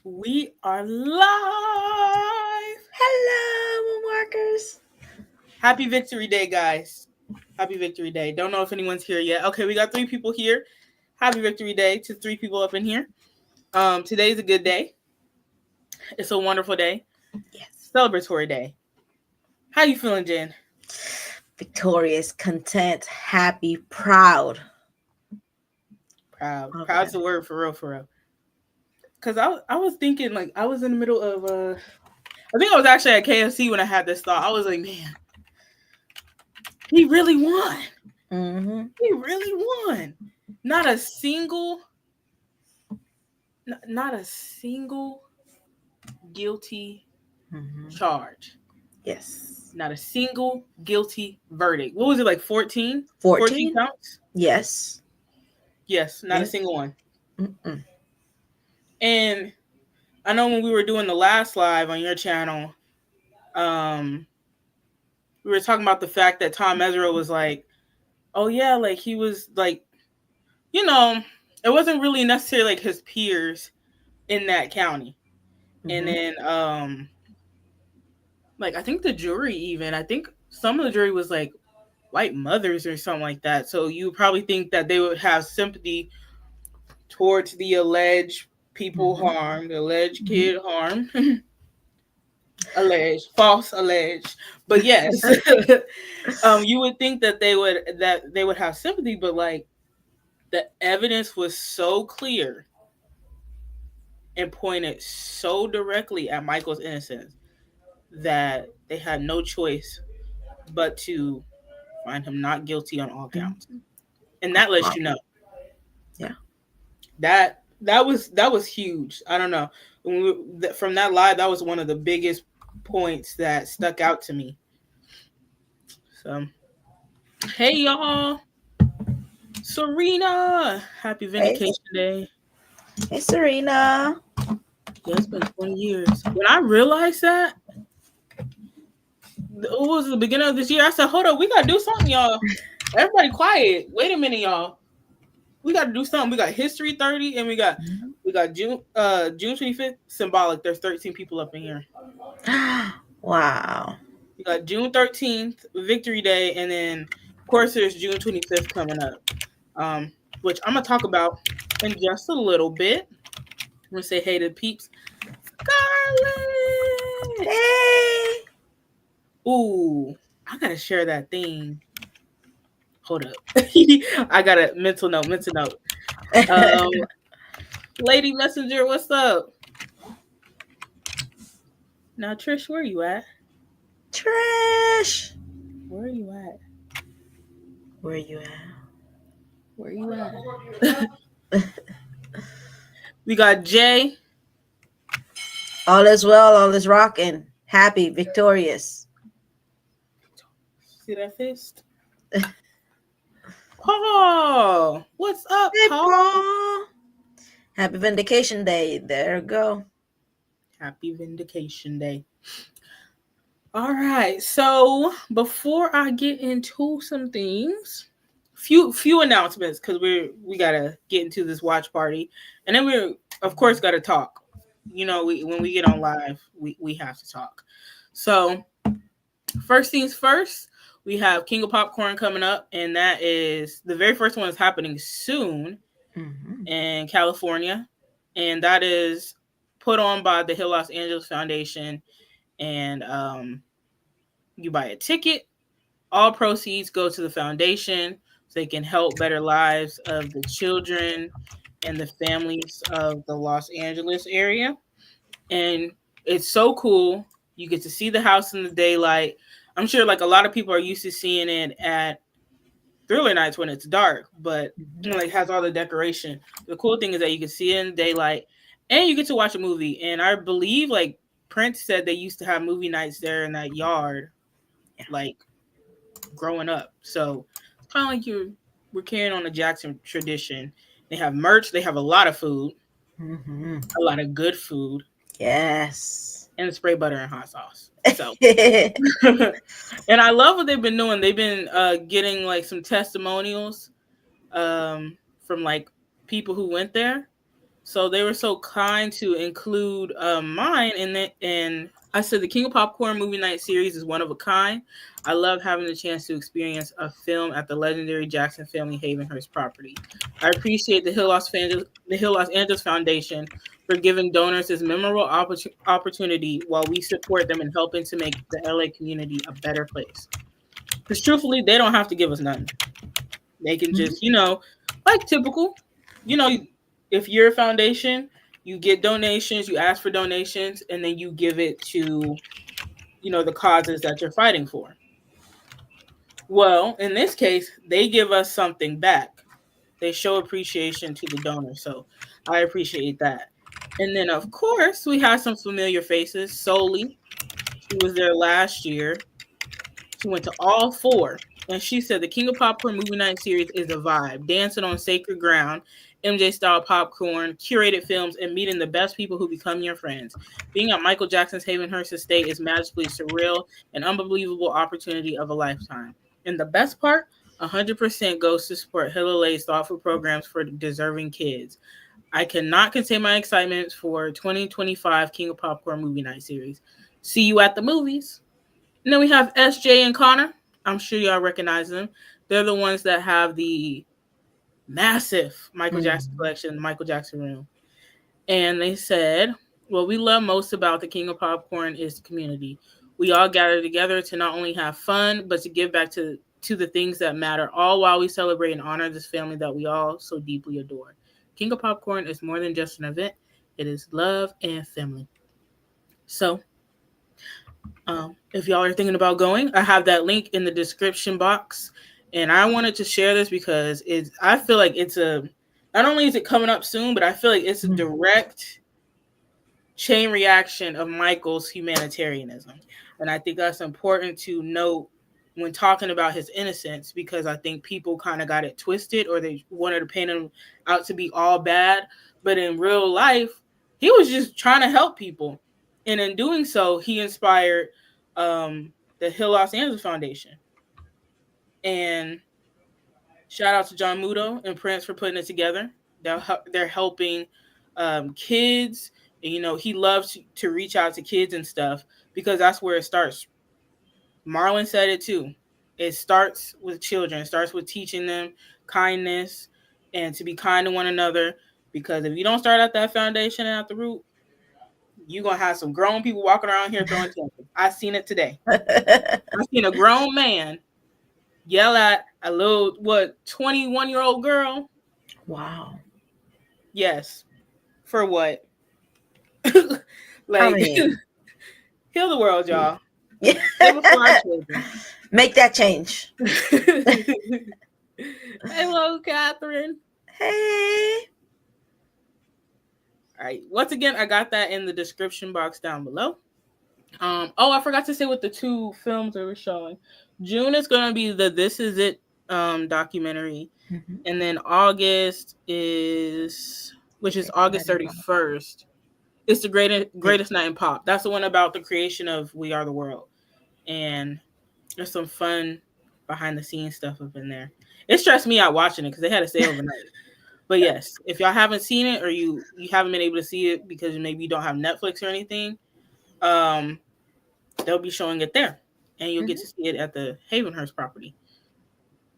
We are live. Hello, markers. Happy Victory Day, guys. Happy Victory Day. Don't know if anyone's here yet. Okay, we got 3 people here. Happy Victory Day to 3 people up in here. Today's a good day. It's a wonderful day. Yes. Celebratory day. How you feeling, Jen? Victorious, content, happy, proud. Proud. Okay. Proud's the word for real, for real. Because I was thinking, like, I was in the middle of, I think I was actually at KFC when I had this thought. I was like, man, he really won. Mm-hmm. He really won. Not a single guilty charge. Yes. Not a single guilty verdict. What was it, like 14? 14 counts? Yes. Yes, not a single one. Mm-mm. And I know when we were doing the last live on your channel, we were talking about the fact that Tom Mesereau was like, oh yeah, like he was like, you know, it wasn't really necessarily like his peers in that county. And then like I think the jury I think some of the jury was like white mothers or something like that. So you probably think that they would have sympathy towards the alleged people harmed, alleged kid harmed. False alleged. But yes. You would think that they would have sympathy, but like the evidence was so clear and pointed so directly at Michael's innocence that they had no choice but to find him not guilty on all counts. And that lets you know. Yeah. That was huge. I don't know. From that live, that was one of the biggest points that stuck out to me. So, hey y'all. Serena, happy Vindication Day. Hey, Serena. Yeah, it's been 20 years. When I realized that, it was the beginning of this year, I said, hold up, we got to do something, y'all. Everybody quiet. Wait a minute, y'all. We got to do something. We got History 30 and we got June 25th, symbolic. There's 13 people up in here. Wow. We got June 13th, Victory Day, and then, of course, there's June 25th coming up, which I'm going to talk about in just a little bit. I'm going to say hey to peeps. Scarlett! Hey! Ooh, I got to share that thing. Hold up. I got a mental note. Lady Messenger, what's up? Now, Trish, where are you at? Trish! Where are you at? Where you at? Where you at? We got Jay. All is well, all is rocking. Happy, victorious. See that fist? Paul, what's up, Hey, Paul? Paul. Happy Vindication Day. There you go. Happy Vindication Day. All right. So before I get into some things, few announcements because we gotta get into this watch party, and then we're of course gotta talk. You know, when we get on live, we have to talk. So first things first, we have King of Popcorn coming up, and that is the very first one is happening soon in California, and that is put on by the Hill Los Angeles Foundation, and you buy a ticket. All proceeds go to the foundation so they can help better lives of the children and the families of the Los Angeles area. And it's so cool. You get to see the house in the daylight. I'm sure like a lot of people are used to seeing it at thriller nights when it's dark, but like has all the decoration. The cool thing is that you can see it in daylight and you get to watch a movie. And I believe like Prince said they used to have movie nights there in that yard, like growing up. So it's kind of like we're carrying on the Jackson tradition. They have merch. They have a lot of food, a lot of good food. Yes. And spray butter and hot sauce. So, and I love what they've been doing. They've been getting like some testimonials from like people who went there. So they were so kind to include mine in it. And I said the King of Popcorn movie night series is one of a kind. I love having the chance to experience a film at the legendary Jackson Family Havenhurst property. I appreciate the Hill Los Angeles Foundation for giving donors this memorable opportunity while we support them in helping to make the LA community a better place. Because truthfully, they don't have to give us nothing. They can Mhm. just, like typical, you know, if you're a foundation, you get donations, you ask for donations, and then you give it to, the causes that you're fighting for. Well, in this case, they give us something back. They show appreciation to the donor. So I appreciate that. And then, of course, we have some familiar faces. Solely, she was there last year. She went to all four, and she said the King of Popcorn movie night series is a vibe. Dancing on sacred ground, MJ style popcorn, curated films, and meeting the best people who become your friends. Being at Michael Jackson's Havenhurst estate is magically surreal, an unbelievable opportunity of a lifetime. And the best part, 100% goes to support Hillary's thoughtful programs for deserving kids. I cannot contain my excitement for 2025 King of Popcorn movie night series. See you at the movies. And then we have SJ and Connor. I'm sure y'all recognize them. They're the ones that have the massive Michael Jackson Mhm. collection, the Michael Jackson room. And they said, what we love most about the King of Popcorn is the community. We all gather together to not only have fun, but to give back to the things that matter, all while we celebrate and honor this family that we all so deeply adore. King of Popcorn is more than just an event, it is love and family. So if y'all are thinking about going, I have that link in the description box. And I wanted to share this because I feel like it's not only is it coming up soon, but I feel like it's a Mhm. direct chain reaction of Michael's humanitarianism. And I think that's important to note when talking about his innocence, because I think people kind of got it twisted, or they wanted to paint him out to be all bad. But in real life, he was just trying to help people. And in doing so, he inspired the Hill Los Angeles Foundation. And shout out to John Muto and Prince for putting it together. They're helping kids. And, he loves to reach out to kids and stuff because that's where it starts. Marlon said it too. It starts with children. It starts with teaching them kindness and to be kind to one another. Because if you don't start at that foundation and at the root, you're gonna have some grown people walking around here throwing tantrums. I seen it today. I seen a grown man yell at a little 21-year-old girl. Wow. Yes. For what? I Like, mean, heal the world, y'all. yeah. Give it for our children. Make that change. Hello, Catherine. Hey. All right. Once again, I got that in the description box down below. I forgot to say what the two films they were showing. June is gonna be the This Is It documentary, Mhm. and then August is which is August 31st. It's the greatest night in pop. That's the one about the creation of We Are the World, and there's some fun behind the scenes stuff up in there. It stressed me out watching it because they had to stay overnight. But yes, if y'all haven't seen it or you haven't been able to see it because maybe you don't have Netflix or anything, um, they'll be showing it there, and you'll get Mhm. to see it at the Havenhurst property.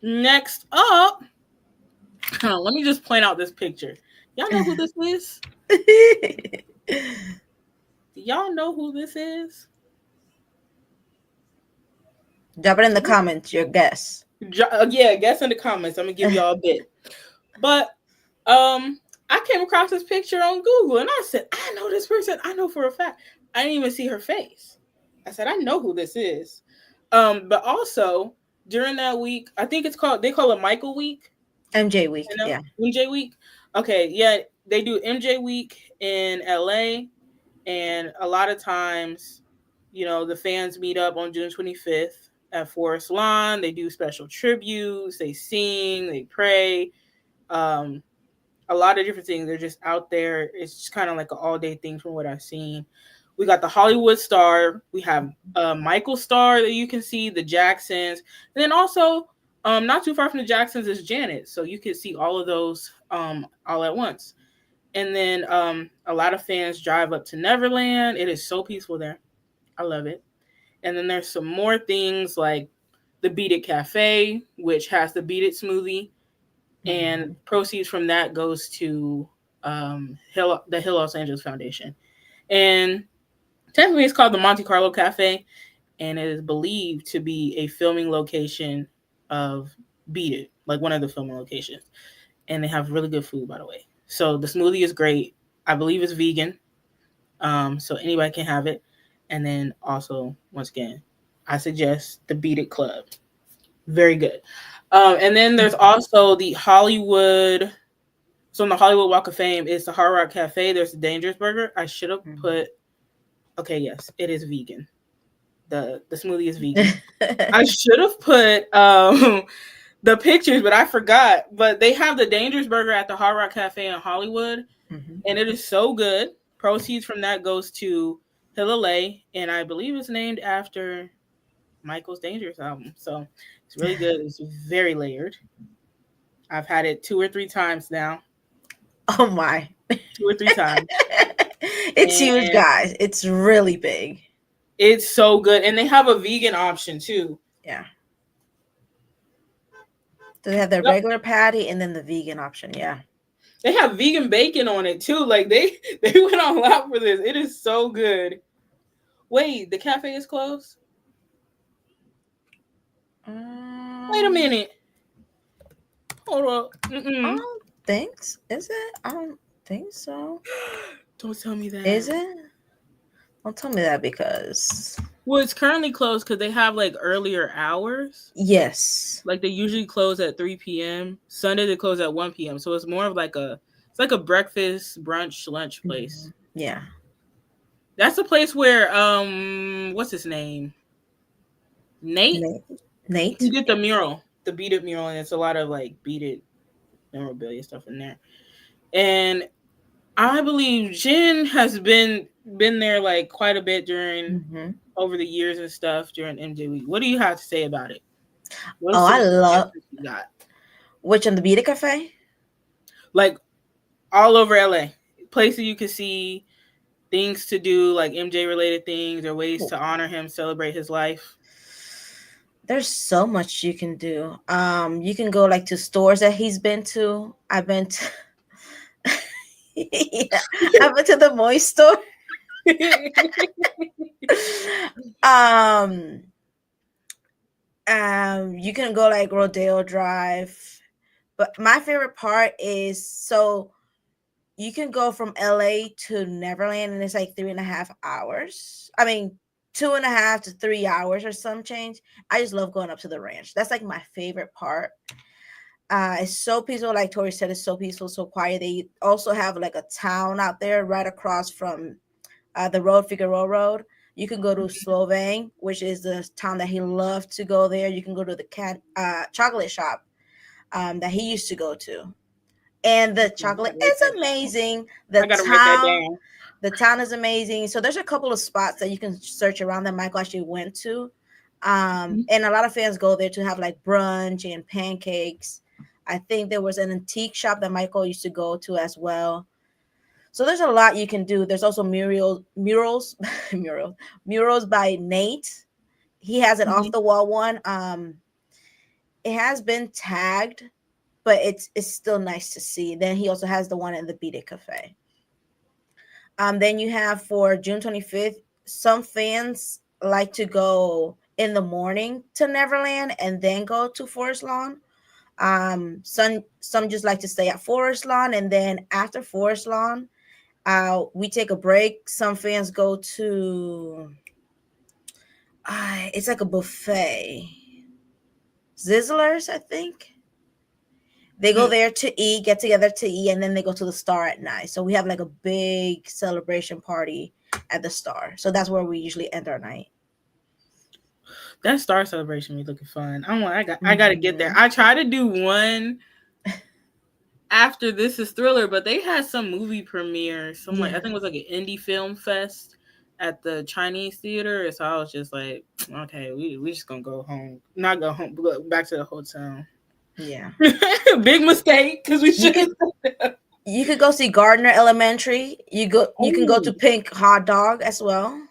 Next up, let me just point out this picture. Y'all know who this is? Do y'all know who this is? Drop it in the comments, your guess. Yeah, guess in the comments. I'm gonna give y'all a bit. But I came across this picture on Google and I said, I know this person. I know for a fact. I didn't even see her face. I said, I know who this is. But also during that week, I think they call it Michael Week. MJ week, You know, yeah. MJ Week. Okay, yeah, they do MJ Week in LA, and a lot of times, the fans meet up on June 25th at Forest Lawn. They do special tributes. They sing. They pray. Um, a lot of different things. They're just out there. It's just kind of like an all day thing from what I've seen. We got the Hollywood Star. We have Michael Star that you can see, the Jacksons, and then also not too far from the Jacksons is Janet. So you can see all of those all at once. And then a lot of fans drive up to Neverland. It is so peaceful there. I love it. And then there's some more things like the Beat It Cafe, which has the Beat It smoothie, and proceeds from that goes to the Hill Los Angeles Foundation. And technically, it's called the Monte Carlo Cafe, and it is believed to be a filming location of Beat It, like one of the filming locations. And they have really good food, by the way. So the smoothie is great. I believe it's vegan, so anybody can have it. And then also, once again, I suggest the Beat It Club. Very good. And then there's also the Hollywood. So on the Hollywood Walk of Fame, it's the Hard Rock Cafe. There's the Dangerous Burger. I should have put. Okay, yes, it is vegan. The smoothie is vegan. I should have put the pictures, but I forgot. But they have the Dangerous Burger at the Hard Rock Cafe in Hollywood, and it is so good. Proceeds from that goes to Hill LA, and I believe it's named after Michael's Dangerous album. So it's really good. It's very layered. I've had it 2 or 3 times now. Oh my. 2 or 3 times. It's huge, guys. It's really big. It's so good. And they have a vegan option too. Yeah. So they have their regular patty and then the vegan option. Yeah. They have vegan bacon on it too. Like they went all out for this. It is so good. Wait, the cafe is closed? Wait a minute. Hold up. I don't think so. Is it? I don't think so. Don't tell me that. Is it? Don't tell me that because... Well, it's currently closed because they have like earlier hours. Yes. Like they usually close at 3 p.m. Sunday they close at 1 p.m. So it's more of like a breakfast, brunch, lunch place. Yeah. That's a place where what's his name? Nate? You get the mural, the Beat It mural, and it's a lot of like Beat It memorabilia stuff in there. And I believe Jen has been there like quite a bit during over the years and stuff during MJ Week. What do you have to say about it? I love which on the Beat It Cafe? Like all over LA. Places you can see, things to do, like MJ related things or ways to honor him, celebrate his life. There's so much you can do. You can go like to stores that he's been to. I've been to yeah, I went to the Moist store. You can go like Rodeo Drive, but my favorite part is so you can go from LA to Neverland, and it's like 3.5 hours. I mean, 2.5 to 3 hours or some change. I just love going up to the ranch. That's like my favorite part. It's so peaceful. Like Tori said, it's so peaceful, so quiet. They also have like a town out there right across from the road, Figueroa Road. You can go to Slovene, which is the town that he loved to go there. You can go to the chocolate shop that he used to go to. And the chocolate is amazing. The town is amazing. So there's a couple of spots that you can search around that Michael actually went to. And a lot of fans go there to have like brunch and pancakes. I think there was an antique shop that Michael used to go to as well. So there's a lot you can do. There's also murals by Nate. He has an off the wall one. It has been tagged, but it's still nice to see. Then he also has the one in the Beat It Cafe. Then you have for June 25th, some fans like to go in the morning to Neverland and then go to Forest Lawn. Some just like to stay at Forest Lawn, and then after Forest Lawn, we take a break. Some fans go to it's like a buffet. Sizzlers, I think. They go there to eat, get together to eat, and then they go to the Star at night. So we have like a big celebration party at the Star. So that's where we usually end our night. That Star celebration be looking fun. I gotta get there. I try to do one after This Is Thriller, but they had some movie premiere. Like I think it was like an indie film fest at the Chinese theater. So I was just like, okay, we just gonna go home. Not go home, but back to the hotel. Yeah. Big mistake because we should. You could go see Gardner Elementary. You can go to Oh, Pink Hot Dog as well.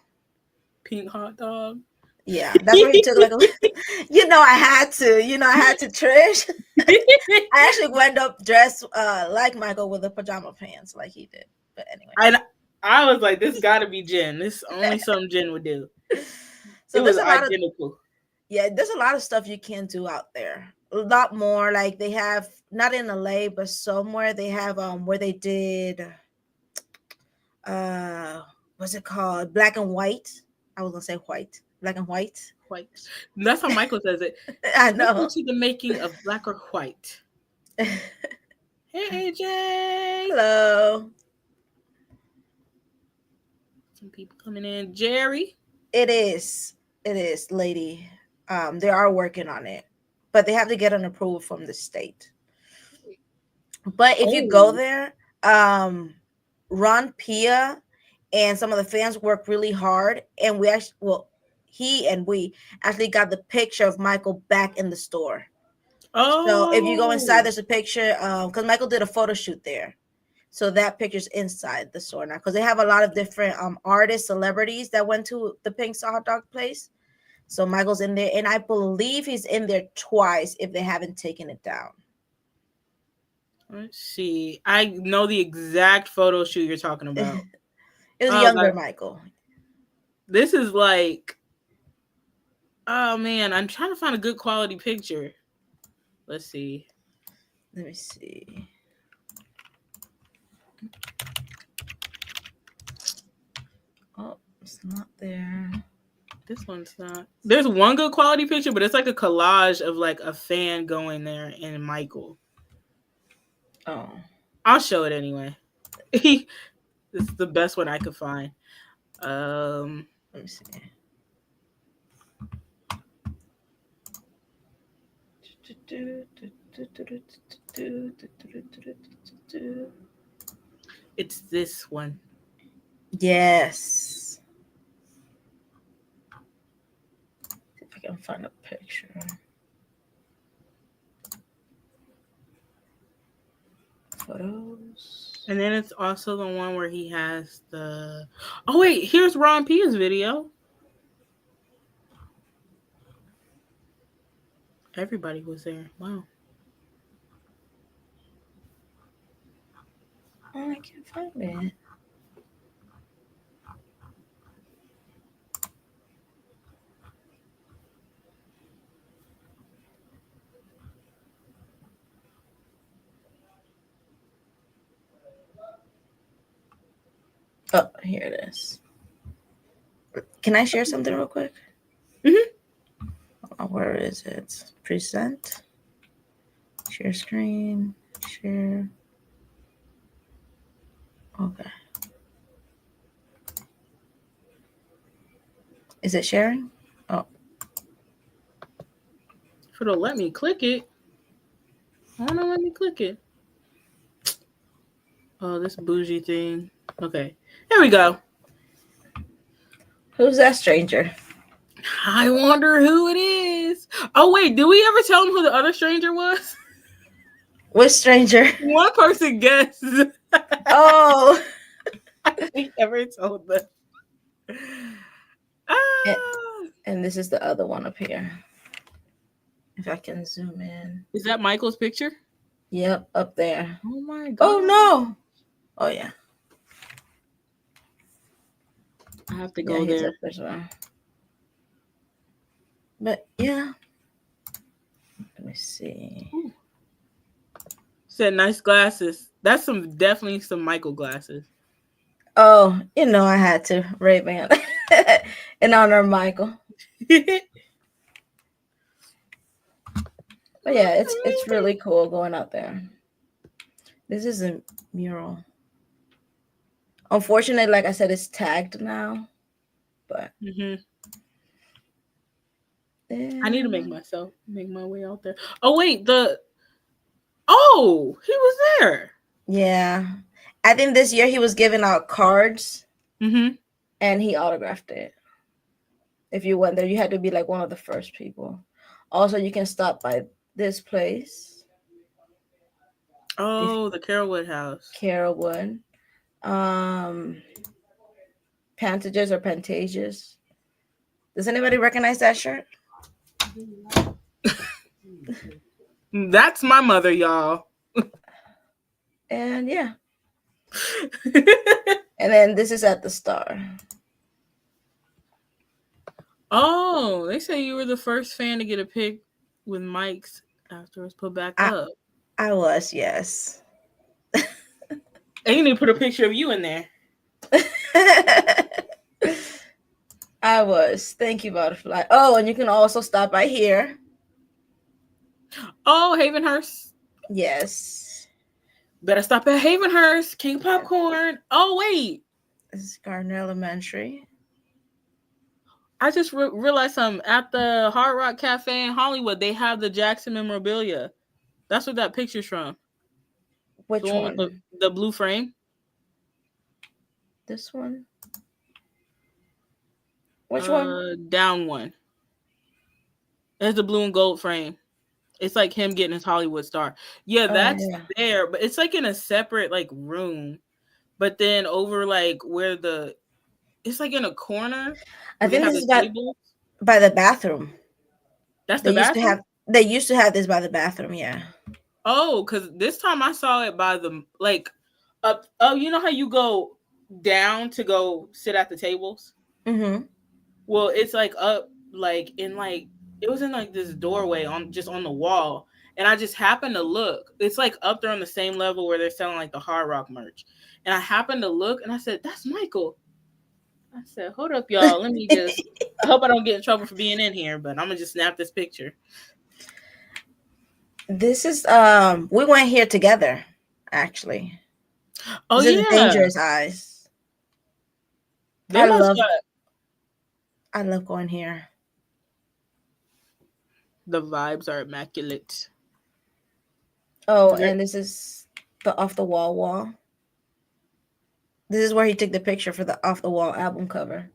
pink hot dog. Yeah, that's where he took like a I had to. I had to Trish. I actually went up dressed like Michael with the pajama pants like he did. But anyway. And I was like, this gotta be Jen. This is only something Jen would do. It So was identical. there's a lot of stuff you can do out there. A lot more. Like they have not in LA, but somewhere they have where they did uh what's it called? Black and white. I was gonna say white. Black and white. White. That's how Michael says it. I Welcome know. to the making of Black or White. Hey AJ. Hello. Some people coming in. Jerry. It is. It is, lady. They are working on it, but they have to get an approval from the state. But if you go Oh. there, Ron Pia and some of the fans work really hard, and he and we actually got the picture of Michael back in the store. So if you go inside, Oh. there's a picture because Michael did a photo shoot there. So that picture's inside the store now because they have a lot of different artists, celebrities that went to the Pink Hot Dog place. So Michael's in there, and I believe he's in there twice if they haven't taken it down. Let's see. I know the exact photo shoot you're talking about. It was Oh younger God. Michael. This is like, oh man, I'm trying to find a good quality picture. Let's see. Let me see. Oh, it's not there. This one's not. There's one good quality picture, but it's like a collage of like a fan going there and Michael. Oh, I'll show it anyway. This is the best one I could find. let me see. It's this one. Yes. See if I can find a picture. Photos. And then it's also the one where he has the. Oh wait, here's Ron Pia's video. Everybody was there. Wow. Oh, I can't find it. Oh, here it is. Can I share something real quick? Mm-hmm. Oh, where is it? Present. Share screen. Share. Okay. Is it sharing? Oh. If it'll let me click it. I don't know, let me click it. Oh, this bougie thing. Okay. Here we go. Who's that stranger? I wonder who it is. Oh wait, did we ever tell him who the other stranger was? Which stranger? One person guessed. Oh. We ever told them. And this is the other one up here. If I can zoom in. Is that Michael's picture? Yep, up there. Oh my god. Oh no. Oh yeah. I have to go he's there. up there as well. But yeah. Let me see. Ooh. Said nice glasses. That's definitely some Michael glasses. Oh, I had to Ray-Ban in honor of Michael. But yeah, it's really cool going out there. This is a mural. Unfortunately, like I said, it's tagged now. But I need to make my way out there. Oh wait, he was there. Yeah, I think this year he was giving out cards, and he autographed it. If you went there, you had to be like one of the first people. Also, you can stop by this place. Oh, the Carolwood house. Carolwood. Um, Pantages or Pantages. Does anybody recognize that shirt? That's my mother, y'all. And yeah. And then this is at the Star. Oh, they say you were the first fan to get a pic with mics after it was put back I up. I was, yes. And you need to put a picture of you in there. I was. Thank you, Butterfly. Oh, and you can also stop by here. Oh, Havenhurst. Yes. Better stop at Havenhurst. King Popcorn. Oh, wait. This is Gardner Elementary. I just realized something. At the Hard Rock Cafe in Hollywood, they have the Jackson memorabilia. That's what that picture's from. The Which one with one? the blue frame. This one? Which one? Down one. It's the blue and gold frame. It's like him getting his Hollywood star. Yeah, Oh, that's yeah. there, but it's like in a separate like room. But then over like where it's like in a corner I where they think have this the is table. by the bathroom. That's They the used to bathroom. have they used to have this by the bathroom, yeah. Oh, because this time I saw it by the like up. Oh, you know how you go down to go sit at the tables? Mm-hmm. Well, it's like up, like in like it was in like this doorway on just on the wall, and I just happened to look. It's like up there on the same level where they're selling like the Hard Rock merch, and I happened to look, and I said, "That's Michael." I said, "Hold up, y'all. Let me just." I hope I don't get in trouble for being in here, but I'm gonna just snap this picture. This is we went here together, actually. Oh This is yeah, Dangerous Eyes. they must got I love going here. the vibes are immaculate. Oh, They're- and this is the Off the Wall wall. This is where he took the picture for the Off the Wall album cover.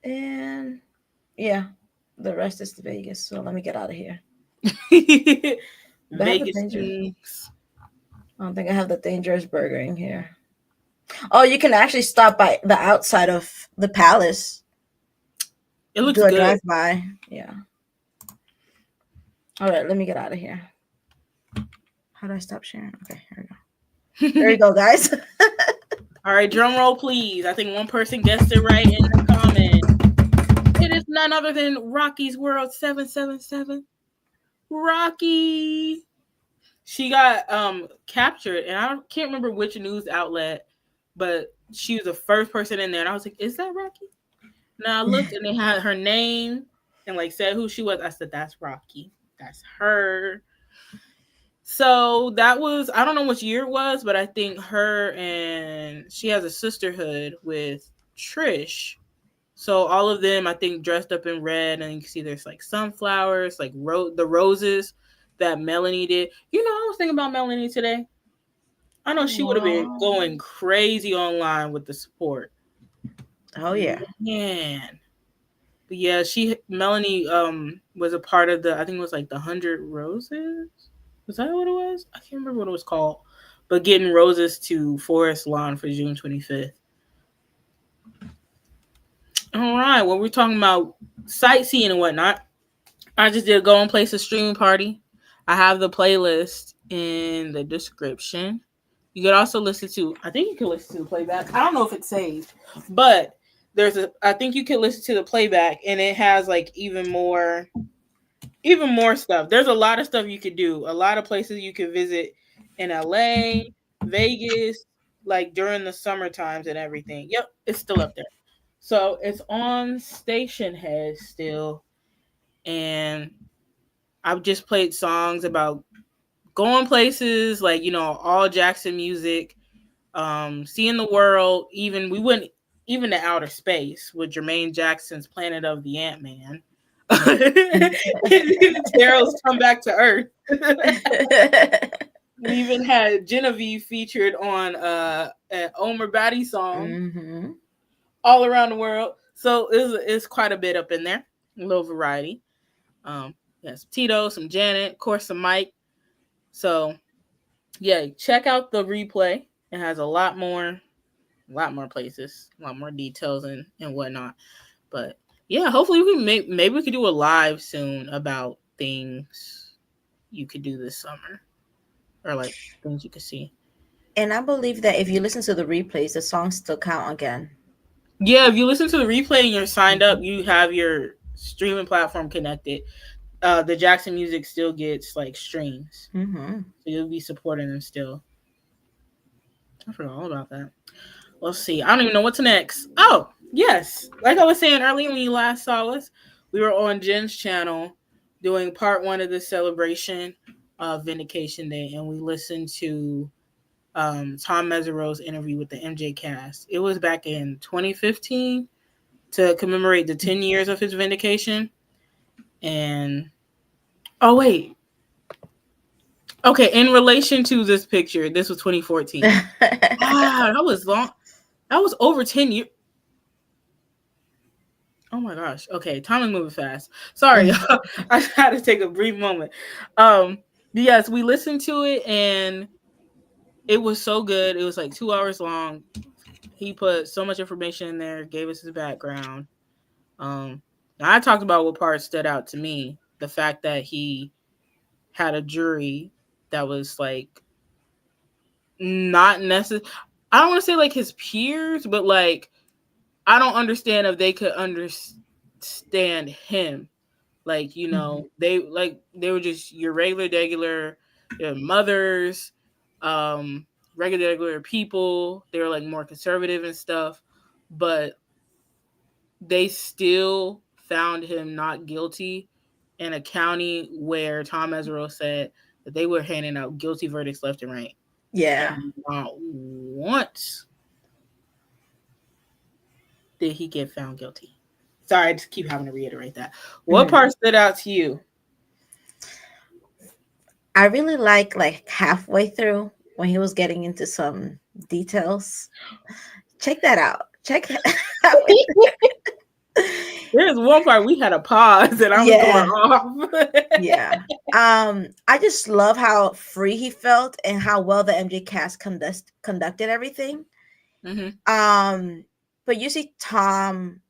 And yeah, the rest is Vegas. So let me get out of here. Do I have the Vegas dangerous? Kings. I don't think I have the Dangerous Burger in here. Oh, you can actually stop by the outside of the palace. It looks Do a good. drive by. Yeah. All right, let me get out of here. How do I stop sharing? Okay, here we go. There you go, guys. All right, drum roll, please. I think one person guessed it right in the comment. It is none other than Rocky's World 777. Rocky. She got captured, and I can't remember which news outlet, but she was the first person in there, and I was like, "Is that Rocky?" Now I looked, and they had her name and like said who she was. I said, "That's Rocky. That's her." So that was, I don't know which year it was, but I think her and she has a sisterhood with Trish. So all of them, I think, dressed up in red, and you can see there's like sunflowers, like the roses that Melanie did. You know, I was thinking about Melanie today. I know she would have been Wow. going crazy online with the support. Oh yeah. Man. But yeah, Melanie was a part of the, I think it was like the 100 Roses. Was that what it was? I can't remember what it was called. But getting roses to Forest Lawn for June 25th. All right. Well, we're talking about sightseeing and whatnot. I just did a Going Places streaming party. I have the playlist in the description. You could also listen to, I think you can listen to the playback. I don't know if it's saved, but I think you can listen to the playback, and it has like even more stuff. There's a lot of stuff you could do. A lot of places you could visit in LA, Vegas, like during the summer times and everything. Yep, it's still up there. So it's on Station Head still, and I've just played songs about going places, like all Jackson music, seeing the world. Even we went even to outer space with Jermaine Jackson's Planet of the Ant Man. Daryl's come back to Earth. We even had Genevieve featured on an Omer Batty song, Mm-hmm. all around the world. So it's quite a bit up in there, a little variety. Yeah, some Tito, some Janet, of course, some Mike. So yeah, check out the replay. It has a lot more places, a lot more details and whatnot. But yeah, hopefully we can maybe we could do a live soon about things you could do this summer, or like things you could see. And I believe that if you listen to the replays, the songs still count again. Yeah, if you listen to the replay and you're signed up, Mm-hmm. you have your streaming platform connected. The Jackson Music still gets like streams, Mm-hmm. so you'll be supporting them still. I forgot all about that. Let's see. I don't even know what's next. Oh, yes. Like I was saying earlier when you last saw us, we were on Jen's channel doing part one of the celebration of Vindication Day, and we listened to Tom Mesereau's interview with the MJ cast. It was back in 2015 to commemorate the 10 years of his vindication. And, oh, wait. Okay, in relation to this picture, this was 2014. Wow, that was long. That was over 10 years. Oh my gosh. Okay, time is moving fast. Sorry, I had to take a brief moment. Yes, we listened to it and it was so good. It was like 2 hours long. He put so much information in there, gave us his background. Um, now I talked about what part stood out to me. The fact that he had a jury that was like not necessary. I don't want to say like his peers, but like I don't understand if they could understand him. Like, Mhm. they were just your regular your mothers, regular people. They were like more conservative and stuff, but they still found him not guilty in a county where Tom Mesereau said that they were handing out guilty verdicts left and right. Yeah. And not once did he get found guilty. Sorry, I just keep having to reiterate that. What Mhm. part stood out to you? I really like halfway through when he was getting into some details. Check that out. Check that halfway through. There's one part we had a pause and I was going Yeah. off. Yeah. I just love how free he felt and how well the MJ cast conducted everything. hmm Um, but you see Tom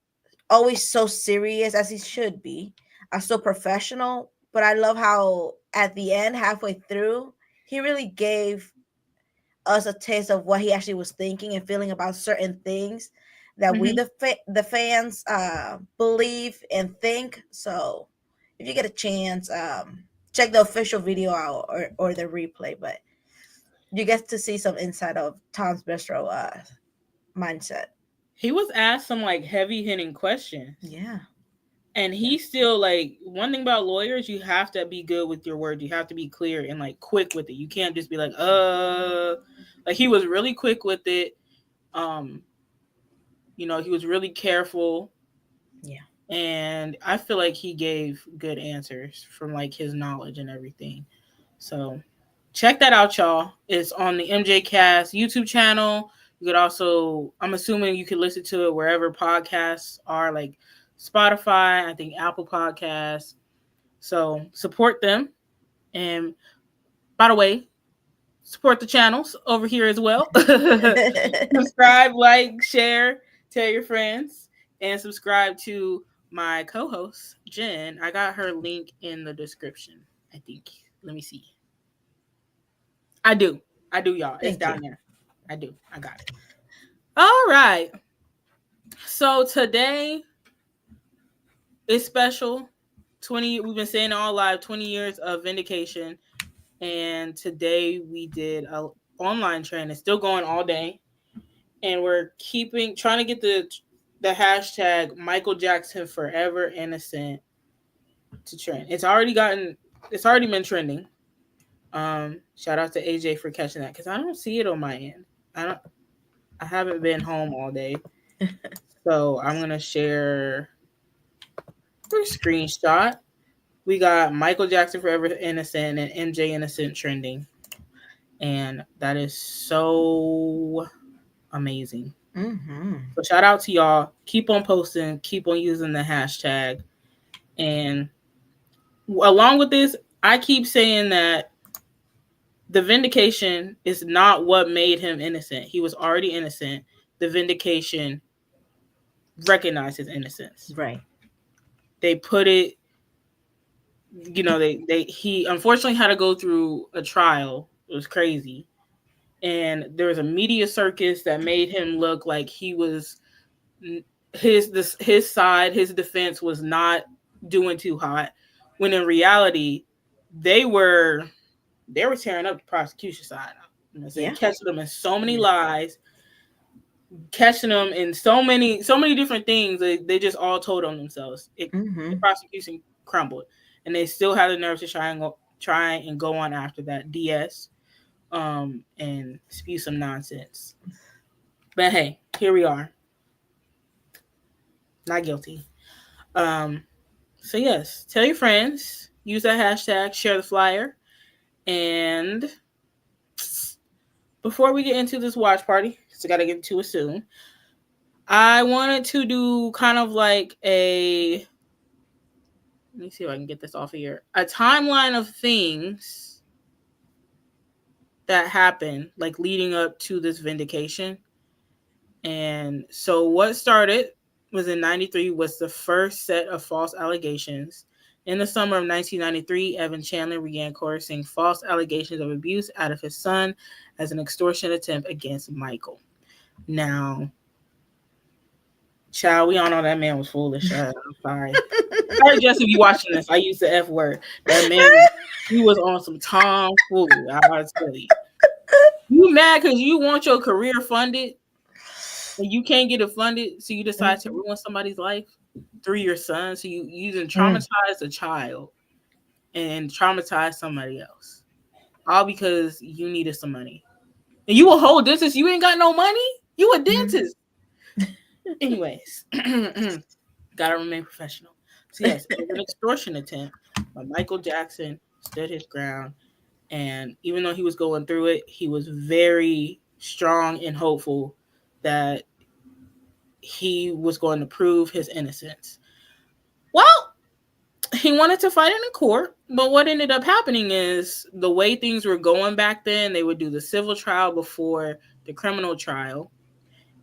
always so serious as he should be, so professional. But I love how at the end, halfway through, he really gave us a taste of what he actually was thinking and feeling about certain things that we hmm the fans believe and think. So if you get a chance, check the official video out or the replay. But you get to see some insight of Tom's Bistro mindset. He was asked some like heavy hitting questions. Yeah. And he still like one thing about lawyers, you have to be good with your words. You have to be clear and like quick with it. You can't just be like he was really quick with it. Um, he was really careful Yeah. and I feel like he gave good answers from like his knowledge and everything. So check that out, y'all. It's on the MJ Cast YouTube channel. You could also, I'm assuming you can listen to it wherever podcasts are, like Spotify, I think Apple Podcasts. So support them. And by the way, support the channels over here as well. Subscribe, like, share, tell your friends, and subscribe to my co-host Jen. I got her link in the description, I think. Let me see. I do. I do, y'all. It's Thank you. down there. I do. I got it. All right. So today is special. 20, we've been saying all live, 20 years of vindication. And today we did a online trend. It's still going all day. And we're trying to get the hashtag Michael Jackson Forever Innocent to trend. It's already been trending. Shout out to AJ for catching that because I don't see it on my end. I haven't been home all day. So I'm gonna share a screenshot. We got Michael Jackson Forever Innocent and MJ Innocent trending. And that is so amazing. Mm-hmm. So shout out to y'all. Keep on posting, keep on using the hashtag. And along with this, I keep saying that the vindication is not what made him innocent. He was already innocent. The vindication recognized his innocence. Right. They put it, he unfortunately had to go through a trial. It was crazy. And there was a media circus that made him look like he was his side, his defense was not doing too hot, when in reality they were tearing up the prosecution side. Yeah. Catching them in so many lies, catching them in so many different things. They just all told on themselves. The prosecution crumbled, and they still had the nerve to try and go on after that DS, and spew some nonsense. But hey, here we are, not guilty. So yes, tell your friends, use that hashtag, share the flyer, and before we get into this watch party, so I gotta get to it soon. I wanted to do kind of like let me see if I can get this off of here. A timeline of things that happened, like leading up to this vindication. And so what started was in 93 was the first set of false allegations. In the summer of 1993, Evan Chandler began coercing false allegations of abuse out of his son as an extortion attempt against Michael. Now, child, we all know that man was foolish. I'm sorry. Sorry, Jess, if you watching this, I use the F word. That man, he was on some tomfoolery. I gotta tell you. You mad because you want your career funded and you can't get it funded, so you decide to ruin somebody's life through your son. So you didn't traumatize a child and traumatize somebody else, all because you needed some money. And you a whole dentist, you ain't got no money? You a dentist. Anyways, gotta remain professional. So yes, it was an extortion attempt, but Michael Jackson stood his ground, and even though he was going through it, he was very strong and hopeful that he was going to prove his innocence. Well, he wanted to fight it in court, but what ended up happening is the way things were going back then, they would do the civil trial before the criminal trial.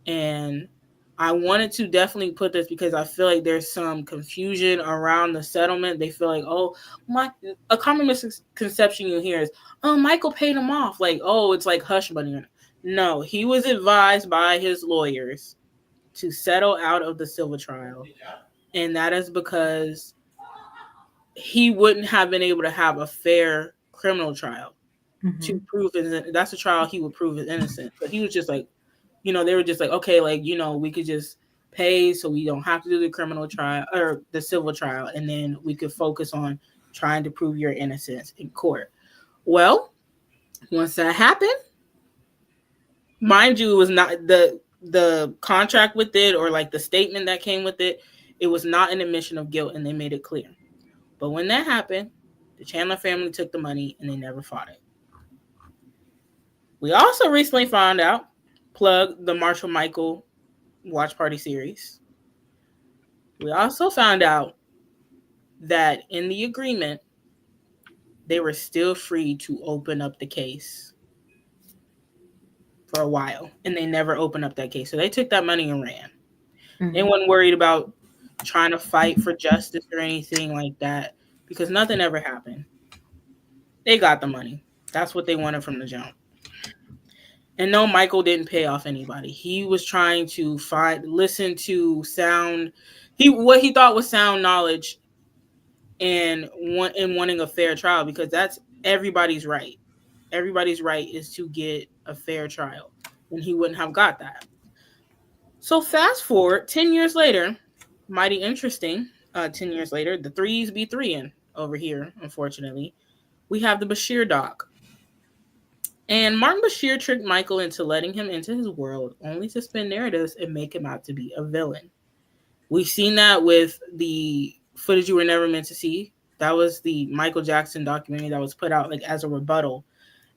And I wanted to definitely put this because I feel like there's some confusion around the settlement. They feel like, a common misconception you hear is, Michael paid him off. Like, it's like hush money. No, he was advised by his lawyers to settle out of the civil trial. And that is because he wouldn't have been able to have a fair criminal trial to prove that's a trial he would prove his innocence. But he was just like, they were just like, okay, like, we could just pay so we don't have to do the criminal trial or the civil trial, and then we could focus on trying to prove your innocence in court. Well, once that happened, mind you, it was not the contract with it or like the statement that came with it. It was not an admission of guilt, and they made it clear. But when that happened, the Chandler family took the money and they never fought it. We also recently found out, plug the Marshall Michael watch party series. We also found out that in the agreement, they were still free to open up the case for a while, and they never opened up that case. So they took that money and ran. They weren't worried about trying to fight for justice or anything like that because nothing ever happened. They got the money. That's what they wanted from the jump. And no, Michael didn't pay off anybody. He was trying to listen to sound, what he thought was sound knowledge and wanting a fair trial, because that's everybody's right. Everybody's right is to get a fair trial, and he wouldn't have got that. So fast forward 10 years later, mighty interesting. 10 years later, the threes be threeing over here, unfortunately. We have the Bashir doc. And Martin Bashir tricked Michael into letting him into his world only to spin narratives and make him out to be a villain. We've seen that with the footage you were never meant to see. That was the Michael Jackson documentary that was put out like as a rebuttal.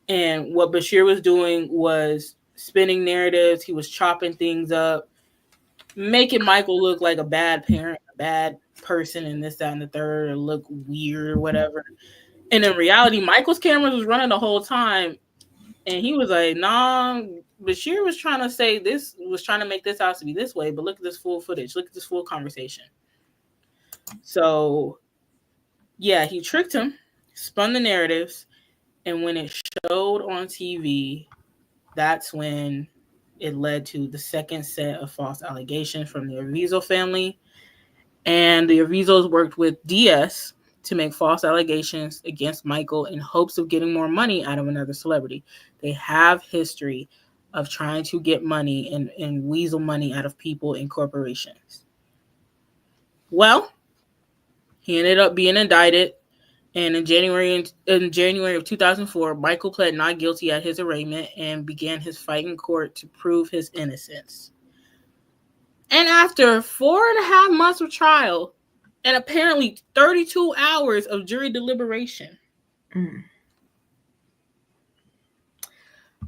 And what Bashir was doing was spinning narratives. He was chopping things up. making Michael look like a bad parent, a bad person, and this, that, and the third, or look weird or whatever. And in reality, Michael's cameras was running the whole time, and he was like, "Nah." Bashir was trying to say this, was trying to make this house to be this way, but look at this full footage, look at this full conversation. So, yeah, he tricked him, spun the narratives, and when it showed on TV, that's when it led to the second set of false allegations from the Arvizo family. And the Arvizos worked with DS to make false allegations against Michael in hopes of getting more money out of another celebrity. They have history of trying to get money and weasel money out of people and corporations. Well, he ended up being indicted, and in January of 2004, Michael pled not guilty at his arraignment and began his fight in court to prove his innocence. And after 4.5 months of trial and apparently 32 hours of jury deliberation,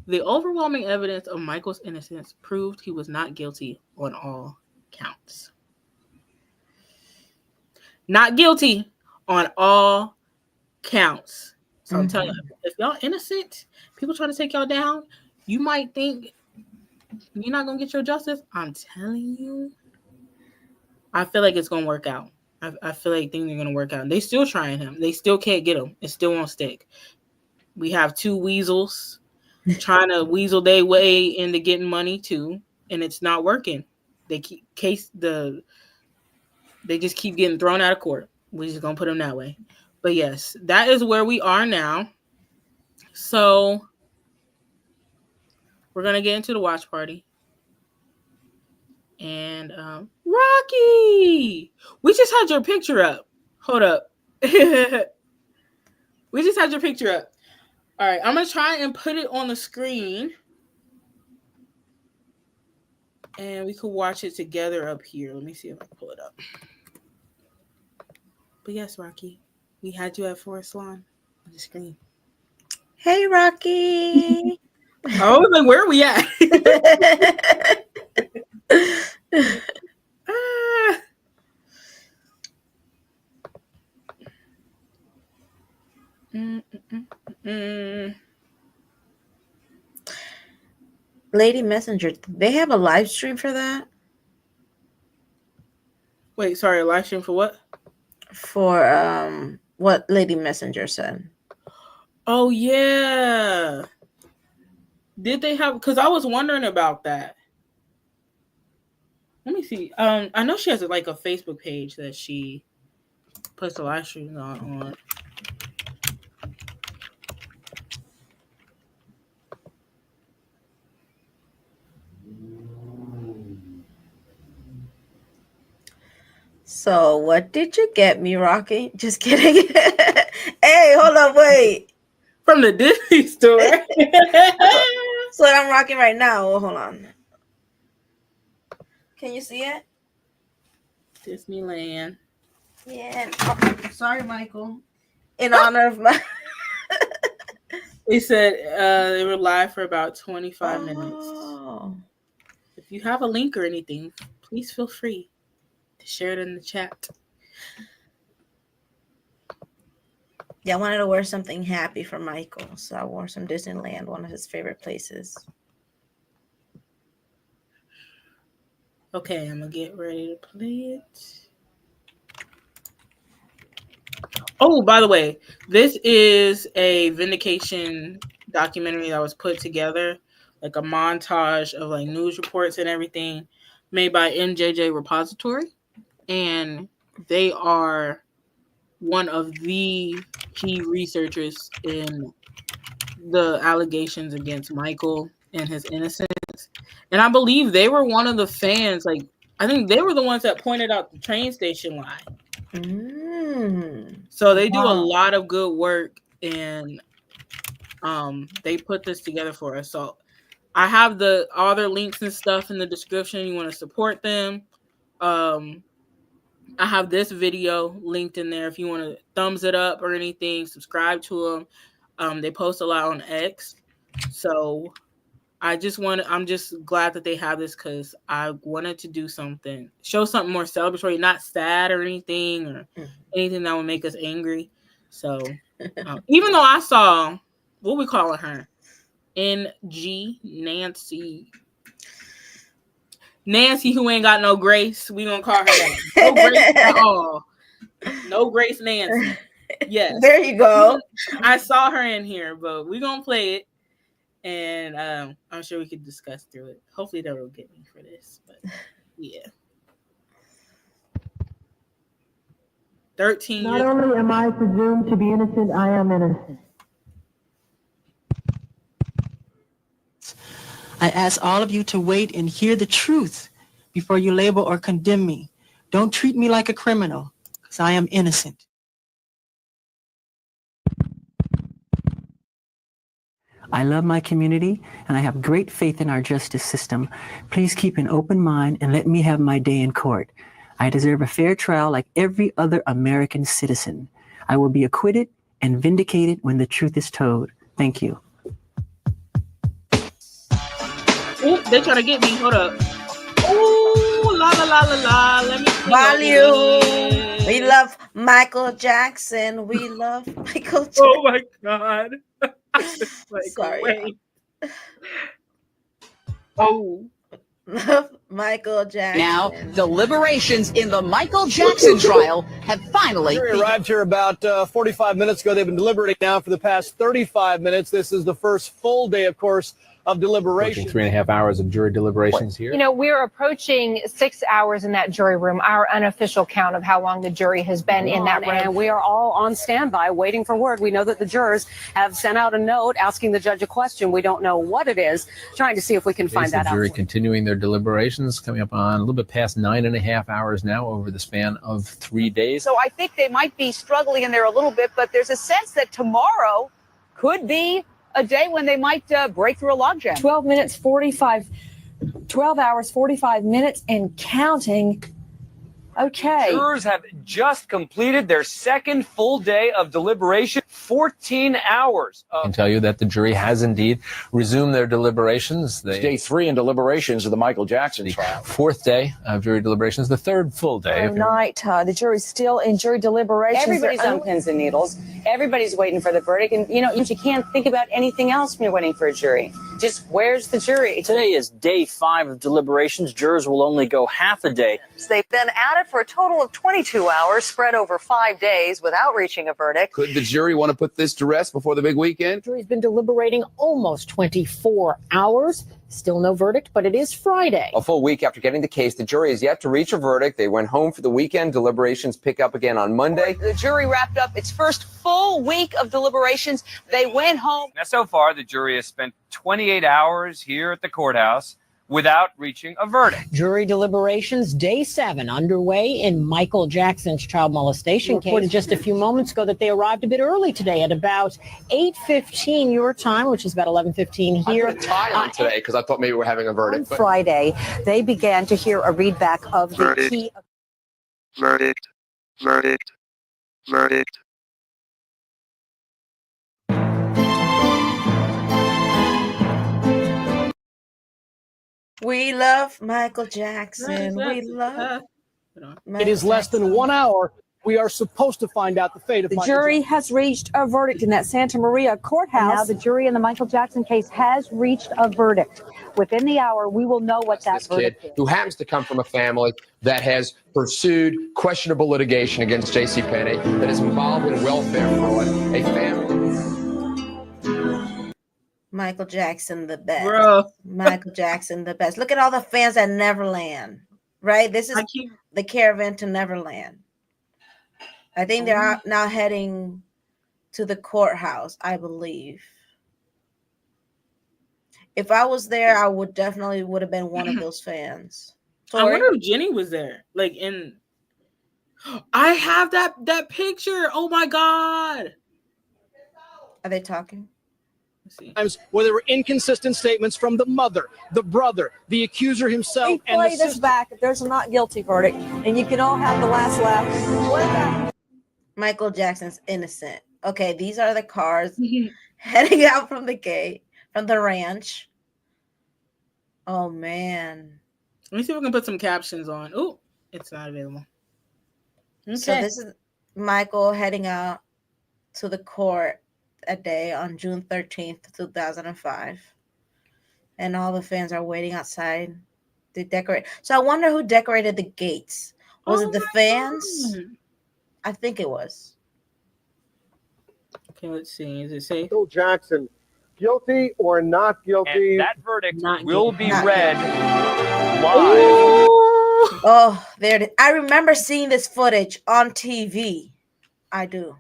the overwhelming evidence of Michael's innocence proved he was not guilty on all counts. Not guilty on all counts. So I'm telling you, if y'all innocent, people trying to take y'all down, you might think you're not going to get your justice. I'm telling you, I feel like it's going to work out. I feel like things are going to work out. They still trying him. They still can't get him. It still won't stick. We have two weasels trying to weasel their way into getting money too, and it's not working. They just keep getting thrown out of court. We're just going to put them that way. But yes, that is where we are now. So we're going to get into the watch party. And Rocky, we just had your picture up. Hold up. We just had your picture up. All right, I'm going to try and put it on the screen. And we could watch it together up here. Let me see if I can pull it up. But yes, Rocky, we had you at Forest Lawn on the screen. Hey, Rocky. I was like, where are we at? Lady Messenger, they have a live stream for that? Wait, sorry, a live stream for what? For what Lady Messenger said. Oh yeah. Did they have, because I was wondering about that. Let me see. I know she has like a Facebook page that she puts the live streams on. So what did you get me, Rocky? Just kidding. Hey, hold on, wait. From the Disney store. So I'm rocking right now. Oh, hold on. Can you see it? Disneyland. Yeah. Oh, sorry, Michael. In honor of my... They said they were live for about 25 minutes. If you have a link or anything, please feel free to share it in the chat. Yeah, I wanted to wear something happy for Michael, so I wore some Disneyland, one of his favorite places. Okay, I'm going to get ready to play it. Oh, by the way, this is a Vindication documentary that was put together, like a montage of like news reports and everything, made by MJJREPOSITORY. And they are one of the key researchers in the allegations against Michael and his innocence. And I believe they were one of the fans. Like, I think they were the ones that pointed out the train station line. So they do a lot of good work, and they put this together for us. So I have all their links and stuff in the description. You want to support them. I have this video linked in there if you want to thumbs it up or anything. Subscribe to them. They post a lot on X. So I'm just glad that they have this because I wanted to do something, show something more celebratory, not sad or anything anything that would make us angry. So even though I saw, what we calling her? Nancy, who ain't got no grace. We gonna call her that. No grace at all. No grace, Nancy. Yes. There you go. I saw her in here, but we gonna play it, and I'm sure we could discuss through it. Hopefully, they will get me for this, but yeah. 13 Not years. only am I presumed to be innocent, I am innocent. I ask all of you to wait and hear the truth before you label or condemn me. Don't treat me like a criminal, because I am innocent. I love my community, and I have great faith in our justice system. Please keep an open mind and let me have my day in court. I deserve a fair trial like every other American citizen. I will be acquitted and vindicated when the truth is told. Thank you. Oh, they trying to get me. Hold up. Oh, la la la la la. Let me Volume. We love Michael Jackson. We love Michael Jackson. Oh my God. Like, sorry. Wait. Oh. Michael Jackson. Now, deliberations in the Michael Jackson trial have finally arrived here about 45 minutes ago. They've been deliberating now for the past 35 minutes. This is the first full day, of course, of deliberation. 3.5 hours of jury deliberations here. You know, we're approaching 6 hours in that jury room, our unofficial count of how long the jury has been in that room. And we are all on standby waiting for word. We know that the jurors have sent out a note asking the judge a question. We don't know what it is, trying to see if we can find that out. The jury continuing their deliberations, coming up on a little bit past 9.5 hours now over the span of 3 days. So I think they might be struggling in there a little bit, but there's a sense that tomorrow could be a day when they might break through a logjam. 12 hours, 45 minutes and counting. Okay. Jurors have just completed their second full day of deliberation, 14 hours. I can tell you that the jury has indeed resumed their deliberations. Day 3 in deliberations of the Michael Jackson trial. Fourth day of jury deliberations, the third full day. Tonight, the jury's still in jury deliberations. Everybody's on pins and needles. Everybody's waiting for the verdict. And, you know, you can't think about anything else when you're waiting for a jury. Just where's the jury? Today is day 5 of deliberations. Jurors will only go half a day. They've been at it for a total of 22 hours, spread over 5 days without reaching a verdict. Could the jury want to put this to rest before the big weekend? The jury's been deliberating almost 24 hours. Still no verdict, but it is Friday. A full week after getting the case, the jury has yet to reach a verdict. They went home for the weekend. Deliberations pick up again on Monday. The jury wrapped up its first full week of deliberations. They went home. Now, so far, the jury has spent 28 hours here at the courthouse without reaching a verdict. Jury deliberations, day 7, underway in Michael Jackson's child molestation case. Reported just a few moments ago that they arrived a bit early today at about 8:15 your time, which is about 11:15 here. I put a tie on today because I thought maybe we're having a verdict. On Friday, they began to hear a readback of the verdict. key. Verdict. Verdict. Verdict. We love Michael Jackson. We love. It is less than 1 hour. We are supposed to find out the fate of The Michael jury Jackson. has reached a verdict in that Santa Maria courthouse. And now the jury in the Michael Jackson case has reached a verdict. Within the hour, we will know what that This verdict kid is. who happens to come from a family that has pursued questionable litigation against JCPenney, that is involved in welfare fraud, a family. Michael Jackson, the best. Bro. Michael Jackson, the best. Look at all the fans at Neverland, right? This is the caravan to Neverland. I think they're out now heading to the courthouse, I believe. If I was there, I would definitely would have been one of those fans. I wonder if Jenny was there. Like in I have that picture. Oh my God. Are they talking? Times where there were inconsistent statements from the mother, the brother, the accuser himself, We and the play this sister. back. There's a not guilty verdict, and you can all have the last laugh. Play back. Michael Jackson's innocent. Okay, these are the cars heading out from the gate, from the ranch. Oh man. Let me see if we can put some captions on. Oh, it's not available. Okay. So this is Michael heading out to the court a day on June 13th, 2005. And all the fans are waiting outside. They decorate. So I wonder who decorated the gates. Was it the fans? God. I think it was. Okay, let's see. Is it safe? Michael Jackson, guilty or not guilty? And that verdict Not will guilty. be Not read live. Ooh. Oh, there it is. I remember seeing this footage on TV. I do.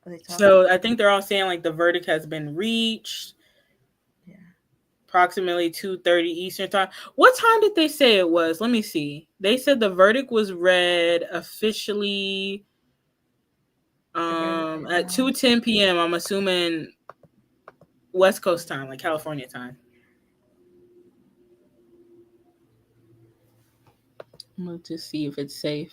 Are they talking? So I think they're all saying like the verdict has been reached. Yeah. Approximately 2:30 Eastern time. What time did they say it was? Let me see. They said the verdict was read officially at 2:10 p.m. I'm assuming West Coast time, like California time. I'm going to see if it's safe.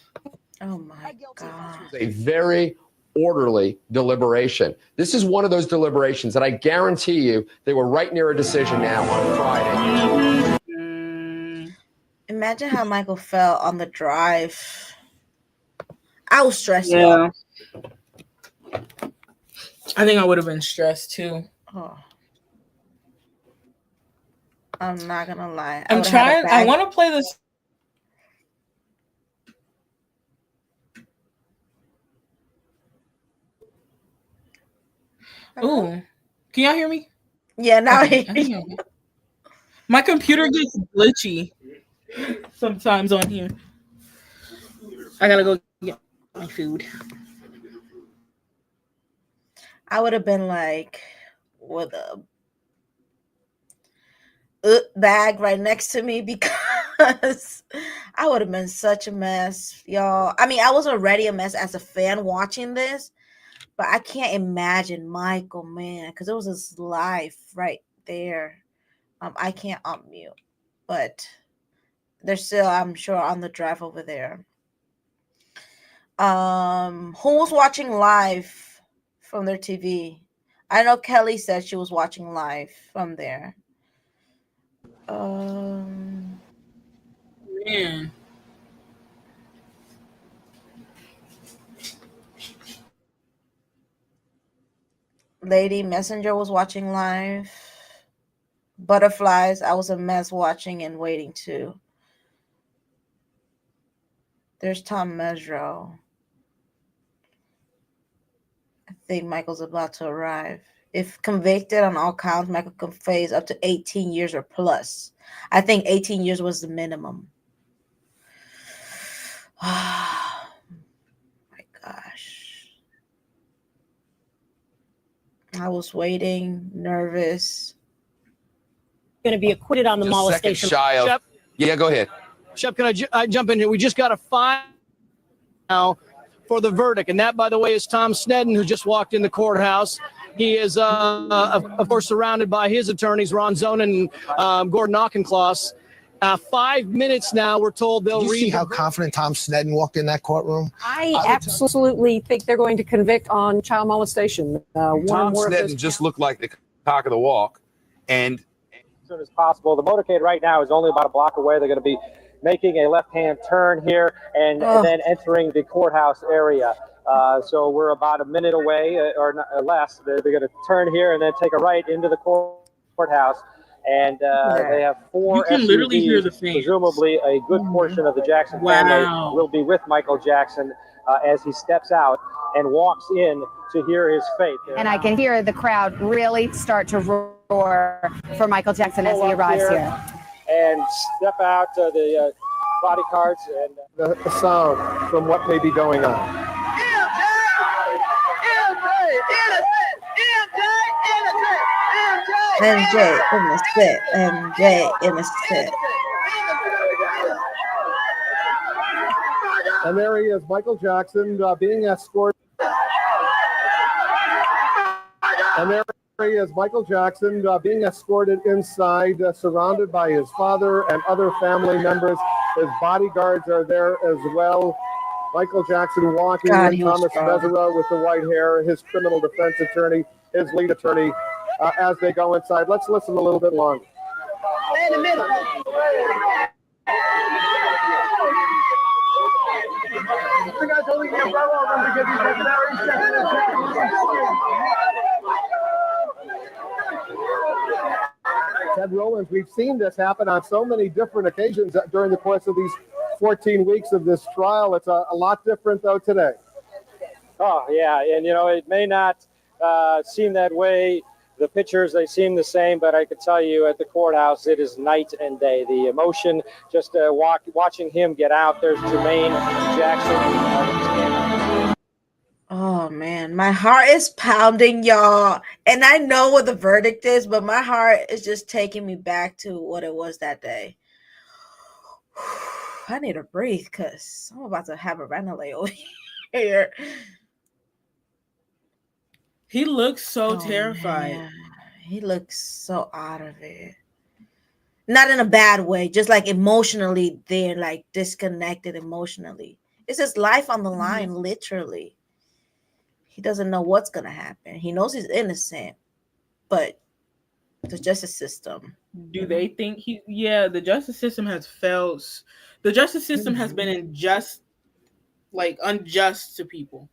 Oh my God. A very orderly deliberation. This is one of those deliberations that I guarantee you they were right near a decision now on Friday. Imagine how Michael felt on the drive. I was stressed Yeah. out. I think I would have been stressed too. Oh. I'm not gonna lie. I'm trying. I want to play this. Ooh, can y'all hear me? Yeah, now Okay, I hear you. My computer gets glitchy sometimes on here. I gotta go get my food. I would have been like with a bag right next to me because I would have been such a mess, y'all. I mean, I was already a mess as a fan watching this, but I can't imagine Michael, man, because it was his life right there. I can't unmute, but they're still, I'm sure, on the drive over there. Who was watching live from their TV? I know Kelly said she was watching live from there. Man. Lady Messenger was watching live. Butterflies, I was a mess watching and waiting too. There's Tom Mesereau. I think Michael's about to arrive. If convicted on all counts, Michael can face up to 18 years or plus. I think 18 years was the minimum. Oh my gosh. I was waiting, nervous. Going to be acquitted on the Just molestation. second shy of. Shep, Yeah, go ahead. Shep, can I jump in here? We just got a file now for the verdict, and that, by the way, is Tom Sneddon, who just walked in the courthouse. He is, of course, surrounded by his attorneys, Ron Zonin and Gordon Auchincloss. 5 minutes now, we're told they'll Did you read. see how confident Tom Sneddon walked in that courtroom? I absolutely think they're going to convict on child molestation. Tom Sneddon just looked like the cock of the walk, and as soon as possible. The motorcade right now is only about a block away. They're going to be making a left-hand turn here and then entering the courthouse area. So we're about a minute away or less. They're going to turn here and then take a right into the courthouse. And they have four You can literally hear the SUVs. fans. Presumably a good portion of the Jackson family will be with Michael Jackson as he steps out and walks in to hear his fate. And I can hear the crowd really start to roar for Michael Jackson as he arrives here. And step out the bodyguards and The sound from what may be going on. MJ in the set. MJ in the set. And there he is, Michael Jackson, being escorted. And there he is, Michael Jackson, being escorted inside, surrounded by his father and other family members. His bodyguards are there as well. Michael Jackson walking in, Thomas Mesereau with the white hair, his criminal defense attorney, his lead attorney, as they go inside. Let's listen a little bit longer. In the middle. Ted Rowlands, we've seen this happen on so many different occasions during the course of these 14 weeks of this trial. It's a lot different, though, today. Oh, yeah, and, it may not seem that way. The pictures, they seem the same, but I can tell you at the courthouse, it is night and day. The emotion, just watching him get out. There's Jermaine Jackson. Oh man, my heart is pounding, y'all. And I know what the verdict is, but my heart is just taking me back to what it was that day. I need to breathe because I'm about to have a ventilator over here. He looks so terrified. Man. He looks so out of it. Not in a bad way, just like emotionally, they're like disconnected emotionally. It's his life on the line, literally. He doesn't know what's going to happen. He knows he's innocent, but the justice system. Do they think the justice system has failed. The justice system has been unjust to people.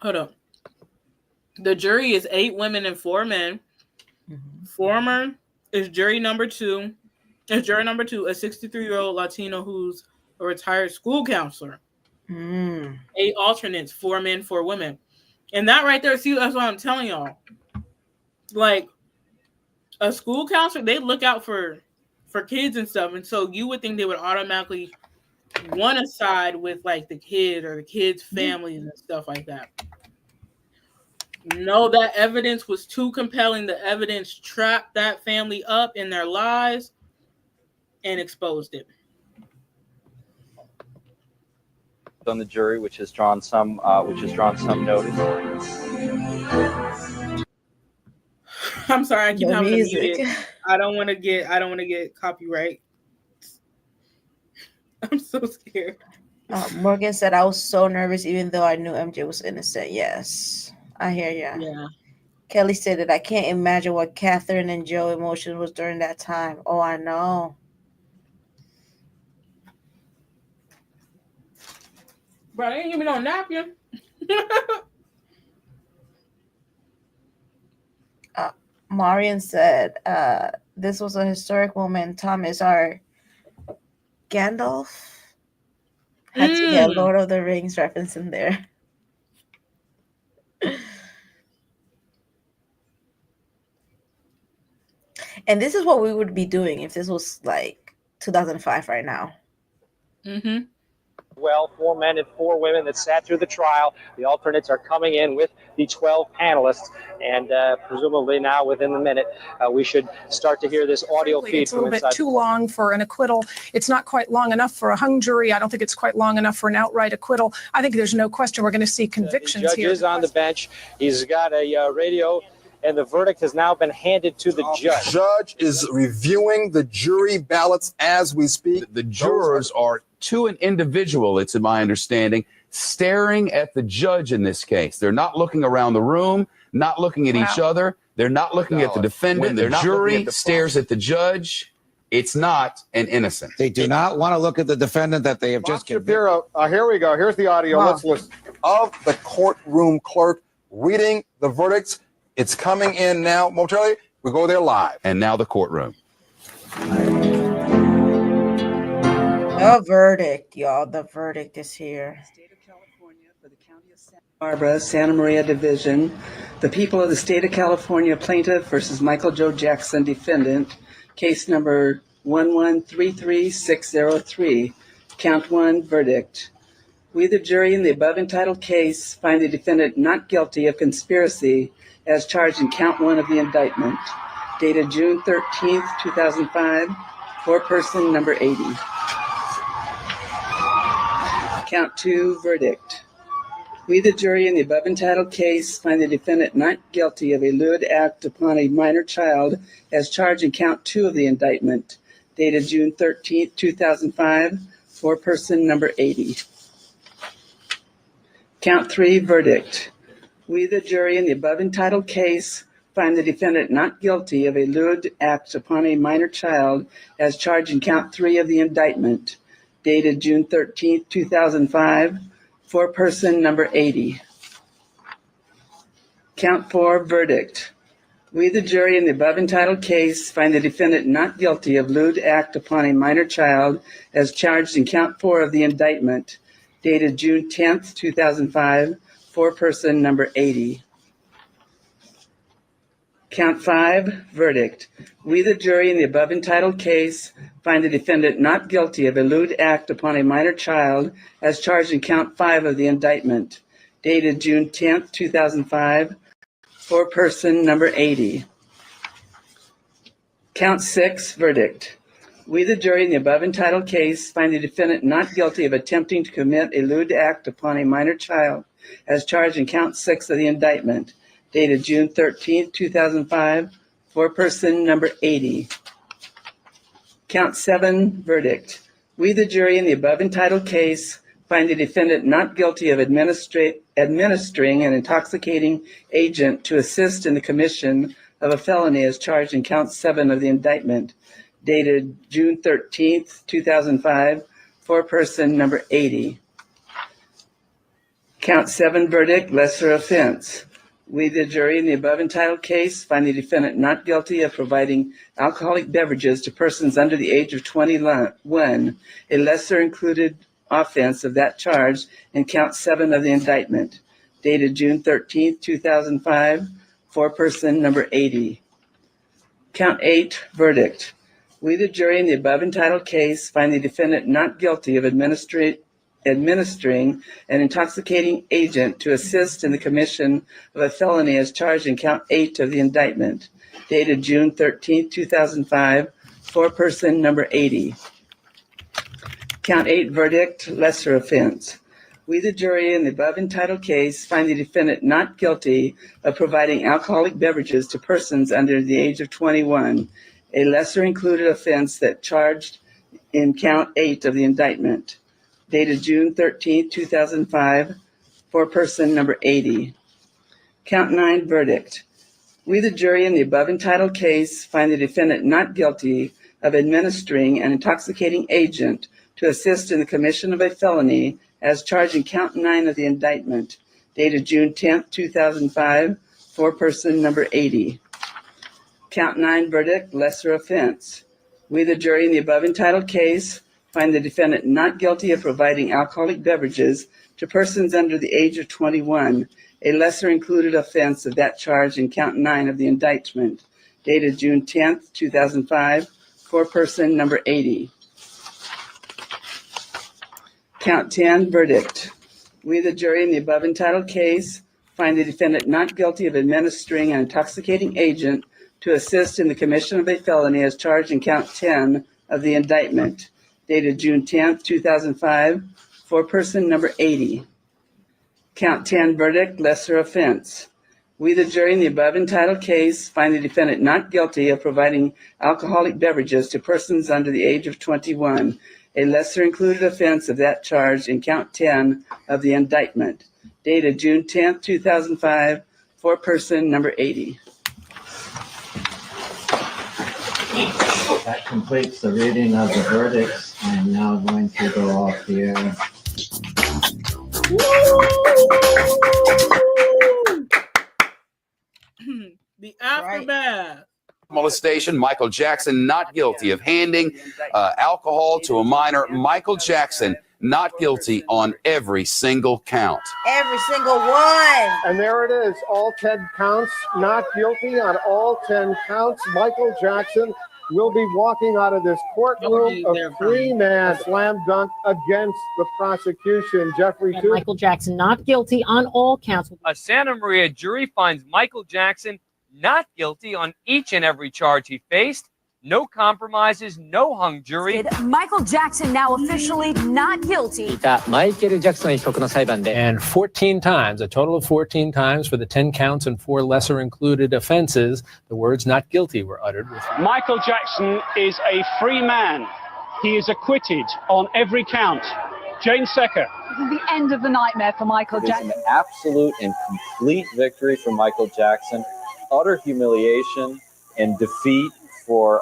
Hold up. The jury is 8 women and 4 men. Former is jury number 2. Is jury number 2 a 63-year-old Latino who's a retired school counselor. 8 alternates, 4 men, 4 women. And that right there, see, that's what I'm telling y'all. Like, a school counselor, they look out for kids and stuff. And so you would think they would automatically want to side with, like, the kid or the kids' families and stuff like that. No, that evidence was too compelling. The evidence trapped that family up in their lies and exposed it. On the jury, which has drawn some notice. I'm sorry, I keep having to mute it. I don't want to get copyright. I'm so scared. Morgan said, I was so nervous even though I knew MJ was innocent. Yes, I hear ya. Yeah. Kelly said that I can't imagine what Catherine and Joe emotion was during that time. Oh, I know. Bro, they ain't give me no napkin. Marian said, this was a historic moment. Tom is our Gandalf. Had to get Lord of the Rings reference in there. And this is what we would be doing if this was like 2005 right now. Mm-hmm. Well, 4 men and 4 women that sat through the trial. The alternates are coming in with the 12 panelists, and presumably now within the minute, we should start to hear this audio feed. It's a little bit too long for an acquittal. It's not quite long enough for a hung jury. I don't think it's quite long enough for an outright acquittal. I think there's no question we're going to see convictions the judge here. is on the bench. He's got a radio, and the verdict has now been handed to the judge. The judge is reviewing the jury ballots as we speak. The jurors are, to an individual, it's my understanding, staring at the judge in this case. They're not looking around the room, not looking at each other. They're not looking at the defendant. When the jury stares at the judge, it's not an innocent. They do not want to look at the defendant that they have just convicted. Shapiro, here we go. Here's the audio. Wow. Let's listen. Of the courtroom clerk reading the verdicts. It's coming in now. Momentarily, we go there live. And now the courtroom. The verdict, y'all. The verdict is here. Barbara, Santa Maria Division. The people of the state of California, plaintiff versus Michael Joe Jackson, defendant. Case number 1133603. Count 1, verdict. We, the jury, in the above entitled case, find the defendant not guilty of conspiracy as charged in count 1 of the indictment, dated June 13th, 2005, foreperson number 80. Count 2, verdict. We, the jury, in the above entitled case, find the defendant not guilty of a lewd act upon a minor child as charged in count 2 of the indictment, dated June 13th, 2005, foreperson number 80. Count 3, verdict. We, the jury, in the above entitled case, find the defendant not guilty of a lewd act upon a minor child as charged in count 3 of the indictment, dated June 13, 2005, foreperson number 80. Count 4, verdict. We, the jury, in the above entitled case, find the defendant not guilty of lewd act upon a minor child as charged in count 4 of the indictment, dated June 10, 2005, foreperson number 80. Count 5, verdict. We, the jury, in the above entitled case, find the defendant not guilty of a lewd act upon a minor child as charged in count 5 of the indictment, dated June 10, 2005, foreperson number 80. Count 6, verdict. We, the jury, in the above entitled case, find the defendant not guilty of attempting to commit a lewd act upon a minor child as charged in count 6 of the indictment, dated June 13, 2005, foreperson number 80. Count 7, verdict. We, the jury, in the above entitled case, find the defendant not guilty of administering an intoxicating agent to assist in the commission of a felony as charged in count 7 of the indictment, dated June 13, 2005, foreperson number 80. Count 7, verdict, lesser offense. We, the jury, in the above entitled case, find the defendant not guilty of providing alcoholic beverages to persons under the age of 21, a lesser included offense of that charge in count 7 of the indictment, dated June 13, 2005, foreperson number 80. Count 8, verdict. We, the jury, in the above entitled case, find the defendant not guilty of administering an intoxicating agent to assist in the commission of a felony as charged in count 8 of the indictment, dated June 13, 2005, foreperson number 80. Count 8, verdict, lesser offense. We, the jury, in the above entitled case, find the defendant not guilty of providing alcoholic beverages to persons under the age of 21, a lesser included offense that charged in count 8 of the indictment, dated June 13, 2005, foreperson number 80. Count 9, verdict. We, the jury, in the above entitled case, find the defendant not guilty of administering an intoxicating agent to assist in the commission of a felony as charged in count 9 of the indictment, dated June 10, 2005, foreperson number 80. Count 9, verdict, lesser offense. We, the jury, in the above entitled case, find the defendant not guilty of providing alcoholic beverages to persons under the age of 21, a lesser included offense of that charge in count 9 of the indictment, dated June 10, 2005, foreperson number 80. Count 10, verdict. We, the jury, in the above entitled case, find the defendant not guilty of administering an intoxicating agent to assist in the commission of a felony as charged in count 10 of the indictment, dated June 10, 2005, foreperson number 80. Count 10, verdict, lesser offense. We, the jury, in the above entitled case, find the defendant not guilty of providing alcoholic beverages to persons under the age of 21, a lesser included offense of that charge in count 10 of the indictment, dated June 10, 2005, foreperson number 80. That completes the reading of the verdicts. I'm now going to go off the air. The aftermath. Molestation. Michael Jackson not guilty of handing alcohol to a minor. Michael Jackson not guilty on every single count. Every single one. And there it is, all 10 counts, not guilty on all 10 counts. Michael Jackson will be walking out of this courtroom a free man, slam dunk against the prosecution. Jeffrey, And Michael Jackson not guilty on all counts. A Santa Maria jury finds Michael Jackson not guilty on each and every charge he faced. No compromises, no hung jury. Michael Jackson now officially not guilty. And 14 times, a total of 14 times for the 10 counts and 4 lesser included offenses, the words not guilty were uttered. Michael Jackson is a free man. He is acquitted on every count. Jane Secker. This is the end of the nightmare for Michael It is Jackson. an absolute and complete victory for Michael Jackson. Utter humiliation and defeat for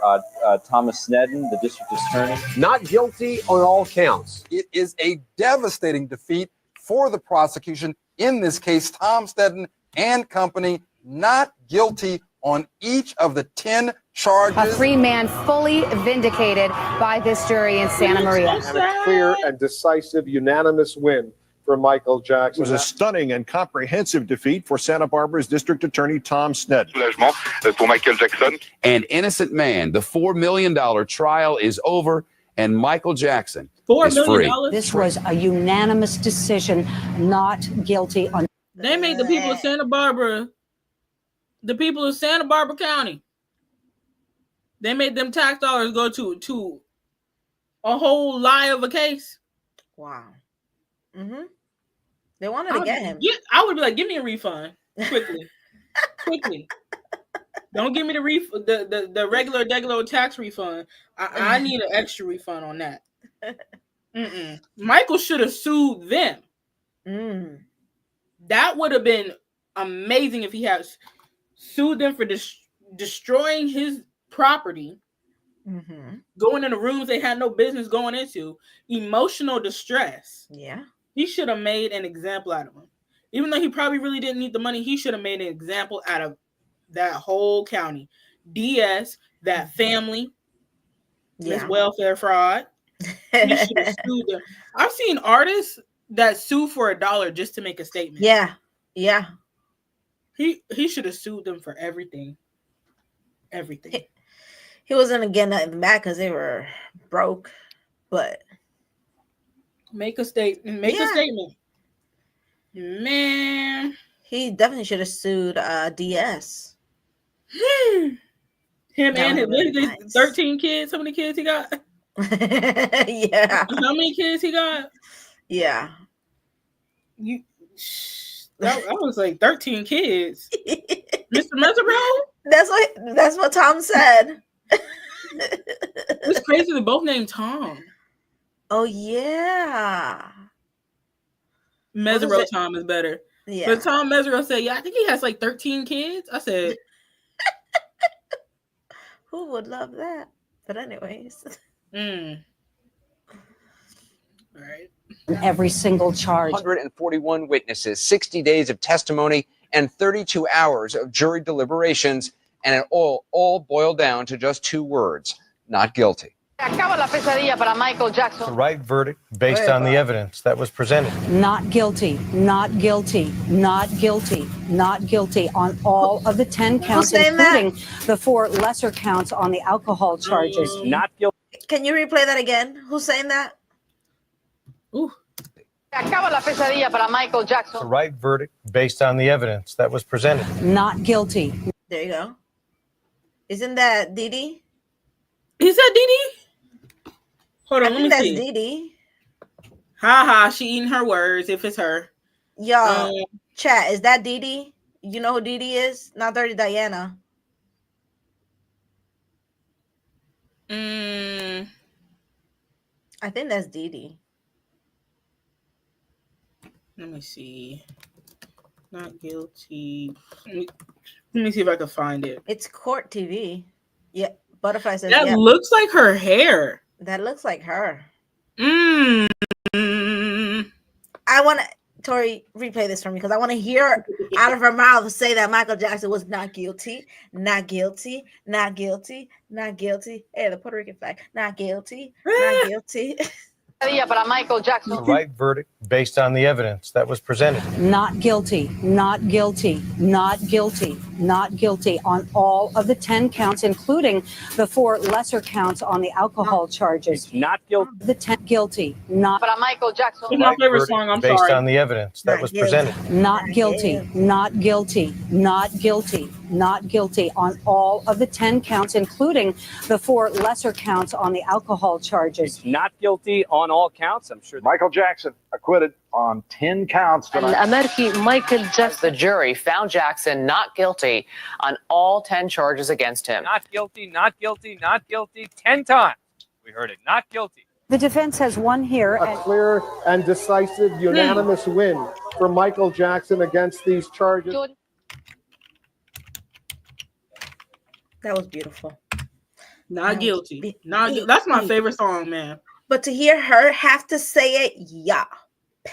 Thomas Snedden, the district attorney. Not guilty on all counts. It is a devastating defeat for the prosecution. In this case, Tom Snedden and company not guilty on each of the 10 charges. A free man fully vindicated by this jury in Santa Maria. And a clear and decisive unanimous win for Michael Jackson. It was a stunning and comprehensive defeat for Santa Barbara's District Attorney Tom Snedden. For Michael Jackson. An innocent man. The $4 million trial is over, and Michael Jackson is free. This was a unanimous decision, not guilty on. They made the people of Santa Barbara, the people of Santa Barbara County, they made them tax dollars go to a whole lie of a case. Wow. Mm-hmm. They wanted to get him. I would be like, give me a refund quickly, quickly. Don't give me the regular tax refund. I need an extra refund on that. Michael should have sued them. That would have been amazing if he had sued them for destroying his property, going into rooms they had no business going into, emotional distress. Yeah. He should have made an example out of him. Even though he probably really didn't need the money, he should have made an example out of that whole county. DS, that family, this welfare fraud. He should have sued them. I've seen artists that sue for $1 just to make a statement. Yeah. Yeah. He should have sued them for everything. Everything. He wasn't getting nothing back because they were broke, but make a statement. Make a statement. Man. He definitely should have sued DS. Him and his 13 kids. How many kids he got? Yeah. How many kids he got? Yeah. That was like 13 kids. Mr. Mesereau? That's what Tom said. It's crazy they're both named Tom. Oh yeah. Mesereau Tom is better. Yeah. But Tom Mesereau said, yeah, I think he has like 13 kids. I said, who would love that? But anyways. All right. Every single charge. 141 witnesses, 60 days of testimony, and 32 hours of jury deliberations, and it all boiled down to just 2 words: not guilty. Acaba la pesadilla para Michael Jackson. The right verdict based on the evidence that was presented. Not guilty, not guilty, not guilty, not guilty on all of the 10 counts, including the 4 lesser counts on the alcohol charges. Not guilty. Can you replay that again? Who's saying that? Ooh. Acaba la pesadilla para Michael Jackson. The right verdict based on the evidence that was presented. Not guilty. There you go. Isn't that Didi? Is that Didi? Hold on, I let think me that's see. Didi. Ha, she eating her words if it's her. Y'all, chat, is that Didi? You know who Didi is? Not Dirty Diana. I think that's Didi. Let me see. Not guilty. Let me see if I can find it. It's Court TV. Yeah, Butterfly says that looks like her hair. That looks like her. I want to, Tori, replay this for me because I want to hear out of her mouth say that Michael Jackson was not guilty, not guilty, not guilty, not guilty. Hey, the Puerto Rican flag. Not guilty, not guilty. Para Michael Jackson. The right verdict based on the evidence that was presented. Not guilty, not guilty, not guilty, not guilty on all of the 10 counts, including the 4 lesser counts on the alcohol charges. Not guilty. The 10 guilty, not. Para Michael Jackson. It's my favorite song. I'm based sorry. on the evidence that was presented. Not guilty, not guilty, not guilty, not guilty on all of the 10 counts, including the 4 lesser counts on the alcohol charges. Not guilty on all counts. I'm sure. Michael Jackson acquitted on 10 counts tonight. Michael Jackson. The jury found Jackson not guilty on all 10 charges against him. Not guilty, not guilty, not guilty, 10 times. We heard it. Not guilty. The defense has won here. A clear and decisive unanimous win for Michael Jackson against these charges. That was beautiful. Not guilty. That's my favorite song, man. But to hear her have to say it, yeah.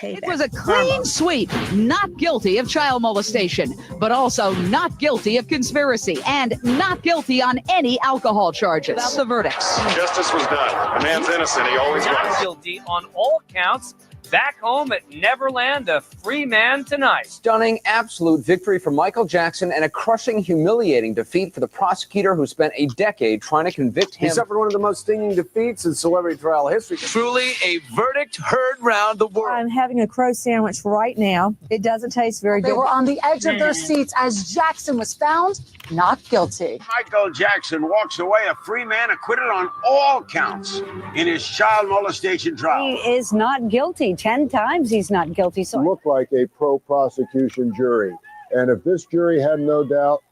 It was a clean sweep. Not guilty of child molestation, but also not guilty of conspiracy and not guilty on any alcohol charges. About the verdicts. Justice was done. The man's innocent. He always Not was. guilty on all counts. Back home at Neverland, a free man tonight. Stunning, absolute victory for Michael Jackson and a crushing, humiliating defeat for the prosecutor who spent a decade trying to convict him. He suffered one of the most stinging defeats in celebrity trial history. Truly a verdict heard round the world. I'm having a crow sandwich right now. It doesn't taste very good. They were on the edge of their seats as Jackson was found not guilty. Michael Jackson walks away a free man, acquitted on all counts in his child molestation trial. He is not guilty. 10 times he's not guilty. So Look like a pro-prosecution jury. And if this jury had no doubt,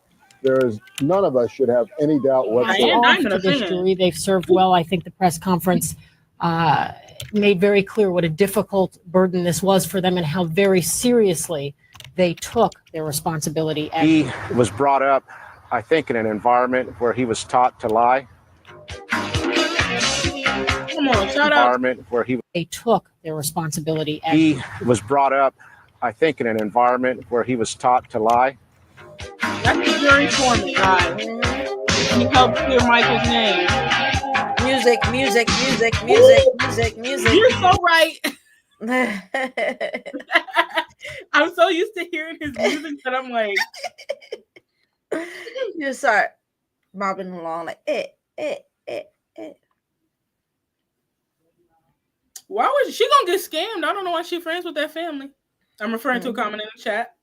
none of us should have any doubt whatsoever. For this jury, they've served well. I think the press conference made very clear what a difficult burden this was for them and how very seriously they took their responsibility. He was brought up, I think, in an environment where he was taught to lie. Come on, shout out. Environment where they took their responsibility. He was brought up, I think, in an environment where he was taught to lie. That's the jury foreman, guys. He helped clear Michael's name. Music. You're so right. I'm so used to hearing his music that I'm like, you start bobbing along like Why was she gonna get scammed? I don't know why she's friends with that family. I'm referring to a comment in the chat.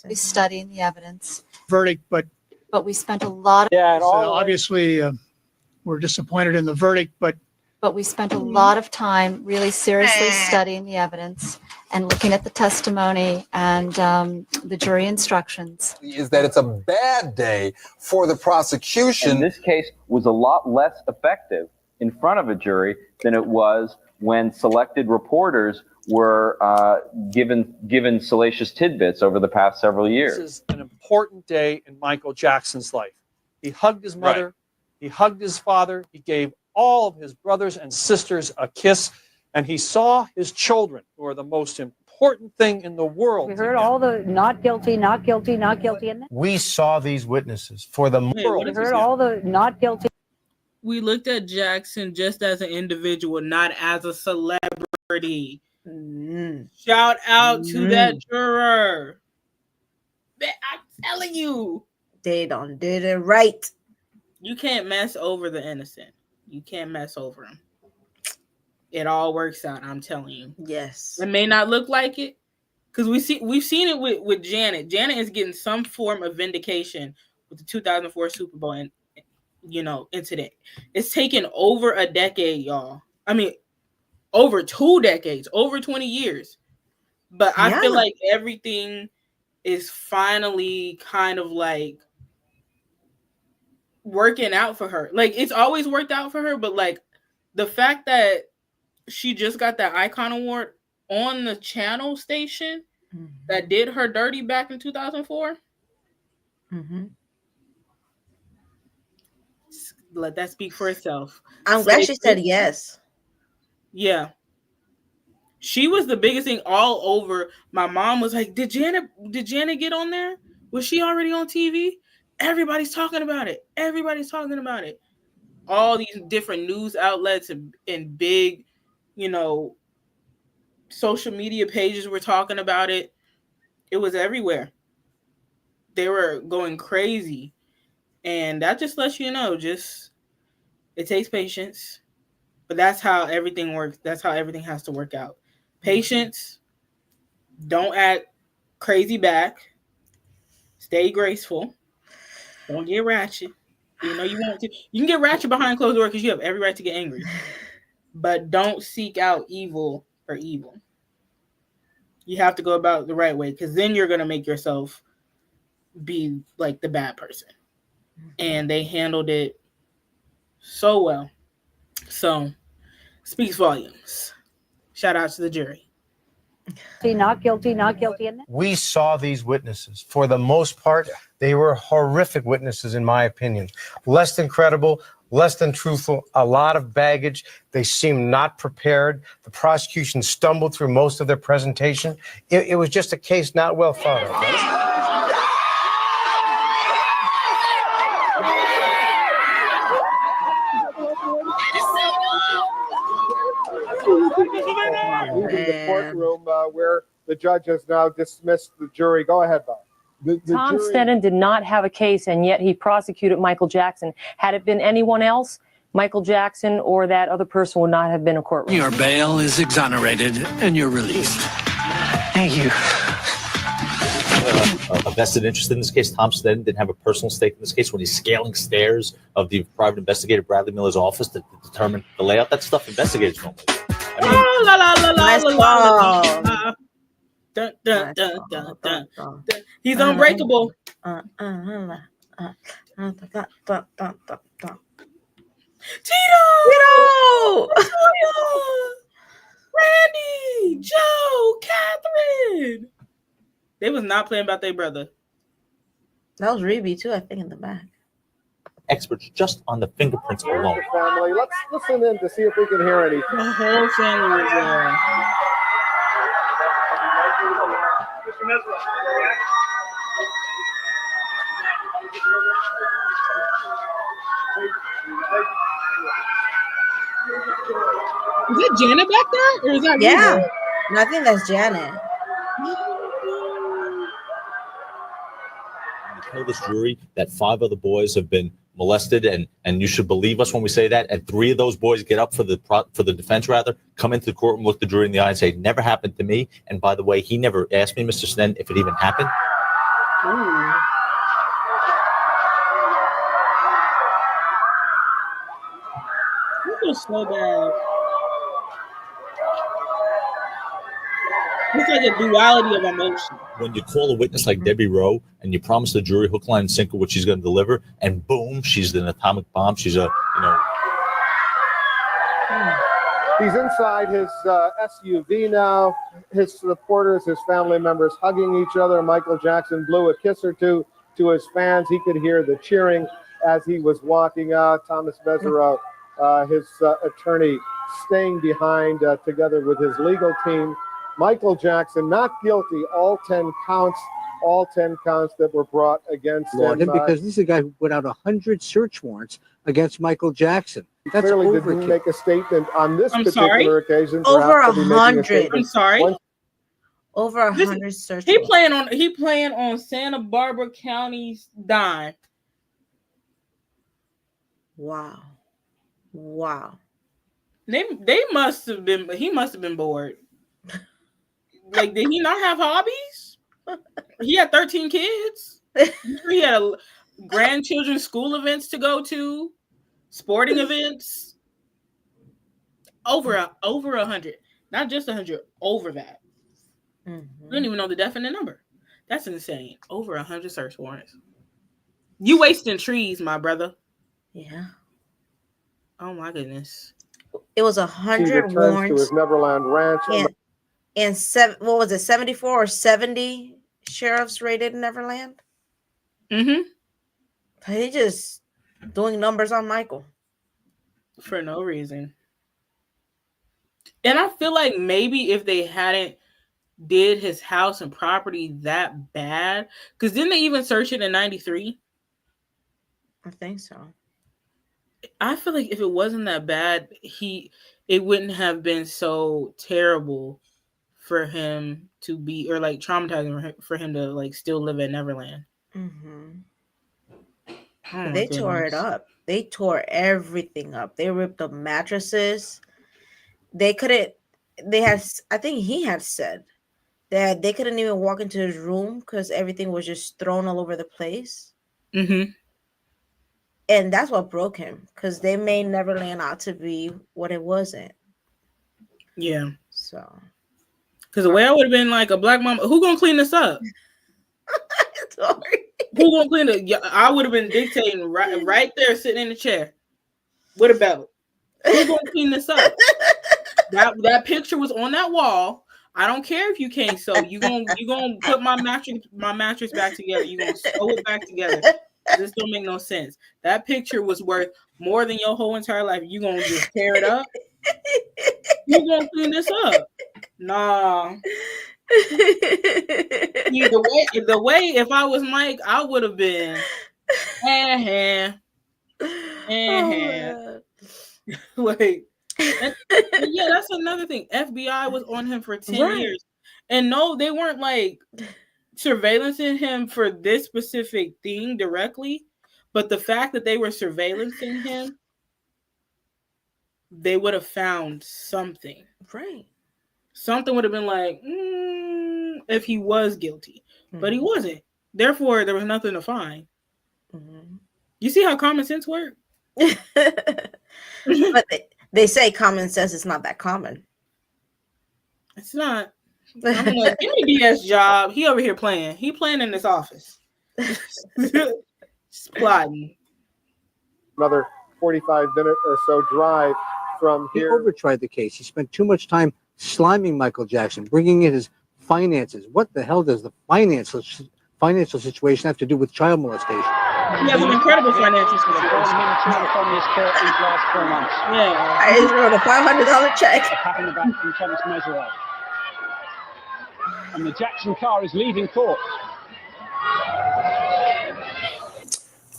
We studying the evidence, verdict, but we spent a lot of obviously we're disappointed in the verdict, but we spent a lot of time really seriously studying the evidence and looking at the testimony and the jury instructions. Is that it's a bad day for the prosecution. And this case was a lot less effective in front of a jury than it was when selected reporters were given salacious tidbits over the past several years. This is an important day in Michael Jackson's life. He hugged his mother, he hugged his father, he gave all of his brothers and sisters a kiss, and he saw his children, who are the most important thing in the world. we heard all the not guilty, not guilty, not guilty. And We saw these witnesses for the we heard all the not guilty. We looked at Jackson just as an individual, not as a celebrity. Shout out to that juror. I'm telling you, they done did it right. You can't mess over the innocent. You can't mess over them. It all works out. I'm telling you. Yes. It may not look like it, because we've seen it with Janet. Janet is getting some form of vindication with the 2004 Super Bowl and incident. It's taken over a decade, y'all. I mean, over 2 decades, over 20 years. But I feel like everything is finally kind of like working out for her. Like, it's always worked out for her, but like the fact that she just got that Icon Award on the channel station that did her dirty back in 2004. Let that speak for itself. I'm glad she said yes. Yeah. She was the biggest thing all over. My mom was like, did Janet get on there? Was she already on TV? Everybody's talking about it. Everybody's talking about it. All these different news outlets and big, social media pages were talking about it. It was everywhere. They were going crazy. And that just lets you know, it takes patience. But that's how everything works. That's how everything has to work out. Patience. Don't act crazy back. Stay graceful. Don't get ratchet. You know you want to. You can get ratchet behind closed doors because you have every right to get angry. But don't seek out evil for evil. You have to go about it the right way, because then you're going to make yourself be like the bad person. and they handled it so well. So, speaks volumes. Shout out to the jury. Not guilty, not guilty. We saw these witnesses. For the most part, they were horrific witnesses, in my opinion. Less than credible, less than truthful, a lot of baggage. They seemed not prepared. The prosecution stumbled through most of their presentation. It was just a case not well thought of. Leaving the courtroom where the judge has now dismissed the jury. Go ahead, Bob. Tom Mesereau did not have a case, and yet he prosecuted Michael Jackson. Had it been anyone else, Michael Jackson or that other person would not have been in courtroom. Your bail is exonerated and you're released. Thank you. A vested interest in this case. Tom Mesereau didn't have a personal stake in this case when he's scaling stairs of the private investigator Bradley Miller's office to determine the layout. That stuff investigators don't do. He's unbreakable. Tito! Randy! Joe! Catherine! They was not playing about their brother. That was Reby too, I think, in the back. Experts just on the fingerprints alone. Family, let's listen in to see if we can hear anything. The whole family was there. Mr. Mesereau. Is that Janet back there? Or is that Yeah. No, I think that's Janet. Tell this jury that 5 other boys have been molested, and you should believe us when we say that. And 3 of those boys get up for the defense, rather, come into the courtroom, look the jury in the eye, and say, "Never happened to me." And by the way, he never asked me, Mr. Snen, if it even happened. Ooh. This is so bad. It's like a duality of emotion. When you call a witness like Debbie Rowe and you promise the jury hook, line, and sinker what she's going to deliver, and boom, she's an atomic bomb. She's a, He's inside his SUV now. His supporters, his family members hugging each other. Michael Jackson blew a kiss or two to his fans. He could hear the cheering as he was walking out. Thomas Mesereau, his attorney, staying behind together with his legal team. Michael Jackson, not guilty, all 10 counts that were brought against him. Because this is a guy who put out 100 search warrants against Michael Jackson. That's clearly overkill. didn't make a statement on this I'm particular occasion. Over perhaps to be making a 100. statement. I'm sorry. Over 100 search He warrants. playing on Santa Barbara County's dime. Wow. They must have been. He must have been bored. Like, did he not have hobbies? He had 13 kids. He had grandchildren's school events to go to, sporting events. Over 100, not just 100. Over that. I don't even know the definite number. That's insane. Over 100 search warrants. You wasting trees, my brother. Yeah. Oh my goodness. It was He 100 returns warrants. to his Neverland Ranch. And what was it, 74 or 70 sheriffs raided Neverland? Mm-hmm. He just doing numbers on Michael. For no reason. And I feel like maybe if they hadn't did his house and property that bad, because didn't they even search it in 93? I think so. I feel like if it wasn't that bad, it wouldn't have been so terrible for him to be, or like traumatizing for him to like still live at Neverland. They tore it up. They tore everything up. They ripped up mattresses. I think he had said that they couldn't even walk into his room because everything was just thrown all over the place. And that's what broke him, because they made Neverland out to be what it wasn't. Yeah. So. Because the way I would have been like a black mama, who gonna clean this up? Sorry. Who gonna clean it? Yeah, I would have been dictating right there, sitting in the chair with a belt. Who gonna clean this up? That picture was on that wall. I don't care if you can't sew. You gonna put my mattress back together. You gonna sew it back together. This don't make no sense. That picture was worth more than your whole entire life. You gonna just tear it up? You gonna clean this up? Nah. See, the way if I was Mike, I would have been like, yeah, that's another thing. FBI was on him for 10 years. And no, they weren't like surveillancing him for this specific thing directly, but the fact that they were surveillancing him, they would have found something. Right. Something would have been like, if he was guilty, but he wasn't. Therefore, there was nothing to find. You see how common sense works? But they say common sense is not that common. It's not. I'm like, give me DS job. He over here playing. He playing in this office. Just plotting. Another 45-minute or so drive from He here. overtried the case. He spent too much time sliming Michael Jackson, bringing in his finances. What the hell does the financial situation have to do with child molestation? He has an incredible financial situation. From this court these last 4 months. Yeah. I just wrote a $500 check. Having the back from Tom Mesereau. And the Jackson car is leaving court.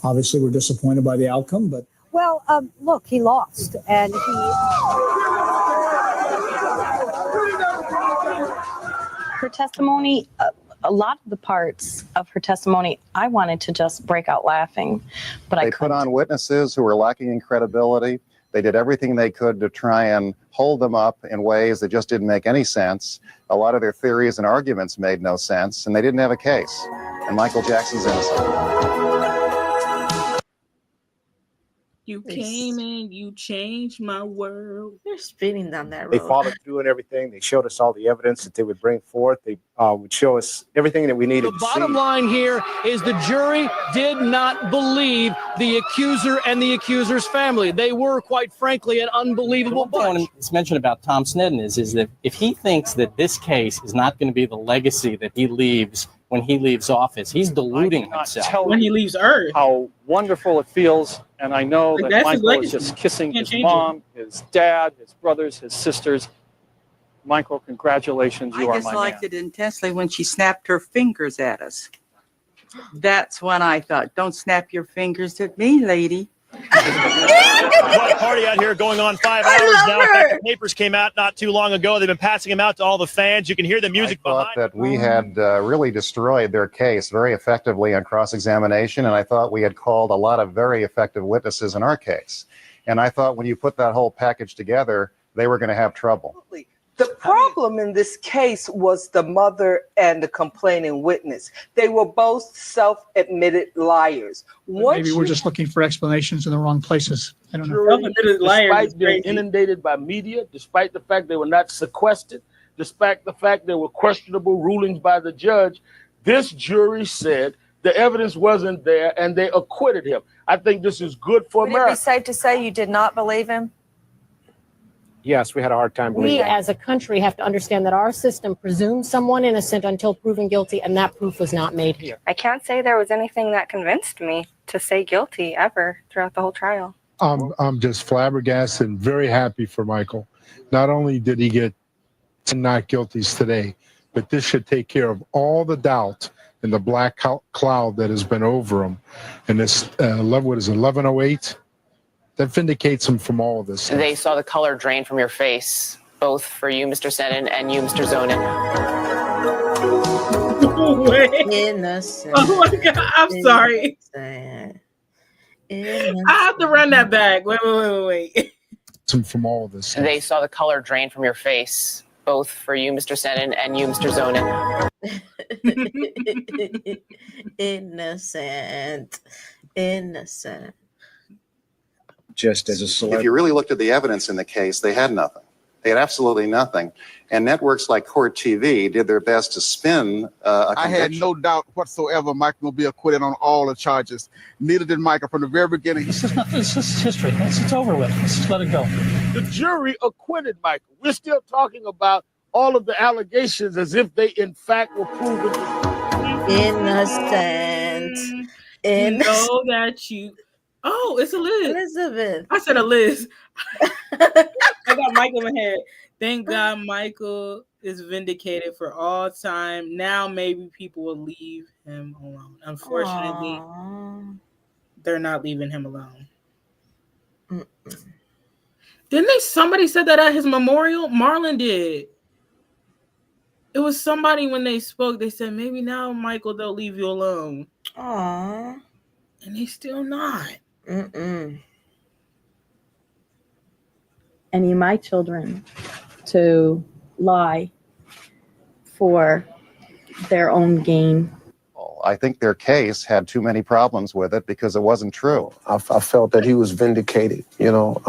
Obviously, we're disappointed by the outcome, but Well, look, he lost, and her testimony, a lot of the parts of her testimony, I wanted to just break out laughing, but I They put on witnesses who were lacking in credibility. They did everything they could to try and hold them up in ways that just didn't make any sense. A lot of their theories and arguments made no sense, and they didn't have a case. And Michael Jackson's innocent. You came in, you changed my world. They're spinning down that road. They followed through and everything. They showed us all the evidence that they would bring forth. They would show us everything that we needed The to see. bottom line here is the jury did not believe the accuser and the accuser's family. They were, quite frankly, an unbelievable bunch. It's mentioned about Tom Sneddon is that if he thinks that this case is not going to be the legacy that he leaves when he leaves office, he's deluding himself. When he leaves Earth. How wonderful it feels. And I know Like, that that's his Michael is legacy. just kissing Can't his change mom, his dad, his brothers, his sisters. Michael, congratulations. You I are just my liked man. it intensely when she snapped her fingers at us. That's when I thought, don't snap your fingers at me, lady. What party out here going on 5 hours now. In fact, the papers came out not too long ago. They've been passing them out to all the fans. You can hear the music I thought that we had really destroyed their case very effectively on cross-examination, and I thought we had called a lot of very effective witnesses in our case. And I thought when you put that whole package together, they were going to have trouble. The problem in this case was the mother and the complaining witness. They were both self-admitted liars. maybe we're just looking for explanations in the wrong places. I don't know. Despite being inundated by media, despite the fact they were not sequestered, despite the fact there were questionable rulings by the judge, this jury said the evidence wasn't there and they acquitted him. I think this is good for Would it be America. safe to say you did not believe him? Yes, we had a hard time We believing it. as a country have to understand that our system presumes someone innocent until proven guilty, and that proof was not made here. I can't say there was anything that convinced me to say guilty ever throughout the whole trial. I'm just flabbergasted and very happy for Michael. Not only did he get 10 not guilties today, but this should take care of all the doubt and the black cloud that has been over him. And this, what is it, 1108? That vindicates him from all of this. They saw the color drain from your face, both for you, Mr. Sneddon, and you, Mr. Zonin. Innocent. Oh my God, I'm sorry. I have to run that back. Wait. Him from all of this. They saw the color drain from your face, both for you, Mr. Sneddon, and you, Mr. Zonin. Innocent. Just as a celebrity. If you really looked at the evidence in the case, they had nothing. They had absolutely nothing. And networks like Court TV did their best to spin a I had conviction. no doubt whatsoever Michael will be acquitted on all the charges. Neither did Michael from the very beginning. It's just history. It's over with. Let's just let it go. The jury acquitted Michael. We're still talking about all of the allegations as if they, in fact, were proven innocent. Know that you. Oh, it's a Liz. Elizabeth. I said a Liz. I got Michael in my head. Thank God Michael is vindicated for all time. Now maybe people will leave him alone. Unfortunately, they're not leaving him alone. Didn't somebody said that at his memorial? Marlon did. It was somebody when they spoke, they said, maybe now, Michael, they'll leave you alone. Aww. And they still not. Any of my children to lie for their own gain. I think their case had too many problems with it because it wasn't true. I felt that he was vindicated, you know.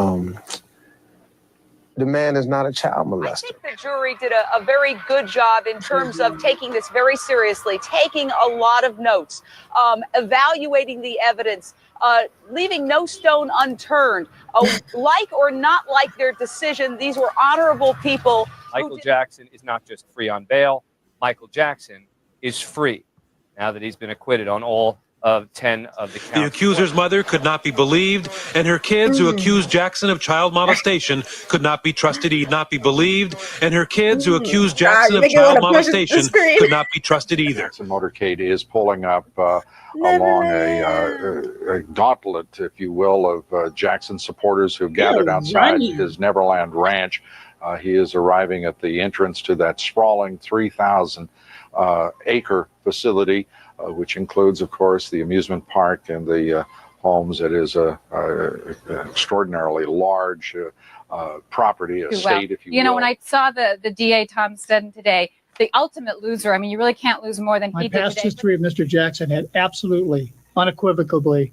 The man is not a child molester. I think the jury did a very good job in terms of taking this very seriously, taking a lot of notes, evaluating the evidence, leaving no stone unturned. Like or not like their decision, these were honorable people. Michael Jackson is not just free on bail. Michael Jackson is free now that he's been acquitted on all of 10 of the counts. The accuser's mother could not be believed, and her kids who accused Jackson of child molestation could not be trusted, not be believed, and her kids who accused Jackson of child molestation could not be trusted either. The motorcade is pulling up along a gauntlet, if you will, of Jackson supporters who gathered outside his Neverland Ranch. He is arriving at the entrance to that sprawling 3,000 acre facility, which includes, of course, the amusement park and the homes. It is an extraordinarily large property, estate, if you will. You know, when I saw the DA, Tom Mesereau, today, the ultimate loser, I mean, you really can't lose more than he did My past today. history of Mr. Jackson had absolutely, unequivocally,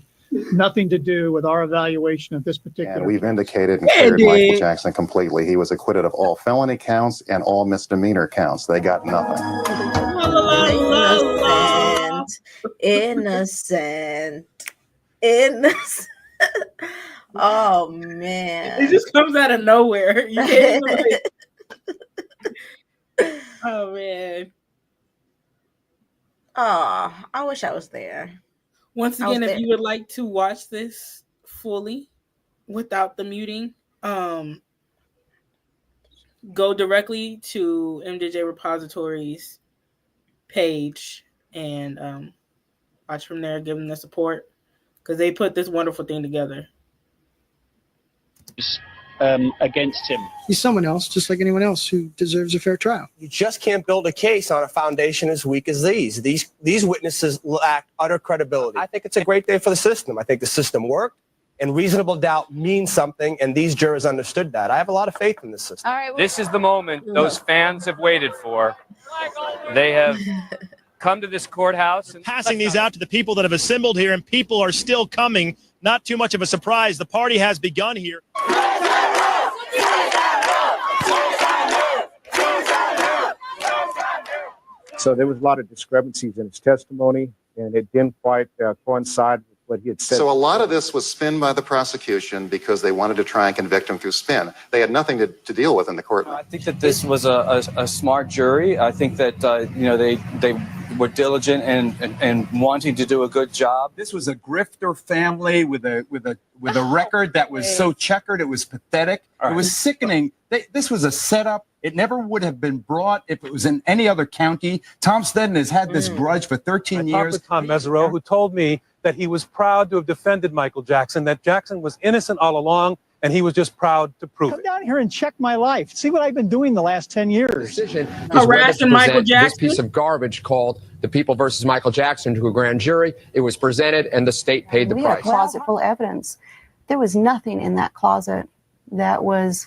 nothing to do with our evaluation of this particular And we case. vindicated and cleared Michael Jackson completely. He was acquitted of all felony counts and all misdemeanor counts. They got nothing. Innocent. Oh man. It just comes out of nowhere. You can't even oh man. Oh, I wish I was there. Once again, if you would like to watch this fully without the muting, go directly to MJJ Repository's page and watch from there, give them the support because they put this wonderful thing together. Against him. He's someone else, just like anyone else who deserves a fair trial. You just can't build a case on a foundation as weak as these. These witnesses lack utter credibility. I think it's a great day for the system. I think the system worked, and reasonable doubt means something, and these jurors understood that. I have a lot of faith in this system. All right, This is the moment those fans have waited for. They have come to this courthouse. And Passing these out to the people that have assembled here, and people are still coming. Not too much of a surprise. The party has begun here. So there was a lot of discrepancies in his testimony, and it didn't quite coincide with what he had said. So a lot of this was spin by the prosecution because they wanted to try and convict him through spin. They had nothing to deal with in the courtroom. I think that this was a smart jury. I think that they were diligent and wanting to do a good job. This was a grifter family with a record that was so checkered it was pathetic. It was sickening. This was a setup. It never would have been brought if it was in any other county. Tom Mesereau has had this grudge for 13 years. I talked with Tom Mesereau, who told me that he was proud to have defended Michael Jackson, that Jackson was innocent all along, and he was just proud to prove it. Come down here and check my life. See what I've been doing the last 10 years. Harassing Michael Jackson. This piece of garbage called The People versus Michael Jackson to a grand jury. It was presented, and the state paid the We had a price. closet full of evidence. There was nothing in that closet that was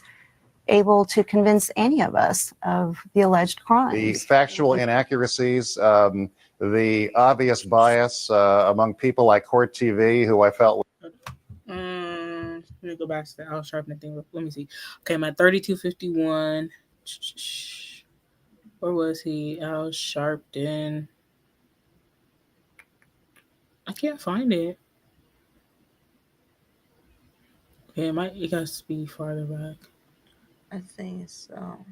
able to convince any of us of the alleged crimes. The factual inaccuracies, the obvious bias among people like Court TV, who I felt. Let me me go back to the Al Sharpton thing. Let me see. Okay, I'm at 3251. Where was he? Al Sharpton. I can't find it. Okay, it got to be farther back. I think so.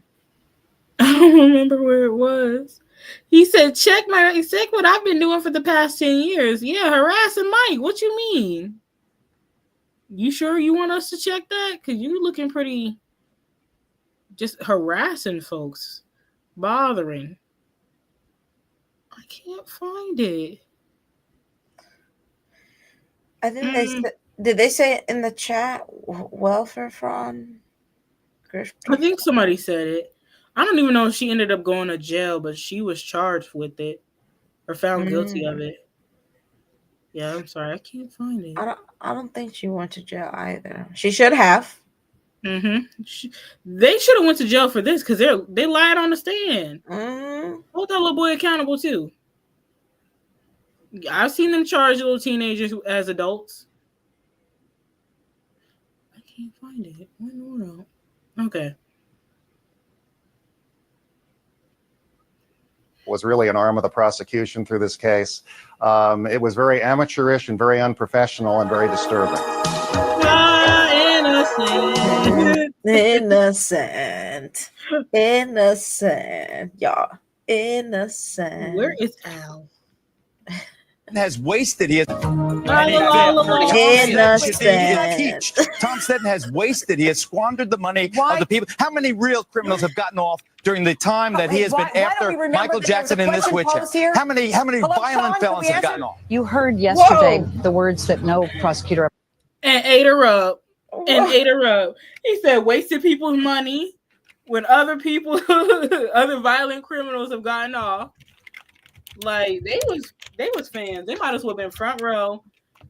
I don't remember where it was. He said, check what I've been doing for the past 10 years. Yeah, harassing Mike. What you mean? You sure you want us to check that? Because you're looking pretty just harassing folks. Bothering. I can't find it. I think they said, did they say it in the chat? Welfare fraud? I think somebody said it. I don't even know if she ended up going to jail, but she was charged with it or found guilty of it. Yeah, I'm sorry, I can't find it. I don't think she went to jail either. She should have. They should have went to jail for this because they lied on the stand. Hold that little boy accountable too. I've seen them charge little teenagers as adults. I can't find it. Where in the world? Okay. Was really an arm of the prosecution through this case. It was very amateurish and very unprofessional and very disturbing. Innocent, y'all. Innocent. Where is Al? Has wasted his Innocent. Tom Stetten has wasted. He has squandered the money of the people. How many real criminals have gotten off during the time that he has been after Michael Jackson in this witch hunt? How many violent felons have gotten off? You heard yesterday the words that no prosecutor and ate her up. He said wasted people's money when other people, other violent criminals have gotten off. Like they was fans. They might as well have been front row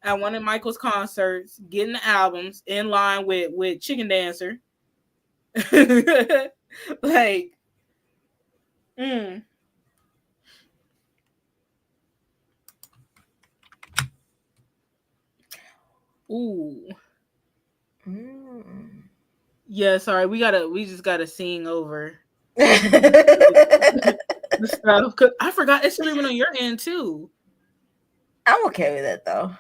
at one of Michael's concerts, getting the albums in line with Chicken Dancer. Like, Ooh. Yeah, sorry, we just gotta sing over the stuff. Cause I forgot it's streaming on your end too. I'm okay with it though.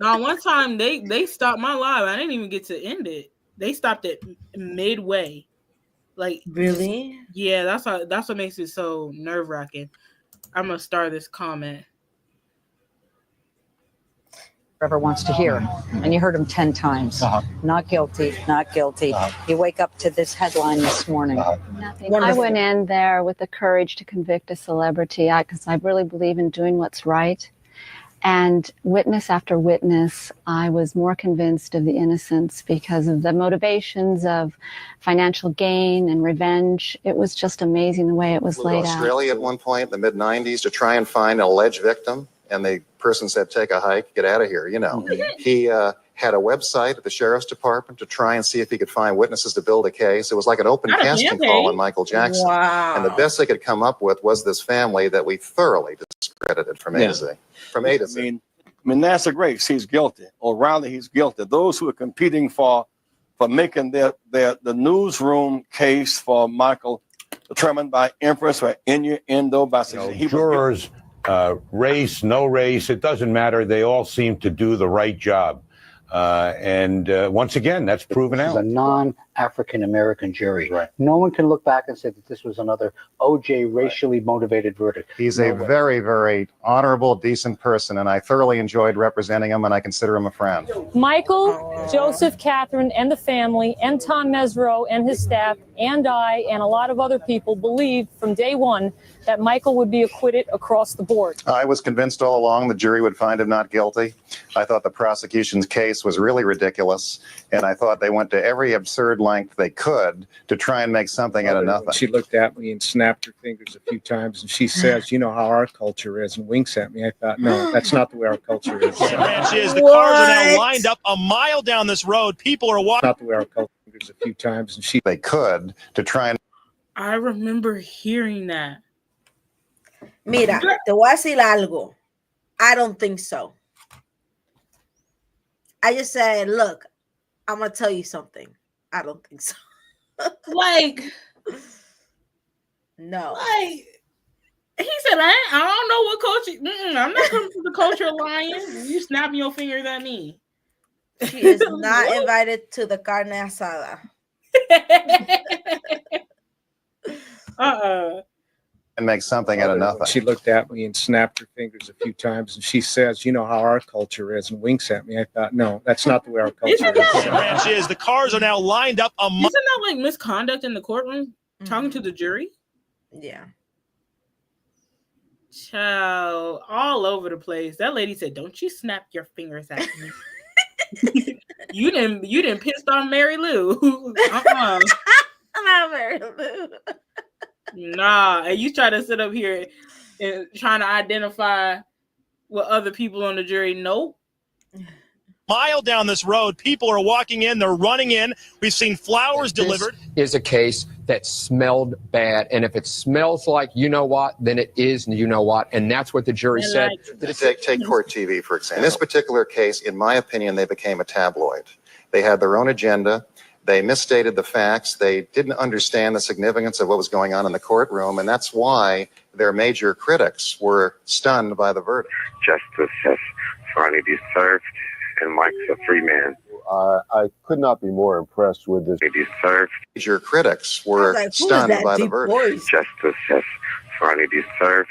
No, one time they stopped my live. I didn't even get to end it. They stopped it midway. Like really? Yeah, that's what makes it so nerve-wracking. I'm gonna start this comment. ever wants to hear. And you heard him 10 times. Not guilty, not guilty. You wake up to this headline this morning. Nothing. I went in there with the courage to convict a celebrity because I really believe in doing what's right. And witness after witness, I was more convinced of the innocence because of the motivations of financial gain and revenge. It was just amazing the way it was laid out. Australia at one point in the mid-90s to try and find an alleged victim. And the person said, take a hike, get out of here, you know. He had a website at the sheriff's department to try and see if he could find witnesses to build a case. It was like an open casting call on Michael Jackson. Wow. And the best they could come up with was this family that we thoroughly discredited from A to Z. From A to Z. I mean, that's a grace. He's guilty, or rather, he's guilty. Those who are competing for making the newsroom case for Michael determined by inference or innuendo by jurors. Race, no race, it doesn't matter. They all seem to do the right job. And once again, that's proven out. This is a non-African American jury. Right. No one can look back and say that this was another OJ racially motivated verdict. He's a very, very honorable, decent person, and I thoroughly enjoyed representing him, and I consider him a friend. Michael, Joseph, Catherine, and the family, and Tom Mesereau and his staff, and I, and a lot of other people believed from day one that Michael would be acquitted across the board. I was convinced all along the jury would find him not guilty. I thought the prosecution's case was really ridiculous, and I thought they went to every absurd length they could to try and make something out of nothing. She looked at me and snapped her fingers a few times, and she says, you know how our culture is, and winks at me. I thought, no, that's not the way our culture is. Yeah, she is. The cars are now lined up a mile down this road. People are walking. Not the way our culture is a few times, and they could to try and. I remember hearing that. Mira, te voy a decir algo. I don't think so. I just said, look, I'm gonna tell you something. I don't think so. Like, no. Like, he said, I don't know what culture. I'm not coming to the culture alliance. You snapping your fingers at me. She is not invited to the carne asada. And make something out of nothing. She looked at me and snapped her fingers a few times, and she says, "You know how our culture is," and winks at me. I thought, no, that's not the way our culture is. Ranch is. The cars are now lined up. Isn't that like misconduct in the courtroom? Talking to the jury? Yeah. Child, all over the place. That lady said, "Don't you snap your fingers at me." You didn't pissed off Mary Lou. Not Mary Lou. Nah, and you try to sit up here and trying to identify with other people on the jury. Nope. Mile down this road, people are walking in, they're running in. We've seen flowers delivered. This is a case that smelled bad. And if it smells like you know what, then it is you know what. And that's what the jury said. Take Court TV, for example. In this particular case, in my opinion, they became a tabloid. They had their own agenda. They misstated the facts. They didn't understand the significance of what was going on in the courtroom. And that's why their major critics were stunned by the verdict. Justice has finally been served, and Mike's a free man. I could not be more impressed with this. Served. Major critics were stunned by the verdict. Justice has finally been served,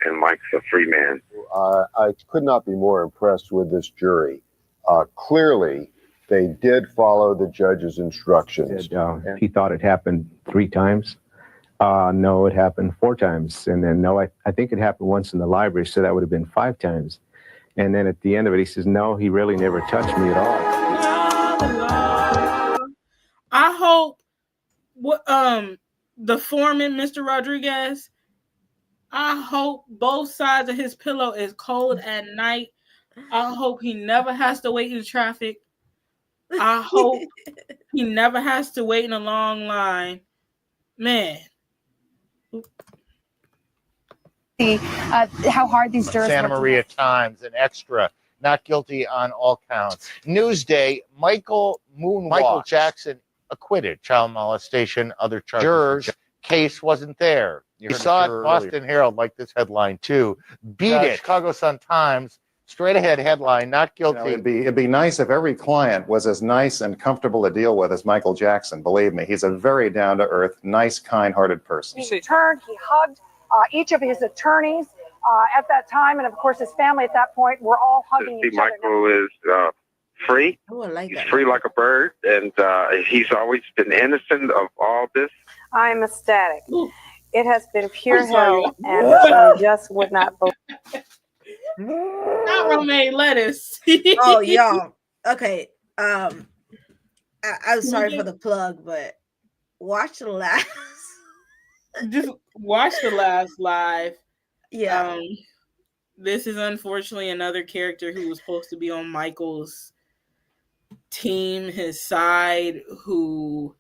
and Mike's a free man. I could not be more impressed with this jury. Clearly, they did follow the judge's instructions. He thought it happened 3 times. No, it happened 4 times. And then, no, I think it happened once in the library, so that would have been 5 times. And then at the end of it, he says, no, he really never touched me at all. I hope the foreman, Mr. Rodriguez, I hope both sides of his pillow is cold at night. I hope he never has to wait in traffic. I hope he never has to wait in a long line. Man. How hard these jurors Santa work. Maria Times, an extra, not guilty on all counts. Newsday, Michael Jackson acquitted, child molestation, other charges. Jurors, case wasn't there. You saw it, Boston Herald, like this headline too. Beat it. Chicago Sun-Times, straight ahead headline, not guilty. It'd be nice if every client was as nice and comfortable to deal with as Michael Jackson. Believe me, he's a very down-to-earth, nice, kind-hearted person. He returned, he hugged each of his attorneys at that time, and of course his family at that point were all hugging each other. Michael is free. Oh, I like he's that. free like a bird, and he's always been innocent of all this. I'm ecstatic. It has been pure I'm sorry. hell, and I just would not believe. Not romaine lettuce. Oh, y'all. Okay. I'm sorry for the plug, but watch the last. Just watch the last live. Yeah. This is unfortunately another character who was supposed to be on Michael's team, his side, who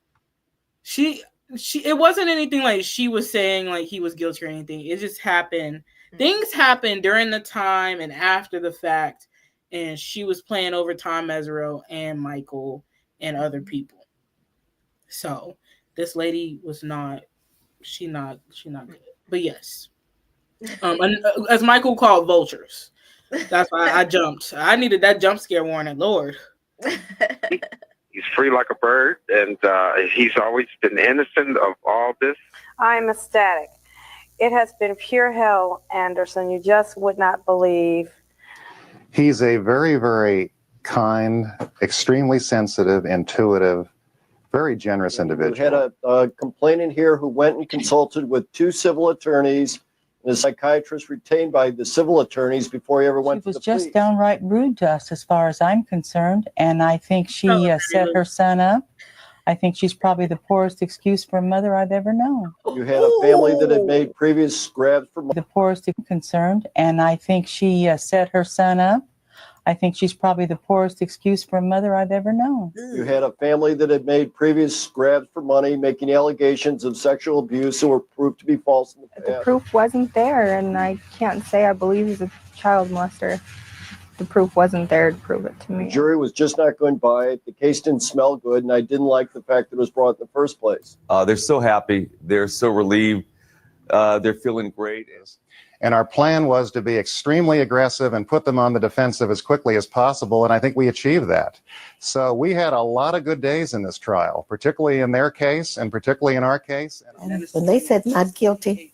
it wasn't anything like she was saying like he was guilty or anything. It just happened. Things happened during the time and after the fact, and she was playing over Tom Mesereau and Michael and other people. So this lady was not good. But yes. As Michael called vultures. That's why I jumped. I needed that jump scare warning, Lord. He's free like a bird, and he's always been innocent of all this. I'm ecstatic. It has been pure hell, Anderson. You just would not believe. He's a very, very kind, extremely sensitive, intuitive, very generous individual. We had a complainant here who went and consulted with 2 civil attorneys and a psychiatrist retained by the civil attorneys before he ever went to the police. She was just downright rude to us as far as I'm concerned, and I think she set her son up. I think she's probably the poorest excuse for a mother I've ever known. You had a family that had made previous grabs for money. The poorest concerned, and I think she set her son up. I think she's probably the poorest excuse for a mother I've ever known. You had a family that had made previous grabs for money, making allegations of sexual abuse that were proved to be false in the past. The proof wasn't there, and I can't say I believe he's a child molester. the proof wasn't there to prove it to The me. jury was just not going to buy it. The case didn't smell good, and I didn't like the fact that it was brought in the first place. They're so happy. They're so relieved. They're feeling great. And our plan was to be extremely aggressive and put them on the defensive as quickly as possible, and I think we achieved that. So we had a lot of good days in this trial, particularly in their case and particularly in our case. And when they said not guilty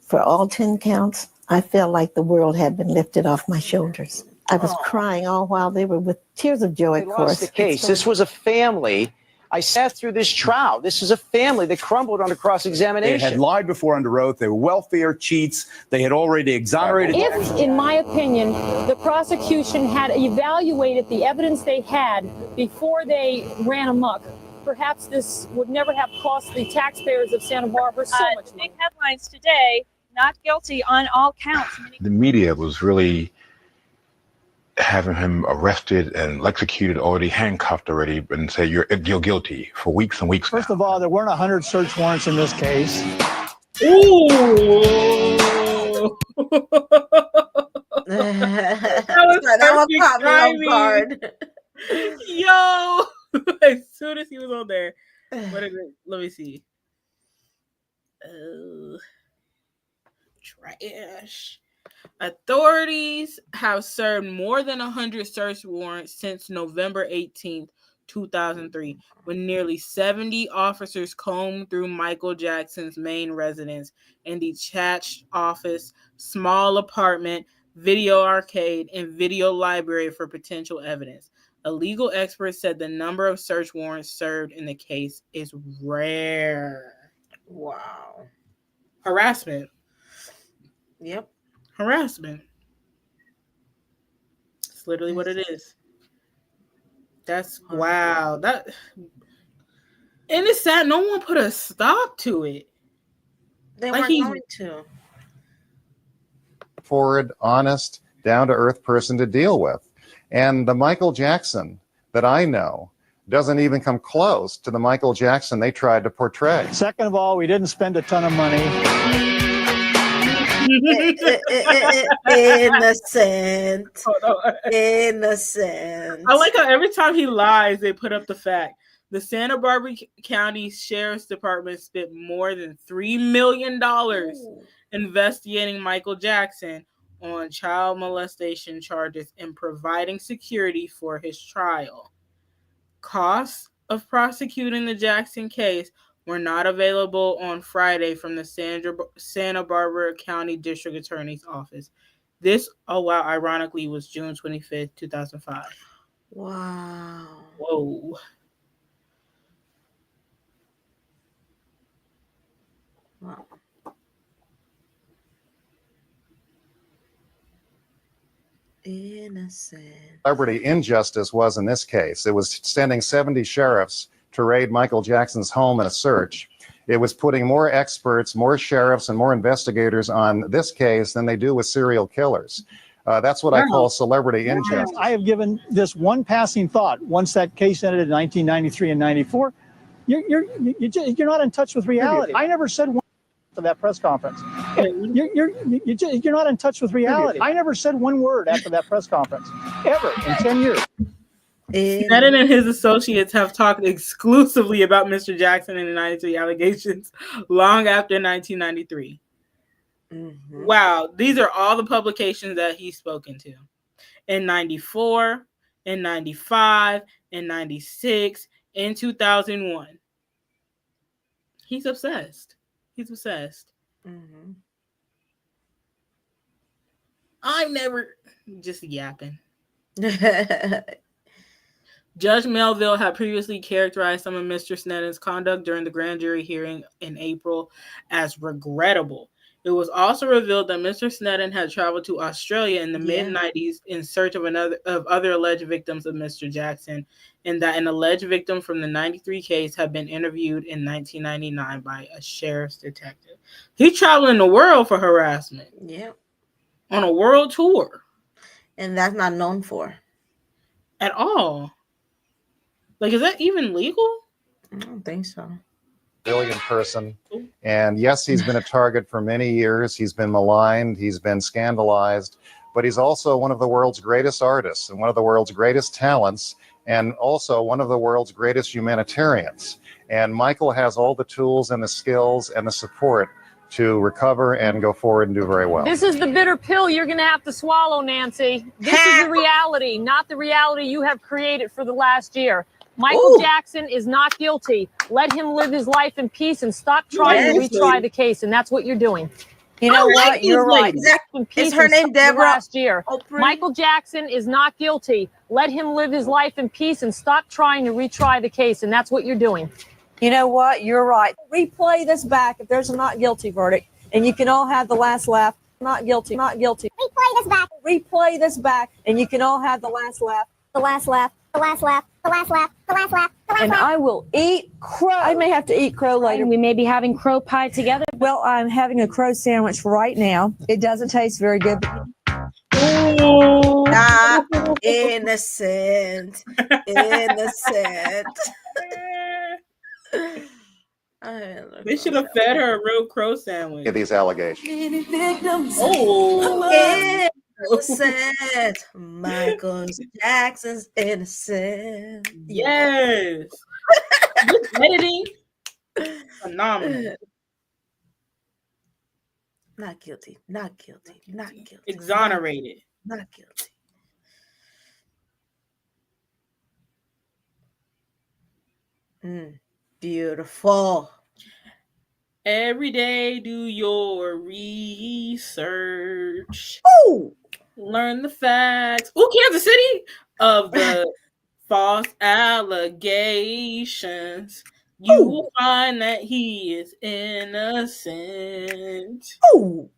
for all 10 counts, I felt like the world had been lifted off my shoulders. I was crying all while they were with tears of joy, of They course. lost the case. This was a family. I sat through this trial. This is a family that crumbled under cross-examination. They had lied before under oath. They were welfare cheats. They had already exonerated. If, in my opinion, the prosecution had evaluated the evidence they had before they ran amok, perhaps this would never have cost the taxpayers of Santa Barbara so much money. Big headlines today, not guilty on all counts. The media was really having him arrested and executed already, handcuffed already, and say you're guilty for weeks and weeks. First of all, there weren't 100 search warrants in this case. Ooh. that was caught me off guard. Yo, as soon as he was on there, let me see. Trash. Authorities have served more than 100 search warrants since November 18th, 2003, when nearly 70 officers combed through Michael Jackson's main residence and detached office, small apartment, video arcade, and video library for potential evidence. A legal expert said the number of search warrants served in the case is rare. Wow. Harassment. Yep. Harassment. It's literally what it is. That's wow. That, and it's sad no one put a stop to it. They Like weren't he- going to. Forward, honest, down-to-earth person to deal with. And the Michael Jackson that I know doesn't even come close to the Michael Jackson they tried to portray. Second of all, we didn't spend a ton of money. Innocent. Innocent. I like how every time he lies, they put up the fact. The Santa Barbara County Sheriff's Department spent more than $3 million investigating Michael Jackson on child molestation charges and providing security for his trial. Costs of prosecuting the Jackson case were not available on Friday from the Santa Barbara County District Attorney's Office. This, ironically, was June 25th, 2005. Wow. Whoa. Wow. Innocent. Celebrity injustice was in this case. It was sending 70 sheriffs to raid Michael Jackson's home in a search. It was putting more experts, more sheriffs, and more investigators on this case than they do with serial killers. That's what I call celebrity injustice. I have given this one passing thought. Once that case ended in 1993 and 94, you're not in touch with reality. I never said one after that press conference. You're not in touch with reality. I never said one word after that press conference, ever, in 10 years. Sneddon and his associates have talked exclusively about Mr. Jackson and the 93 allegations long after 1993. Mm-hmm. Wow, these are all the publications that he's spoken to. In 94, in 95, in 96, in 2001. He's obsessed. He's obsessed. Mm-hmm. I'm never just yapping. Judge Melville had previously characterized some of Mr. Sneddon's conduct during the grand jury hearing in April as regrettable. It was also revealed that Mr. Sneddon had traveled to Australia in the mid-90s in search of other alleged victims of Mr. Jackson, and that an alleged victim from the 93 case had been interviewed in 1999 by a sheriff's detective. He's traveling the world for harassment. Yeah. On a world tour. And that's not known for. At all. Like, is that even legal? I don't think so. Brilliant person. And yes, he's been a target for many years. He's been maligned. He's been scandalized. but he's also one of the world's greatest artists and one of the world's greatest talents, and also one of the world's greatest humanitarians. And Michael has all the tools and the skills and the support to recover and go forward and do very well. This is the bitter pill you're going to have to swallow, Nancy. This is the reality, not the reality you have created for the last year. Michael Jackson is not guilty. Let him live his life in peace and stop trying to retry the case. And that's what you're doing. You know what? You're right. Is her name Deborah? Last year, Michael Jackson is not guilty. Let him live his life in peace and stop trying to retry the case. And that's what you're doing. You know what? You're right. Replay this back if there's a not guilty verdict, and you can all have the last laugh. Not guilty, not guilty. Replay this back. Replay this back, and you can all have the last laugh. The last laugh. The last laugh. The last laugh. The last laugh. And I will eat crow. I may have to eat crow later. We may be having crow pie together. Well, I'm having a crow sandwich right now. It doesn't taste very good. Not innocent. Innocent. They should have fed her a real crow sandwich. These allegations. Innocent. Michael Jackson's innocent. Yes. This editing, phenomenal. Not guilty. Not guilty. Not guilty. Exonerated. Not guilty. Beautiful. Every day, do your research. Ooh. Learn the facts. Ooh, Kansas City of the false allegations. You will find that he is innocent. Ooh.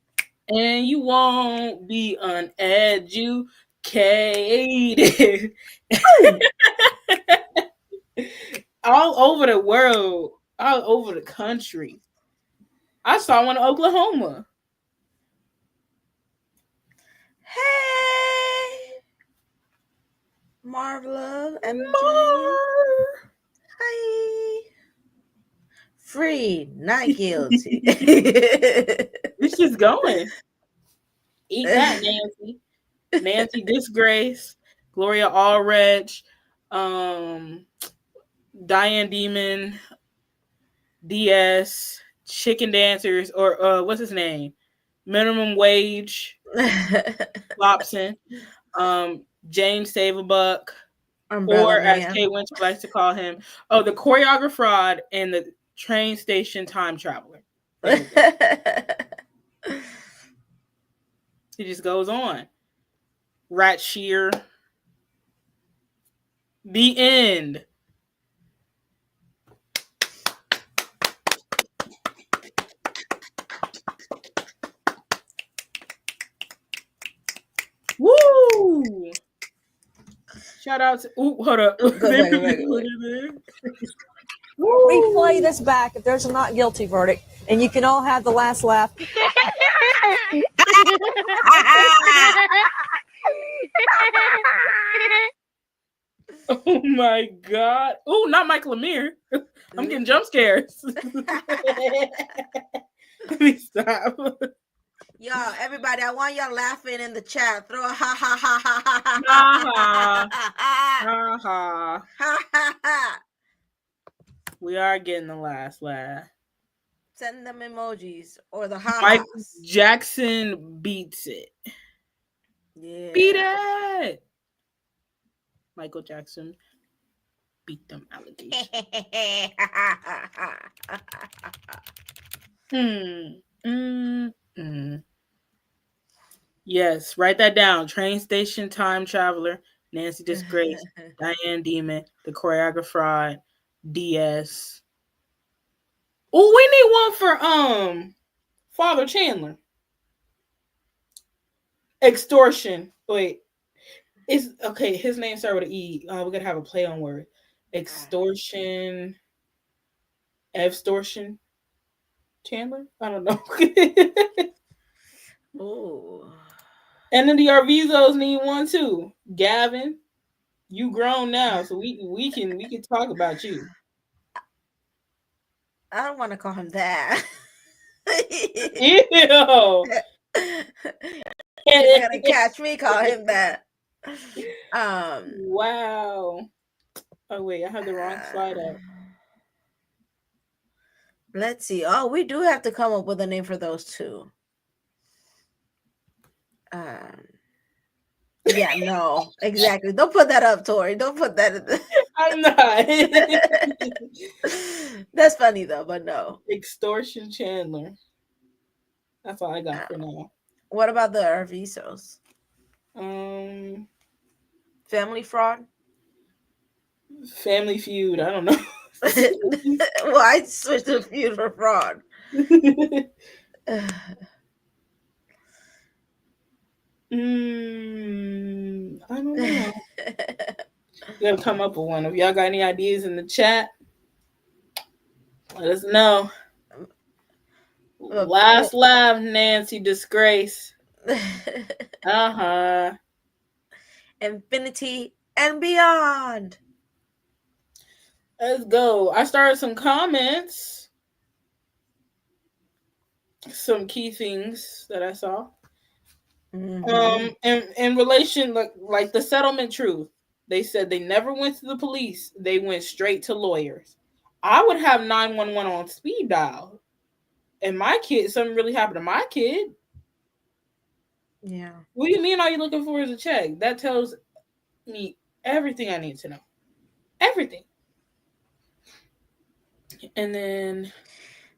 And you won't be uneducated. All over the world, all over the country. I saw one in Oklahoma. Hey, Marvelous and Hi. Free, not guilty. It's just going. Eat that, Nancy. Nancy Disgrace, Gloria Allred, Diane Demon, DS, Chicken Dancers, or what's his name? Minimum Wage, Lobson, James Save a Buck, or as Kay Winter likes to call him, the choreographer fraud and the train station time traveler. He just goes on. Rat Shear. The end. Woo! Shout out to hold up. Replay this back if there's a not guilty verdict, and you can all have the last laugh. Oh my God. Oh, not Mike Lemire. I'm getting jump scares. Let me stop. Yo, everybody, I want y'all laughing in the chat. Throw a ha ha ha ha ha ha ha ha. We are getting the last laugh. Send them emojis or the ha. Mike Jackson beats it. Yeah. Beat it. Michael Jackson beat them allegations. Yes, write that down. Train station time traveler, Nancy Disgrace, Diane Demon, the choreographer fraud, DS. Oh, we need one for Father Chandler. Extortion. Wait. It's okay. His name started with an E. We're gonna have a play on word. Extortion. Extortion. Chandler? I don't know. Oh. And then the Arvizos need one too. Gavin, you grown now, so we can talk about you. I don't want to call him that. Ew. And You're gonna catch me call him that. Wow. Oh wait, I have the wrong slide up. Let's see. Oh, we do have to come up with a name for those two. Yeah, no, exactly. Don't put that up, Tori. Don't put that in the... I'm not. That's funny though, but no. Extortion Chandler. That's all I got for now. What about the Arvisos? Family Fraud? Family Feud. I don't know. Well, I switched to Feud for Fraud. I don't know. You gotta come up with one. If y'all got any ideas in the chat, let us know. Last laugh, Nancy Disgrace. Infinity and beyond. Let's go. I started some comments. Some key things that I saw. In relation, like the settlement truth, they said they never went to the police. They went straight to lawyers. I would have 911 on speed dial. And my kid, something really happened to my kid. Yeah. What do you mean all you're looking for is a check? That tells me everything I need to know. Everything. And then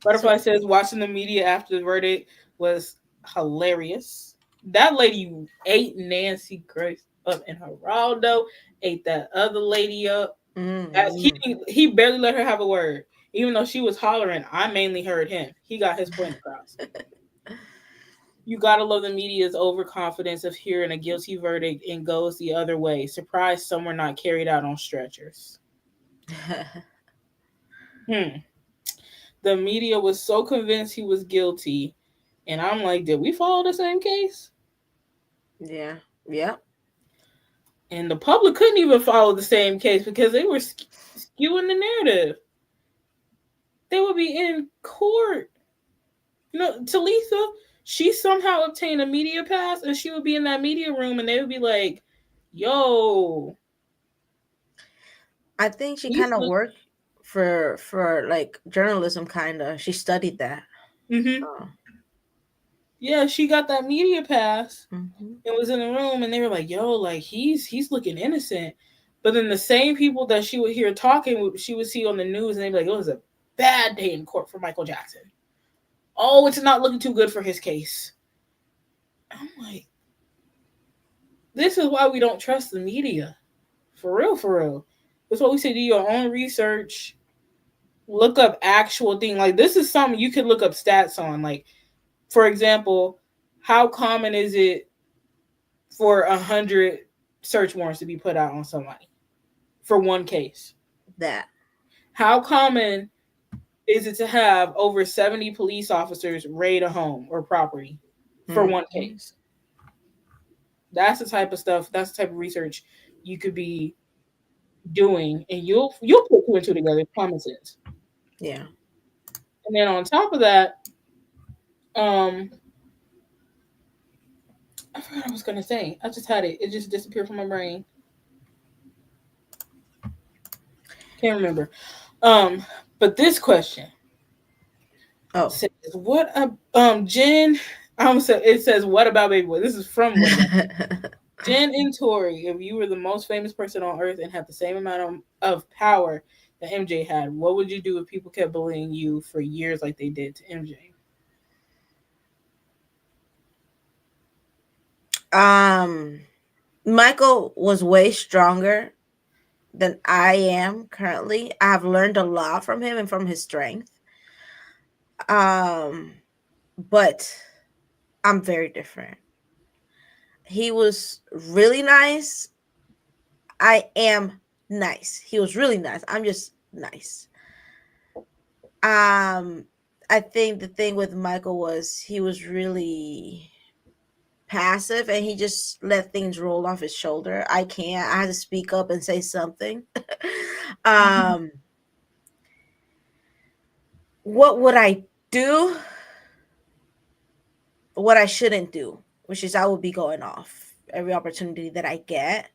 Butterfly says watching the media after the verdict was hilarious. That lady ate Nancy Grace up in Geraldo, ate that other lady up. He barely let her have a word. Even though she was hollering, I mainly heard him. He got his point across. You gotta love the media's overconfidence of hearing a guilty verdict and goes the other way. Surprised some were not carried out on stretchers. The media was so convinced he was guilty. And I'm like, did we follow the same case? Yeah. Yeah. And the public couldn't even follow the same case because they were skewing the narrative. They would be in court. You know, Talitha, she somehow obtained a media pass and she would be in that media room and they would be like, yo. I think she kind of worked for like journalism, kind of. She studied that. Yeah, she got that media pass and was in the room and they were like, yo, like he's looking innocent. But then the same people that she would hear talking, she would see on the news and they'd be like, it was a bad day in court for Michael Jackson. Oh, it's not looking too good for his case. I'm like, this is why we don't trust the media. For real, for real. That's why we say do your own research. Look up actual thing. Like, this is something you could look up stats on. Like, for example, how common is it for 100 search warrants to be put out on somebody for one case? That. How common is it to have over 70 police officers raid a home or property for one case? That's the type of stuff, that's the type of research you could be doing, and you'll put two and two together, common sense. Yeah. And then on top of that, I forgot what I was gonna say. I just had it. It just disappeared from my brain. Can't remember. But this question. Says, what Jen? It says, what about Baby Boy? This is from Jen and Tori. If you were the most famous person on earth and had the same amount of power that MJ had, what would you do if people kept bullying you for years like they did to MJ? Michael was way stronger than I am currently. I have learned a lot from him and from his strength. But I'm very different. He was really nice. I am nice. He was really nice. I'm just nice. I think the thing with Michael was he was really passive and he just let things roll off his shoulder. I can't. I had to speak up and say something. What would I do? What I shouldn't do. which is I will be going off every opportunity that I get.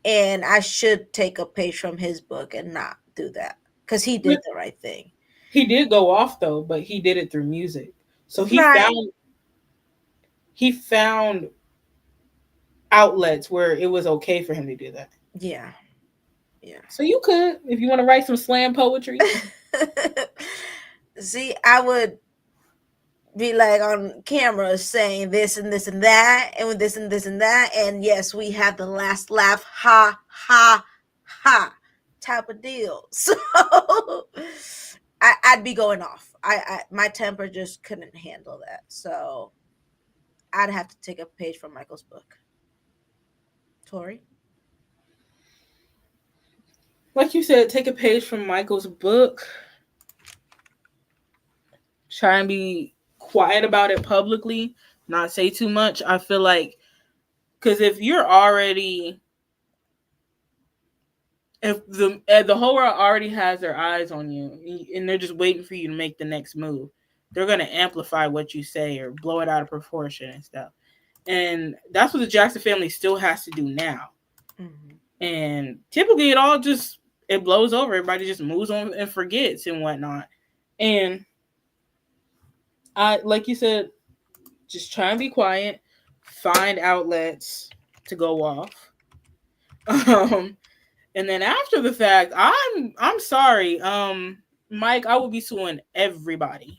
And I should take a page from his book and not do that because he did the right thing. He did go off though, but he did it through music. So he found outlets where it was okay for him to do that. Yeah. Yeah. So you could, if you want to write some slam poetry. See, I would be like on camera saying this and this and that, and with this and this and that, and yes, we have the last laugh, ha ha ha, type of deal. So I'd be going off. I my temper just couldn't handle that. So I'd have to take a page from Michael's book. Tori? Like you said, take a page from Michael's book. Try and be quiet about it publicly, not say too much. I feel like, because if you're already, if the whole world already has their eyes on you and they're just waiting for you to make the next move, they're going to amplify what you say or blow it out of proportion and stuff. And that's what the Jackson family still has to do now. Mm-hmm. And typically it blows over. Everybody just moves on and forgets and whatnot. And like you said, just try and be quiet, find outlets to go off. And then after the fact, I'm sorry. Mike, I would be suing everybody.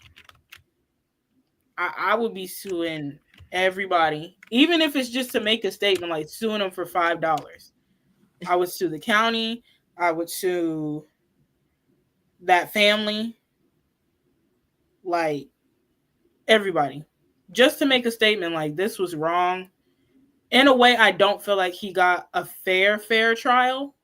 I would be suing everybody, even if it's just to make a statement, like suing them for $5. I would sue the county. I would sue that family, like everybody, just to make a statement like this was wrong. In a way, I don't feel like he got a fair trial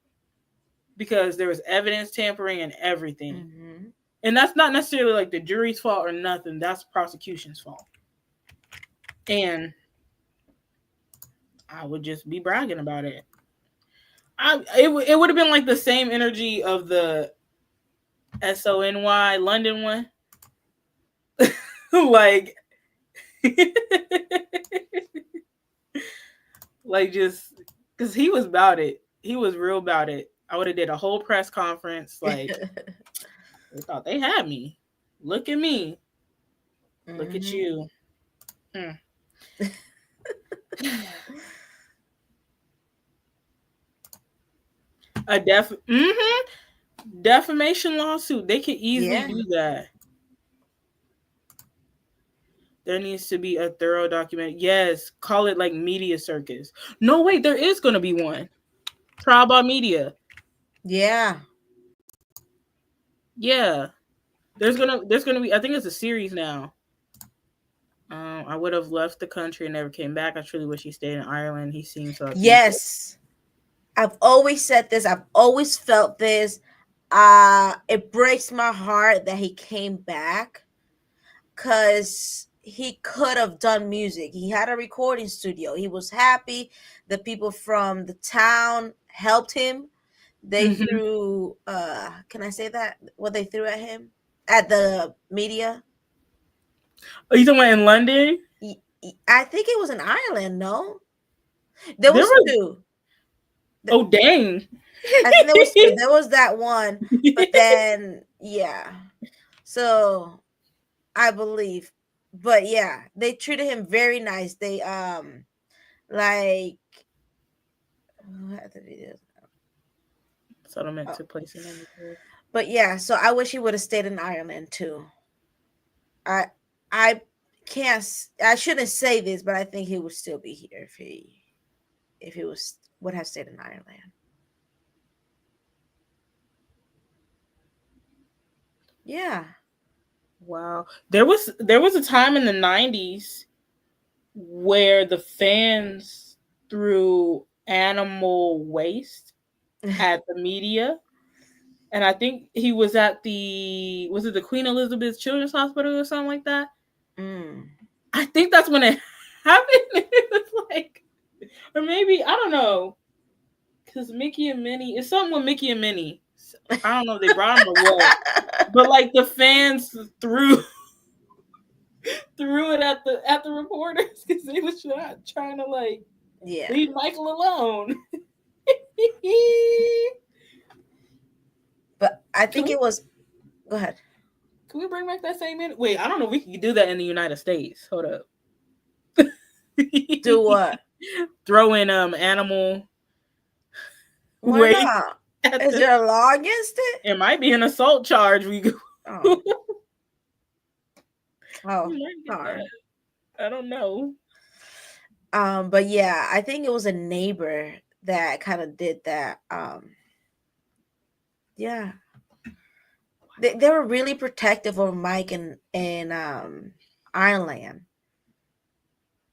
because there was evidence tampering and everything. Mm-hmm. And that's not necessarily like the jury's fault or nothing. That's prosecution's fault. And I would just be bragging about it. It would have been like the same energy of the SONY London one. like just because he was about it. He was real about it. I would have did a whole press conference. Like, they thought they had me. Look at me. Mm-hmm. Look at you. A defamation lawsuit. They could easily do that. There needs to be a thorough document. Yes, call it like media circus. No, wait, there is going to be one. Trial by media. Yeah. Yeah. There's gonna be, I think it's a series now. I would have left the country and never came back. I truly wish he stayed in Ireland. He seems so. Yes. I've always said this. I've always felt this. It breaks my heart that he came back because he could have done music. He had a recording studio. He was happy. The people from the town helped him. They threw, can I say that? What they threw at him? At the media? Are you talking about in London? I think it was in Ireland, no? There was two. Oh, dang. I think there was two. There was that one. But then, yeah. So, I believe. But yeah, they treated him very nice. They, like, what the videos? Settlement took place in 94. But yeah, so I wish he would have stayed in Ireland too. I shouldn't say this, but I think he would still be here if he would have stayed in Ireland. Yeah. Wow. There was a time in the 90s where the fans threw animal waste at the media. And I think he was at was it the Queen Elizabeth Children's Hospital or something like that? I think that's when it happened. It was like, or maybe, I don't know. Because Mickey and Minnie, it's something with Mickey and Minnie. I don't know if they brought him or what. But like the fans threw threw it at the reporters because they was trying to like leave Michael alone. But I think it was. Go ahead. Can we bring back that same in? Wait, I don't know if we can do that in the United States. Hold up. Do what? Throw in animal. Why not? Is there a law against it? It might be an assault charge. We go. Darn. I don't know. But yeah, I think it was a neighbor that kind of did that. Yeah. They were really protective of Mike and Ireland.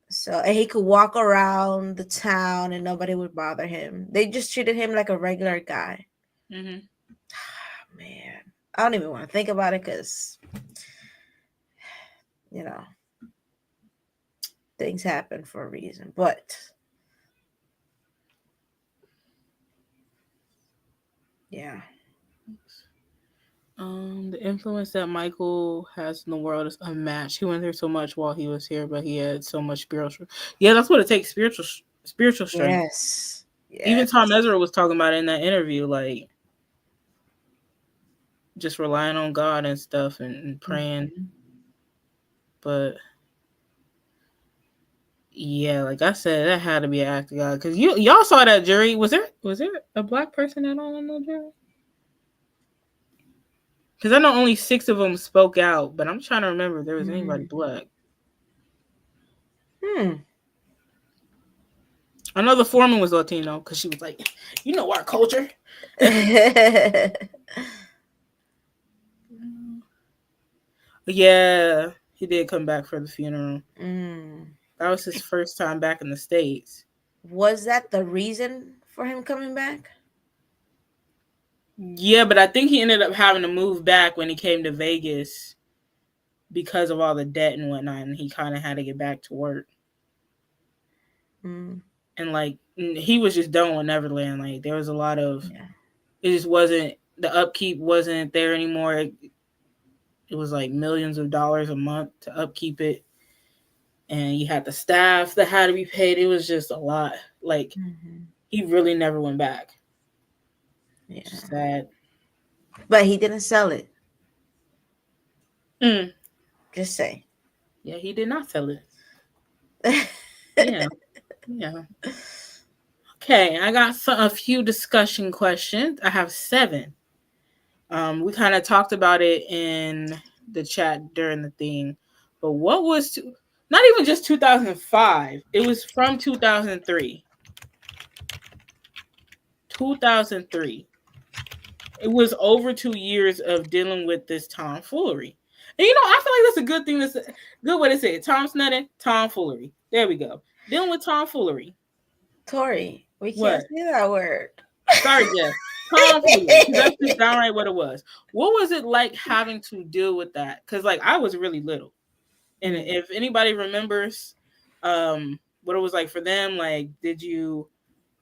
So and he could walk around the town and nobody would bother him. They just treated him like a regular guy. Mm-hmm. Man, I don't even want to think about it because, things happen for a reason. But yeah. The influence that Michael has in the world is unmatched. He went through so much while he was here, but he had so much spiritual. Yeah, that's what it takes. Spiritual strength. Yes. Even Tom Mesereau was talking about it in that interview, like just relying on God and stuff and praying. Mm-hmm. But yeah, like I said, that had to be an act of God because y'all saw that jury. Was there a black person at all in the jury? Because I know only 6 of them spoke out, but I'm trying to remember if there was anybody black. I know the foreman was Latino because she was like, you know our culture. Yeah, he did come back for the funeral. That was his first time back in the States. Was that the reason for him coming back? Yeah, but I think he ended up having to move back when he came to Vegas because of all the debt and whatnot, and he kind of had to get back to work. And like he was just done with Neverland. Like there was a lot of, it just wasn't, the upkeep wasn't there anymore. It was like millions of dollars a month to upkeep it, and you had the staff that had to be paid. It was just a lot. Like he really never went back. Yeah, sad. But he didn't sell it. Just say. Yeah, he did not sell it. Yeah. Okay, I got a few discussion questions. I have 7. We kind of talked about it in the chat during the thing, but what was not even just 2005? It was from 2003. 2003. It was over 2 years of dealing with this tomfoolery. And I feel like that's a good thing. That's a good way to say it. Tom Sneddon, tomfoolery. There we go. Dealing with tomfoolery. Tori, we can't say that word. Sorry, Jeff. Tomfoolery. That's just downright what it was. What was it like having to deal with that? Because like I was really little. And if anybody remembers what it was like for them, like did you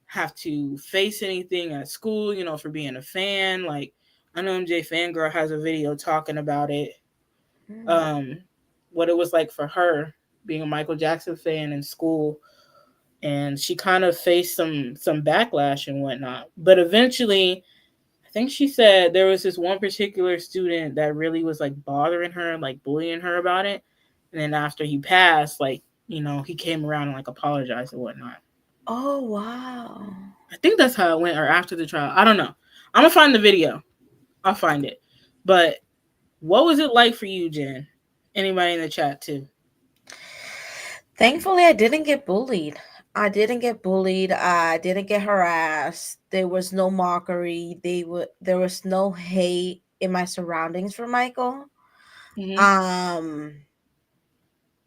have to face anything at school, for being a fan? Like I know MJ Fangirl has a video talking about it. What it was like for her being a Michael Jackson fan in school, and she kind of faced some backlash and whatnot. But eventually, I think she said there was this one particular student that really was like bothering her, like bullying her about it. And then after he passed, like, he came around and like apologized and whatnot. Oh, wow. I think that's how it went, or after the trial. I don't know. I'm going to find the video. I'll find it. But what was it like for you, Jen? Anybody in the chat too? Thankfully, I didn't get bullied. I didn't get harassed. There was no mockery. There was no hate in my surroundings for Michael.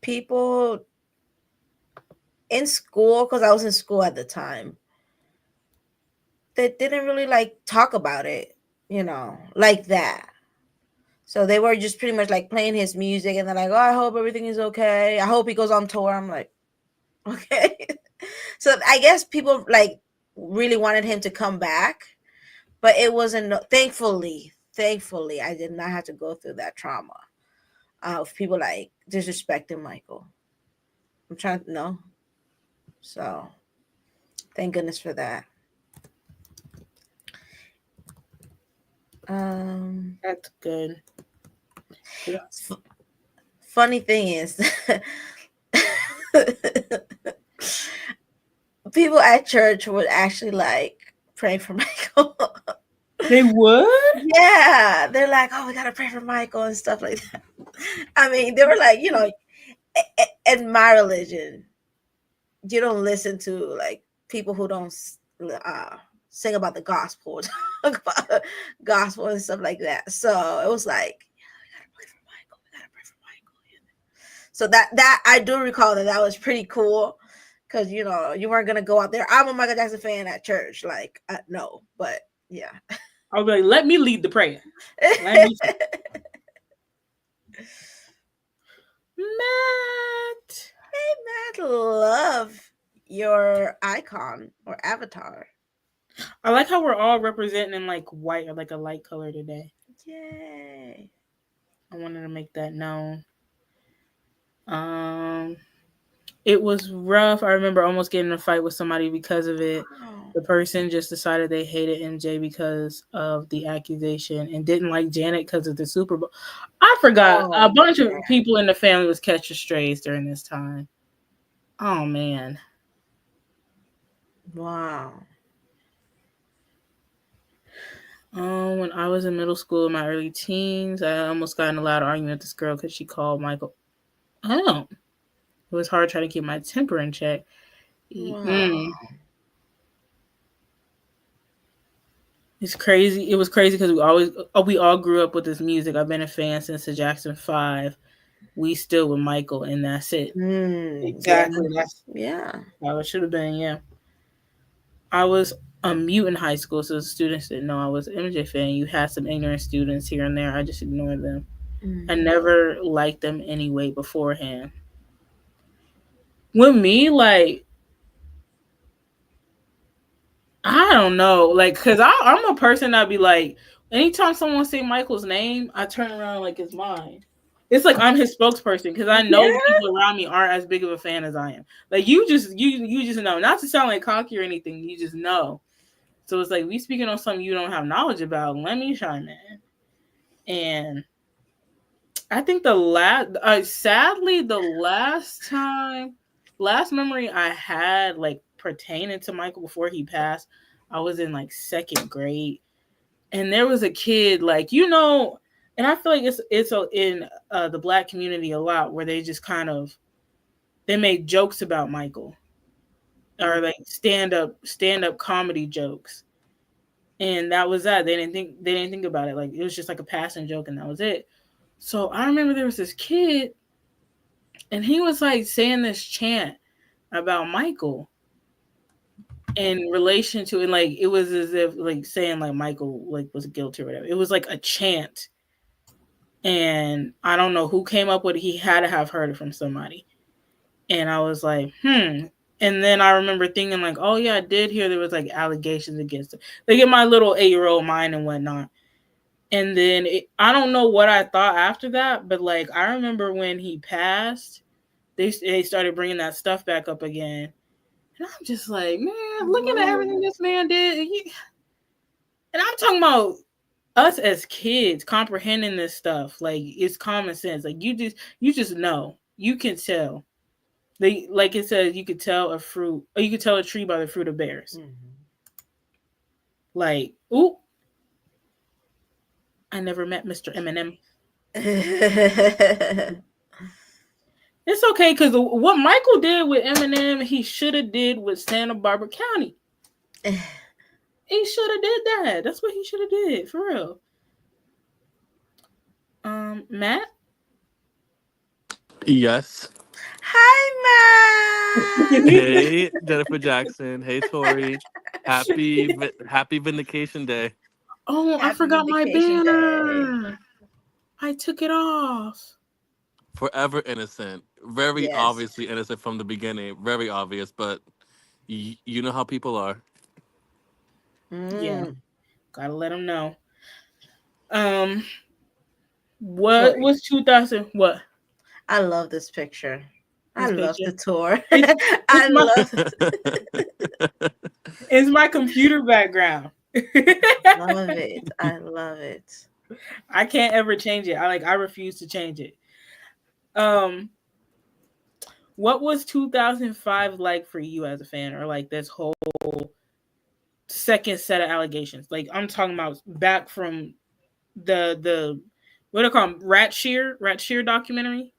People in school, because I was in school at the time, they didn't really like talk about it, like that. So they were just pretty much like playing his music, and they're like, oh, I hope everything is okay. I hope he goes on tour. I'm like, okay. So I guess people like really wanted him to come back, but it wasn't. Thankfully, I did not have to go through that trauma of people like disrespecting Michael. I'm trying to know. So thank goodness for that. That's good. Funny thing is, people at church would actually like pray for Michael. They would? Yeah, they're like, oh, we gotta pray for Michael and stuff like that. I mean, they were like, you know, in my religion, you don't listen to like people who don't sing about the gospel, talk about gospel and stuff like that. So it was like, we gotta pray for Michael. So that I do recall that was pretty cool, because you know you weren't gonna go out there. I'm a Michael Jackson fan at church, like no, but yeah. I'll be like, let me lead the prayer. Let me Matt. Hey, Matt, love your icon or avatar. I like how we're all representing in like white or like a light color today. Yay. I wanted to make that known. It was rough. I remember almost getting in a fight with somebody because of it. The person just decided they hated MJ because of the accusation and didn't like Janet because of the Super Bowl. I forgot. A bunch of people in the family was catching strays during this time. Oh, man. Wow. When I was in middle school, in my early teens, I almost got in a loud argument with this girl because she called Michael. It was hard trying to keep my temper in check. Wow. It's crazy. It was crazy because we all grew up with this music. I've been a fan since the Jackson 5. We still with Michael, and that's it. Exactly. Yeah. How it should have been. Yeah. I was a mute in high school, so the students didn't know I was an MJ fan. You had some ignorant students here and there. I just ignored them. I never liked them anyway beforehand. With me, like, I don't know, like, because I'm a person that be like, anytime someone say Michael's name, I turn around like it's mine. It's like I'm his spokesperson because I know people around me aren't as big of a fan as I am. Like you just know, not to sound like cocky or anything, you just know. So it's like we speaking on something you don't have knowledge about. Let me chime in. And I think sadly the last memory I had like pertaining to Michael before he passed, I was in like second grade, and there was a kid like, you know, and I feel like it's in the Black community a lot where they just kind of they make jokes about Michael or like stand up comedy jokes, and that was that. They didn't think about it, like it was just like a passing joke and that was it. So I remember there was this kid, and he was like saying this chant about Michael in relation to, and like it was as if like saying like Michael like was guilty or whatever. It was like a chant, and I don't know who came up with it. He had to have heard it from somebody, and I was like, And then I remember thinking like, oh yeah, I did hear there was like allegations against him. Like in my little 8-year-old mind and whatnot. And then I don't know what I thought after that, but like I remember when he passed, they started bringing that stuff back up again. And I'm just like, man, looking at everything this man did. And I'm talking about us as kids comprehending this stuff. Like it's common sense. Like you just know. You can tell. Like it says, you could tell a fruit, or you could tell a tree by the fruit it bears. Like, ooh. I never met Mr. Eminem. It's okay, because what Michael did with Eminem, he should have did with Santa Barbara County. He should have did that. That's what he should have did, for real. Matt? Yes. Hi, Matt. Hey, Jennifer Jackson. Hey, Tori. Happy Vindication Day. Oh, I forgot my banner. I took it off. Forever innocent. Very obviously innocent from the beginning. Very obvious, but you know how people are. Yeah. Gotta let them know. What was 2000? What? I love this picture. I This love picture. the tour. It's it's my computer background. Love it. I love it. I can't ever change it. I refuse to change it. What was 2005 like for you as a fan, or like this whole second set of allegations? Like, I'm talking about back from the what do I call them? Rat Shear documentary.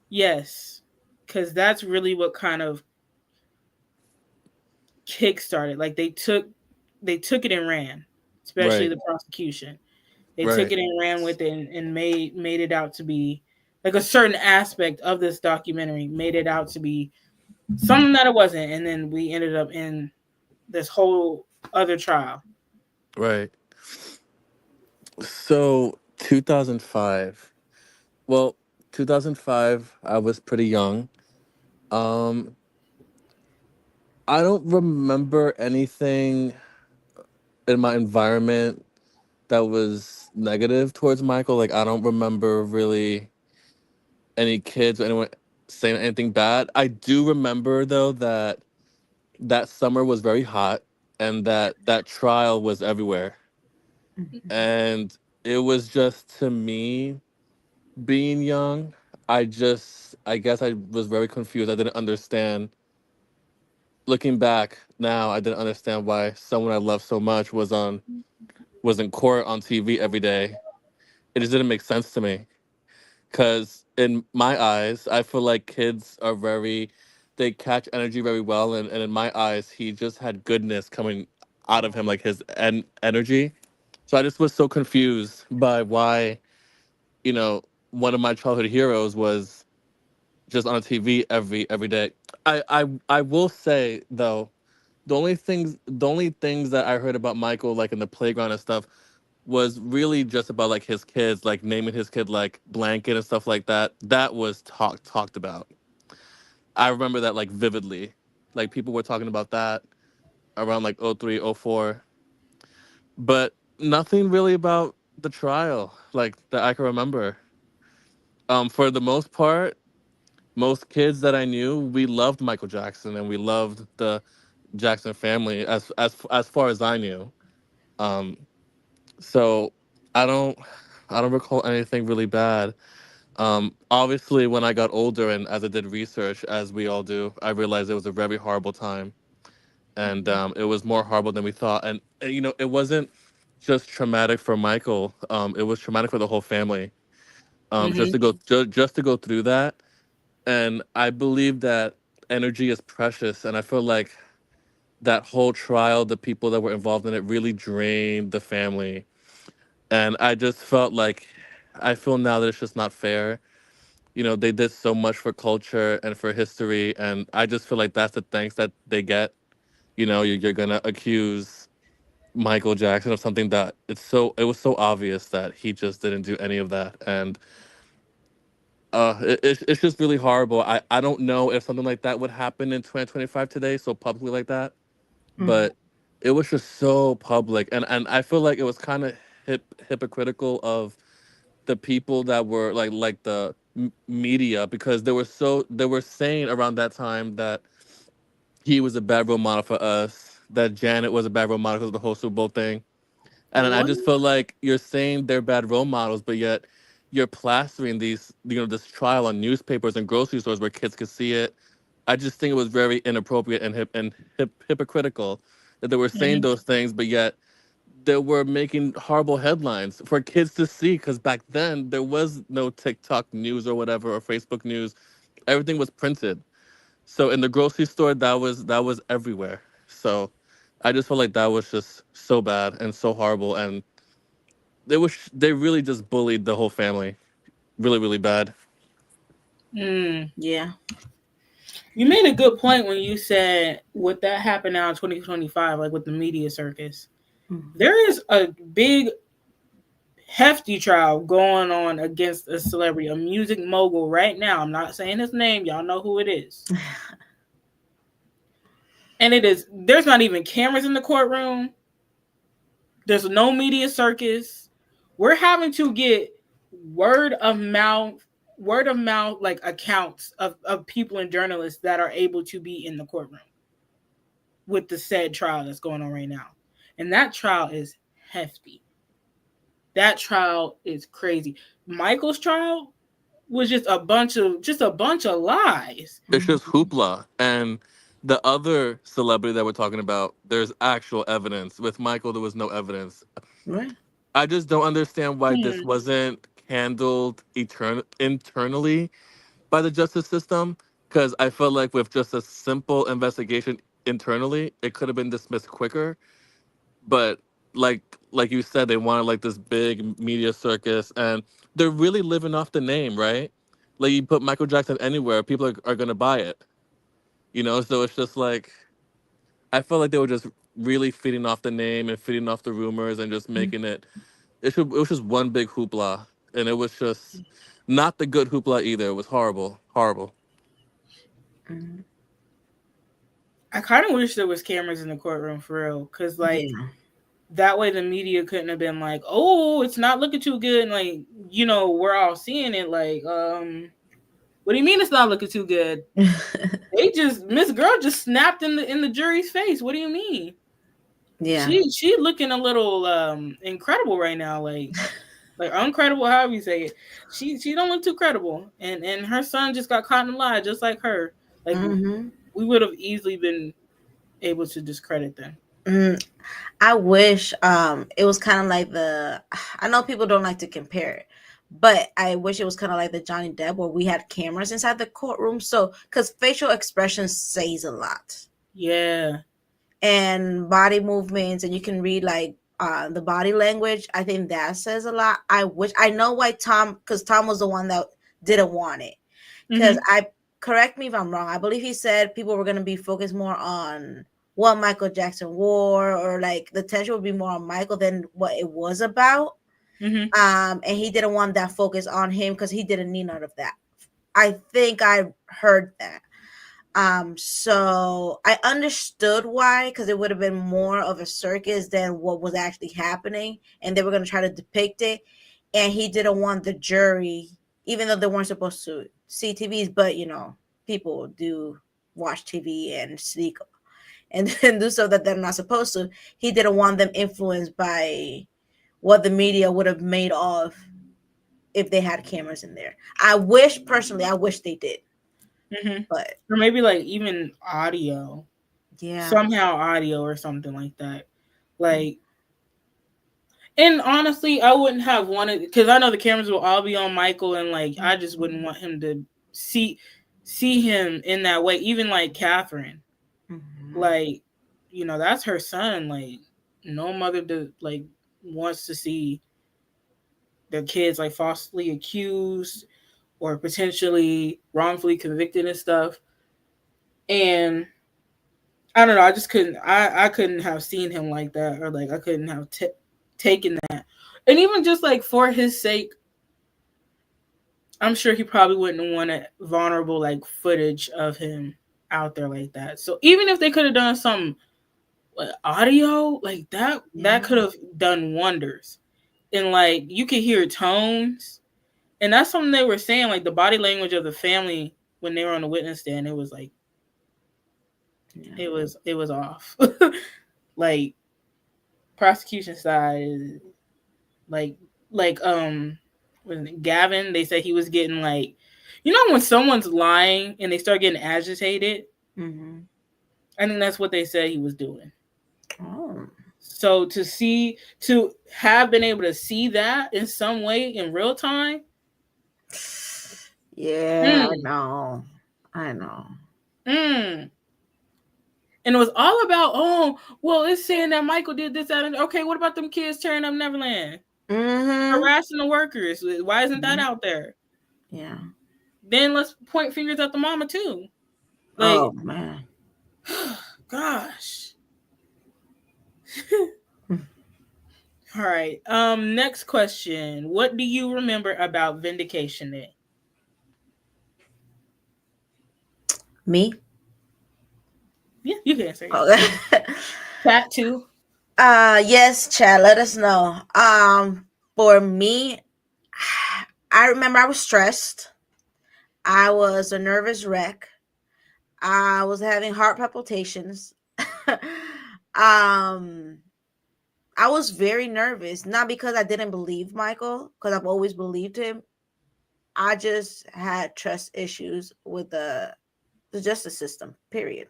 Yes, because that's really what kind of kickstarted. Like, they took it and ran, especially Right. the prosecution. They took Right. it and ran with it and made it out to be like a certain aspect of this documentary, made it out to be something that it wasn't, and then we ended up in this whole other trial. Right. So 2005. Well, 2005, I was pretty young. Um, I don't remember anything in my environment that was negative towards Michael. Like, I don't remember really any kids or anyone saying anything bad. I do remember though that that summer was very hot and that trial was everywhere. And it was just, to me, being young, I guess I was very confused. I didn't understand. Looking back now, I didn't understand why someone I loved so much was in court on TV every day. It just didn't make sense to me. Because in my eyes, I feel like kids are they catch energy very well. And in my eyes, he just had goodness coming out of him, like his energy. So I just was so confused by why, one of my childhood heroes was just on TV every day. I will say though, the only things that I heard about Michael, like in the playground and stuff, was really just about like his kids, like naming his kid like Blanket and stuff like that. That was talked about. I remember that like vividly. Like, people were talking about that around like '03, '04, but nothing really about the trial like that I can remember. For the most part, most kids that I knew, we loved Michael Jackson and we loved the Jackson family as far as I knew. Um, so I don't I don't recall anything really bad. Obviously, when I got older and as I did research, as we all do, I realized it was a very horrible time, and it was more horrible than we thought. And it wasn't just traumatic for Michael. It was traumatic for the whole family. Just to go through that. And I believe that energy is precious, and I feel like that whole trial, the people that were involved in it, really drained the family. And I just felt like, I feel now that it's just not fair. They did so much for culture and for history, and I just feel like that's the thanks that they get. You're gonna accuse Michael Jackson of something that it was so obvious that he just didn't do any of that. And it's just really horrible. I don't know if something like that would happen in 2025 today, so publicly like that. But it was just so public, and I feel like it was kind of hypocritical of the people that were like the media, because they were saying around that time that he was a bad role model for us, that Janet was a bad role model because of the whole Super Bowl thing. And then I What? just feel like you're saying they're bad role models, but yet you're plastering this trial on newspapers and grocery stores where kids could see it. I just think it was very inappropriate and hypocritical that they were saying those things, but yet they were making horrible headlines for kids to see. Because back then there was no TikTok news or whatever, or Facebook news. Everything was printed. So in the grocery store, that was everywhere. So I just felt like that was just so bad and so horrible, and they really just bullied the whole family, really, really bad. Yeah. You made a good point when you said, with that happened now in 2025, like with the media circus, there is a big, hefty trial going on against a celebrity, a music mogul right now. I'm not saying his name. Y'all know who it is. And there's not even cameras in the courtroom. There's no media circus. We're having to get word of mouth like accounts of people and journalists that are able to be in the courtroom with the said trial that's going on right now. And that trial is hefty. That trial is crazy. Michael's trial was just a bunch of lies. It's just hoopla. And the other celebrity that we're talking about, there's actual evidence. With Michael, there was no evidence. Right. I just don't understand why this wasn't handled internally by the justice system. Because I feel like with just a simple investigation internally, it could have been dismissed quicker. But like you said, they wanted like this big media circus, and they're really living off the name, right? Like you put Michael Jackson anywhere, people are gonna buy it, you know. So it's just like I felt like they were just really feeding off the name and feeding off the rumors and just making it. It was just one big hoopla, and it was just not the good hoopla either. It was horrible, horrible. I kind of wish there was cameras in the courtroom for real, because like that way the media couldn't have been like, oh, it's not looking too good, and like, you know, we're all seeing it like, what do you mean it's not looking too good? They just Miss Girl just snapped in the jury's face. What do you mean? Yeah, she looking a little incredible right now, like uncredible, however you say it. She don't look too credible, and her son just got caught in a lie just like her. Like we would have easily been able to discredit them. I wish it was kind of like I know people don't like to compare it, but I wish it was kind of like the Johnny Depp where we had cameras inside the courtroom. So, because facial expressions says a lot. Yeah. And body movements, and you can read like the body language. I think that says a lot. I know why because Tom was the one that didn't want it. Because correct me if I'm wrong, I believe he said people were going to be focused more on what Michael Jackson wore, or like the attention would be more on Michael than what it was about. And he didn't want that focus on him because he didn't need none of that. I think I heard that. So I understood why, because it would have been more of a circus than what was actually happening, and they were going to try to depict it. And he didn't want the jury, even though they weren't supposed to see TVs, but you know, people do watch TV and sneak and then do stuff that they're not supposed to. He didn't want them influenced by what the media would have made of if they had cameras in there. I wish they did. But or maybe like even audio, somehow audio or something like that. Like, and honestly, I wouldn't have wanted, because I know the cameras will all be on Michael, and like I just wouldn't want him to see him in that way. Even like Catherine, like, you know, that's her son. Like, no mother wants to see their kids like falsely accused or potentially wrongfully convicted and stuff. And I don't know, I just couldn't, I couldn't have seen him like that, or like I couldn't have taken that. And even just like for his sake, I'm sure he probably wouldn't have wanted vulnerable like footage of him out there like that. So even if they could have done some audio like that, that could have done wonders. And like you could hear tones, and that's something they were saying, like the body language of the family when they were on the witness stand, it was like it was off. Like prosecution side, like when Gavin, they said he was getting like, you know, when someone's lying and they start getting agitated. I think that's what they said he was doing. So to have been able to see that in some way in real time. Yeah, I know. And it was all about, oh, well, it's saying that Michael did this, that, and okay, what about them kids tearing up Neverland? Harassing the workers. Why isn't that out there? Yeah. Then let's point fingers at the mama too. Like, oh man. Gosh. All right. Next question. What do you remember about Vindication Day? Me? Yeah, you can answer. Chat too. Yes, chat. Let us know. For me, I remember I was stressed. I was a nervous wreck. I was having heart palpitations. um I was very nervous, not because I didn't believe Michael, because I've always believed him. I just had trust issues with the justice system, period.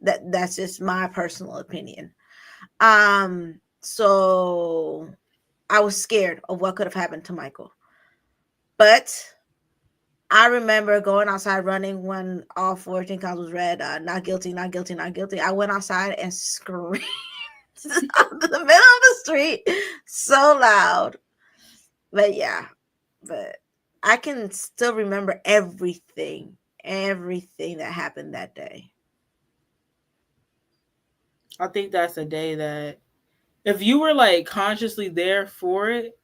That's just my personal opinion. So I was scared of what could have happened to Michael. But I remember going outside running when all 14 counts was read, not guilty, not guilty, not guilty. I went outside and screamed out in the middle of the street so loud. But yeah, but I can still remember everything that happened that day. I think that's a day that if you were like consciously there for it,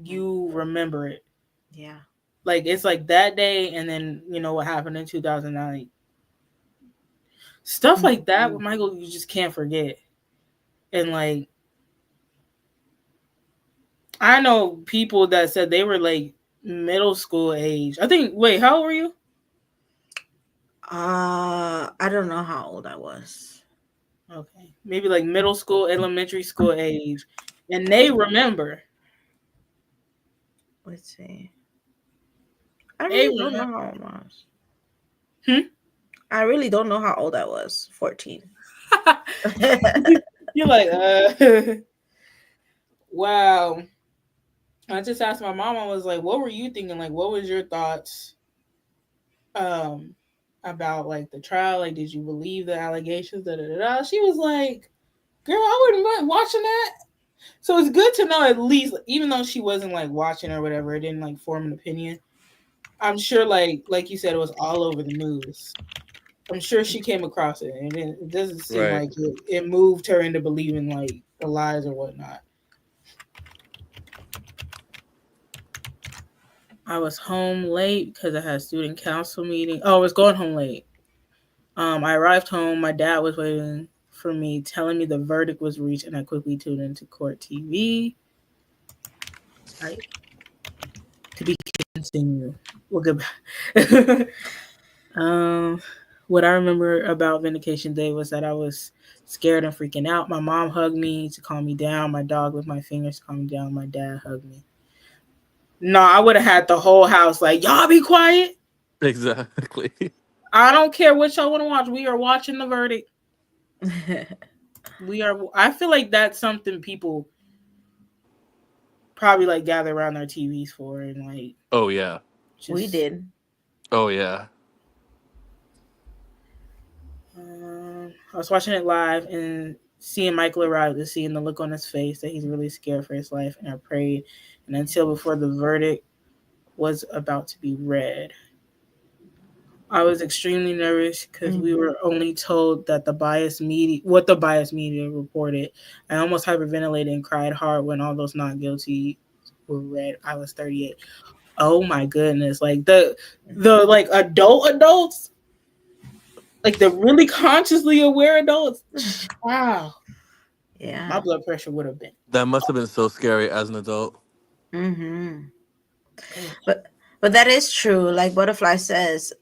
you remember it. Yeah. Like it's like that day, and then you know what happened in 2009. Stuff like that with Michael, you just can't forget. And like, I know people that said they were like middle school age. I think. Wait, how old were you? I don't know how old I was. Okay, maybe like middle school, elementary school age, and they remember. Let's see. I really don't know how old I was. I really don't know how old I was. 14. You're like, wow. I just asked my mom, I was like, what were you thinking? Like, what was your thoughts about like the trial? Like, did you believe the allegations? Da, da, da, da. She was like, girl, I wouldn't mind watching that. So it's good to know at least, even though she wasn't like watching or whatever, it didn't like form an opinion. I'm sure like you said, it was all over the news. I'm sure she came across it, and it doesn't seem like it moved her into believing like the lies or whatnot. I was home late because I had a student council meeting. Oh, I was going home late. I arrived home. My dad was waiting for me, telling me the verdict was reached, and I quickly tuned into court TV. Right. To be continued. We'll get back. What I remember about Vindication Day was that I was scared and freaking out. My mom hugged me to calm me down. My dog with my fingers to calm me down. My dad hugged me. No, I would have had the whole house like, y'all be quiet. Exactly. I don't care what y'all want to watch. We are watching the verdict. I feel like that's something people probably like gather around their TVs for, and like. Oh yeah. We did. Oh yeah. I was watching it live and seeing Michael arrive, and seeing the look on his face that he's really scared for his life, and I prayed. And until before the verdict was about to be read, I was extremely nervous because we were only told that the biased media reported. I almost hyperventilated and cried hard when all those not guilty were read. I was 38. Oh my goodness! Like the like adults, like the really consciously aware adults. Wow. Yeah. My blood pressure would have been. That must have been so scary as an adult. But that is true. Like Butterfly says,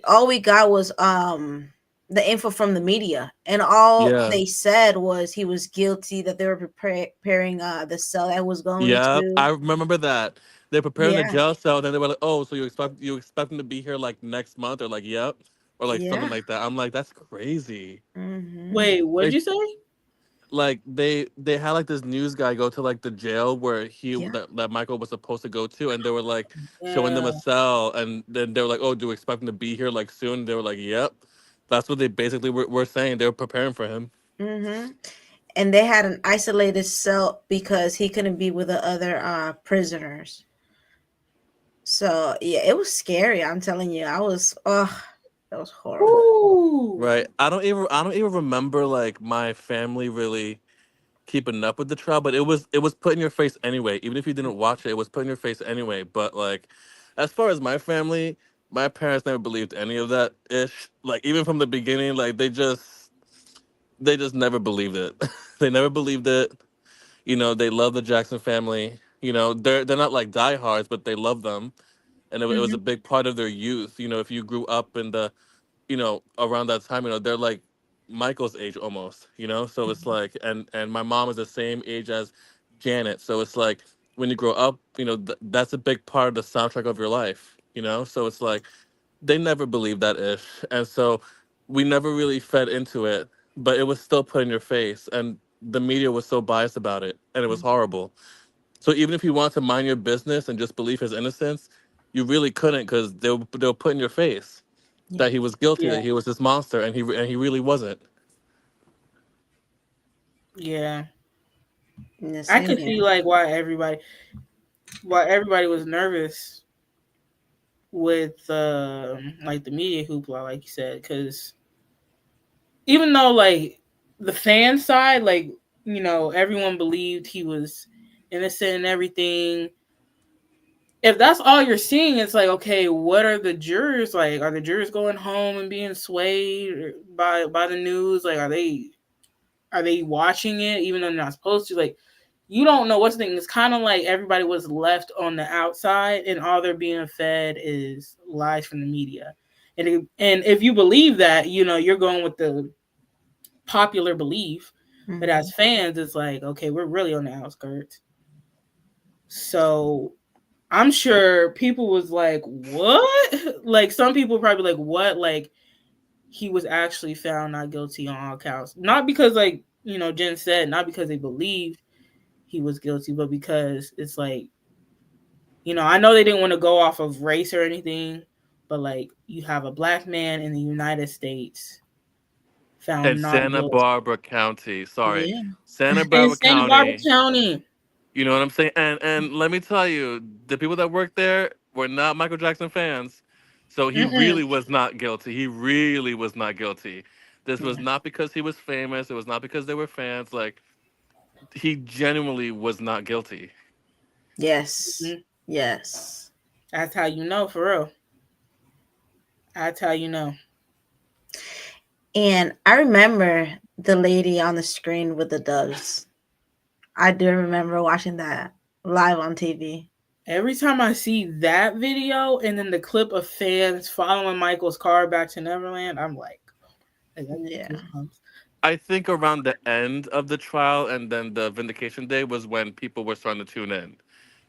all we got was the info from the media, and all they said was he was guilty, that they were preparing the cell that was going to. I remember that. They're preparing the jail cell, and then they were like, "Oh, so you expect them to be here like next month?" Or like, "Yep," or like something like that. I'm like, that's crazy. Wait, what did you say? Like they had like this news guy go to like the jail where that Michael was supposed to go to, and they were like showing them a cell, and then they were like, "Oh, do we expect him to be here like soon?" And they were like, "Yep." That's what they basically were saying. They were preparing for him. And they had an isolated cell because he couldn't be with the other prisoners. So yeah, it was scary. I'm telling you, that was horrible. Ooh. Right. I don't even remember like my family really keeping up with the trial, but it was put in your face anyway. Even if you didn't watch it, it was put in your face anyway. But like, as far as my family, my parents never believed any of that ish. Like even from the beginning, like they just never believed it. They never believed it. You know, they love the Jackson family. You know, they're not like diehards, but they love them, and it was a Mhm. big part of their youth. You know, if you grew up in the, you know, around that time, you know, they're like Michael's age almost. You know, so it's like, and my mom is the same age as Janet, so it's like when you grow up, you know, that's a big part of the soundtrack of your life. You know, so it's like they never believed that ish, and so we never really fed into it, but it was still put in your face, and the media was so biased about it, and it was horrible. So even if you wanted to mind your business and just believe his innocence, you really couldn't, because they'll put in your face that he was guilty, Yeah. that he was this monster, and he really wasn't. Yeah. Yeah, I same could here. see like why everybody was nervous with like the media hoopla, like you said, because even though like the fan side, like, you know, everyone believed he was innocent and everything. If that's all you're seeing, it's like, okay, what are the jurors like? Are the jurors going home and being swayed by the news? Like, are they watching it even though they're not supposed to? Like, you don't know what's the thing. It's kind of like everybody was left on the outside, and all they're being fed is lies from the media. And if you believe that, you know, you're going with the popular belief. But as fans, it's like, okay, we're really on the outskirts. So I'm sure people was like, what? Like, some people probably like, what? Like, he was actually found not guilty on all counts. Not because, like, you know, Jen said, not because they believed he was guilty, but because it's like, you know, I know they didn't want to go off of race or anything, but like, you have a black man in the United States And found not Santa guilty. Barbara County, sorry, Yeah. Santa And Barbara Santa Barbara County. County. You know what I'm saying? And let me tell you, the people that worked there were not Michael Jackson fans. So he Mm-mm. really was not guilty. He really was not guilty. This was Yeah. not because he was famous. It was not because they were fans. Like, he genuinely was not guilty. Yes. Mhm. Yes. That's how you know, for real. That's how you know. And I remember the lady on the screen with the doves. I do remember watching that live on TV. Every time I see that video and then the clip of fans following Michael's car back to Neverland, I'm like, yeah. I think around the end of the trial and then the Vindication Day was when people were starting to tune in.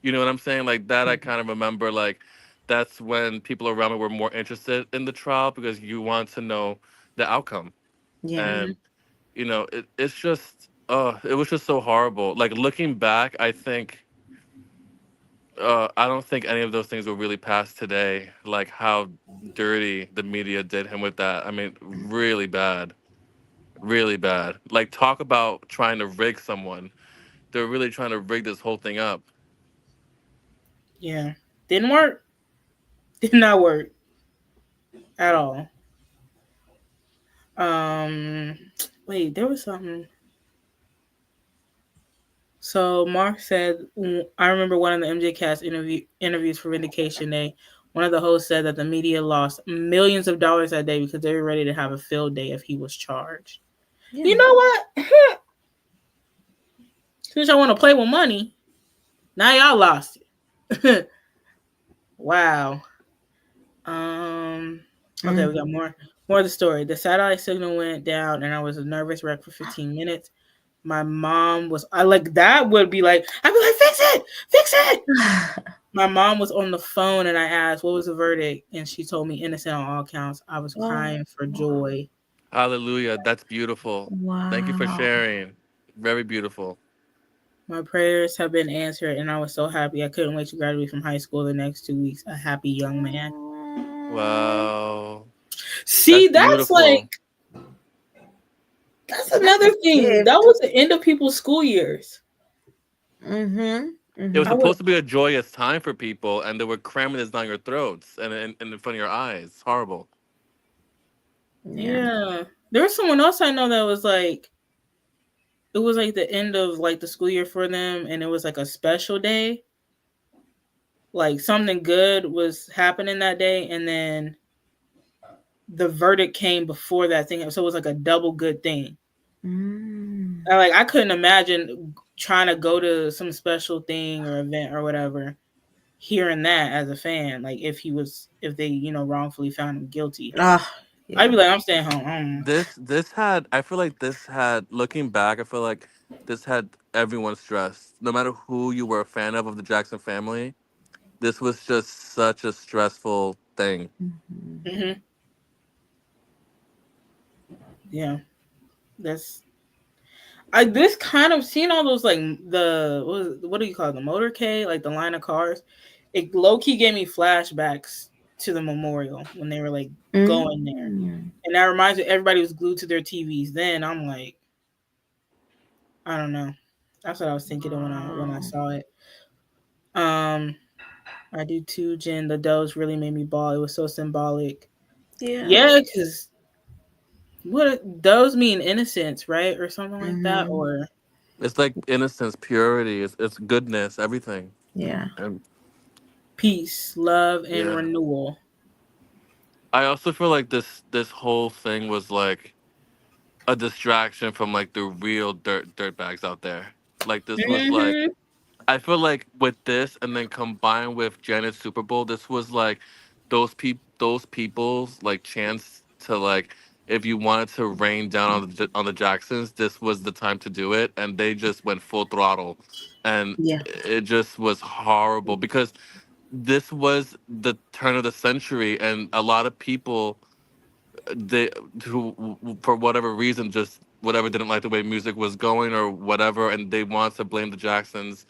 You know what I'm saying? Like that, I kind of remember, like, that's when people around me were more interested in the trial because you want to know the outcome. Yeah. And, you know, it's just, it was just so horrible. Like, looking back, I think, I don't think any of those things will really pass today. Like how dirty the media did him with that. I mean, really bad. Really bad. Like, talk about trying to rig someone. They're really trying to rig this whole thing up. Yeah. Didn't work. Did not work at all. Wait, there was something. So Mark said, I remember one of the MJCast interviews for Vindication Day. One of the hosts said that the media lost millions of dollars that day because they were ready to have a field day if he was charged. Yeah. You know what? Since y'all want to play with money, now y'all lost it. Wow. Okay, we got more of the story. The satellite signal went down, and I was a nervous wreck for 15 minutes. My mom was, I'd be like, fix it. My mom was on the phone, and I asked, what was the verdict? And she told me innocent on all counts. I was crying for joy. Hallelujah. That's beautiful. Thank you for Wow. sharing. Very beautiful. My prayers have been answered, and I was so happy. I couldn't wait to graduate from high school the next 2 weeks. A happy young man. Wow. See, that's beautiful. that's another thing. That was the end of people's school years. It was supposed to be a joyous time for people, and they were cramming this down your throats and in front of your eyes. Horrible. Yeah. There was someone else I know that was like, it was like the end of like the school year for them, and it was like a special day. Like something good was happening that day, and then the verdict came before that thing. So it was like a double good thing. I couldn't imagine trying to go to some special thing or event or whatever, hearing that as a fan, like if they, you know, wrongfully found him guilty, Yeah. I'd be like, I'm staying home. This had, I feel like this had, looking back, I feel like this had everyone stressed. No matter who you were a fan of the Jackson family, this was just such a stressful thing. Mm-hmm. Yeah, this kind of seeing all those like what do you call it, the motorcade, like the line of cars. It low key gave me flashbacks to the memorial when they were like going there, and that reminds me everybody was glued to their TVs. Then I'm like, I don't know. That's what I was thinking when I saw it. I do too, Jen. The does really made me bawl. It was so symbolic. Yeah, because what does mean innocence, right, or something like that, or It's like innocence, purity, it's goodness, everything. Yeah. And peace, love, and yeah. renewal. I also feel like this whole thing was like a distraction from like the real dirt bags out there. Like this was like, I feel like with this and then combined with Janet's Super Bowl, this was like those people's like chance to like, if you wanted to rain down on the Jacksons, this was the time to do it, and they just went full throttle, and it just was horrible because this was the turn of the century, and a lot of people, they who for whatever reason, just whatever, didn't like the way music was going or whatever, and they wanted to blame the Jacksons.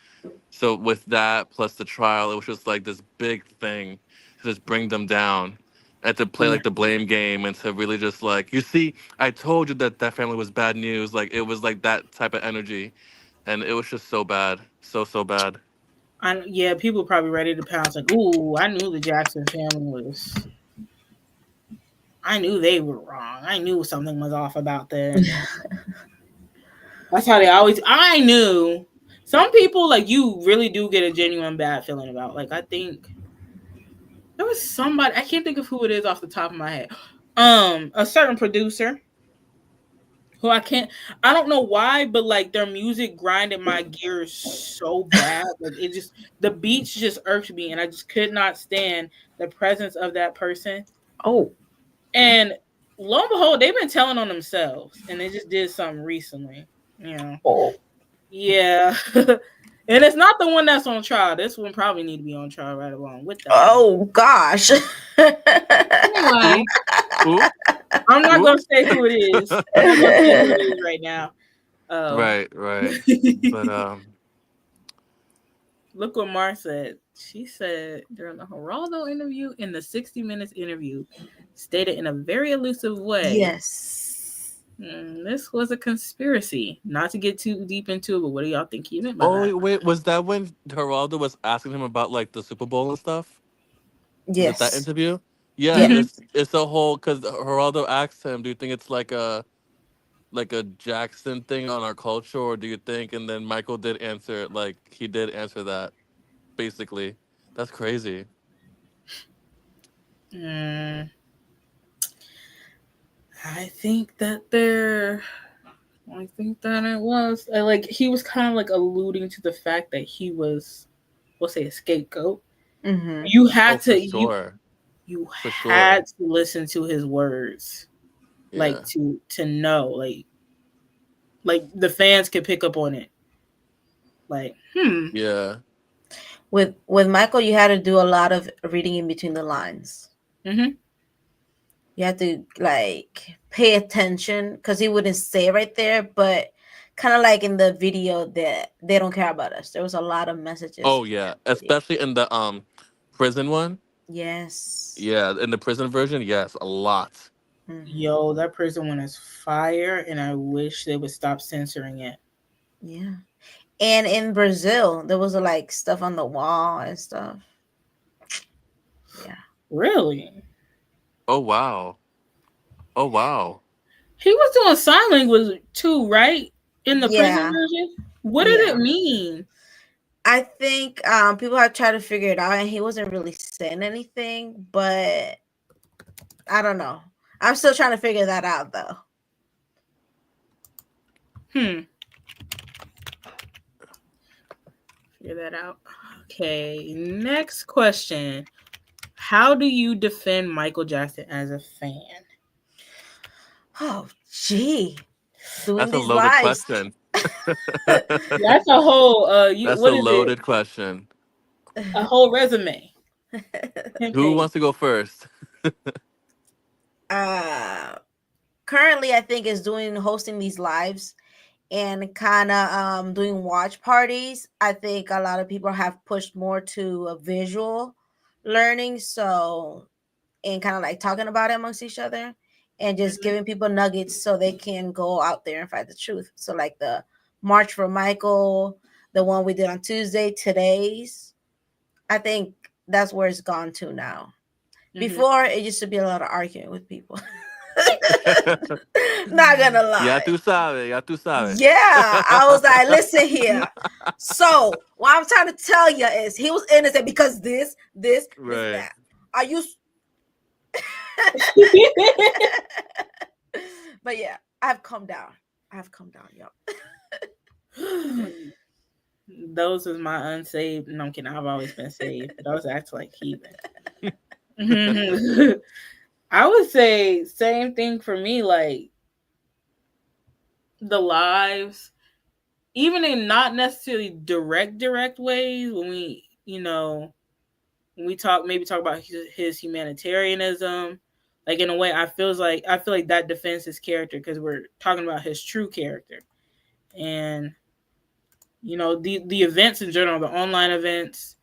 So with that plus the trial, it was just like this big thing to just bring them down and to play like the blame game and to really just like, you see, I told you that family was bad news. Like it was like that type of energy, and it was just so bad, so bad. Yeah, people probably ready to pounce like, ooh, I knew the Jackson family was. I knew they were wrong. I knew something was off about them. That's how they always. I knew. Some people, like, you really do get a genuine bad feeling about. Like, I think there was somebody, I can't think of who it is off the top of my head. A certain producer who I don't know why, but like their music grinded my gears so bad. Like it just, the beats just irked me, and I just could not stand the presence of that person. Oh. And lo and behold, they've been telling on themselves, and they just did something recently. You know. Oh. Yeah. And it's not the one that's on trial. This one probably need to be on trial right along with that. Oh gosh. Anyway, I'm not gonna say who it is. I'm not gonna say who it is right now. Right. But look what Mar said. She said during the Geraldo interview, in the 60 Minutes interview, stated in a very elusive way. Yes. This was a conspiracy. Not to get too deep into it, but what do y'all think he meant by that? Oh wait, was that when Geraldo was asking him about like the Super Bowl and stuff? Yes. That interview? Yeah. It's a whole, because Geraldo asked him, do you think it's like a Jackson thing on our culture, or do you think? And then Michael did answer, like he did answer that, basically. That's crazy. I think that it was like he was kind of like alluding to the fact that he was, we'll say, a scapegoat. Mm-hmm. You had to, you had to listen to his words, like to know, like the fans could pick up on it. Like, Yeah. With Michael, you had to do a lot of reading in between the lines. Mm-hmm. You had to like pay attention because he wouldn't say it right there, but kind of like in the video that they don't care about us. There was a lot of messages. Oh yeah, especially in the prison one. Yes. Yeah, in the prison version, yes, a lot. Yo, that prison one is fire, and I wish they would stop censoring it. Yeah. And in Brazil, there was like stuff on the wall and stuff. Yeah. Really? Oh wow. He was doing sign language too, right? In the prison version? What did it mean? I think people have tried to figure it out, and he wasn't really saying anything, but I don't know. I'm still trying to figure that out, though. figure that out. Okay, next question. How do you defend Michael Jackson as a fan? Oh, gee. Doing That's a these loaded lives. question. That's a whole That's what a is it? loaded question. A whole resume. Who wants to go first? Currently I think is hosting these lives and kind of doing watch parties. I think a lot of people have pushed more to a visual learning, so and kind of like talking about it amongst each other and just giving people nuggets so they can go out there and fight the truth. So like the March for Michael, the one we did on Tuesday, today's, I think that's where it's gone to now. Before it used to be a lot of arguing with people. Not gonna lie. Ya tú sabes. Yeah, I was like, listen here. So what I'm trying to tell you is he was innocent because this, Right. that. Are you? But yeah, I've come down. Y'all. Those is my unsaved. No, I'm kidding. I've always been saved. But those act like heathen. I would say same thing for me. Like the lives, even in not necessarily direct ways, when we, when we talk about his humanitarianism, like in a way, I feel like that defends his character because we're talking about his true character, and the events in general, the online events.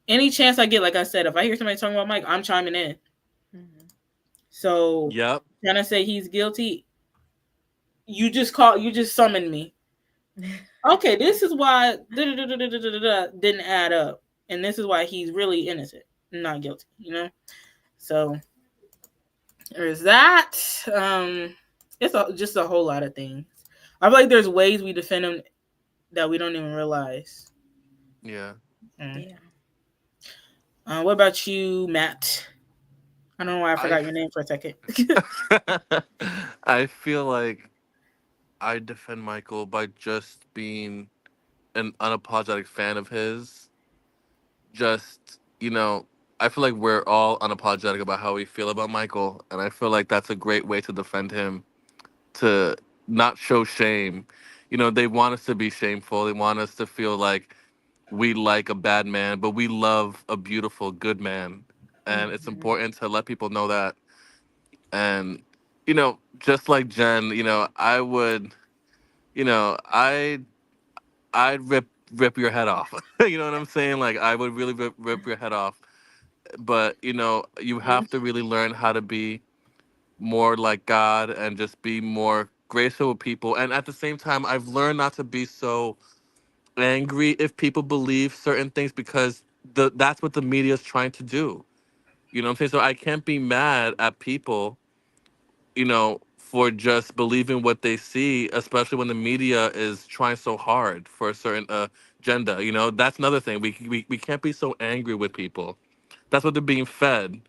Any chance I get, like I said, if I hear somebody talking about Mike, I'm chiming in. So, yep. Trying to say he's guilty, you just summoned me. Okay, this is why didn't add up, and this is why he's really innocent, not guilty. So there's that. It's just a whole lot of things. I feel like there's ways we defend him that we don't even realize. Yeah. What about you, Matt? I don't know why I forgot your name for a second. I feel like I defend Michael by just being an unapologetic fan of his. Just, I feel like we're all unapologetic about how we feel about Michael. And I feel like that's a great way to defend him, to not show shame. They want us to be shameful. They want us to feel like we like a bad man, but we love a beautiful, good man. And it's important to let people know that. And, just like Jen, I would, I'd rip your head off. You know what I'm saying? Like, I would really rip your head off. But, you have to really learn how to be more like God and just be more graceful with people. And at the same time, I've learned not to be so angry if people believe certain things, because that's what the media is trying to do. You know what I'm saying? So I can't be mad at people, for just believing what they see, especially when the media is trying so hard for a certain agenda. That's another thing. We can't be so angry with people. That's what they're being fed.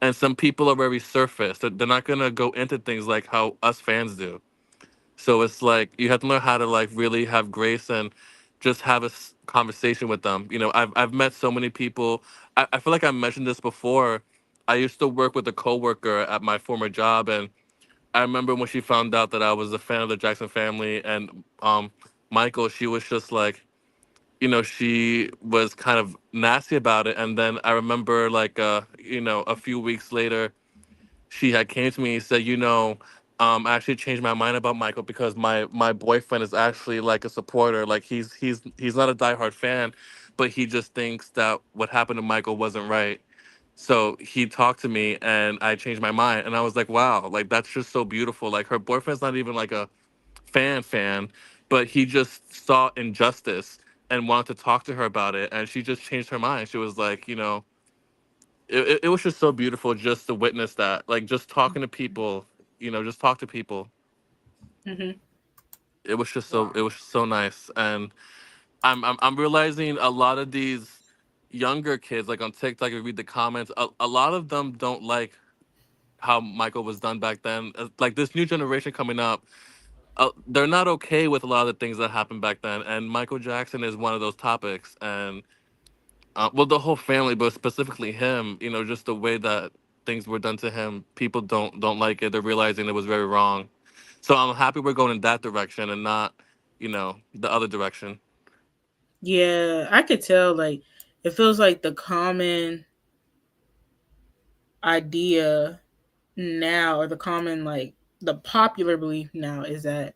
And some people are very surface. They're not going to go into things like how us fans do. So it's like you have to learn how to like really have grace and just have a conversation with them. I've met so many people. I feel like I mentioned this before. I used to work with a coworker at my former job, and I remember when she found out that I was a fan of the Jackson family and Michael, she was just like, she was kind of nasty about it. And then I remember like, a few weeks later, she had came to me and said, I actually changed my mind about Michael because my boyfriend is actually like a supporter. Like he's not a diehard fan, but he just thinks that what happened to Michael wasn't right. So he talked to me and I changed my mind. And I was like, wow, like that's just so beautiful. Like her boyfriend's not even like a fan, but he just saw injustice and wanted to talk to her about it. And she just changed her mind. She was like, it was just so beautiful just to witness that. Like just talking to people, just talk to people. Mm-hmm. It was just so nice. And I'm realizing a lot of these younger kids, like on TikTok, you read the comments, a lot of them don't like how Michael was done back then. Like this new generation coming up, they're not okay with a lot of the things that happened back then, and Michael Jackson is one of those topics. And well, the whole family, but specifically him, just the way that things were done to him, people don't like it. They're realizing it was very wrong. So I'm happy we're going in that direction and not, the other direction. Yeah, I could tell. Like, it feels like the common idea now, or the common, like, the popular belief now is that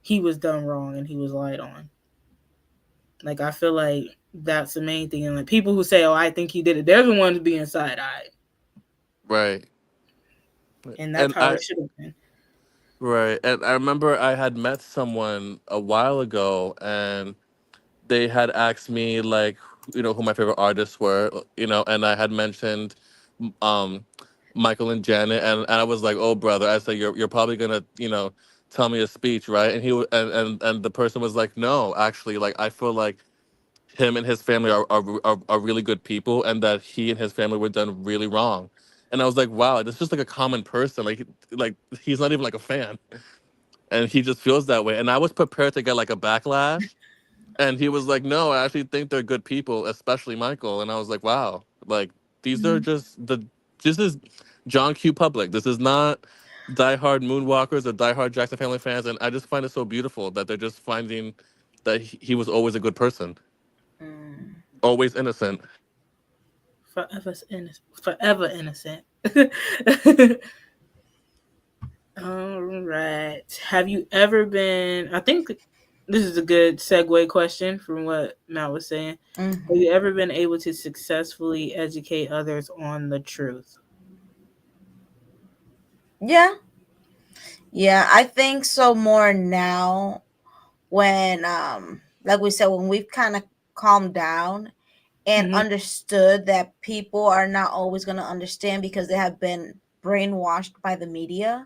he was done wrong and he was lied on. Like, I feel like that's the main thing. And like people who say, "Oh, I think he did it," they're the ones being side-eyed. Right. And that's how it should have been. Right. And I remember I had met someone a while ago, and they had asked me, like, who my favorite artists were, and I had mentioned um Michael and Janet, and I was like, "Oh, brother," I said, you're probably gonna, tell me a speech, right? And and the person was like, "No, actually, like, I feel like him and his family are really good people, and that he and his family were done really wrong." And I was like, "Wow, this is just like a common person. Like he's not even like a fan, and he just feels that way." And I was prepared to get like a backlash, and he was like, "No, I actually think they're good people, especially Michael." And I was like, "Wow, like these are just this is John Q. Public. This is not diehard Moonwalkers or diehard Jackson Family fans." And I just find it so beautiful that they're just finding that he was always a good person, always innocent. Forever innocent. All right. Have you ever been? I think this is a good segue question from what Matt was saying. Have you ever been able to successfully educate others on the truth? Yeah. Yeah, I think so more now when like we said, when we've kind of calmed down and understood that people are not always going to understand because they have been brainwashed by the media.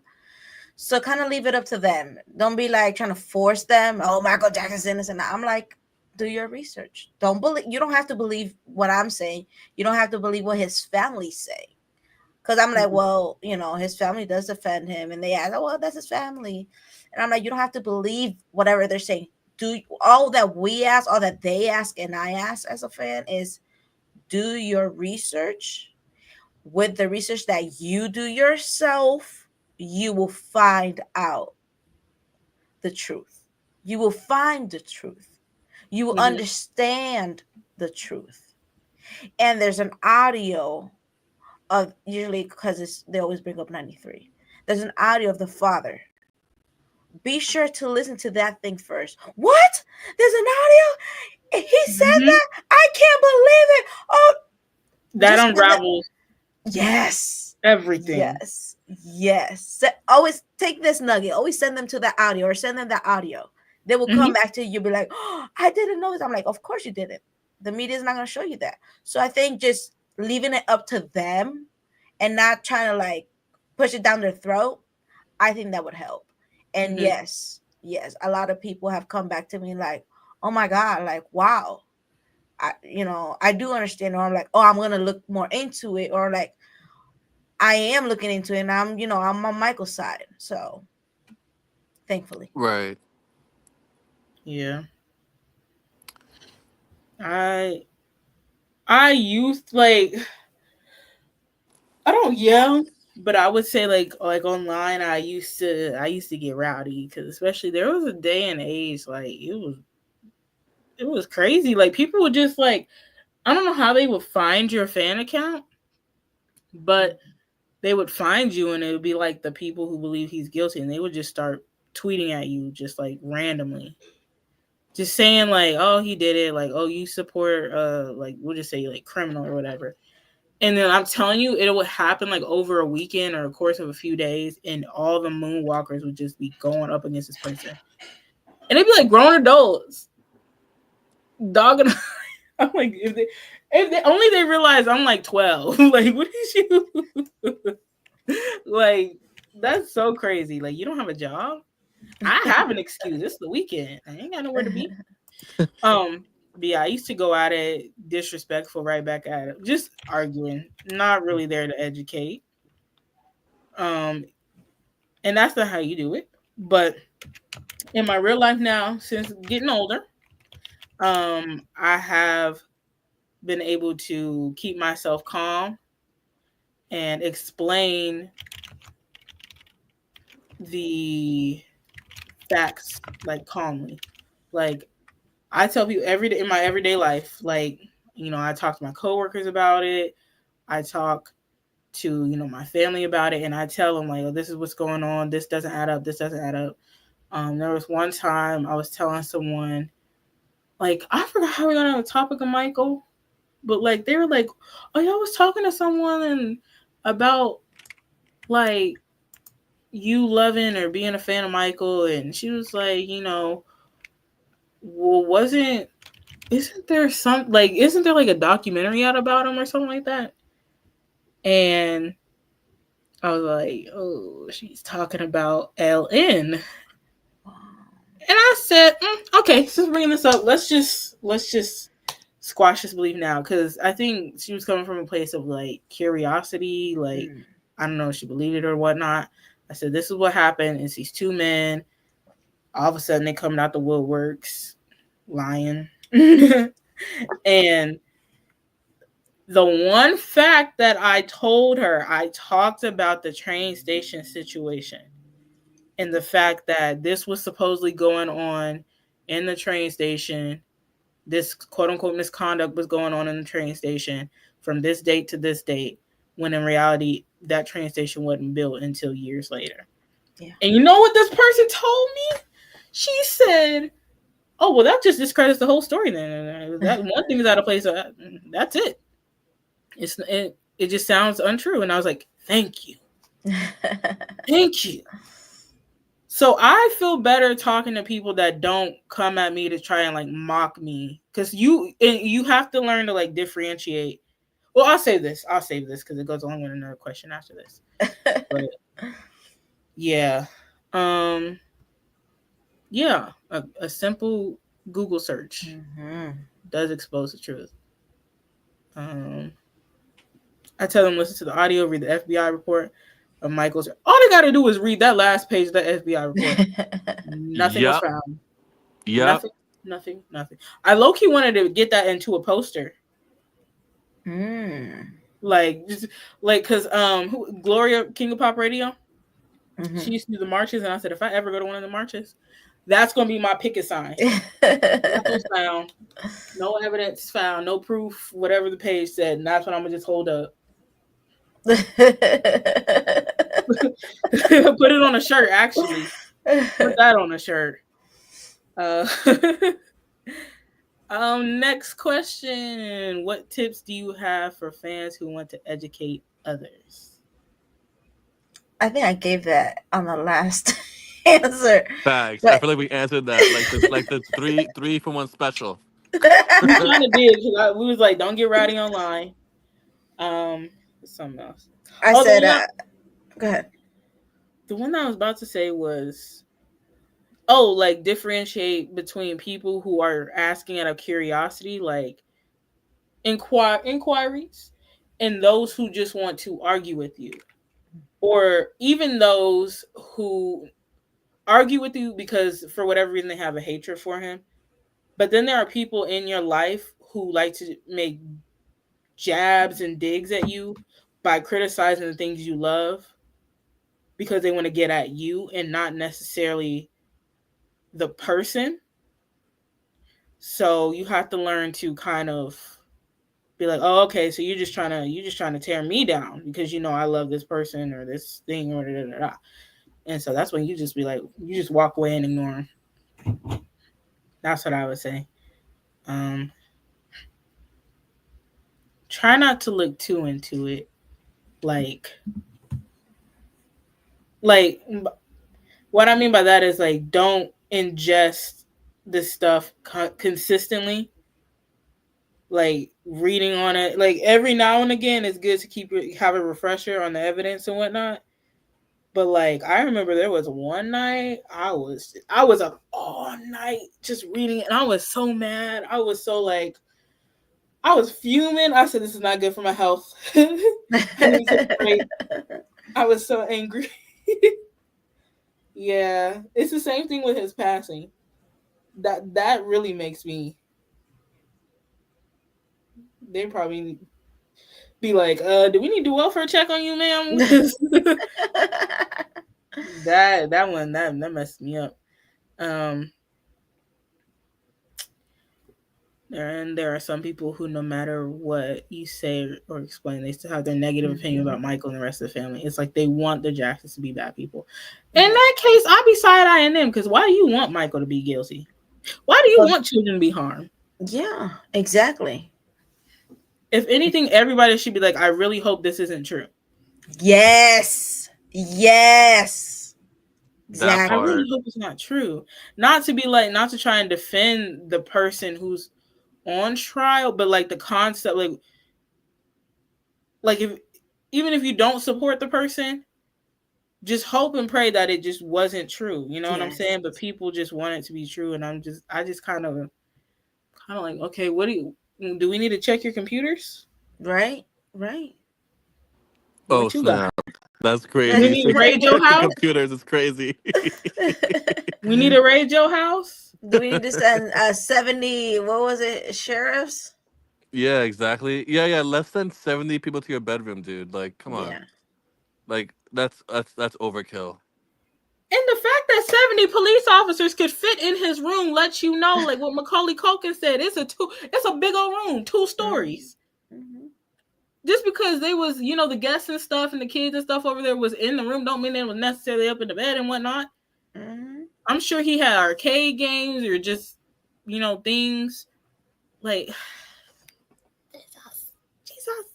So kind of leave it up to them. Don't be like trying to force them. "Oh, Michael Jackson's innocent." I'm like, do your research. You don't have to believe what I'm saying. You don't have to believe what his family say. Because I'm like, well, his family does defend him. And they ask, "Oh, well, that's his family." And I'm like, you don't have to believe whatever they're saying. All that we ask, all that they ask, and I ask as a fan is, do your research. With the research that you do yourself, you will find out the truth. You will find the truth. You will understand the truth. And there's an audio of, usually because they always bring up 93. There's an audio of the father. Be sure to listen to that thing first. What? There's an audio? He said that? I can't believe it. Oh, that unravels. Yes. Everything. Yes. Always take this nugget. Always send them to that audio or send them that audio. They will come back to you. You'll be like, "Oh, I didn't know this." I'm like, of course you didn't. The media is not going to show you that. So I think just leaving it up to them and not trying to like push it down their throat, I think that would help. And yes, a lot of people have come back to me like, "Oh my God, like, wow. I do understand." Or I'm like, "Oh, I'm going to look more into it." Or like, I am looking into it, and I'm on Michael's side. So thankfully. Right. Yeah. I used, like, I don't yell, but I would say like online I used to get rowdy, because especially there was a day and age, like it was crazy. Like people would just like, I don't know how they would find your fan account, but they would find you and it would be like the people who believe he's guilty, and they would just start tweeting at you just like randomly. Just saying like, "Oh, he did it," like, "Oh, you support like we'll just say like criminal or whatever." And then I'm telling you, it would happen like over a weekend or a course of a few days, and all the moonwalkers would just be going up against this person. And they'd be like grown adults. Dogging. I'm like, if they only they realize I'm like 12. Like, what is you? Like, that's so crazy. Like, you don't have a job? I have an excuse. It's the weekend. I ain't got nowhere to be. But yeah, I used to go at it disrespectful, right back at it, just arguing, not really there to educate. And that's not how you do it. But in my real life now, since getting older, I have been able to keep myself calm and explain the facts like calmly. Like I tell people every day in my everyday life, like, you know, I talk to my coworkers about it. I talk to, you know, my family about it, and I tell them like, oh, this is what's going on. This doesn't add up. This doesn't add up. There was one time I was telling someone, like, I forgot how we got on the topic of Michael, but like they were like, oh yeah, I was talking to someone and about like you loving or being a fan of Michael, and she was like, you know, well, isn't there like a documentary out about him or something like that? And I was like, oh, she's talking about LN. And I said, okay, since bringing this up, let's just squash this belief now, because I think she was coming from a place of like curiosity, like I don't know if she believed it or whatnot. I said, this is what happened. It's these two men. All of a sudden, they coming out the woodworks, lying. And the one fact that I told her, I talked about the train station situation and the fact that this was supposedly going on in the train station. This quote unquote misconduct was going on in the train station from this date to this date, when in reality, that train station wasn't built until years later. Yeah. And you know what this person told me? She said, oh, well, that just discredits the whole story then. That one thing is out of place. So that's it. It just sounds untrue. And I was like, thank you. Thank you. So I feel better talking to people that don't come at me to try and like mock me, because you have to learn to like differentiate. Well, I'll save this because it goes along with another question after this. But yeah, yeah, a simple Google search does expose the truth. I tell them listen to the audio, read the FBI report of Michael's. All they got to do is read that last page of the FBI report. Nothing was found. Yep. Nothing. I low-key wanted to get that into a poster. Like, just like, because Gloria, King of Pop Radio, she used to do the marches, and I said, if I ever go to one of the marches, that's going to be my picket sign. Nothing found, no evidence found, no proof, whatever the page said, and that's what I'm going to just hold up. Put it on a shirt, actually. Put that on a shirt. Next question. What tips do you have for fans who want to educate others? I think I gave that on the last answer. Facts. But I feel like we answered that like the three for one special. We kind of did. We was like, don't get rowdy online. Something else. I said, go ahead. The one that I was about to say was, like differentiate between people who are asking out of curiosity, like inquiries, and those who just want to argue with you, or even those who argue with you because for whatever reason they have a hatred for him. But then there are people in your life who like to make jabs and digs at you by criticizing the things you love because they want to get at you and not necessarily the person. So you have to learn to kind of be like, oh, okay, so you're just trying to tear me down because you know I love this person or this thing or da, da, da. And so that's when you just be like, you just walk away and ignore them. That's what I would say. Try not to look too into it. Like what I mean by that is like, don't ingest this stuff consistently. Like reading on it, like every now and again, it's good to have a refresher on the evidence and whatnot. But like, I remember there was one night I was up all night just reading it, and I was so mad. I was so like, I was fuming. I said, this is not good for my health. I was so angry. Yeah, it's the same thing with his passing. That really makes me. They probably be like, do we need to do welfare check on you, ma'am? that one that messed me up. There are some people who, no matter what you say or explain, they still have their negative opinion about Michael and the rest of the family. It's like they want the Jacksons to be bad people. In that case, I'd be side-eyeing them, because why do you want Michael to be guilty? Why do you want children to be harmed? Yeah, exactly. If anything, everybody should be like, I really hope this isn't true. Yes. Exactly. I really hope it's not true. Not to try and defend the person who's on trial, but like the concept, like if even if you don't support the person, just hope and pray that it just wasn't true. You know what I'm saying? But people just want it to be true, and I just kind of like, okay, what do we need to check your computers? Right. Oh snap! That's crazy. We need to raid your house. Computers is crazy. We need to raid your house. Do we need to send 70? What was it? Sheriffs? Yeah, exactly. Yeah. Less than 70 people to your bedroom, dude. Like, come on. Yeah. Like that's overkill. And the fact that 70 police officers could fit in his room lets you know, like what Macaulay Culkin said, it's a big old room, 2 stories. Mm-hmm. Just because they was, the guests and stuff and the kids and stuff over there was in the room, don't mean they was necessarily up in the bed and whatnot. Mm-hmm. I'm sure he had arcade games or just, things like Jesus.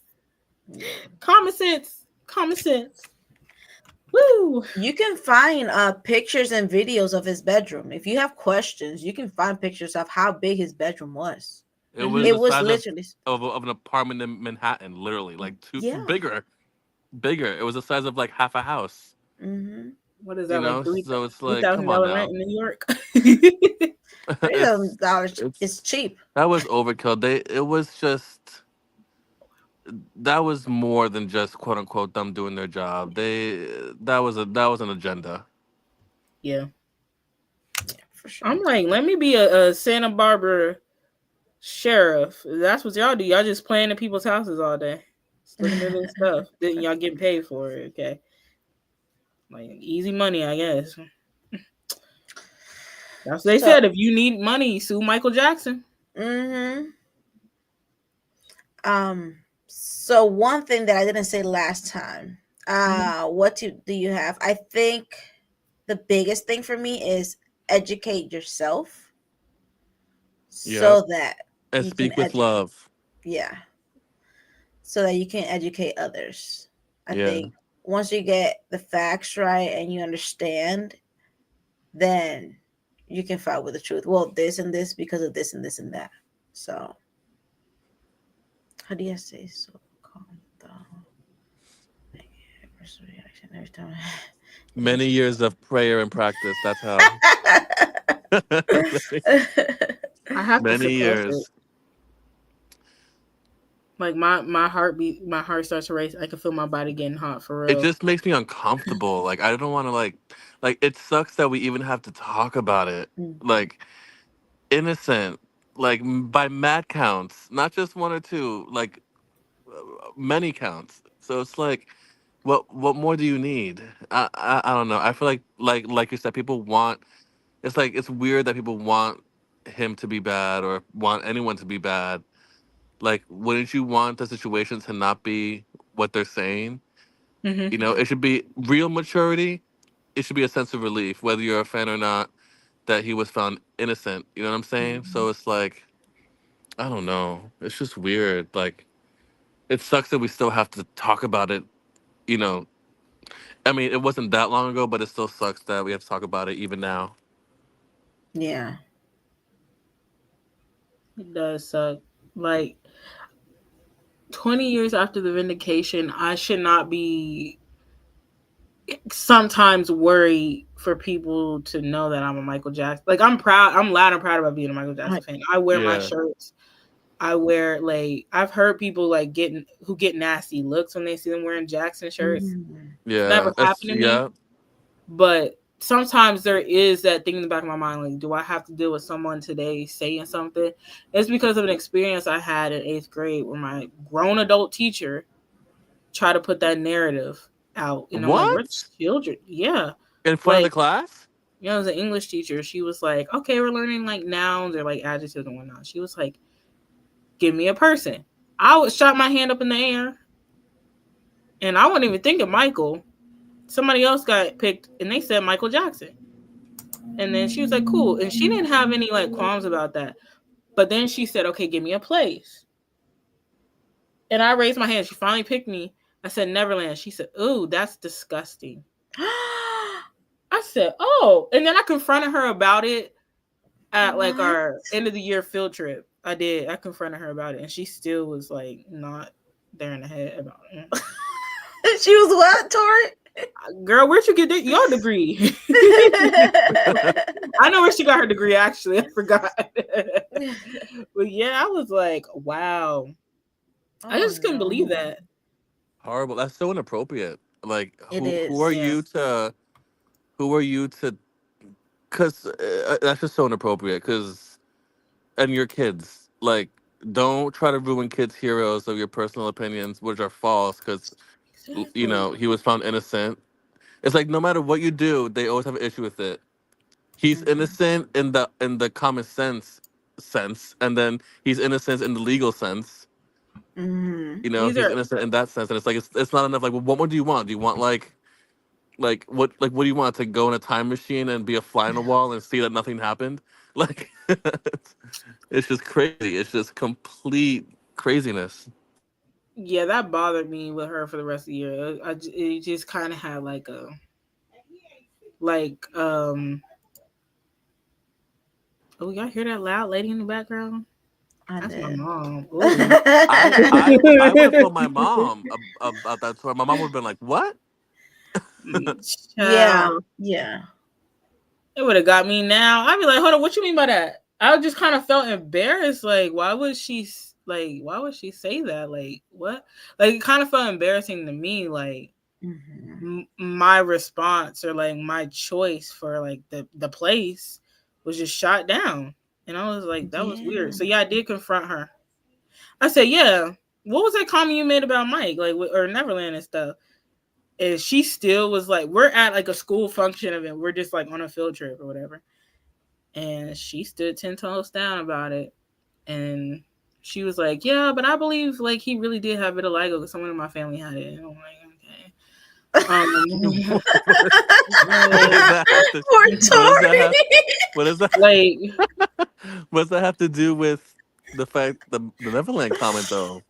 Common sense. Woo! You can find pictures and videos of his bedroom. If you have questions, you can find pictures of how big his bedroom was. It was literally of an apartment in Manhattan, literally, like bigger. It was the size of like half a house. Mm-hmm. What is that, like so it's like, come on now. rent in New York? $3,000 is cheap. That was overkill. It was just. That was more than just quote unquote them doing their job. That was an agenda. Yeah, for sure. I'm like, let me be a Santa Barbara sheriff. That's what y'all do. Y'all just playing in people's houses all day, just looking at this stuff. Then y'all getting paid for it. Okay, like easy money, I guess. That's what they said. If you need money, sue Michael Jackson. Mm-hmm. So one thing that I didn't say last time, what do you have? I think the biggest thing for me is educate yourself, so that and speak with love. Yeah, so that you can educate others. I think once you get the facts right and you understand, then you can fight with the truth. Well, this and this because of this and this and that. So, how do you say so? Every time. Many years of prayer and practice. That's how. I have many years. It. Like my heart starts to race. I can feel my body getting hot for real. It just makes me uncomfortable. Like I don't want to like it sucks that we even have to talk about it. Like Innocent, like by mad counts, not just 1 or 2, like many counts. So it's like, what more do you need? I don't know. I feel like you said, people want. It's like it's weird that people want him to be bad or want anyone to be bad. Like, wouldn't you want the situation to not be what they're saying? Mm-hmm. It should be real maturity. It should be a sense of relief, whether you're a fan or not, that he was found innocent. You know what I'm saying? So it's like, I don't know. It's just weird. Like, it sucks that we still have to talk about it. I mean, it wasn't that long ago, but it still sucks that we have to talk about it even now. Yeah. It does suck. Like, 20 years after the vindication, I should not be sometimes worried for people to know that I'm a Michael Jackson. Like, I'm proud. I'm loud and proud about being a Michael Jackson fan. I wear my shirts. I wear, like, I've heard people like get nasty looks when they see them wearing Jackson shirts. Mm-hmm. Yeah, it's never happened to me. But sometimes there is that thing in the back of my mind, like, do I have to deal with someone today saying something? It's because of an experience I had in 8th grade where my grown adult teacher tried to put that narrative out. And I'm like, we're What? children. Yeah. In front of the Like, class? it was an English teacher. She was like, okay, we're learning like nouns or like adjectives and whatnot. She was like, give me a person. I would shot my hand up in the air. And I wouldn't even think of Michael. Somebody else got picked and they said Michael Jackson. And then she was like, cool. And she didn't have any like qualms about that. But then she said, okay, give me a place. And I raised my hand. She finally picked me. I said, Neverland. She said, ooh, that's disgusting. I said, oh. And then I confronted her about it at like our end of the year field trip. I did. I confronted her about it. And she still was like not there in the head about it. She was what, Tori? Girl, where'd you get your degree? I know where she got her degree, actually. I forgot. But yeah, I was like, wow. I just couldn't believe that. Horrible. That's so inappropriate. Like, It who is, are yeah. who are you to? Because that's just so inappropriate. Because and your kids, like, don't try to ruin kids' heroes of your personal opinions, which are false. Because you know he was found innocent. It's like no matter what you do, they always have an issue with it. He's innocent in the common sense, and then he's innocent in the legal sense. You know, These he's are innocent in that sense, and it's like it's not enough. Like, well, what more do you want? Do you want like what do you want, to go in a time machine and be a fly on the wall and see that nothing happened? Like, it's just crazy. It's just complete craziness. yeah, that bothered me with her for the rest of the year. It just kind of had like a oh, y'all hear that loud lady in the background? That's my mom. I would have told my mom about that story. My mom would have been like, "What?" Yeah. It would have got me now. I'd be like, hold on, what you mean by that? I just kind of felt embarrassed. Like, why would she say that? Like, what? Like, it kind of felt embarrassing to me. Like, my response or like my choice for like the place was just shot down. And I was like, that was weird. So yeah, I did confront her. I said, yeah, what was that comment you made about Mike, like, or Neverland and stuff? And she still was like, we're at like a school function event. We're just like on a field trip or whatever. And she stood 10 toes down about it. And she was like, yeah, but I believe like he really did have vitiligo because someone in my family had it. And I'm like, Poor Tori. What does that like? What does that have to do with the fact the Neverland comment though?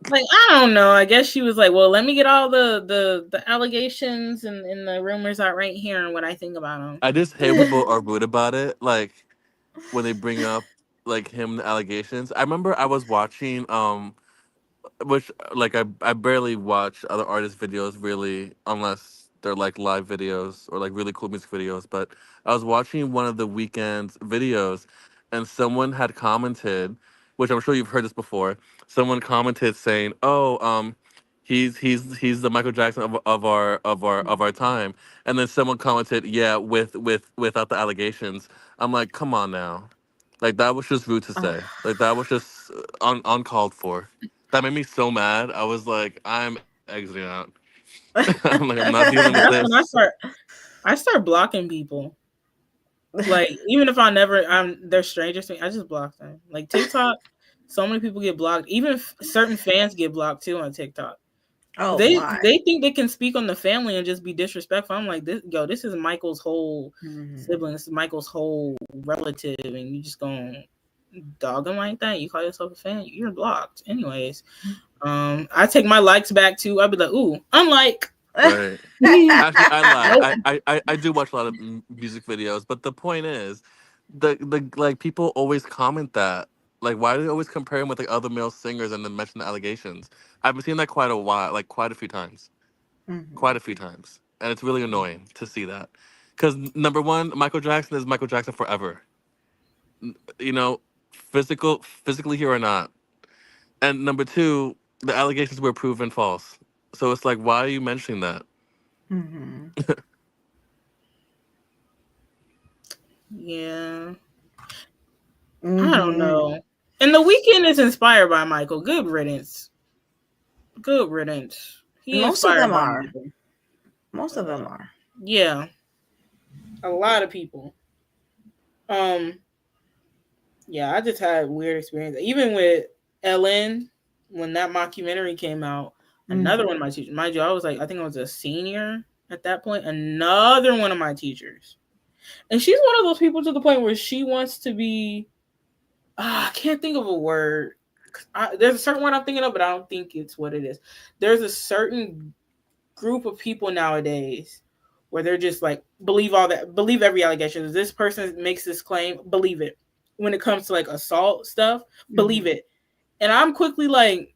Like, I don't know. I guess she was like, well, let me get all the allegations and the rumors out right here and what I think about them. I just hate when people are rude about it. Like when they bring up like him the allegations. I remember I was watching which like I barely watch other artists' videos really unless they're like live videos or like really cool music videos. But I was watching one of the Weeknd's videos, and someone had commented, which I'm sure you've heard this before. Someone commented saying, "Oh, he's the Michael Jackson of our time," and then someone commented, "Yeah, without the allegations." I'm like, come on now, like that was just rude to say. Like that was just uncalled for. That made me so mad. I was like, I'm exiting out. I'm like, I'm not dealing with That's this. when I start blocking people. Like, even if they're strangers to me, I just block them. Like TikTok, so many people get blocked. Even certain fans get blocked too on TikTok. Oh, they why? they think they can speak on the family and just be disrespectful. I'm like, this is Michael's whole sibling. This is Michael's whole relative, and you just gonna dog him like that? You call yourself a fan? You're blocked. Anyways, I take my likes back too. I'd be like, ooh, unlike. Right. Actually, I lie. I do watch a lot of music videos, but the point is, the like people always comment that. Like, why do they always compare him with like other male singers and then mention the allegations? I've been seeing that quite a while, like quite a few times, and it's really annoying to see that. Because number one, Michael Jackson is Michael Jackson forever. You know, physically here or not. And number two, the allegations were proven false. So it's like, why are you mentioning that? Yeah. I don't Mhm. know. And The Weeknd is inspired by Michael. Good riddance. Good riddance. He Most of inspired them by are. Michael. Most of them are. Yeah. A lot of people. Um, yeah, I just had weird experience. Even with Ellen, when that mockumentary came out, another one of my teachers, mind you, I was like, I think I was a senior at that point. Another one of my teachers. And she's one of those people to the point where she wants to be, I can't think of a word. There's a certain one I'm thinking of, but I don't think it's what it is. There's a certain group of people nowadays where they're just like, believe every allegation. If this person makes this claim, believe it. When it comes to like assault stuff, believe it. And I'm quickly like,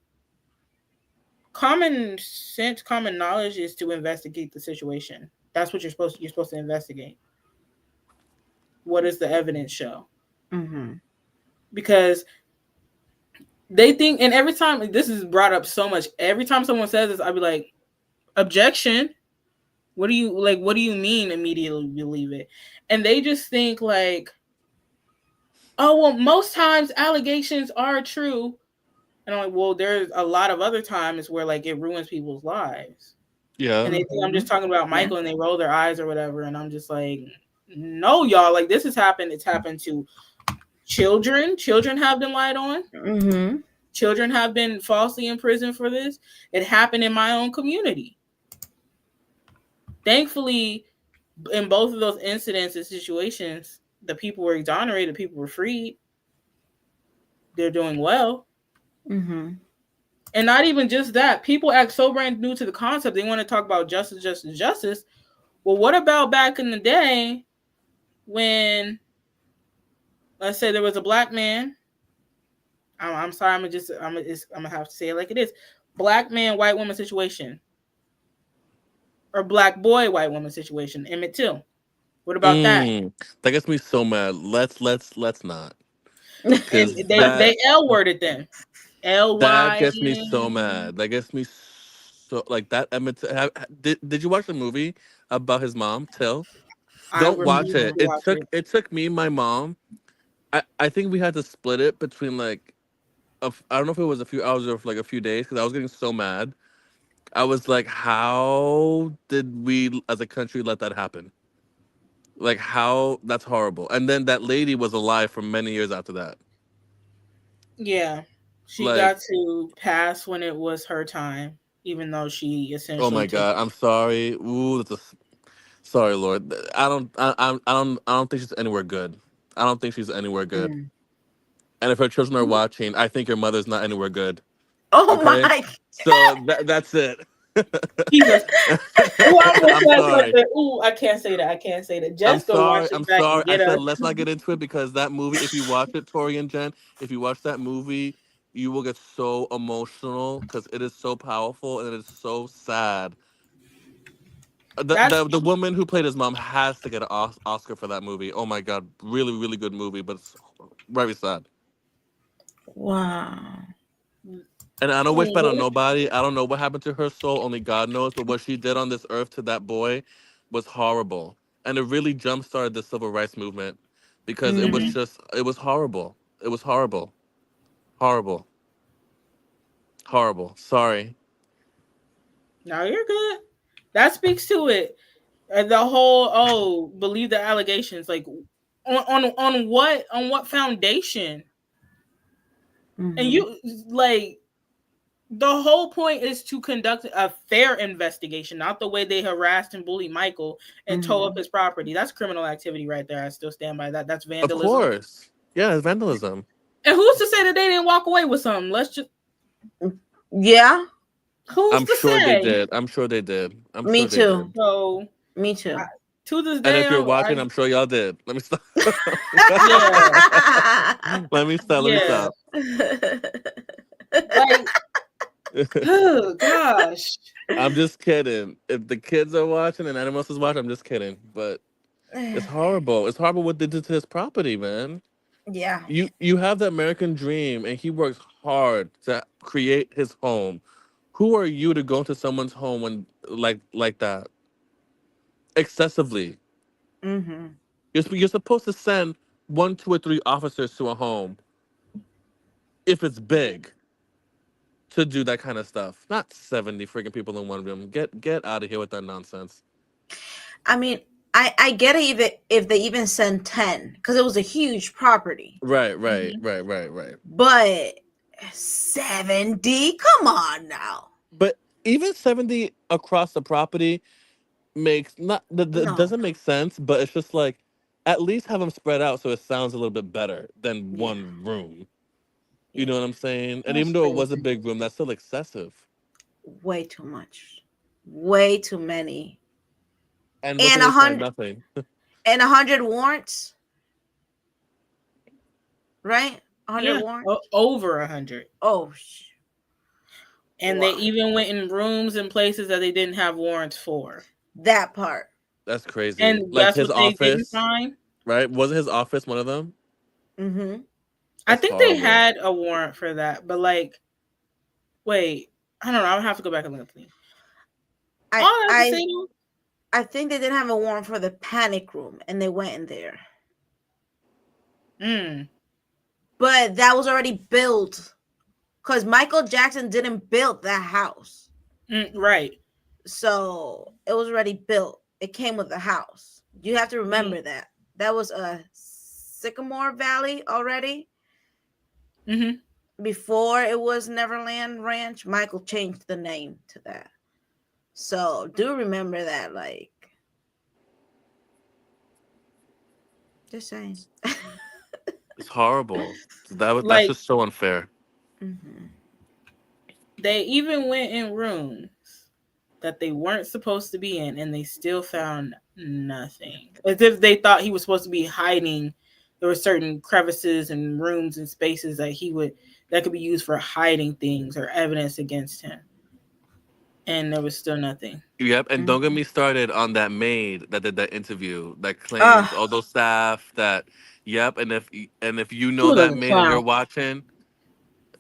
common sense, common knowledge is to investigate the situation. That's what you're supposed to investigate. What does the evidence show? Mm-hmm. Because they think, and every time this is brought up so much, every time someone says this, I'd be like, objection. What do you mean immediately believe it? And they just think like, oh, well, most times allegations are true. And I'm like, well, there's a lot of other times where like it ruins people's lives. Yeah. And they think I'm just talking about Michael and they roll their eyes or whatever. And I'm just like, no, y'all, like this has happened. It's happened to children. Children have been lied on. Mm-hmm. Children have been falsely imprisoned for this. It happened in my own community. Thankfully, in both of those incidents and situations, the people were exonerated, people were freed. They're doing well. Mm-hmm. And not even just that. People act so brand new to the concept. They want to talk about justice, justice, justice. Well, what about back in the day when, let's say, there was a black man? I'm sorry. I'm gonna have to say it like it is. Black man, white woman situation, or black boy, white woman situation. Emmett Till. What about that? That gets me so mad. Let's not. And Because they L worded them. that LY. gets me so mad. That gets me so like that. Emmett, did you watch the movie about his mom? Till. Don't watch it. It took me and my mom. I think we had to split it between like I don't know if it was a few hours or like a few days because I was getting so mad. I was like, how did we as a country let that happen? Like how that's horrible. And then that lady was alive for many years after that. Yeah. She Like, got to pass when it was her time, even though she essentially oh my God, I'm sorry. Ooh, sorry, Lord. I don't think she's anywhere good. I don't think she's anywhere good. And if her children are watching, I think your mother's not anywhere good. Oh Okay? my! So that's it. Jesus. I'm sorry. Ooh, I can't say that. I can't say that. I'm Just go watch sorry. it I'm back sorry. and get I said us. let's not get into it because that movie, if you watch it, Tori and Jen, if you watch that movie, you will get so emotional because it is so powerful and it is so sad. The woman who played his mom has to get an Oscar for that movie. Oh my God, really, really good movie, but it's very sad. Wow. And I don't wish bad on nobody. I don't know what happened to her soul. Only God knows. But what she did on this earth to that boy was horrible. And it really jump-started the civil rights movement because it was horrible. It was horrible. Horrible. Horrible. Sorry. No, you're good. That speaks to it. The whole believe the allegations. Like on what foundation? And you like the whole point is to conduct a fair investigation, not the way they harassed and bullied Michael and tore up his property. That's criminal activity right there. I still stand by that. That's vandalism. Of course. Yeah, it's vandalism. And who's to say that they didn't walk away with something? Let's just. Yeah. Who's I'm to sure say? they did. I'm sure they did. Me too. So. Me too. To this And day, if you're watching, I'm sure y'all did. Let me stop. Let me stop. Like, oh gosh. I'm just kidding. If the kids are watching and anyone else is watching, I'm just kidding. But it's horrible. It's horrible what they did to his property, man. Yeah. You have the American dream, and he works hard to create his home. Who are you to go into someone's home when like that? Excessively. You're supposed to send 1, 2, or 3 officers to a home if it's big to do that kind of stuff. Not 70 freaking people in one room. Get out of here with that nonsense. I mean, I get it if they even send 10 because it was a huge property. Right. But 70, come on now. But even 70 across the property makes doesn't make sense. But it's just like, at least have them spread out so it sounds a little bit better than one room. You know what I'm saying? And even though it was a big room, that's still excessive. Way too much. Way too many. And 100 nothing. And 100 warrants. Right? 100 warrants? Over 100. Oh, and they even went in rooms and places that they didn't have warrants for. That part. That's crazy. And like that's his what they office, didn't find. Right? Wasn't his office one of them? Mm-hmm. I think they had a warrant for that, but like, wait, I don't know. I'll have to go back and look at the thing. I think they didn't have a warrant for the panic room, and they went in there. But that was already built, because Michael Jackson didn't build that house. Right. So it was already built. It came with the house. You have to remember that. That was a Sycamore Valley already. Before it was Neverland Ranch, Michael changed the name to that. So do remember that, like, just saying. It's horrible. That's Like, just so unfair. They even went in rooms that they weren't supposed to be in, and they still found nothing. As if they thought he was supposed to be hiding. There were certain crevices and rooms and spaces that could be used for hiding things or evidence against him. And there was still nothing. Yep, and don't get me started on that maid that did that interview that claims all those staff that. Yep, and if you know that maid and you're watching,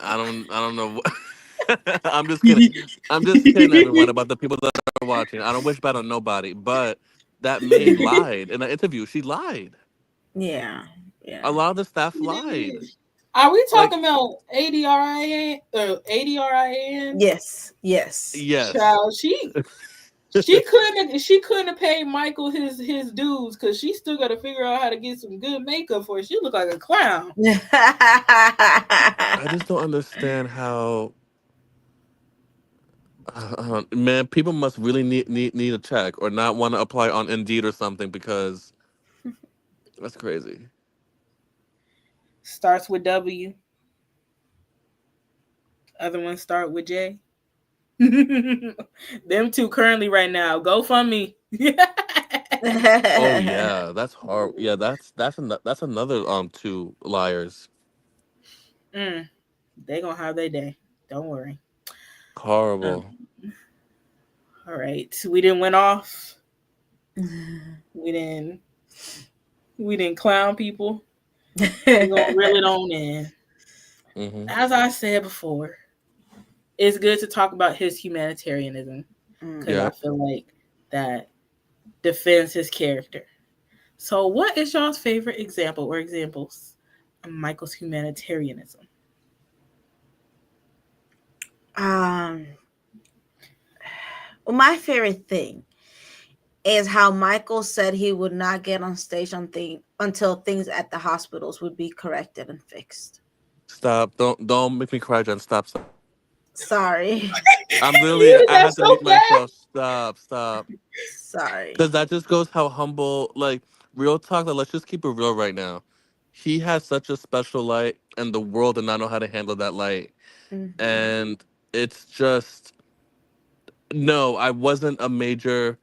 I don't know. I'm just kidding. I'm just kidding, everyone, about the people that are watching. I don't wish bad on nobody, but that maid lied in that interview. She lied. Yeah. A lot of the staff lied. Are we talking about ADRIN? ADRIN? Yes. Child, she couldn't have paid Michael his dues, because she still got to figure out how to get some good makeup for it. She looked like a clown. I just don't understand how. Man, people must really need a check or not want to apply on Indeed or something, because that's crazy. Starts with W. Other ones start with J. Them two currently right now. GoFundMe. Oh yeah, that's hard. Yeah, that's another 2 liars. They gonna have their day. Don't worry. Horrible. All right, we didn't went off. We didn't clown people. We're gonna reel it on in. As I said before, it's good to talk about his humanitarianism, because I feel like that defends his character. So, what is y'all's favorite example or examples of Michael's humanitarianism? Well, my favorite thing is how Michael said he would not get on stage until things at the hospitals would be corrected and fixed. Stop! Don't make me cry, Jen. Stop. Sorry. I'm literally. I have to mute myself. Stop. Sorry. Because that just goes how humble. Like, real talk. Let's just keep it real right now. He has such a special light, and the world did not know how to handle that light. And it's just. No, I wasn't a major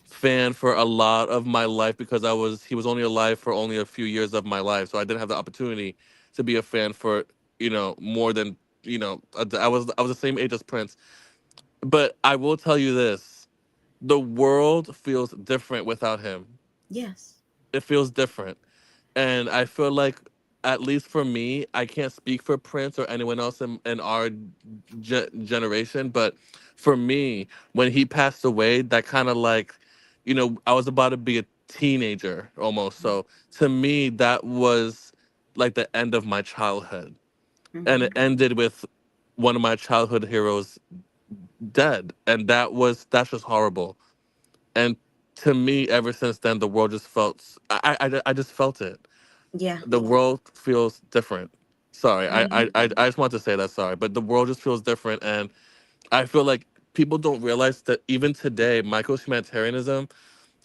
fan for a lot of my life, because he was only alive for only a few years of my life, so I didn't have the opportunity to be a fan for more than I was the same age as Prince. But I will tell you this: the world feels different without him. Yes, it feels different, and I feel like, at least for me, I can't speak for Prince or anyone else in our generation, but for me, when he passed away, that kind of like, I was about to be teenager almost. So to me, that was like the end of my childhood. And it ended with one of my childhood heroes dead. And that's just horrible. And to me, ever since then, the world just felt, I just felt it. Yeah. The world feels different. Sorry, Mhm. I just want to say that, sorry. But the world just feels different. And I feel like people don't realize that even today, Michael's humanitarianism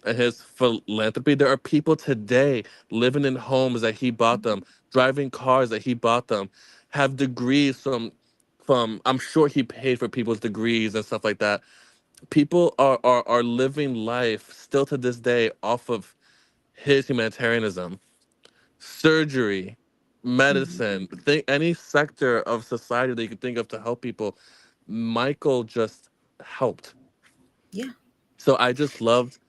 and his philanthropy, there are people today living in homes that he bought them, driving cars that he bought them, have degrees from I'm sure he paid for people's degrees and stuff like that. People are living life still to this day off of his humanitarianism. Surgery, medicine, think any sector of society that you can think of to help people, Michael just helped. Yeah. So I just loved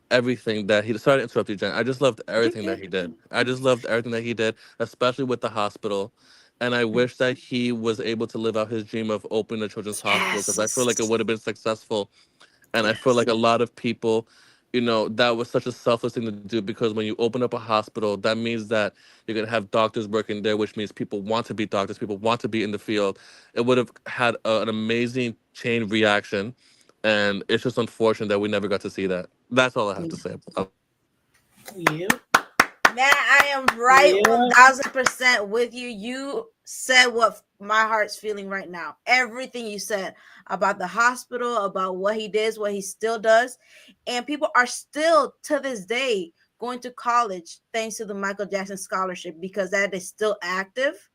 everything that he sorry to interrupt you, Jen. I just loved everything that he did. I just loved everything that he did, especially with the hospital. And I wish that he was able to live out his dream of opening a children's hospital, because I feel like it would have been successful. And I feel like a lot of people, that was such a selfless thing to do, because when you open up a hospital, that means that you're going to have doctors working there, which means people want to be doctors, people want to be in the field. It would have had an amazing chain reaction. And it's just unfortunate that we never got to see that. That's all I have to say. Yeah. Man, I am right Yeah. 1000% with you. You said what my heart's feeling right now. Everything you said about the hospital, about what he did, what he still does. And people are still to this day going to college thanks to the Michael Jackson scholarship, because that is still active.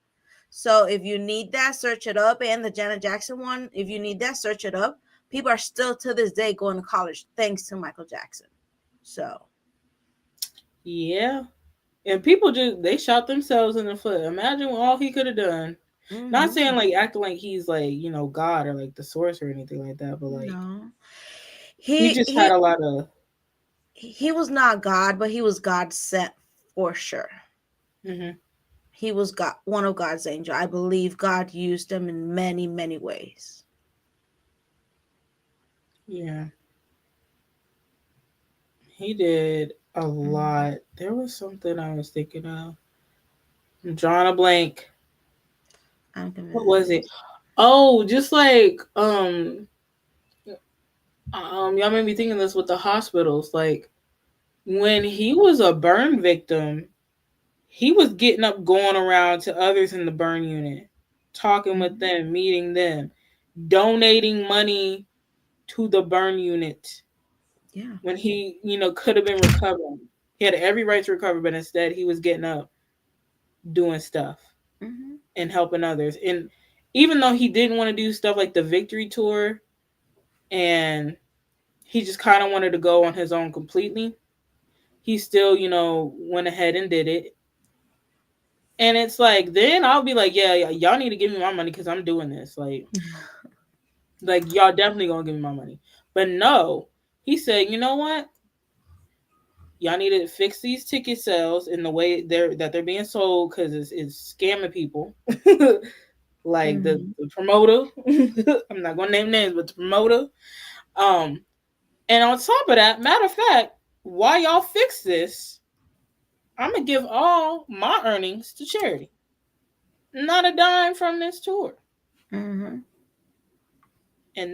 So if you need that, search it up. And the Janet Jackson one, if you need that, search it up. People are still to this day going to college thanks to Michael Jackson. So Yeah. And people they shot themselves in the foot. Imagine all he could have done. Not saying like acting like he's like, God or like the source or anything like that, but like no. He just had a lot of he was not God, but he was God sent for sure. He was God, one of God's angel. I believe God used him in many, many ways. Yeah. He did a lot. There was something I was thinking of. I'm drawing a blank. What was it? Oh, just like y'all made me thinking this with the hospitals. Like when he was a burn victim, he was getting up, going around to others in the burn unit, talking with them, meeting them, donating money to the burn unit. Yeah. When he, could have been recovering. He had every right to recover, but instead he was getting up, doing stuff, and helping others. And even though he didn't want to do stuff like the Victory Tour, and he just kind of wanted to go on his own completely, he still, went ahead and did it. And it's like, then I'll be like, yeah, y'all need to give me my money because I'm doing this. Like y'all definitely gonna give me my money. But no, he said, you know what? Y'all need to fix these ticket sales in the way they're being sold, because it's scamming people. Like the promoter. I'm not gonna name names, but the promoter. And on top of that, matter of fact, while y'all fix this, I'm gonna give all my earnings to charity. Not a dime from this tour. And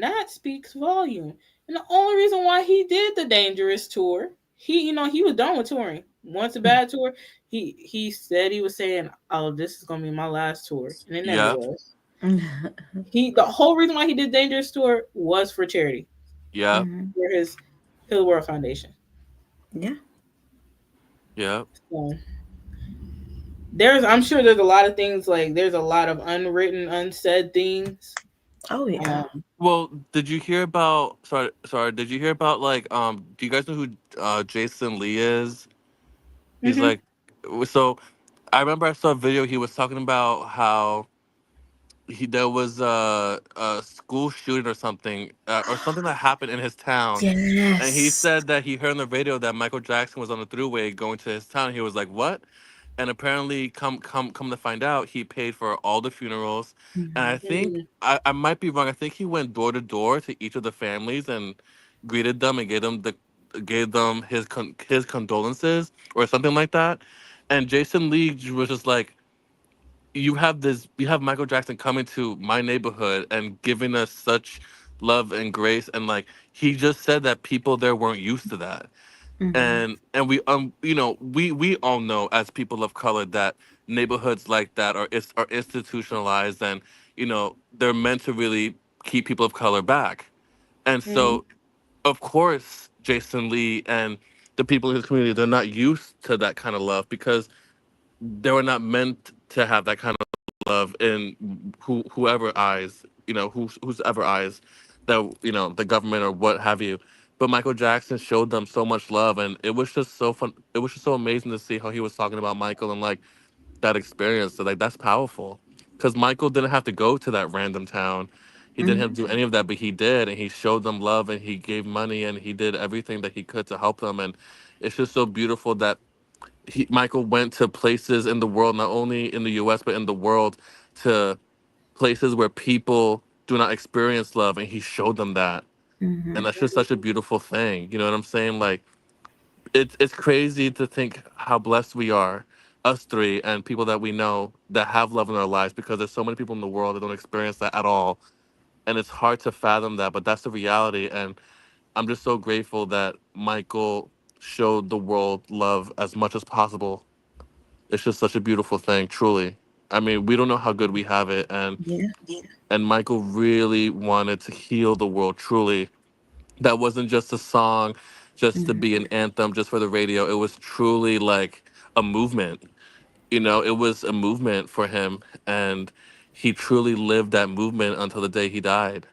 that speaks volume. And the only reason why he did the Dangerous tour, he was done with touring. Once a bad tour, he said he was saying, "Oh, this is gonna be my last tour," and it never was. The whole reason why he did Dangerous tour was for charity. Yeah. For his Hill World Foundation. Yeah. Yeah. So, I'm sure there's a lot of things, like there's a lot of unwritten, unsaid things. Oh yeah. Well, did you hear about? Sorry. Did you hear about like? Do you guys know who Jason Lee is? He's like, so. I remember I saw a video. He was talking about how there was a school shooting or something that happened in his town. Yes. And he said that he heard on the radio that Michael Jackson was on the thruway going to his town. He was like, "What?" And apparently, come to find out, he paid for all the funerals. And I think I might be wrong. I think he went door to door to each of the families and greeted them and gave them gave them his condolences or something like that, and Jason Lee was just like, you have Michael Jackson coming to my neighborhood and giving us such love and grace, and like he just said that people there weren't used to that. And we we all know as people of color that neighborhoods like that are institutionalized, and they're meant to really keep people of color back. And so of course Jason Lee and the people in his community, they're not used to that kind of love because they were not meant to have that kind of love in whoever eyes, whose ever eyes, that the government or what have you. But Michael Jackson showed them so much love, and it was just so fun. It was just so amazing to see how he was talking about Michael and like that experience. So like that's powerful, because Michael didn't have to go to that random town. He didn't have to do any of that, but he did, and he showed them love, and he gave money, and he did everything that he could to help them. And it's just so beautiful that Michael went to places in the world, not only in the U.S. but in the world, to places where people do not experience love, and he showed them that. And that's just such a beautiful thing. You know what I'm saying? Like, it's crazy to think how blessed we are, us three, and people that we know that have love in our lives, because there's so many people in the world that don't experience that at all. And it's hard to fathom that, but that's the reality. And I'm just so grateful that Michael showed the world love as much as possible. It's just such a beautiful thing, truly. I mean, we don't know how good we have it, and Michael really wanted to heal the world, truly. That wasn't just a song, just to be an anthem, just for the radio. It was truly like a movement. It was a movement for him, and he truly lived that movement until the day he died.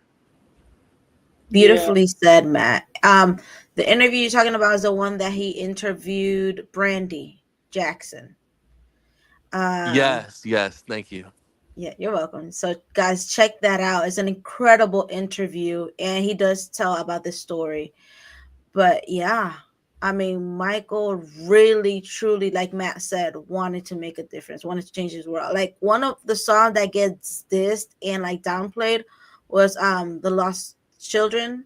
Beautifully said, Matt. The interview you're talking about is the one that he interviewed Brandy Jackson. Yes, thank you. Yeah, you're welcome. So guys, check that out. It's an incredible interview, and he does tell about this story. But yeah, I mean, Michael really, truly, like Matt said, wanted to make a difference, wanted to change his world. Like, one of the songs that gets dissed and like downplayed was The Lost Children.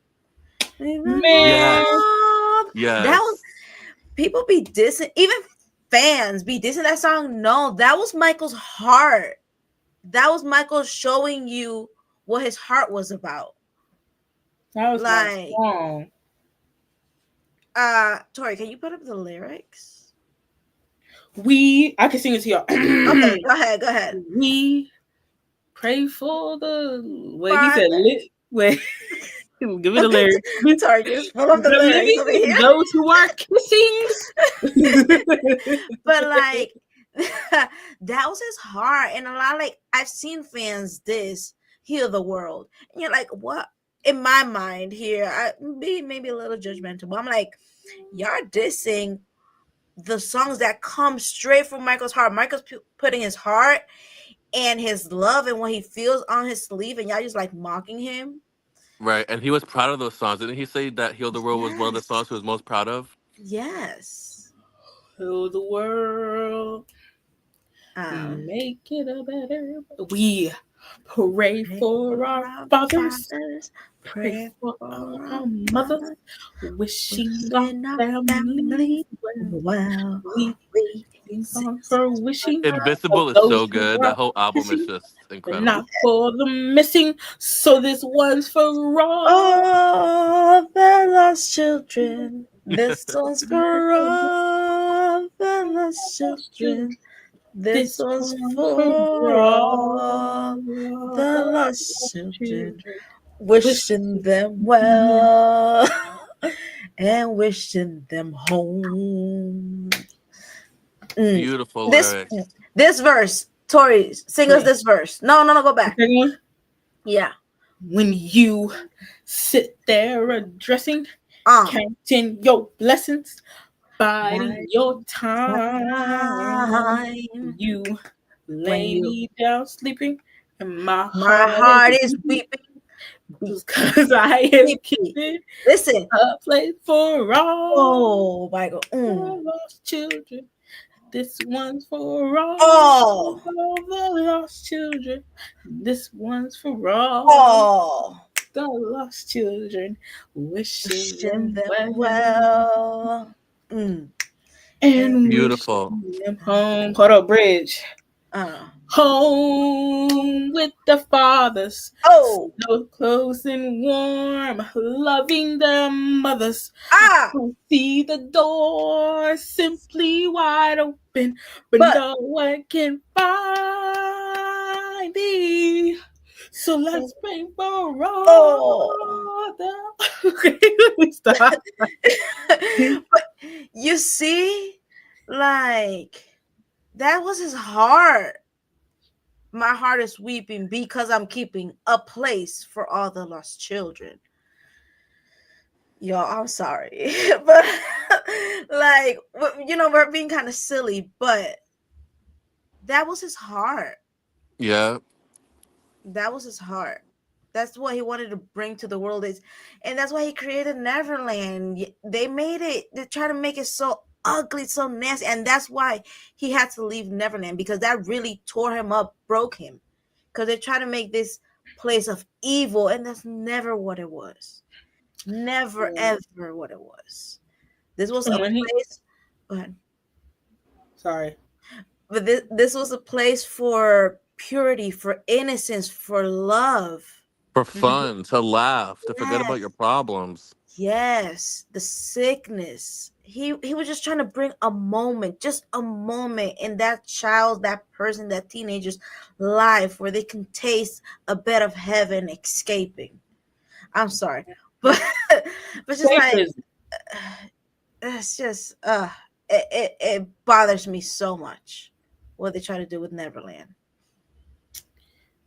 Yes. That was, people be dissing, even fans be dissing that song. No, that was Michael's heart. That was Michael showing you what his heart was about. That was like, my song. Tori, can you put up the lyrics? I can sing it to y'all. Okay, go ahead. We pray for the he said wait. Give me the lyrics. Tori, just pull up the lyrics over here. Those who are kissing. But like, that was his heart. And a lot, like, I've seen fans heal the world, and you're like, what? In my mind here, I be maybe a little judgmental, but I'm like, y'all dissing the songs that come straight from Michael's heart. Michael's putting his heart and his love and what he feels on his sleeve, and y'all just like mocking him. Right, and he was proud of those songs. Didn't he say that Heal the World was one of the songs he was most proud of? Yes. Heal the world. Make it a better. We pray for our fathers. Pray for our mothers. Wishing our family well. We for wishing. Invincible is so good. That whole album is just incredible. Not for the missing. So this one's for all the lost children. This one's for all the lost children. This one's for all the lost children. Wishing them well and wishing them home. Beautiful lyrics. This verse, Tori, sing us this verse. No, go back. Yeah. When you sit there addressing, counting your blessings, biding your time, you lay me down sleeping, and my heart is weeping. Because I am keeping a place for all. Oh, Michael. Lost children. This one's for all the lost children. This one's for all the lost children, wishing Wishing them them well, well. and Beautiful. wishing them home. Hold up, bridge. Uh, Home with the fathers, oh, so close and warm, loving their mothers. ah, Who see the door simply wide open, but no one can find thee. So let's pray for all the. Okay, let me stop. but you see, like that was his heart. My heart is weeping because I'm keeping a place for all the lost children. Y'all, I'm sorry, but like, we're being kind of silly, but that was his heart. Yeah. That was his heart. That's what he wanted to bring to the world and that's why he created Neverland. They try to make it so ugly, so nasty, and that's why he had to leave Neverland, because that really tore him up, broke him, because they try to make this place of evil, and that's never what it was. Never ever what it was. This was a place. Go ahead. Sorry. But this was a place for purity, for innocence, for love, For fun, to laugh, to forget about your problems. yes, the sickness. He was just trying to bring a moment, just a moment in that child, that person, that teenager's life where they can taste a bit of heaven escaping. I'm sorry, but just like it's just it bothers me so much what they try to do with Neverland.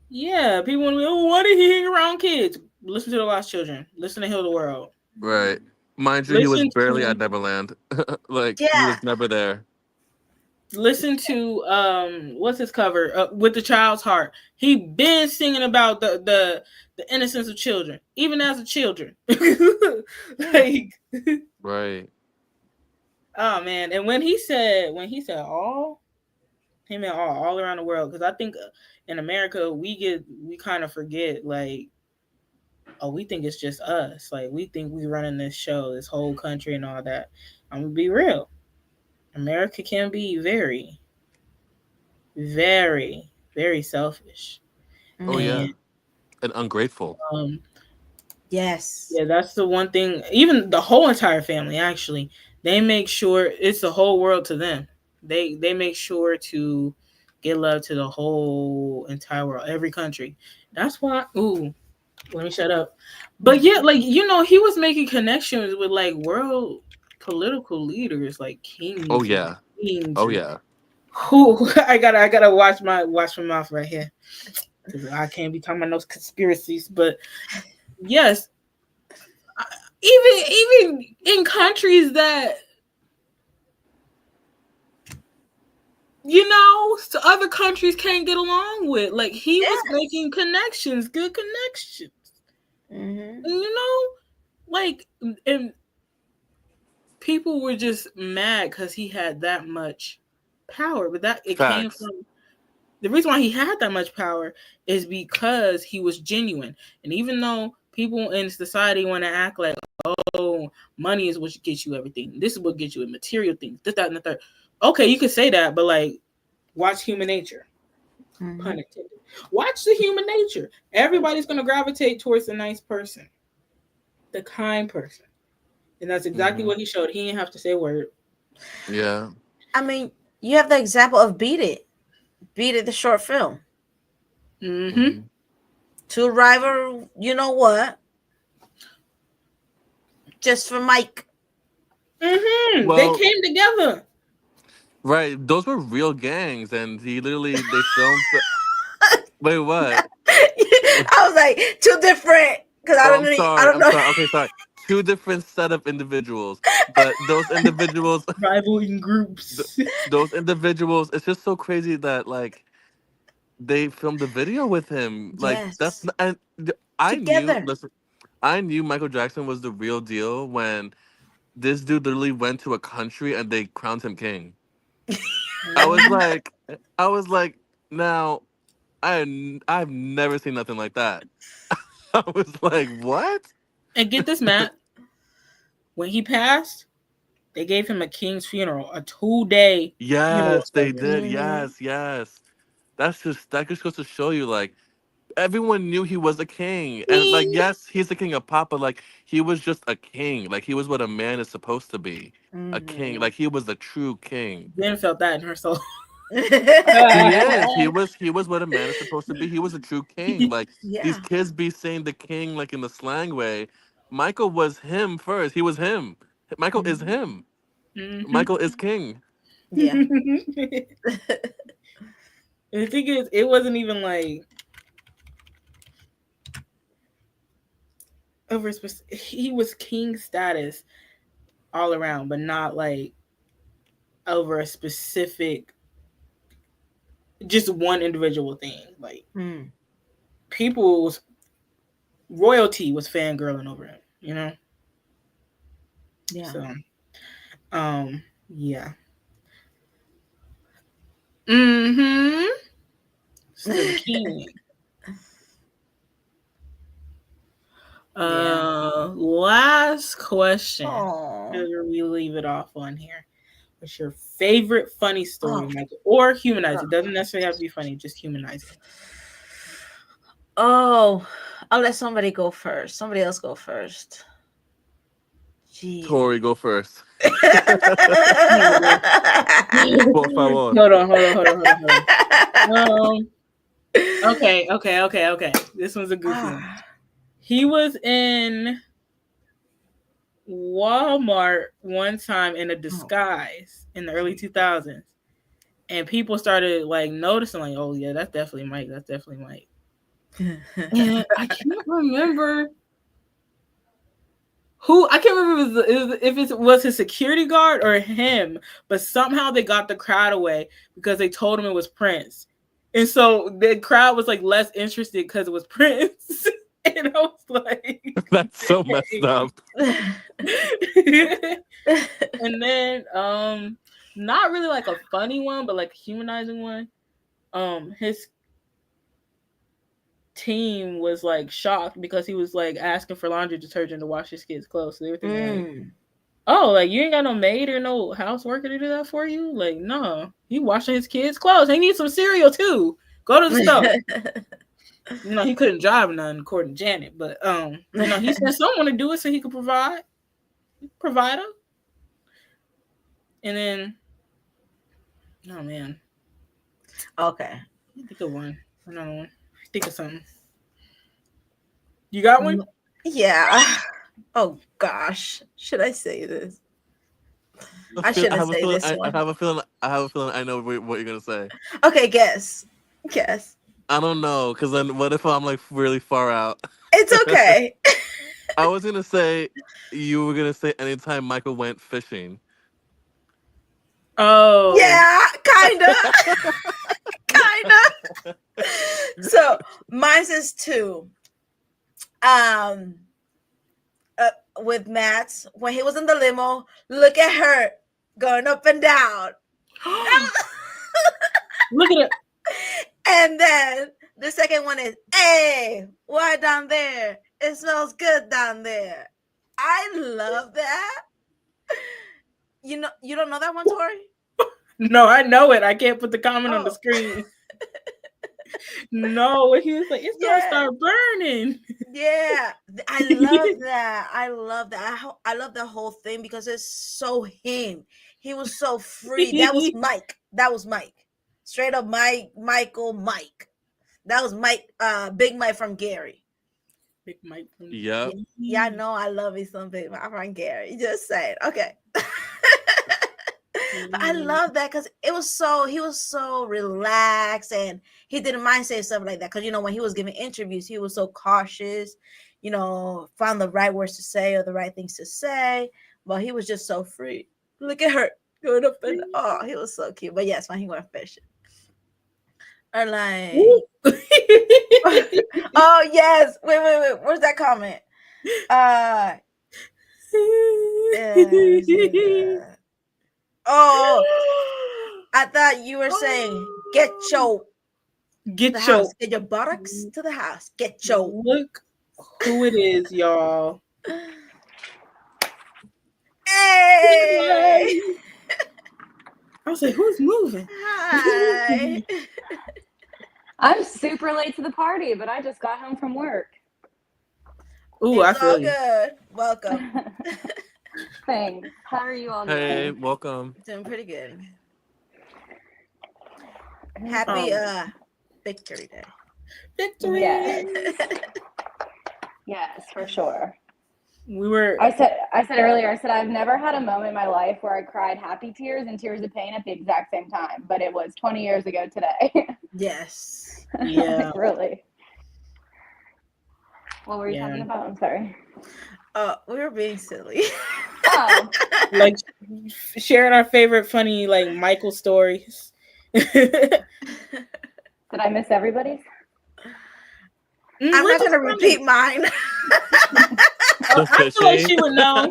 Yeah, people want to be, oh, why did he hang around kids? Listen to the Lost Children. Listen to Heal the World. Right. Mind you, he was barely at Neverland. Like, he was never there. Listen to what's his cover? With the Child's Heart. He been singing about the innocence of children, even as a children. Like, right. Oh man, and when he said all, he meant all around the world, because I think in America we kind of forget, like, oh, we think it's just us, like we think we running this show, this whole country and all that. I'm gonna be real. America can be very, very, very selfish. Oh yeah, and ungrateful. Yes. Yeah, that's the one thing. Even the whole entire family, actually, they make sure it's the whole world to them. They make sure to get love to the whole entire world, every country. That's why. Ooh, let me shut up. But yeah, like, he was making connections with like world political leaders, like kings. Oh yeah. Queens. Oh yeah. Who I gotta watch my mouth right here, because I can't be talking about those conspiracies. But yes, even in countries that other countries can't get along with, like he was making connections, good connections. Mm-hmm. Like, and people were just mad because he had that much power, but came from the reason why he had that much power is because he was genuine. And even though people in society want to act like, oh, money is what gets you everything, this is what gets you material things, this, that, and the third. Okay, you could say that, but like, watch Human Nature. Mm-hmm. Pun intended. Watch the Human Nature. Everybody's going to gravitate towards the nice person, the kind person. And that's exactly what he showed. He didn't have to say a word. Yeah. I mean, you have the example of Beat It, the short film. Mm-hmm. To rival, you know what? Just for Mike. Mm-hmm. Well, they came together. Right. Those were real gangs, and they filmed. Wait, what? I was like, two different. Because I don't know. Sorry. Okay, sorry. Two different set of individuals, but those individuals rivaling groups. Those individuals, it's just so crazy that like they filmed the video with him. Like that's and I Together. knew. Listen, I knew Michael Jackson was the real deal when this dude literally went to a country and they crowned him king. I was like, now I've never seen nothing like that. I was like, what? And get this, Matt. When he passed, they gave him a king's funeral, a 2-day funeral Yes, they service. did. Yes. That just goes to show you, like, everyone knew he was a king. And like, yes, he's the king of pop, but like he was just a king. Like he was what a man is supposed to be. A king. Like he was the true king. Jen felt that in her soul. He is. He was what a man is supposed to be. He was a true king. Like these kids be saying the king like in the slang way. Michael was him first. He was him. Michael is him. Michael is king. Yeah. The thing is, it wasn't even like over he was king status all around, but not like over a specific, just one individual thing. Like people's royalty was fangirling over him, you know? Yeah. So, yeah. So the king. Last question. We leave it off on here. What's your favorite funny story, Michael? Or humanizing? It doesn't necessarily have to be funny, just humanizing. Oh, I'll let somebody go first. Somebody else go first. Jeez. Tori, go first. Por favor. Hold on. Okay. This one's a goofy one. He was in Walmart one time in a disguise in the early 2000s, and people started like noticing, like, oh yeah, that's definitely Mike. And I can't remember who. I can't remember if it was his security guard or him, but somehow they got the crowd away because they told him it was Prince, and so the crowd was like less interested because it was Prince. And I was like, that's so messed up. And then not really like a funny one, but like a humanizing one. His team was like shocked because he was like asking for laundry detergent to wash his kids' clothes. So they were thinking like, oh, like you ain't got no maid or no house worker to do that for you? Like, no, he washing his kids' clothes. He needs some cereal too. Go to the store. You know, he couldn't drive none according to Janet, but you know, he sent someone to do it so he could provide her. And then, oh man, okay, think of one. Another one. Think of something. You got one? Yeah. Oh gosh, should I say this? I shouldn't say this one. I have a feeling I know what you're gonna say. Okay, guess. I don't know, because then what if I'm like really far out? It's okay. I was gonna say you were gonna say anytime Michael went fishing. Oh yeah, kinda. So mine says 2. With Matt's when he was in the limo, look at her going up and down. Look at it. And then the second one is, hey, why down there? It smells good down there. I love that. You don't know that one, Tori? No, I know it. I can't put the comment on the screen. No, he was like, it's gonna start burning. Yeah, I love that. I love the whole thing because it's so him. He was so free. That was Mike. Straight up Mike. That was Mike, Big Mike from Gary. Big Mike from Gary. Yeah. Yeah, I know. I love me some Big Mike from Gary. Just saying. Okay. But I love that because he was so relaxed and he didn't mind saying stuff like that. Because, you know, when he was giving interviews, he was so cautious, you know, found the right words to say or the right things to say. But he was just so free. Look at her going up and he was so cute. But yes, when he went fishing. Or like, oh yes. Wait. Where's that comment? Oh, I thought you were saying get your buttocks to the house. Get your who it is, y'all. Hey! I was like, who's moving? Hi. I'm super late to the party, but I just got home from work. Ooh, I It's feel all you. good. Welcome. Thanks. How are you all Hey, doing? welcome. Doing pretty good. Happy Victory Day. Victory. Yes. Yes, for sure. We were. I said earlier, I've never had a moment in my life where I cried happy tears and tears of pain at the exact same time, but it was 20 years ago today. Yes. Yeah. Like, really. What were you Yeah. talking about? I'm sorry. We were being silly. Oh. Like sharing our favorite funny like Michael stories. Did I miss everybody's? I'm not gonna repeat mine. I feel like she would know.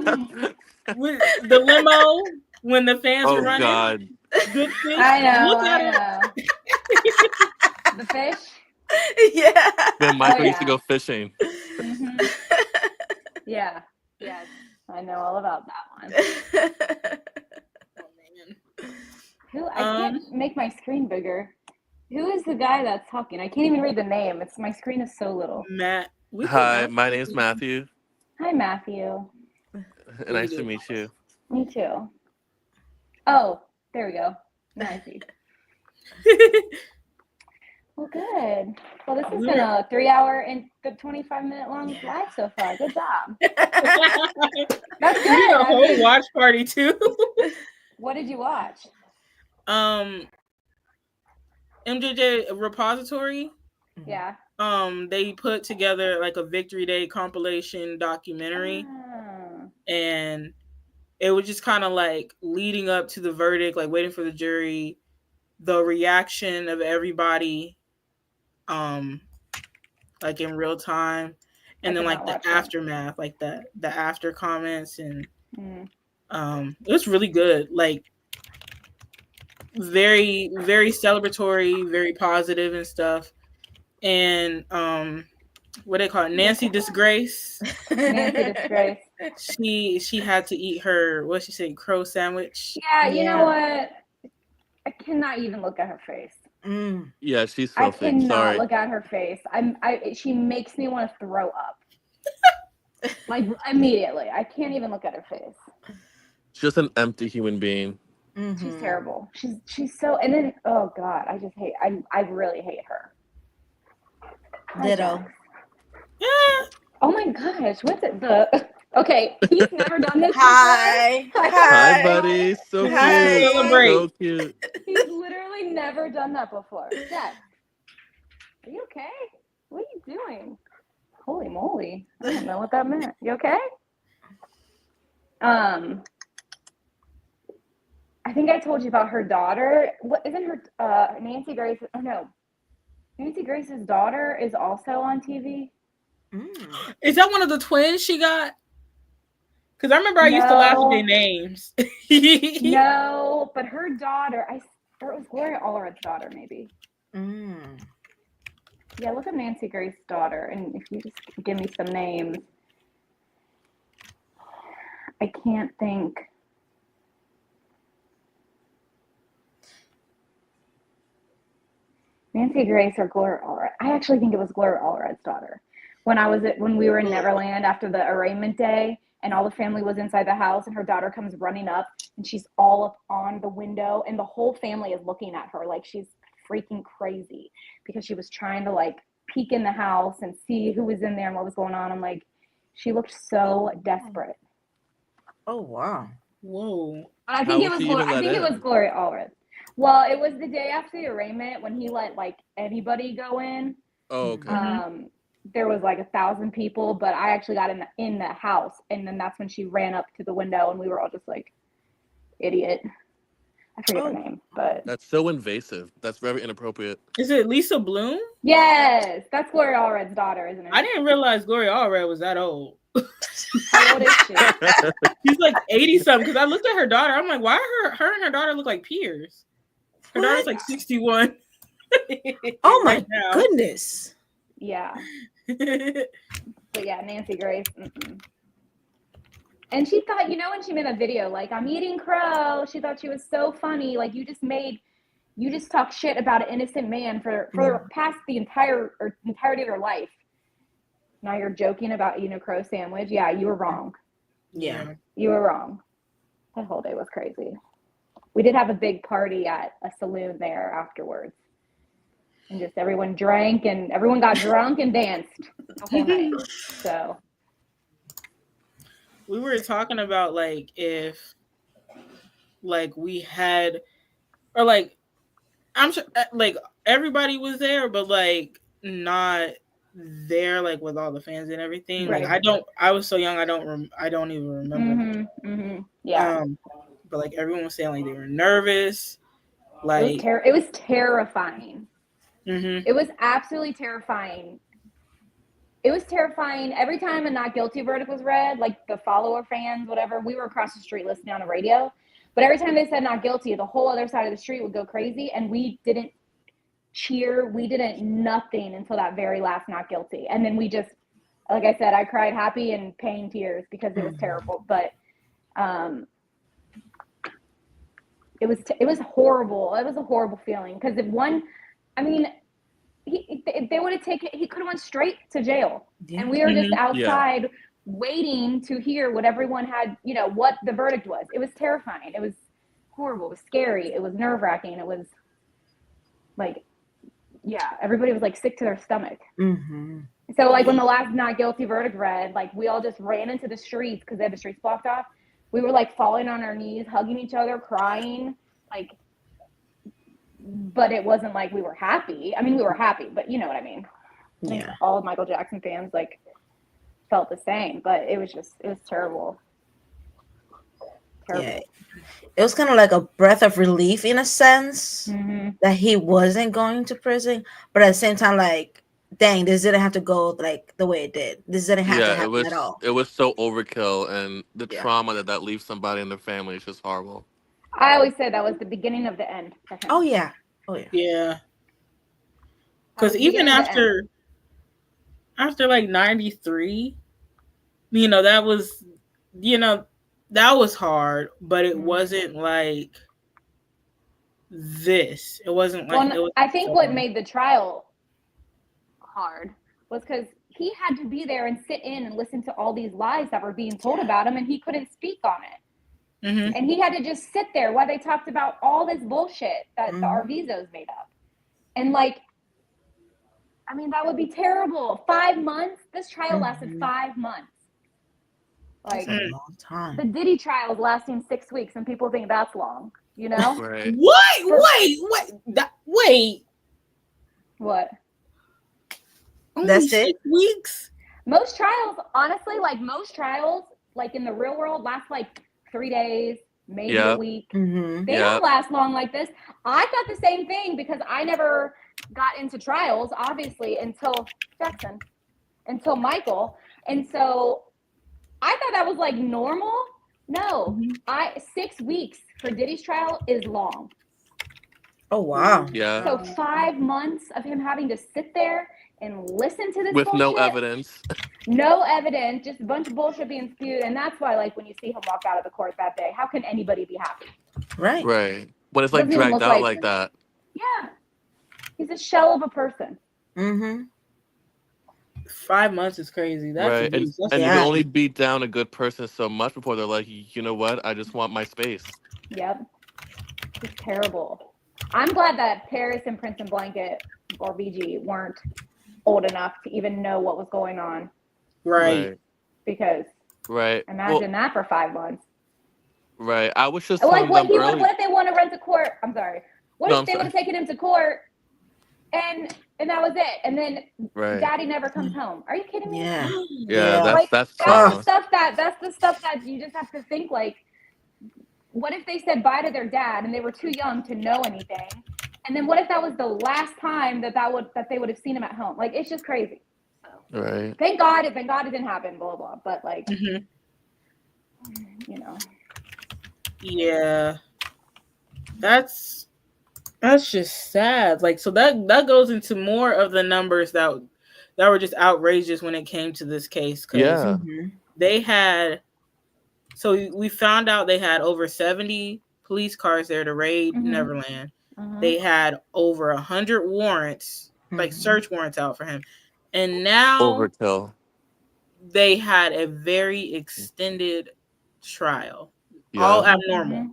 With the limo when the fans Oh were running. God. Good fish. I know. Look at I know. The fish. Yeah. Then Michael Oh, used to yeah. go fishing. Mm-hmm. Yeah. Yes. I know all about that one. Who? I can't make my screen bigger. Who is the guy that's talking? I can't even read the name. My screen is so little. Matt. Hi, my name's Matthew. Hi, Matthew. Nice to meet you. Me too. Oh, there we go. Now I see. Well, good. Well, this has been a 3-hour and 25-minute long live so far. Good job. That's We did good. a whole watch party too. What did you watch? MJJREPOSITORY. Yeah. They put together like a Victory Day compilation documentary, and it was just kind of like leading up to the verdict, like waiting for the jury, the reaction of everybody, like in real time, and then like the aftermath, like the after comments, and it was really good. Like very, very celebratory, very positive and stuff. And what they call it, Nancy Disgrace. Nancy Disgrace. She had to eat her, what she said, crow sandwich. Yeah, you know what? I cannot even look at her face. Yeah, she's I filthy. cannot Sorry. look at her face. She makes me want to throw up. Like immediately. I can't even look at her face. Just an empty human being. She's terrible. She's so, and then oh God, I just hate. I really hate her. Ditto. Oh my gosh, what's it? Okay, he's never done this. Hi. Before. Hi, buddy. So cute. Celebrate. So cute. He's literally never done that before. Dad, are you okay? What are you doing? Holy moly! I don't know what that meant. You okay? I think I told you about her daughter. What isn't her Nancy Grace? Oh no, Nancy Grace's daughter is also on TV. Is that one of the twins she got? Because I remember I used to laugh at their names. No, but her daughter, or it was Gloria Allred's daughter, maybe. Yeah, look at Nancy Grace's daughter, and if you just give me some names, I can't think. Nancy Grace or Gloria Allred. I actually think it was Gloria Allred's daughter. When we were in Neverland after the arraignment day, and all the family was inside the house, and her daughter comes running up, and she's all up on the window, and the whole family is looking at her like she's freaking crazy because she was trying to like peek in the house and see who was in there and what was going on. I'm like, she looked so desperate. Oh wow. Whoa. I think it was Gloria Allred. Well, it was the day after the arraignment when he let like anybody go in. Oh, okay. There was like 1,000 people, but I actually got in the house, and then that's when she ran up to the window, and we were all just like, idiot. I forget her name, but That's so invasive. That's very inappropriate. Is it Lisa Bloom? Yes, that's Gloria Allred's daughter, isn't it? I didn't realize Gloria Allred was that old. How old is she? She's like 80 something. Because I looked at her daughter, I'm like, why her and her daughter look like peers? Her daughter's like 61. Oh my goodness. Yeah. But yeah, Nancy Grace. Mm-mm. And she thought, you know, when she made that video, like, I'm eating crow, she thought she was so funny. Like, you just talk shit about an innocent man for past the entirety of their life. Now you're joking about eating a crow sandwich. Yeah, you were wrong. Yeah. You were wrong. That whole day was crazy. We did have a big party at a saloon there afterwards. And just everyone drank and everyone got drunk and danced the whole night. So we were talking about like if like we had or like I'm sure like everybody was there, but like not there like with all the fans and everything. Right. Like I was so young I don't even remember. Yeah. But like everyone was saying like they were nervous. Like it was terrifying. Mm-hmm. It was absolutely terrifying. It was terrifying every time a not guilty verdict was read, like the follower fans, whatever, we were across the street listening on the radio. But every time they said not guilty, the whole other side of the street would go crazy. And we didn't cheer. We didn't nothing until that very last not guilty. And then we just, like I said, I cried happy and pain tears because it was terrible. But it was horrible. It was a horrible feeling. Because they would have taken, he could have went straight to jail. Yeah. And we were just outside waiting to hear what everyone had, you know, what the verdict was. It was terrifying. It was horrible. It was scary. It was nerve-wracking. It was like, yeah, everybody was like sick to their stomach. Mm-hmm. So like when the last not guilty verdict read, like we all just ran into the streets because they had the streets blocked off. We were like falling on our knees, hugging each other, crying, like, but it wasn't like we were happy. I mean, we were happy, but you know what I mean? Yeah. All of Michael Jackson fans like felt the same, but it was terrible. Yeah. It was kind of like a breath of relief in a sense that he wasn't going to prison, but at the same time, like, dang, this didn't have to go like the way it did. This didn't have to happen at all. It was so overkill, and the trauma that leaves somebody in their family is just horrible. I always said that was the beginning of the end for him. Oh yeah. Yeah. Because even after like 93, you know, that was hard, but it wasn't like this. It wasn't like I think what made the trial hard was because he had to be there and sit in and listen to all these lies that were being told about him, and he couldn't speak on it. Mm-hmm. And he had to just sit there while they talked about all this bullshit that the Arvizos made up. And like, I mean, that would be terrible. 5 months? This trial lasted 5 months. Like, that's a long time. The Diddy trial is lasting 6 weeks, and people think that's long, you know? Right. Wait. What? That's 6 weeks? Most trials, honestly, like in the real world, last like 3 days, maybe a week. Mm-hmm. They don't last long like this. I thought the same thing because I never got into trials, obviously, until Michael. And so I thought that was like normal. No, 6 weeks for Diddy's trial is long. Oh, wow. Yeah. So 5 months of him having to sit there and listen to this with bullshit. no evidence. No evidence, just a bunch of bullshit being spewed. And that's why, like, when you see him walk out of the court that day, how can anybody be happy? Right. When it's like dragged out like that. Yeah. He's a shell of a person. Mm-hmm. 5 months is crazy. That's right. And you can only beat down a good person so much before they're like, you know what? I just want my space. Yep. It's terrible. I'm glad that Paris and Prince and Blanket or VG weren't old enough to even know what was going on. Right. Because imagine that for 5 months. Right. I was just like what if they want to rent to court? I'm sorry. What if they would have taken him to court and that was it? And then Daddy never comes home. Are you kidding me? Yeah. That's the stuff that you just have to think, like, what if they said bye to their dad and they were too young to know anything? And then what if that was the last time that they would have seen him at home? Like, it's just crazy. Right. Thank God it didn't happen, blah, blah. But like, you know. Yeah. That's just sad. Like, so that goes into more of the numbers that that were just outrageous when it came to this case, because Yeah. they had. So we found out they had over 70 police cars there to raid Neverland. They had over 100 warrants, like search warrants out for him. And now Overkill. they had a very extended trial. Yeah. All abnormal.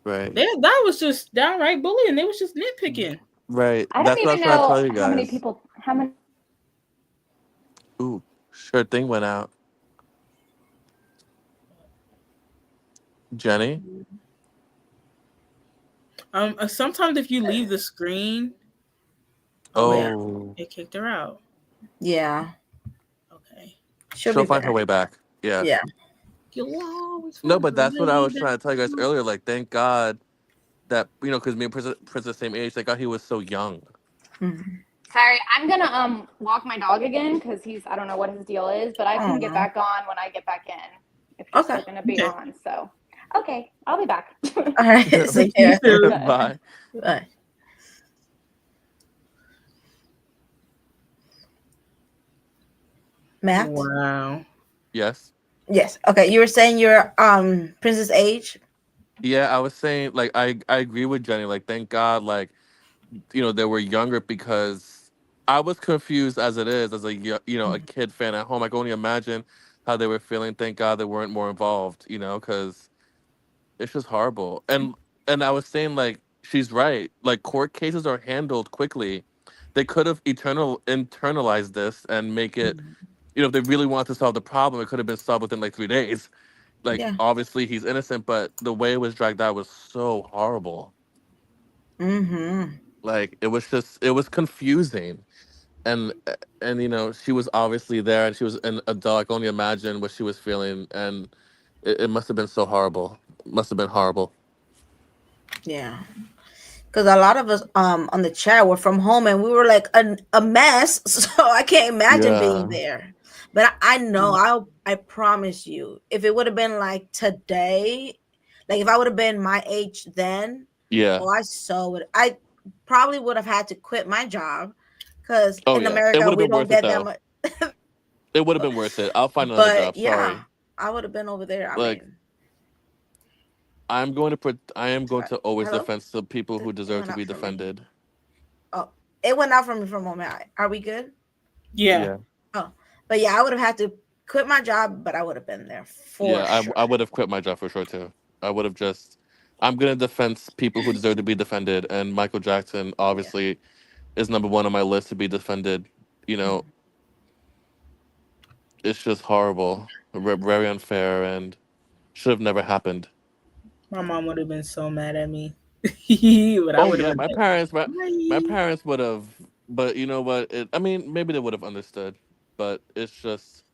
Right. That was just downright bullying. They was just nitpicking. Right. I don't That's what I was even trying to know tell you how many guys. people, how many. Ooh, sure thing went out. Jenny? Sometimes if you leave the screen, Oh. it kicked her out. Yeah. Okay. She'll find her way back. Yeah. Yeah. You'll always No, find but that's your what I way was trying to tell you guys back. earlier. Like, thank God that, you know, because me and Prince the same age, thank God he was so young. Sorry, I'm gonna walk my dog again because I don't know what his deal is, but I can get back on when I get back in if you're still gonna be on. So, okay, I'll be back. All right. See you. Bye. Bye. Matt? Wow. Yes. Yes. Okay. You were saying your Princess age? Yeah, I was saying, like, I agree with Jenny. Like, thank God, like, you know, they were younger, because I was confused as it is, as a, you know, a kid fan at home. I can only imagine how they were feeling. Thank God they weren't more involved, you know, because it's just horrible. And I was saying, like, she's right. Like, court cases are handled quickly. They could have internalized this and make it, you know, if they really wanted to solve the problem, it could have been solved within like 3 days. Like, Yeah. obviously he's innocent, but the way it was dragged out was so horrible. Like, it was confusing. And you know, she was obviously there, and she was an adult. I can only imagine what she was feeling, and it must have been so horrible. Must have been horrible. Yeah. Because a lot of us on the chat were from home, and we were like a mess. So I can't imagine being there. But I know, I promise you, if it would have been like today, like if I would have been my age then, Yeah. I probably would have had to quit my job, because Oh in yeah, it America would have we been don't worth it get that though. much. It would have been worth it. I'll find another But job. yeah, Sorry. I would have been over there. I Like, mean, I am going to always hello? defend the people who It deserve went to out be for me. defended. Oh, it went out for me for a moment. Are we good? Yeah. Oh, but yeah, I would have had to quit my job, but I would have been there for Yeah, sure. I would have quit my job for sure too. I would have just. I'm gonna defend people who deserve to be defended, and Michael Jackson obviously is number one on my list to be defended. You know, it's just horrible, very unfair, and should have never happened. My mom would have been so mad at me. But I Oh would have yeah, been my like, parents, my "Bye." parents would have, but you know what? I mean, maybe they would have understood, but it's just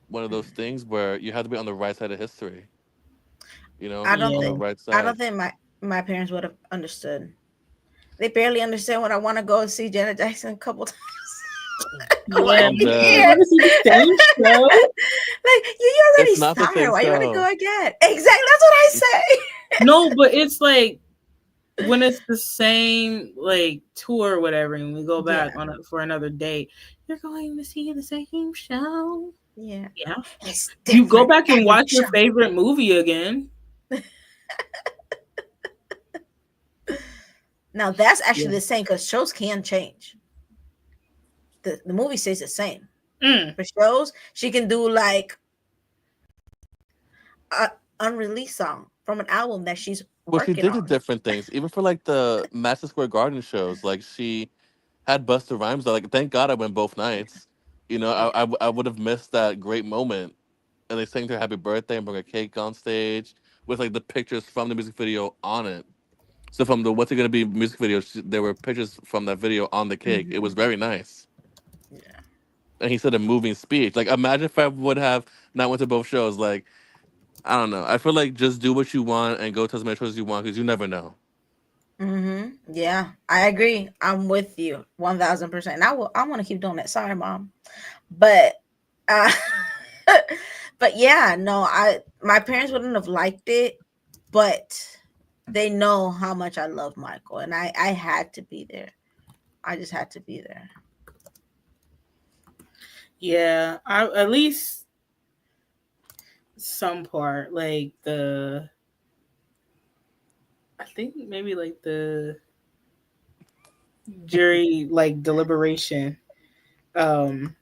one of those things where you have to be on the right side of history. You know, I don't on the think right I don't side. think my parents would have understood. They barely understand when I want to go and see Janet Jackson a couple times. Yeah, I'm you dead. want to see the same show? Like, you already It's not the saw her. same Why you want to show. go again? Exactly. That's what I say. No, but it's like when it's the same like tour or whatever, and we go back for another date. You're going to see the same show. Yeah. Yeah. It's You go different back and every watch your show. favorite movie again. Now that's actually the same, because shows can change. The movie stays the same. For shows, she can do like a unreleased song from an album that she's Well, she working did the on. different things, even for like the Madison Square Garden shows. Like, she had Busta Rhymes. Like, thank God I went both nights. You know, I would have missed that great moment. And they sang her happy birthday and bring a cake on stage with like the pictures from the music video on it. So from the What's It Gonna Be music video, there were pictures from that video on the cake. It was very nice. Yeah. And he said a moving speech. Like, imagine if I would have not went to both shows. Like, I don't know. I feel like just do what you want and go to as many shows as you want, because you never know. Yeah, I agree. I'm with you 1000%. I want to keep doing it. Sorry, Mom. But but yeah, no, my parents wouldn't have liked it, but they know how much I love Michael, and I had to be there. I just had to be there. Yeah, I at least some part like I think maybe like the jury like deliberation. Um,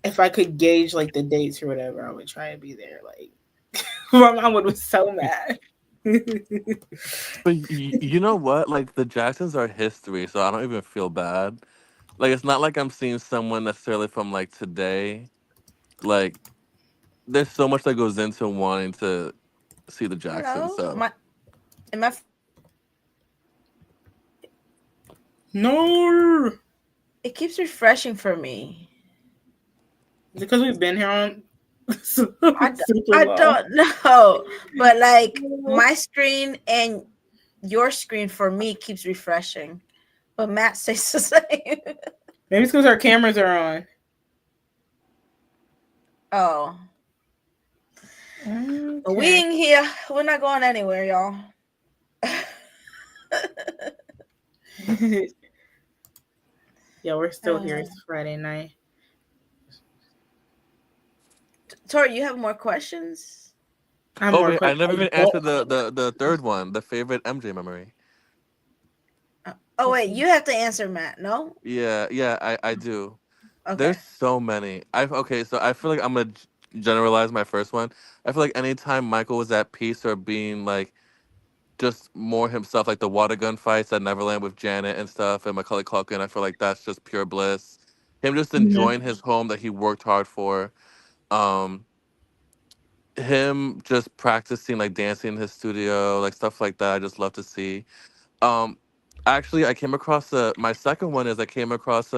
if I could gauge like the dates or whatever, I would try to be there. Like my mom was so mad. But you know what? Like the Jacksons are history, so I don't even feel bad. Like it's not like I'm seeing someone necessarily from like today. Like there's so much that goes into wanting to see the Jacksons. Hello, So am I? No, It keeps refreshing for me. because we've been here on I super long. don't know, but like my screen and your screen for me keeps refreshing, but Matt says the same. Maybe it's because our cameras are on. Oh, Okay. but we ain't here. We're not going anywhere, y'all. Yeah, we're still here. It's Friday night. Tori, you have more questions? I have oh more wait, I questions. never even answered the third one, the favorite MJ memory. Oh wait, you have to answer, Matt. No? Yeah, I do. Okay. There's so many. Okay, so I feel like I'm gonna generalize my first one. I feel like anytime Michael was at peace or being like just more himself, like the water gun fights at Neverland with Janet and stuff, and Macaulay Culkin, I feel like that's just pure bliss. Him just enjoying his home that he worked hard for. Um, him just practicing like dancing in his studio, like stuff like that. I just love to see. Um, actually, I came across my second one is I came across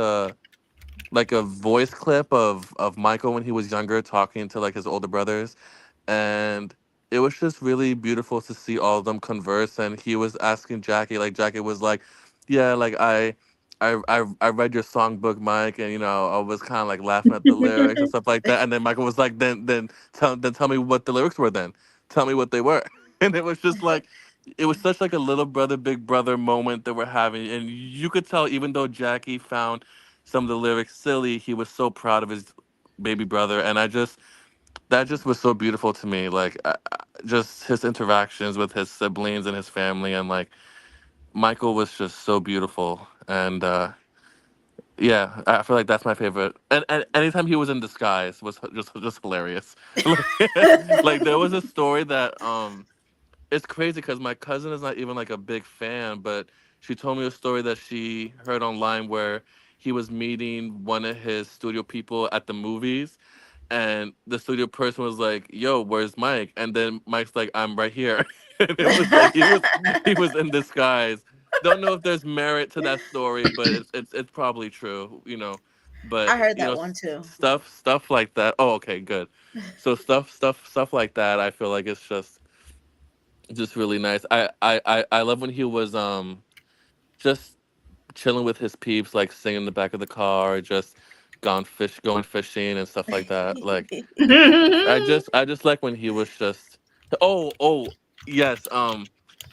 like a voice clip of Michael when he was younger talking to like his older brothers, and it was just really beautiful to see all of them converse. And he was asking Jackie, like Jackie was like, "Yeah, like I read your songbook, Mike, and you know I was kind of like laughing at the lyrics and stuff like that." And then Michael was like, then tell me what the lyrics were. Then tell me what they were." And it was just like. It was such like a little brother, big brother moment that we're having, and you could tell even though Jackie found some of the lyrics silly, he was so proud of his baby brother, and that just was so beautiful to me. Like just his interactions with his siblings and his family, and like Michael was just so beautiful. And yeah, I feel like that's my favorite. And anytime he was in disguise was just hilarious. Like there was a story that it's crazy because my cousin is not even like a big fan, but she told me a story that she heard online where he was meeting one of his studio people at the movies, and the studio person was like, "Yo, where's Mike?" And then Mike's like, "I'm right here." And it was like he was in disguise. Don't know if there's merit to that story, but it's probably true, you know. But I heard you know, that one too. stuff like that. Oh, okay, good. So stuff like that. I feel like it's just really nice. I love when he was just chilling with his peeps, like singing in the back of the car, just going fishing and stuff like that. Like I just like when he was just oh yes,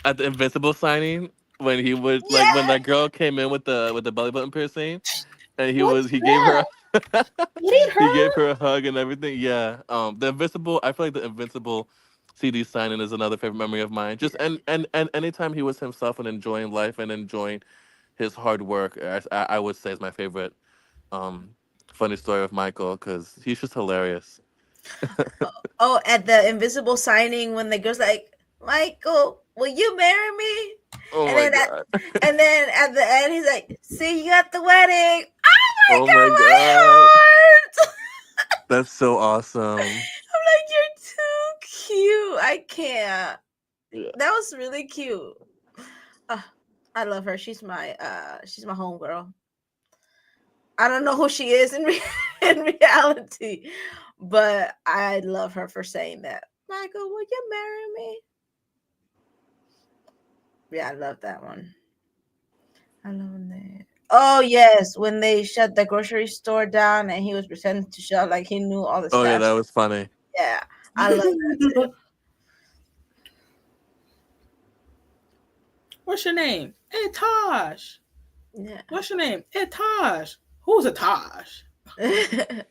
at the Invincible signing when he would like when that girl came in with the belly button piercing and What's he gave that? her Did he her? gave her a hug and everything. Yeah. The Invincible. I feel like the Invincible CD signing is another favorite memory of mine. Just and anytime he was himself and enjoying life and enjoying his hard work, I would say is my favorite um funny story of Michael because he's just hilarious. Oh, at the invisible signing when the girl's like, Michael, will you marry me? Oh And my then god. and then at the end he's like, see you at the wedding. Oh my Oh god, my my god. heart. That's so awesome. I'm like, you're too cute. I can't. Yeah. That was really cute. I love her. She's my homegirl. I don't know who she is in in reality, but I love her for saying that. Michael, will you marry me? Yeah, I love that one. I love that. Oh yes, when they shut the grocery store down and he was pretending to shut like he knew all the Oh yeah, steps. that was funny. Yeah, I love that too. What's your name? Hey Tosh. Yeah. What's your name? Hey Tosh. Who's a Tosh? Mickey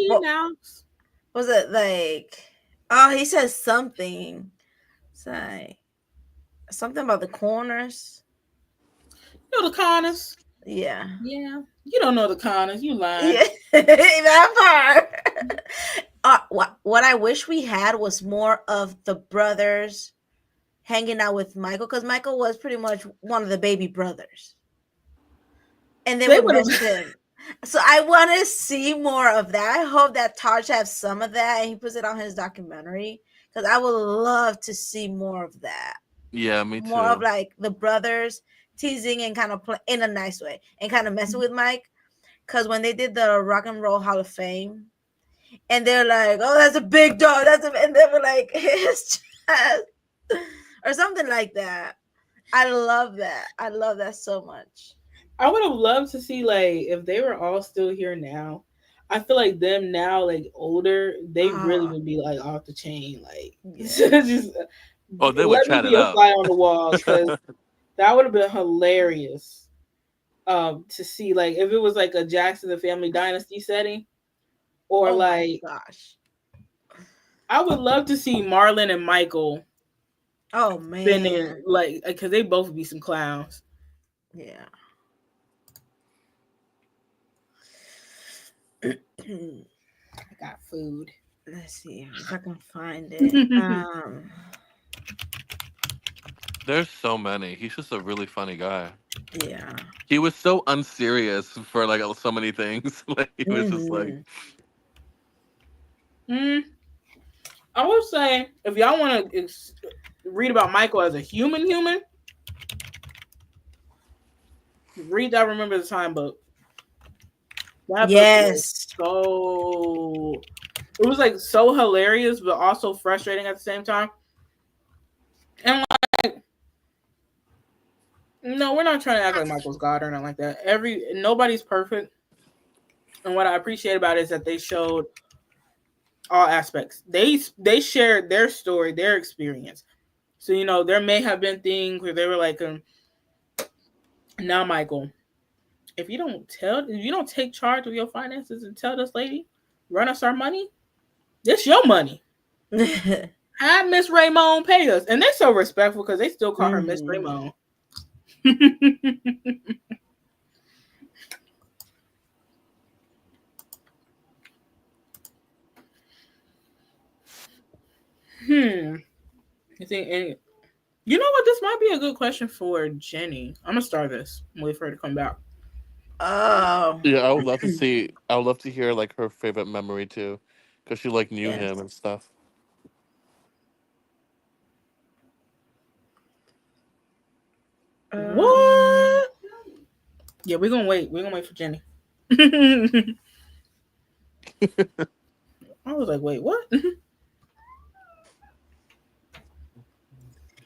what Mouse. was it like? Oh, he says something. It's like something about the corners. You know the Connors. Yeah. Yeah. You don't know the Connors. You lying. Yeah. That part. What I wish we had was more of the brothers hanging out with Michael, because Michael was pretty much one of the baby brothers. And they would miss him. So I want to see more of that. I hope that Taj has some of that and he puts it on his documentary, because I would love to see more of that. Yeah, me too. More of like the brothers teasing and kind of in a nice way and kind of messing with Mike. Because when they did the Rock and Roll Hall of Fame, and they're like, "Oh, that's a big dog," and they were like, "His chest," or something like that. I love that. I love that so much. I would have loved to see, like, if they were all still here now. I feel like them now, like older, they really would be like off the chain, like just. Oh, they would chat it a up. fly on the wall, because that would have been hilarious. To see, like, if it was like a Jackson the Family Dynasty setting, or like, gosh, I would love to see Marlon and Michael. Oh man, like, because they both would be some clowns. Yeah. I got food. Let's see if I can find it. There's so many. He's just a really funny guy. Yeah. He was so unserious for like so many things. Like he was just like. I would say, if y'all want to read about Michael as a human, read that Remember the Time book. That yes. Book it was like so hilarious, but also frustrating at the same time. And like, no, we're not trying to act like Michael's God or nothing like that. Nobody's perfect. And what I appreciate about it is that they showed all aspects. They shared their story, their experience. So, you know, there may have been things where they were like, now, Michael, if you don't take charge of your finances and tell this lady, run us our money, this your money. Have Miss Raymond pay us. And they're so respectful because they still call her Miss Raymond. You think you know what? This might be a good question for Jenny. I'm gonna start this and wait for her to come back. Oh. Yeah, I would love to see. I would love to hear like her favorite memory too, because she like knew him and stuff. What? Yeah, we're gonna wait. We're gonna wait for Jenny. I was like, wait, what?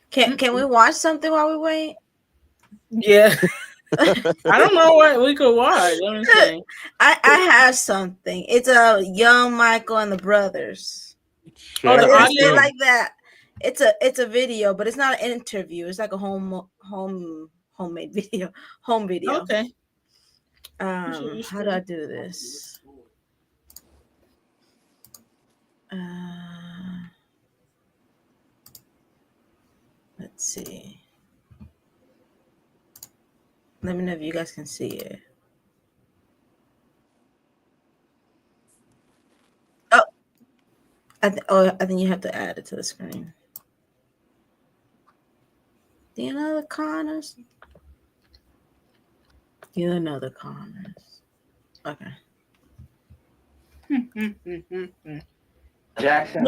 Can we watch something while we wait? Yeah. I don't know what we could watch. Let me see. I have something. It's a young Michael and the brothers. Sure. Oh, it's it like that. It's a video, but it's not an interview. It's like a homemade video. Home video. Okay. How do I do this? Let's see. Let me know if you guys can see it. Oh, I think you have to add it to the screen. Do you know the Connors? You know the Connors. Okay. Jackson,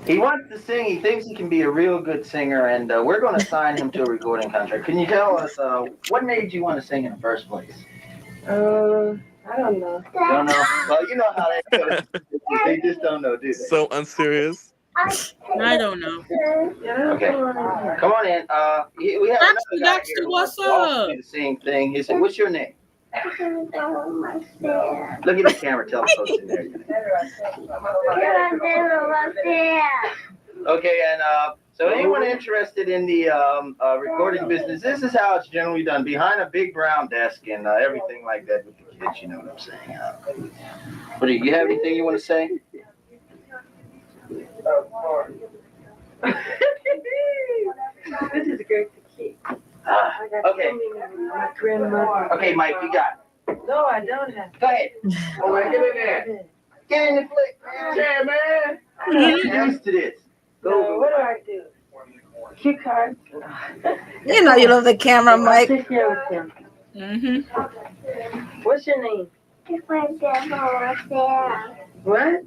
he wants to sing. He thinks he can be a real good singer, and we're going to sign him to a recording contract. Can you tell us what made you want to sing in the first place? I don't know. Don't know? Well, you know how they go. They just don't know, do they? So unserious. I don't know. Okay. Come on in. We have another guy here who wants to also do the same thing. He said, what's your name? Look at the camera. Tell the folks in there. Okay, and So anyone interested in the recording business, this is how it's generally done, behind a big brown desk and everything like that with the kids, you know what I'm saying? What do you have anything you want to say? This is great to keep. Okay. My grandmother. Okay, Mike, you got it. No, I don't have. Go ahead. Oh, get in there. Get in the flick, man. Yeah, man. I'm used to this. So what do I do? Cue cards. You know you love the camera, Mike. Sit here with them. Mm-hmm. What's your name? Devil was there. What?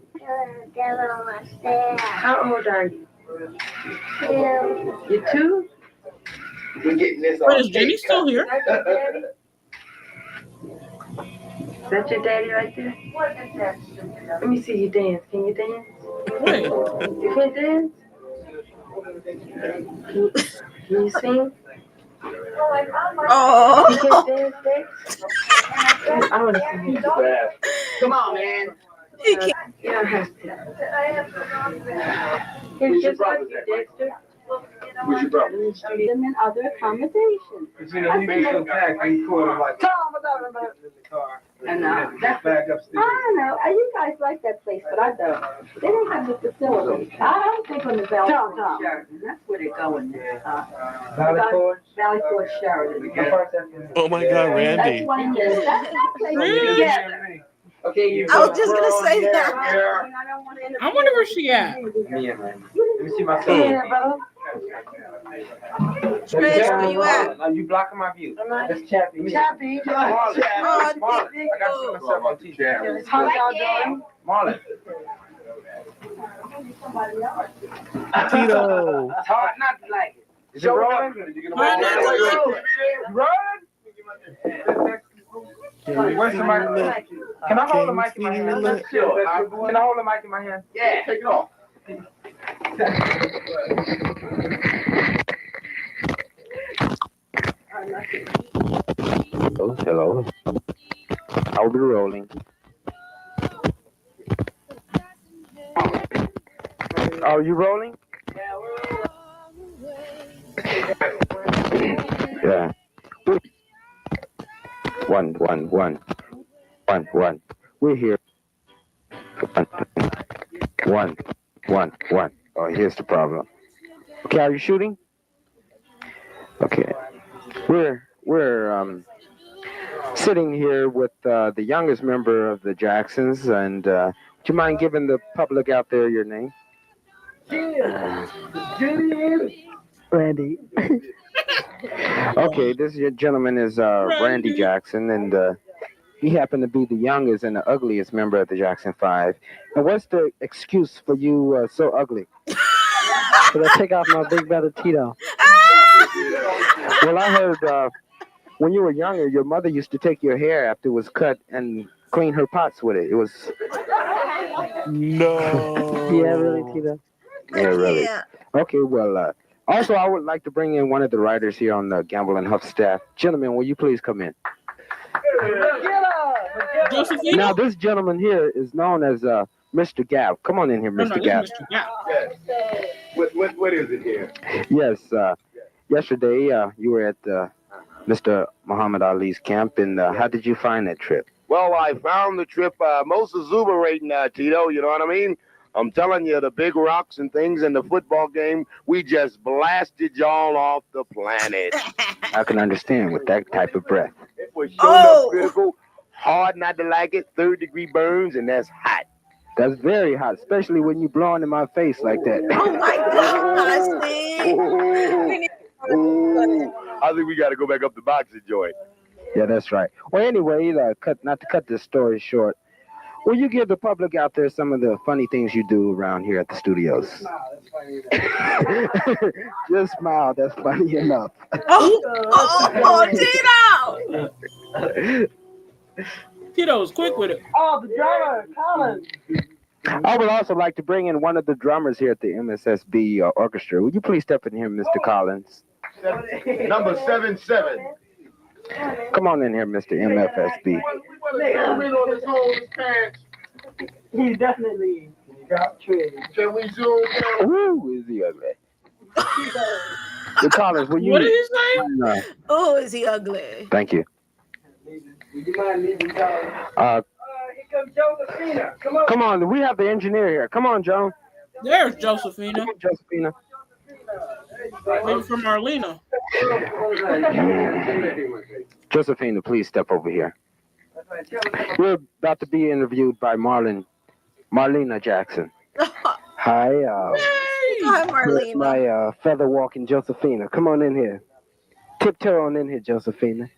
Devil was there. How old are you? 2. You 2? We're getting this Wait, is Jenny still here? Is that your daddy right there? Let me see you dance. Can you dance? Wait. You can't dance? Can you sing? Oh. You can't dance, Dex? I want to see you. Come on, man. You don't have to. It's just like you, Dexter. Where's your brother? Them in other accommodations. You know, he made some pack and he caught him like Tom, what's up about in the car. I know. That's back upstairs. I don't know. You guys like that place, but I don't. They don't have the facilities. I don't think on the Valley Forge Sheridan. That's where they're going now. Valley Forge? Valley Forge Sheridan. Oh my God, Randy. That's one of them. That's that place together. Okay, you. I was just gonna say that. I wonder where she at. Me and Randy. Let me see my son. Yeah, brother. Trish, where you at? You blocking my view. That's Chappie. Chappie. Marlon. Oh, Marlon. I got to see myself on TV. How y'all doing? Marlon. Tito. It's hard not to like it. Is it rolling? Hard not to like Rolling? Where's the mic? Can I hold the mic in my hand? Can I hold the mic in my hand? Yeah. Take it off. Hello. I'll be rolling. Are you rolling? Yeah. 1, 1, 1. 1, 1. We're here. 1, 1, 1. Oh, here's the problem. Okay, are you shooting? Okay. We're sitting here with the youngest member of the Jacksons, and would you mind giving the public out there your name? Randy. Okay, this gentleman is Randy Jackson, and he happened to be the youngest and the ugliest member of the Jackson 5. And what's the excuse for you so ugly? Should I take off my big brother Tito? Well, I heard when you were younger, your mother used to take your hair after it was cut and clean her pots with it. It was... No. Yeah, really, Tito. Yeah, really. Yeah. Okay, well, also I would like to bring in one of the writers here on the Gamble and Huff staff. Gentlemen, will you please come in? Now, this gentleman here is known as Mr. Gav. Come on in here, Mr. Gav. Mr. Gav. What is it here? Yes, yesterday you were at Mr. Muhammad Ali's camp, and how did you find that trip? Well, I found the trip most exuberating, Tito, you know what I mean? I'm telling you, the big rocks and things in the football game, we just blasted y'all off the planet. I can understand with that type of breath. It was showing up critical, hard not to like it, 3rd-degree burns, and that's hot. That's very hot, especially when you blowing in my face like that. Oh my gosh, I think we got to go back up the boxing joint. Yeah, that's right. Well, anyway, not to cut this story short, will you give the public out there some of the funny things you do around here at the studios? Just smile. That's funny enough. Tito! Tito's quick with it. Oh, the drummer, Colin. I would also like to bring in one of the drummers here at the MSSB orchestra. Would you please step in here, Mr. Collins? Number 77. Come on in here, Mr. MFSB. He's definitely got tree. Can we zoom in? Ooh, is he ugly? The callers, will you? What did he say? No. Oh, is he ugly? Thank you. Would you mind leaving, Charlie? Here comes Josephina. Come on. Come on, we have the engineer here. Come on, Joan. There's Josephina. Come on, Josephina. Maybe from Marlena. Josephina, please step over here. We're about to be interviewed by Marlena Jackson. Hi, Hi, Marlena. my feather walking Josephina. Come on in here. Tiptoe on in here, Josephina.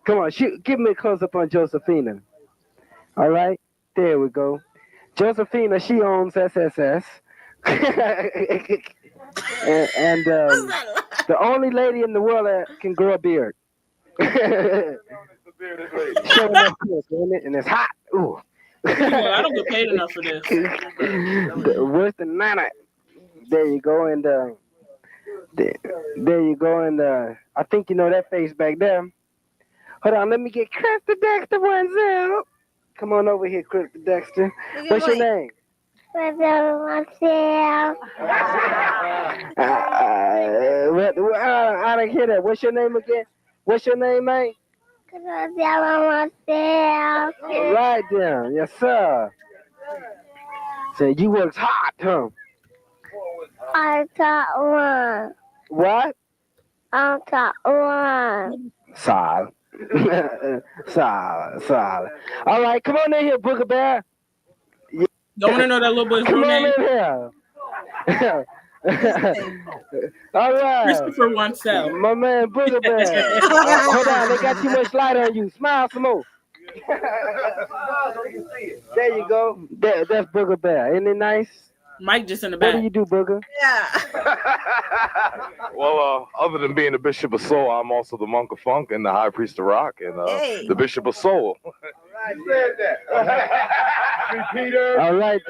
Come on, give me a close up on Josephina. All right, there we go. Josephina, she owns SSS. and the only lady in the world that can grow a beard. Showing up quick, isn't it? And it's hot. Ooh. I don't get paid enough for this. Worse than Nana. There you go, and there you go, and I think you know that face back there. Hold on, let me get Crystal Dexter one zero. Come on over here, Crystal Dexter. What's your name? I didn't hear that. What's your name again? What's your name, man? Right there, yes sir. So you works hard, huh? I got one. What? I got one. Solid. Solid. All right, come on in here, Booger Bear. Don't want to know that little boy's real name? Come on in here. All right. Christopher Wansell. My man Booger Bear. Hold on, they got too much light on you. Smile some more. There you go. That's Booger Bear. Isn't it nice? Mike just in the back. What do you do, Booger? Yeah. Well, other than being the Bishop of Soul, I'm also the Monk of Funk and the High Priest of Rock and the Bishop of Soul. All right,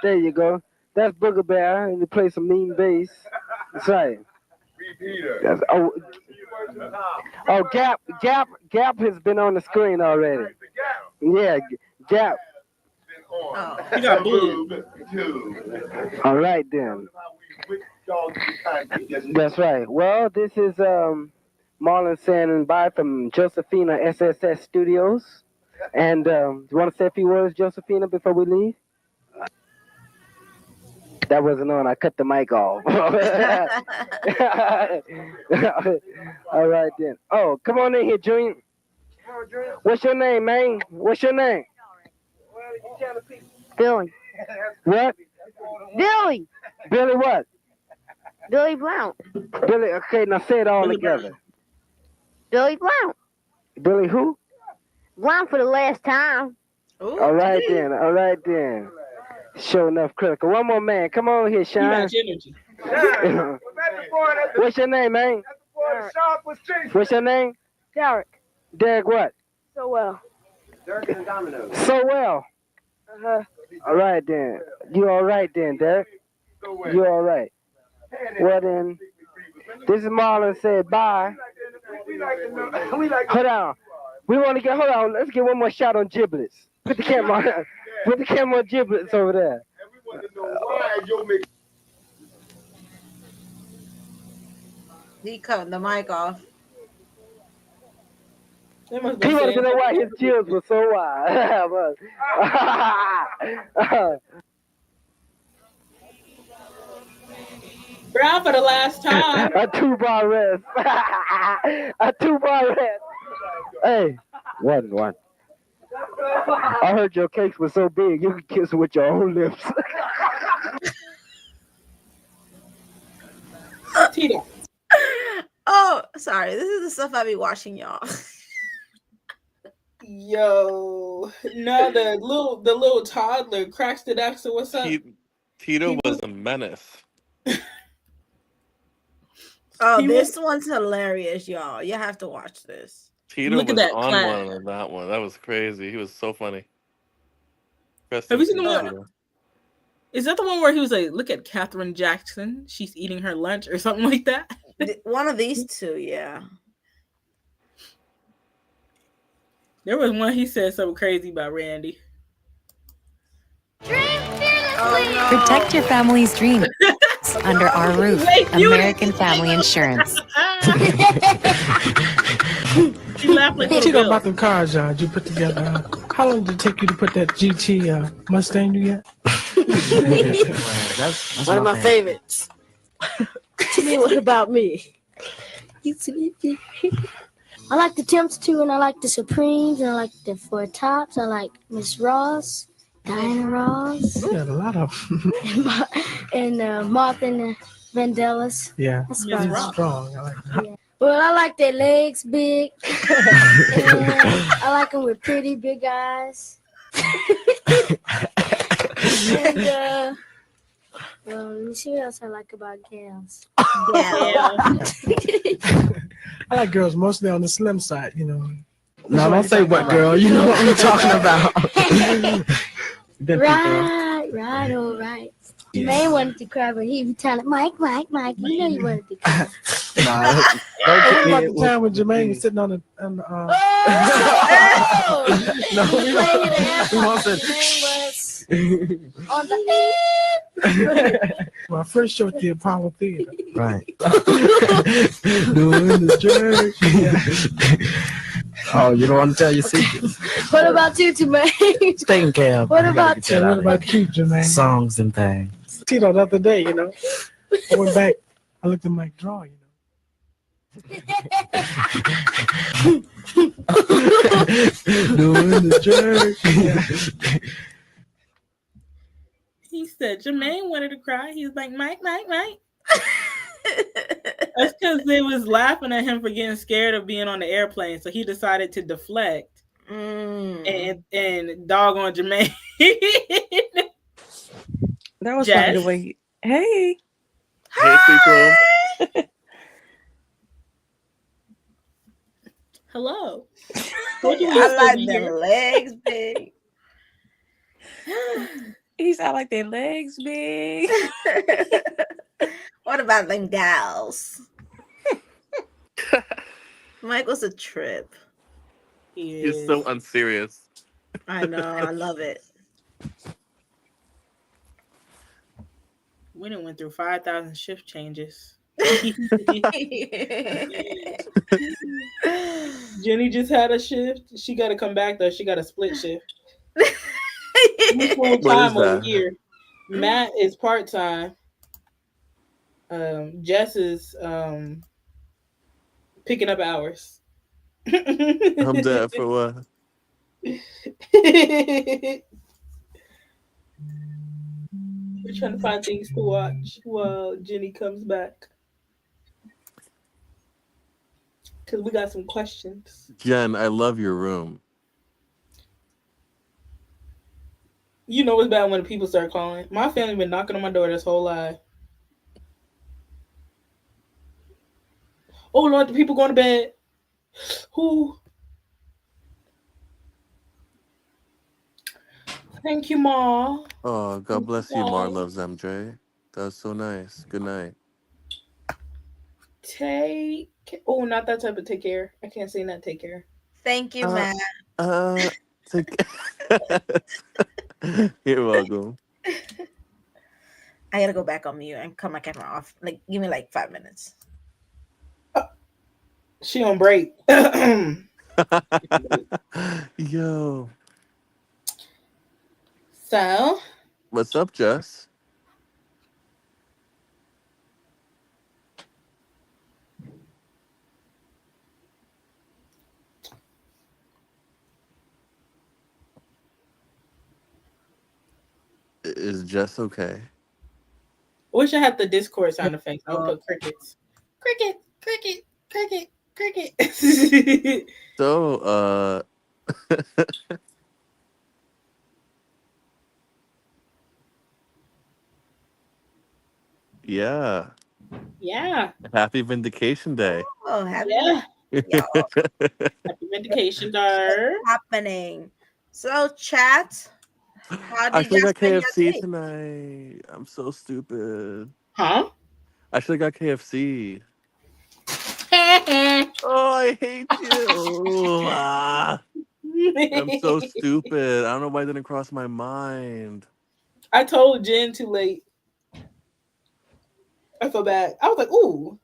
there you go. That's Booger Bear, and you play some mean bass. That's right. That's, Gap has been on the screen already. Yeah, Gap. He got booed. All right then. That's right. Well, this is Marlon saying bye from Josephina SSS Studios. And you want to say a few words, Josephina, before we leave? That wasn't on. I cut the mic off. All right then. Oh, come on in here, Junior. What's your name, man? What's your name? Billy. What? Billy. Billy what? Billy Brown. Billy, okay, now say it all together. Billy Brown. Billy who? Brown for the last time. Ooh, all right then. Sure enough, critical. One more man. Come on here, Sean. What's your name, man? What's your name? Derek. Derek what? So well. Derek and Domino. So well. All right then. You all right then, Derek? You all right? Well then, this is Marlon said bye. Hold on. Hold on. Let's get one more shot on Giblets. Put the camera on Giblets over there. He cut the mic off. He wanted to know why his chills were so wide. Brown for the last time. A 2-bar rest. A 2-bar rest. Hey, one. I heard your cakes were so big you could kiss with your own lips. Tita. Oh, sorry. This is the stuff I be watching, y'all. Yo, no, the little toddler cracks the Dexter. What's up? Tito was a menace. Oh, this one's hilarious, y'all. You have to watch this. Tito Look at was that on clown. one on that one. That was crazy. He was so funny. Have you seen the one? Is that the one where he was like, "Look at Katherine Jackson. She's eating her lunch," or something like that? One of these two, yeah. There was one he said something crazy about Randy. Dream fearless. Protect your family's dreams under our roof. American Family Insurance. Tito, about the cars you put together. How long did it take you to put that GT Mustang together? That's one of my favorites. To me, what about me? I like the Temps too, and I like the Supremes, and I like the Four Tops. I like Miss Ross, Diana Ross. We got a lot of them. and Martha and the Vandellas. Yeah, That's it's strong. I like that. Yeah. Well, I like their legs big. And I like them with pretty big eyes. And let me see what else I like about gals. I like girls mostly on the slim side, you know. No, don't say what, girl. You know what we're talking about. Right, all right. The man wanted to cry, but he was telling Mike, you know you wanted to cry. What about the time when Jermaine was sitting on the No, we wasn't. On the Well, I first showed the Apollo Theater. Right. Doing the church. Oh, you don't want to tell your secrets? What about you, Jermaine? Taking care of. What about you, Jermaine? Songs and things. Tito, the other day, you know, I went back, I looked at my draw, you know. Doing the church. He said Jermaine wanted to cry. He was like, Mike. That's because they was laughing at him for getting scared of being on the airplane. So he decided to deflect and dog on Jermaine. That was funny the way. Hey. Hey, people. Hello. I like the legs big. He sound like their legs big. What about them gals? Michael's a trip. You're so unserious. I know. I love it. We done went through 5,000 shift changes. Jenny just had a shift. She got to come back though. She got a split shift. Full time over here. Matt is part time. Jess is picking up hours. I'm dead for what? We're trying to find things to watch while Jenny comes back. Because we got some questions. Jen, I love your room. You know it's bad when the people start calling. My family been knocking on my door this whole life. Oh Lord, the people going to bed. Who? Thank you, Ma. Oh, God bless you, Mar loves MJ. That's so nice. Good night. Not that type of take care. I can't say not take care. Thank you, Matt. You're welcome. I gotta go back on mute and cut my camera off. Like, give me like 5 minutes. She on break. Yo. So. What's up, Jess? Is Jess okay? I wish I had the Discord sound effects. I would put crickets. Cricket, cricket, cricket, cricket. So, yeah. Yeah. Happy Vindication Day. Oh, happy Happy Vindication Day. Happening. So, chat. How I did should you have got spend your KFC day? tonight. I'm so stupid. Huh? I should have got KFC. Oh, I hate you. I'm so stupid. I don't know why it didn't cross my mind. I told Jen too late. I feel bad. I was like, ooh,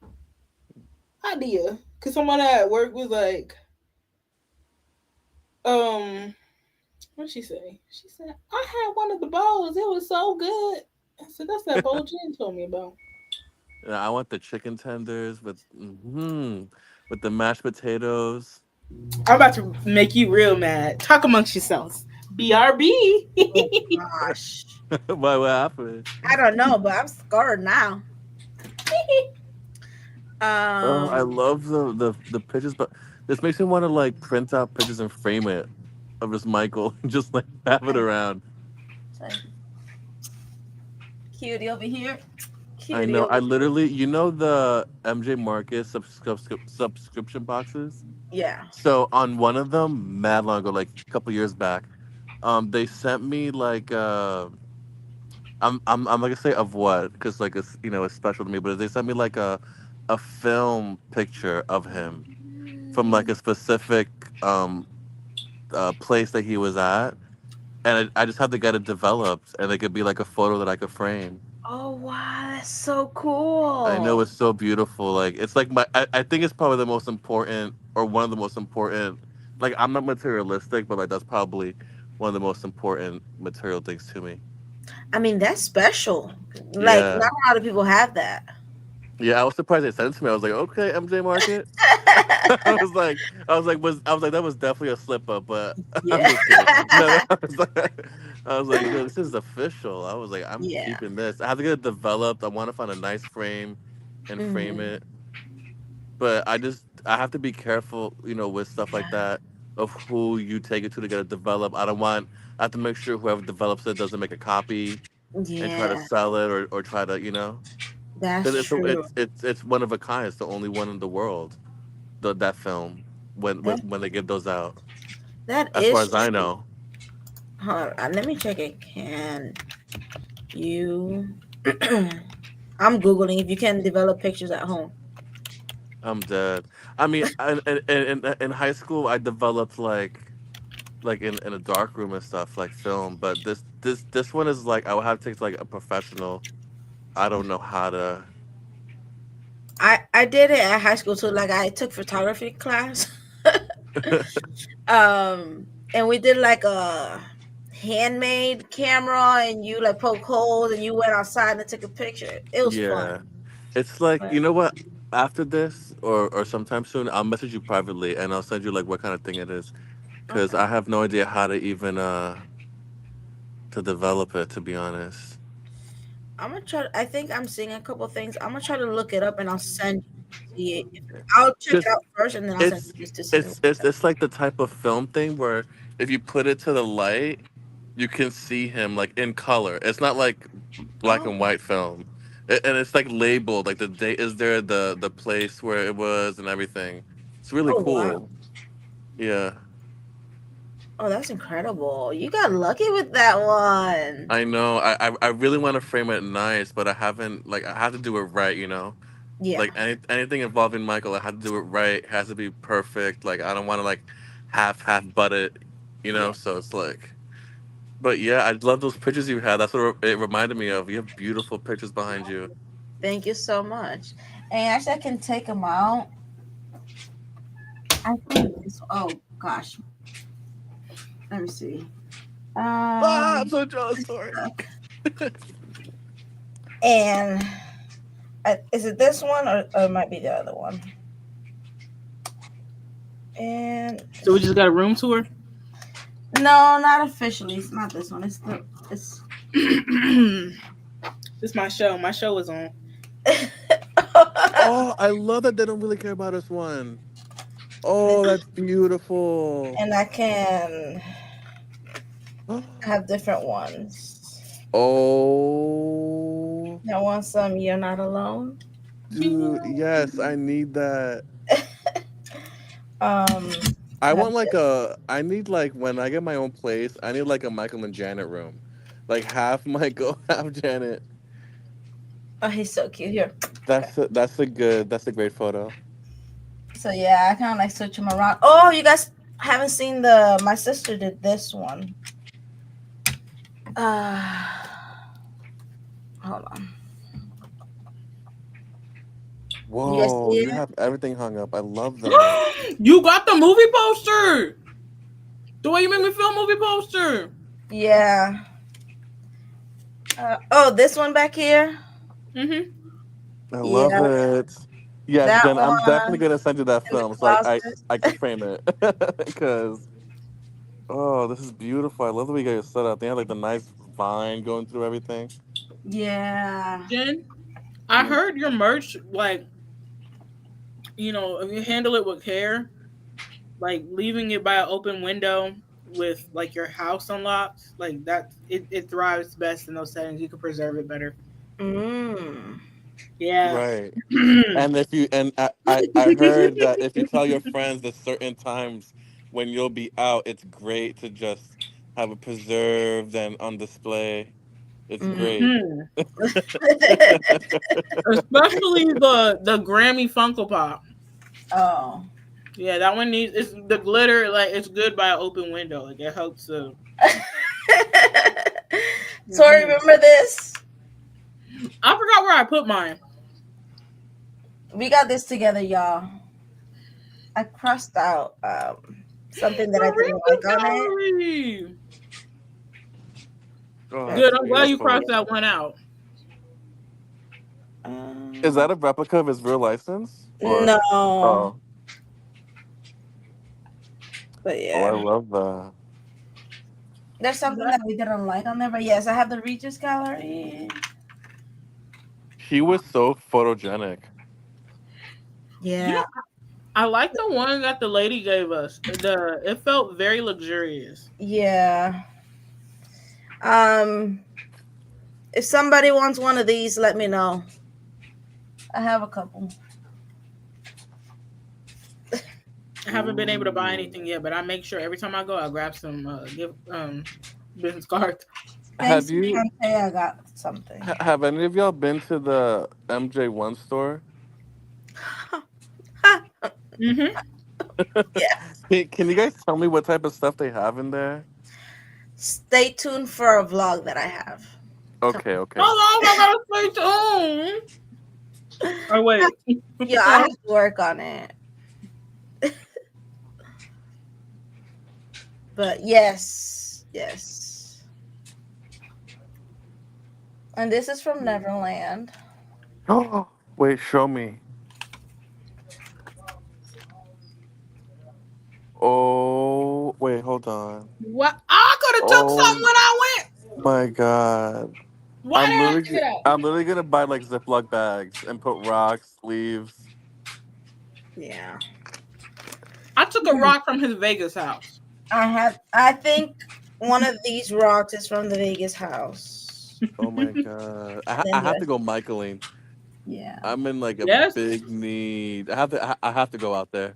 idea. Because someone at work was like, what did she say? She said, I had one of the bowls. It was so good. I said, that's that bowl Jen told me about. Yeah, I want the chicken tenders with the mashed potatoes. I'm about to make you real mad. Talk amongst yourselves. BRB. Oh gosh. What happened? I don't know, but I'm scared now. Oh, I love the pictures, but this makes me want to like print out pictures and frame it of just Michael and just like have it around. Cutie over here. I know. I literally, the MJ Market subscription boxes. Yeah. So on one of them, mad long ago, like a couple years back, they sent me like I'm not gonna say of what, because like it's special to me, but they sent me like a film picture of him from like a specific place that he was at, and I just have to get it developed, and it could be like a photo that I could frame. Oh wow, that's so cool. I know, it's so beautiful. Like it's like I think it's probably the most important, or one of the most important. Like I'm not materialistic, but like that's probably one of the most important material things to me. I mean, that's special. Like Yeah. not a lot of people have that. Yeah, I was surprised they sent it to me. I was like, okay, MJ Market. I was like, that was definitely a slip up, but I'm just kidding. No, I was like, no, this is official. I was like, I'm keeping this. I have to get it developed. I want to find a nice frame and frame it. But I have to be careful, with stuff like that, of who you take it to get it developed. I have to make sure whoever develops it doesn't make a copy and try to sell it or try to. That's true. It's one of a kind. It's the only one in the world. That film when they give those out. That as is far as I true. know. Hold on, let me check it. Can you? I'm googling if you can develop pictures at home. I'm dead. I mean, in high school, I developed like in a dark room and stuff, like film. But this one is like I would have to take like a professional. I don't know how to. I did it at high school too. Like I took photography class. And we did like a handmade camera, and you like poke holes, and you went outside and took a picture. It was fun. It's like, you know what? After this or sometime soon, I'll message you privately and I'll send you like what kind of thing it is, because I have no idea how to even to develop it, to be honest. I'm gonna try. I think I'm seeing a couple things. I'm gonna try to look it up, and I'll send you. I'll check it out first, and then I'll send you to see. It's like the type of film thing where if you put it to the light, you can see him like in color. It's not like black and white film, and it's like labeled, like the date is there, the place where it was, and everything. It's really cool. Wow. Yeah. Oh, that's incredible! You got lucky with that one. I know. I really want to frame it nice, but I haven't. Like I have to do it right, Yeah. Like anything involving Michael, I have to do it right. It has to be perfect. Like I don't want to like half butt it, So it's like, but yeah, I love those pictures you had. That's what it reminded me of. You have beautiful pictures behind you. Thank you so much. And actually, I can take them out. I think this. Oh gosh. Let me see. I'm so jealous, sorry. And is it this one or it might be the other one? And so we just got a room tour? No, not officially. It's not this one. It's This is my show. My show is on. Oh, I love that they don't really care about this one. Oh, that's beautiful. And I can have different ones. Oh. I want some You're Not Alone. Dude, yes, I need that. I want like I need like when I get my own place, I need like a Michael and Janet room. Like half Michael, half Janet. Oh, he's so cute. Here. That's a great photo. So yeah, I kind of like switch them around. Oh, you guys haven't seen my sister did this one. Hold on. Whoa, you have everything hung up. I love that. You got the movie poster. The way you make me feel, movie poster. Yeah. This one back here. Mm-hmm. I love it. Yes, that Jen, I'm one definitely gonna send you that film so I can frame it because this is beautiful. I love the way you guys set up. They have like the nice vine going through everything. Yeah. Jen, I heard your merch, like, you know, if you handle it with care, like leaving it by an open window with like your house unlocked, like that, it thrives best in those settings. You can preserve it better. Yeah. Right. And if you I heard that if you tell your friends that certain times when you'll be out, it's great to just have it preserved and on display. It's great. Especially the Grammy Funko Pop. Oh. Yeah, that one needs it's the glitter, like it's good by an open window. Like it helps to So remember this? I forgot where I put mine. We got this together, y'all. I crossed out something that I didn't like on it. Good, I'm glad you crossed that one out. Is that a replica of his real license? No. Oh. But yeah. Oh, I love that. There's something that we didn't like on there, but yes, I have the Regis Gallery. He was so photogenic. Yeah. You know, I like the one that the lady gave us. It felt very luxurious. Yeah. If somebody wants one of these, let me know. I have a couple. I haven't been able to buy anything yet, but I make sure every time I go, I grab some business cards. Have you? I got something. Have any of y'all been to the MJ1 store? Mm-hmm. Yeah. Can you guys tell me what type of stuff they have in there? Stay tuned for a vlog that I have. Okay. Oh, I gotta stay tuned. Oh wait. Yeah, I have to work on it. But yes. And this is from Neverland. Oh, wait, show me. Oh, wait, hold on. What? I could have took something when I went. My God. Why I'm did I do that? I'm literally gonna buy like Ziploc bags and put rocks, leaves. Yeah. I took a rock from his Vegas house. I think one of these rocks is from the Vegas house. Oh my God. I have to go Michaeling. Yeah. I'm in like a big need. I have to go out there.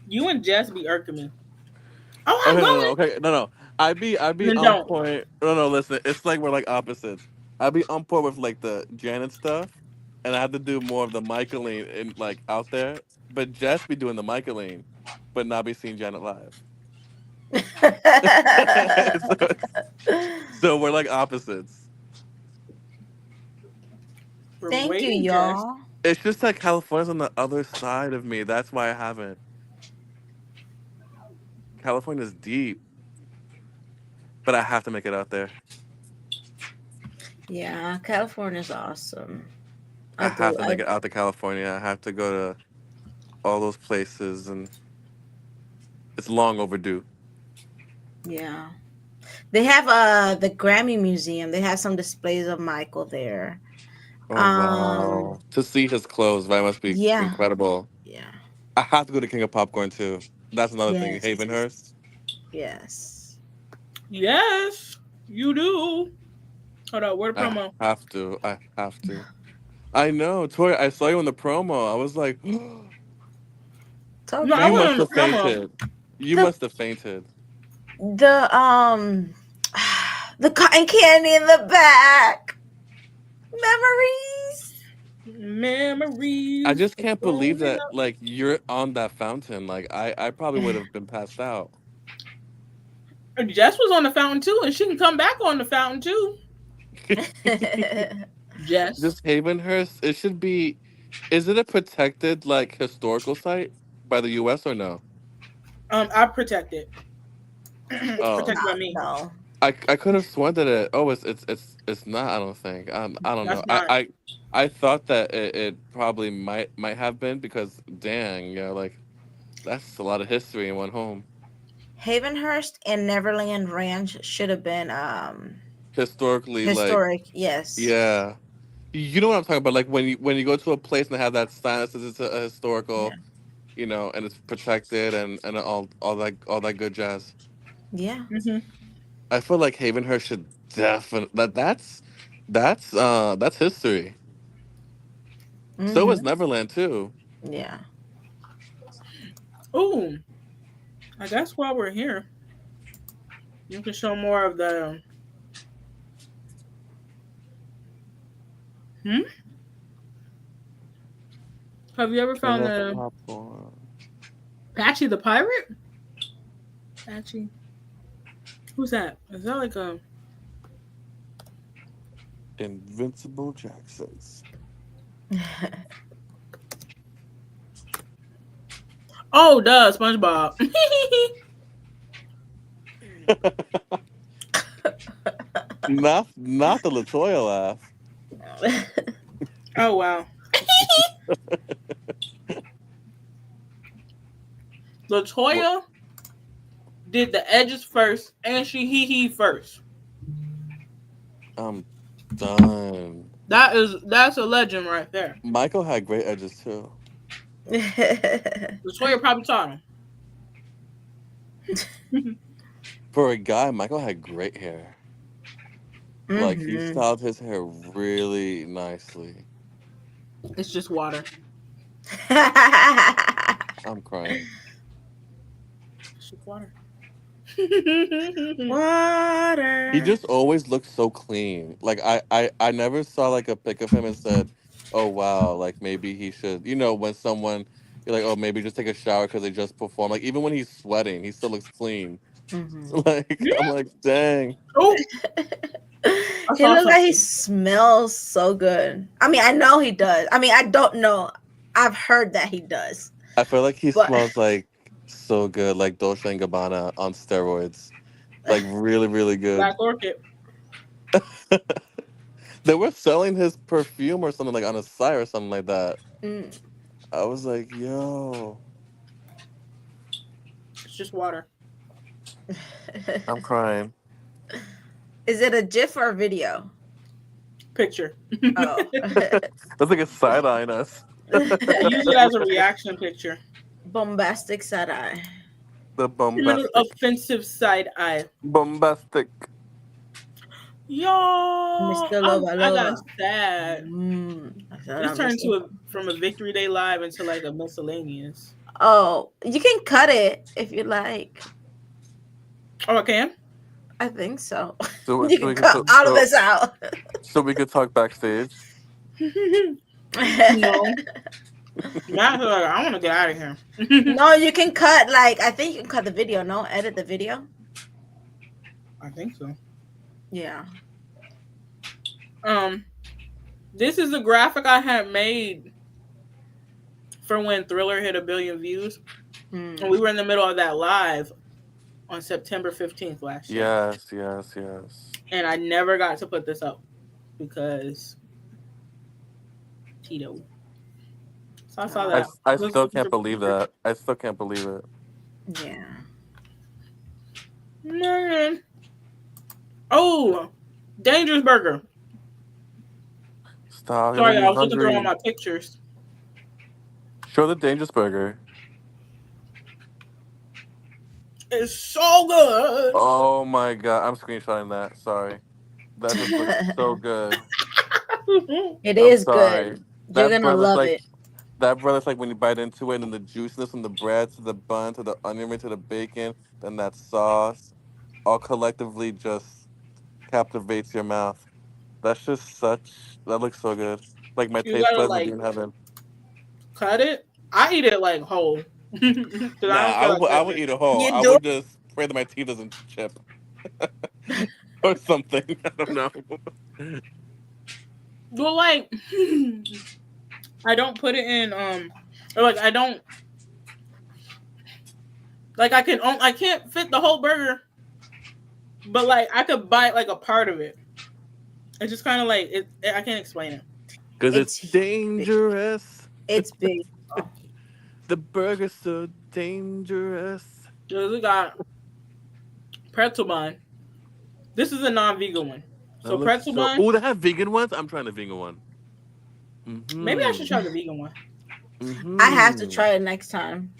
You and Jess be irking me. Oh, I'm going. No. I be Then on don't. point. No, listen. It's like we're like opposites. I be on point with like the Janet stuff, and I have to do more of the Michaeling and like out there. But Jess be doing the Michaeling, but not be seeing Janet live. so we're like opposites. Thank you, y'all. It's just that California's on the other side of me. That's why I haven't. California's deep. But I have to make it out there. Yeah, California's awesome. I have to make it out to California. I have to go to all those places, and it's long overdue. Yeah. They have the Grammy Museum. They have some displays of Michael there. Oh, wow. To see his clothes, that must be incredible. Yeah. I have to go to King of Popcorn, too. That's another thing. Havenhurst. Yes. Yes, you do. Hold on, where the promo? I have to. I know. Tori, I saw you in the promo. I was like, you must have fainted. You must have fainted. The cotton candy in the back. Memories. I just can't believe that, like, you're on that fountain. Like, I probably would have been passed out. Jess was on the fountain too, and she can come back on the fountain too. Yes. Just Havenhurst. It should be. Is it a protected like historical site by the U.S. or no? I protect it. It's Oh, protected by me. No. I could have sworn that it. Oh, it's not. I don't think. I don't know. That's not. I thought that it probably might have been because dang, yeah, like that's a lot of history in one home. Havenhurst and Neverland Ranch should have been Historically, like historic. Yes. yeah, you know what I'm talking about. Like when you go to a place and they have that sign that says it's a historical, you know, and it's protected and all that good jazz. Yeah. Mm-hmm. I feel like Havenhurst should definitely that's history. So is Neverland too. Yeah. Ooh, I guess while we're here, you can show more of the. Have you ever found the Patchy the pirate? Patchy. Who's that? Is that like a Invincible Jacksons? Oh, duh, SpongeBob. not the LaToya laugh. Oh wow. LaToya did the edges first, and she hee first. I'm done. That's a legend right there. Michael had great edges too. LaToya probably taught him. For a guy, Michael had great hair. Like he styled his hair really nicely. It's just water. I'm crying. It's just water. Water. He just always looked so clean. Like I never saw like a pic of him and said, "Oh wow, like maybe he should." You know, when someone you're like, "Oh, maybe just take a shower because they just performed." Like even when he's sweating, he still looks clean. Like I'm like, dang. Oh. He looks like he smells so good. I mean, I know he does. I mean, I don't know. I've heard that he does. I feel like he smells like so good, like Dolce & Gabbana on steroids. Like really, really good. Black Orchid. They were selling his perfume or something like on a site or something like that. I was like, yo. It's just water. I'm crying. Is it a GIF or a video? Picture. Oh. That's like a side-eyeing us. Use it as a reaction picture. Bombastic side eye. The bombastic. Offensive side eye. Bombastic. Yo, Mr. Loba, I got sad. This turned from a Victory Day Live into like a miscellaneous. Oh, you can cut it if you like. Oh, I can? I think so. So you can cut all of this out. So we could talk backstage. No. Not like, I want to get out of here. No, you can cut, like, I think you can cut the video, no? Edit the video? I think so. Yeah. This is the graphic I had made for when Thriller hit 1 billion views. And we were in the middle of that live on September 15th last year. Yes. And I never got to put this up because Tito. So I saw that. I still can't believe that. I still can't believe it. Yeah. Man. Oh, Dangerous Burger. Stop. Sorry, I was looking through all my pictures. Show the Dangerous Burger. It's so good. Oh my god, I'm screenshotting that. Sorry, that just looks so good. It is good. You're gonna love it. That bread is like when you bite into it, and the juiciness from the bread to the bun to the onion ring to the bacon, then that sauce, all collectively just captivates your mouth. That's just that looks so good. Like my taste buds would be in heaven. Cut it. I eat it like whole. I would eat a whole. I would just pray that my teeth doesn't chip or something. I don't know. Well, like, I don't put it in, or like, I don't, like, I can't fit the whole burger, but like, I could bite like a part of it. It's just kind of like, I can't explain it. Because it's dangerous. It's big. The burger's so dangerous. We got pretzel bun. This is a non-vegan one. So pretzel bun. Oh, they have vegan ones? I'm trying the vegan one. Maybe I should try the vegan one. I have to try it next time.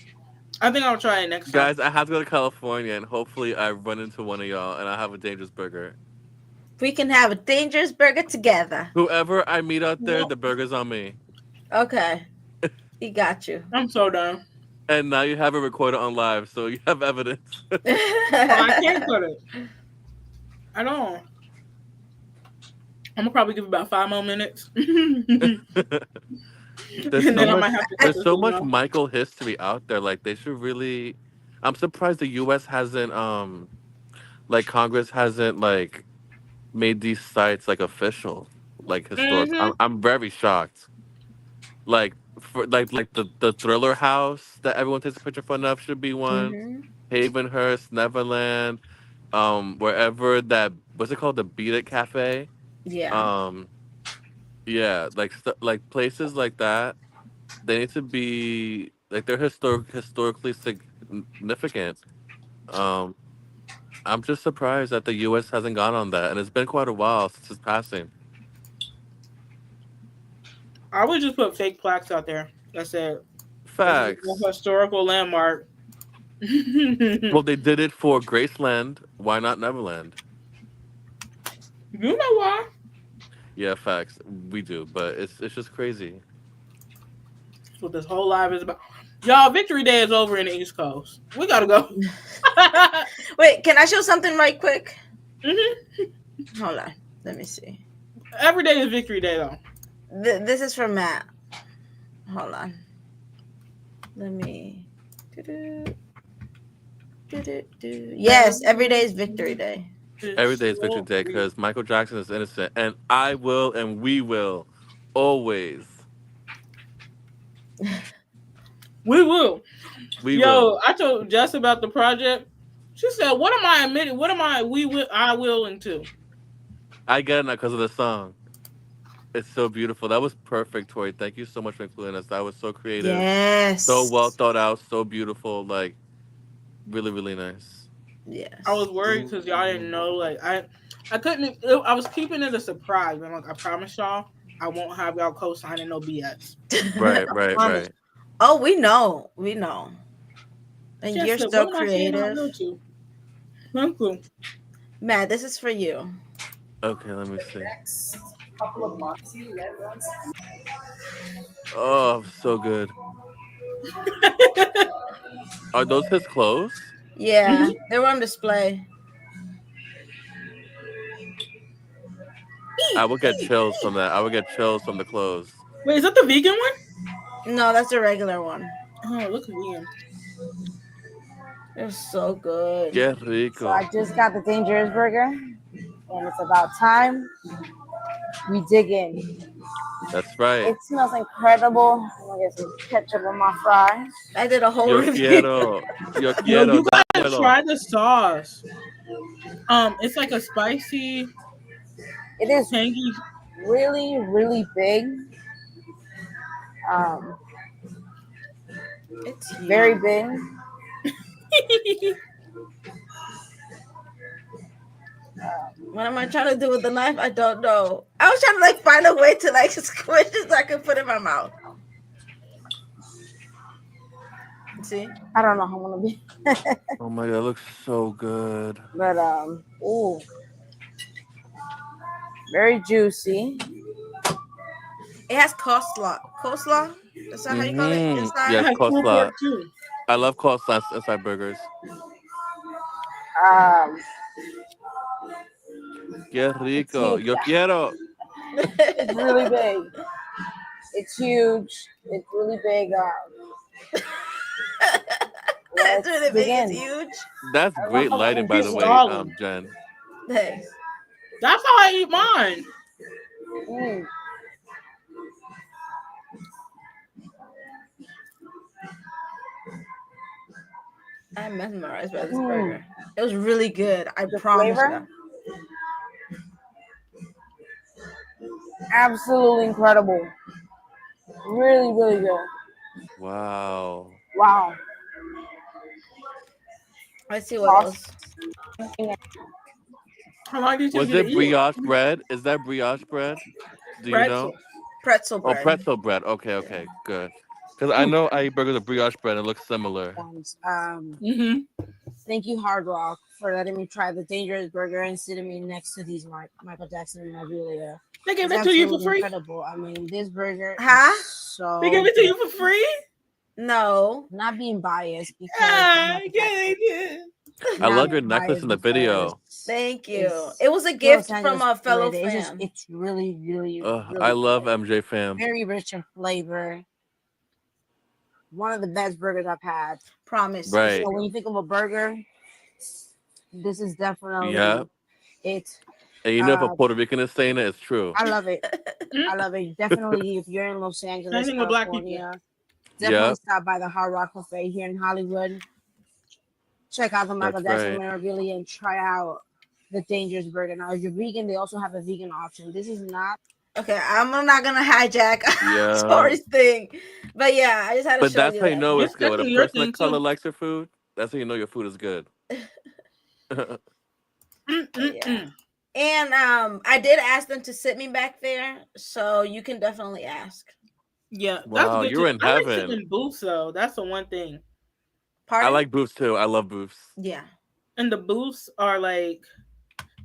I think I'll try it next time. Guys, I have to go to California, and hopefully I run into one of y'all, and I have a dangerous burger. We can have a dangerous burger together. Whoever I meet out there, the burger's on me. Okay. He got you. I'm so down. And now you have it recorded on live, so you have evidence. I can't put it. I don't. I'm gonna probably give it about 5 more minutes. There's so much Michael history out there. Like, they should really. I'm surprised the U.S. hasn't, like, Congress hasn't, like, made these sites like official, like historic. I'm very shocked. Like, for like the Thriller House that everyone takes a picture front of should be one. Havenhurst, Neverland, wherever that, what's it called, the Beat It Cafe. Yeah. Yeah, like places like that. They need to be like, they're historically significant. I'm just surprised that the U.S. hasn't gone on that, and it's been quite a while since his passing. I would just put fake plaques out there. That's it. Facts. A historical landmark. Well, they did it for Graceland. Why not Neverland? You know why? Yeah, facts. We do, but it's just crazy. That's what this whole live is about. Y'all, Victory Day is over in the East Coast. We gotta go. Wait, can I show something right quick? Hold on. Let me see. Every day is Victory Day, though. This is for Matt. Hold on. Let me. Yes, every day is Victory Day. Every day is Victory Day because Michael Jackson is innocent, and I will, and we will, always. We will. We will. I told Jess about the project. She said, "What am I admitting? What am I? I willing to?" I get it now because of the song. It's so beautiful. That was perfect, Tori. Thank you so much for including us. That was so creative. Yes. So well thought out. So beautiful. Like, really, really nice. Yes. I was worried because y'all didn't know. Like, I couldn't. I was keeping it a surprise. I'm like, I promise y'all, I won't have y'all co-signing no BS. Right. Oh, we know. And Jess you're said, so "What am I saying I creative. know to?" Thank you. Matt, this is for you. Okay, let me see. Couple of months, you read once. Oh, so good. Are those his clothes? Yeah, they were on display. I would get chills from that. I would get chills from the clothes. Wait, is that the vegan one? No, that's the regular one. Oh, look at vegan. They're so good. Qué rico. So I just got the Dangerous Burger, and it's about time we dig in. That's right. It smells incredible. I'm gonna get some ketchup on my fries. I did a whole review. Yo quiero. You gotta try the sauce. It's like a spicy. It is tangy. Really, really big. It's very big. What am I trying to do with the knife? I don't know. I was trying to find a way to squish it so I could put it in my mouth. See? I don't know how I'm gonna be. Oh my god, it looks so good. But ooh. Very juicy. It has coleslaw. Coleslaw? Is that how you call it? Inside? Yes, coleslaw. I love coleslaw inside burgers. Qué rico. Yo quiero. It's really big. It's huge. It's really big. It's really big. It's huge. That's great lighting, by the way, Jen. Thanks. That's how I eat mine. I'm mesmerized by this burger. It was really good. I promise you. Absolutely incredible. Really, really good. Wow. Wow. Let's see what else. How long did you Was it brioche bread? Is that brioche bread? Do you know? Pretzel bread. Oh, pretzel bread. Okay, good. Because I know I eat burgers with brioche bread. It looks similar. Thank you, Hard Rock, for letting me try the dangerous burger and sitting me next to these Michael Jackson memorabilia. They gave it to you for free? Incredible. I mean, this burger. Huh? So they gave it to you for free? No. Not being biased because yeah, they did. I love your necklace in the video. Thank you. It was a gift from a fellow fan. It's really, really, really I love MJ fam. very rich in flavor. One of the best burgers I've had. Promise. Right. So when you think of a burger, this is definitely it. And you know if a Puerto Rican is saying it, it's true. I love it. I love it. Definitely, if you're in Los Angeles, California, definitely stop by the Hard Rock Cafe here in Hollywood. Check out the Michael Jackson memorabilia and try out the Dangerous Burger. Now, if you're vegan, they also have a vegan option. This is not. Okay, I'm not gonna hijack Tori's thing, but yeah, I just had to. But that's how you know it's good. When a person of color likes your food, that's how you know your food is good. Yeah. And I did ask them to sit me back there, so you can definitely ask. Yeah, wow, that's good. You're in I heaven. like sitting in booths though. That's the one thing. Pardon? I like booths too. I love booths. Yeah, and the booths are like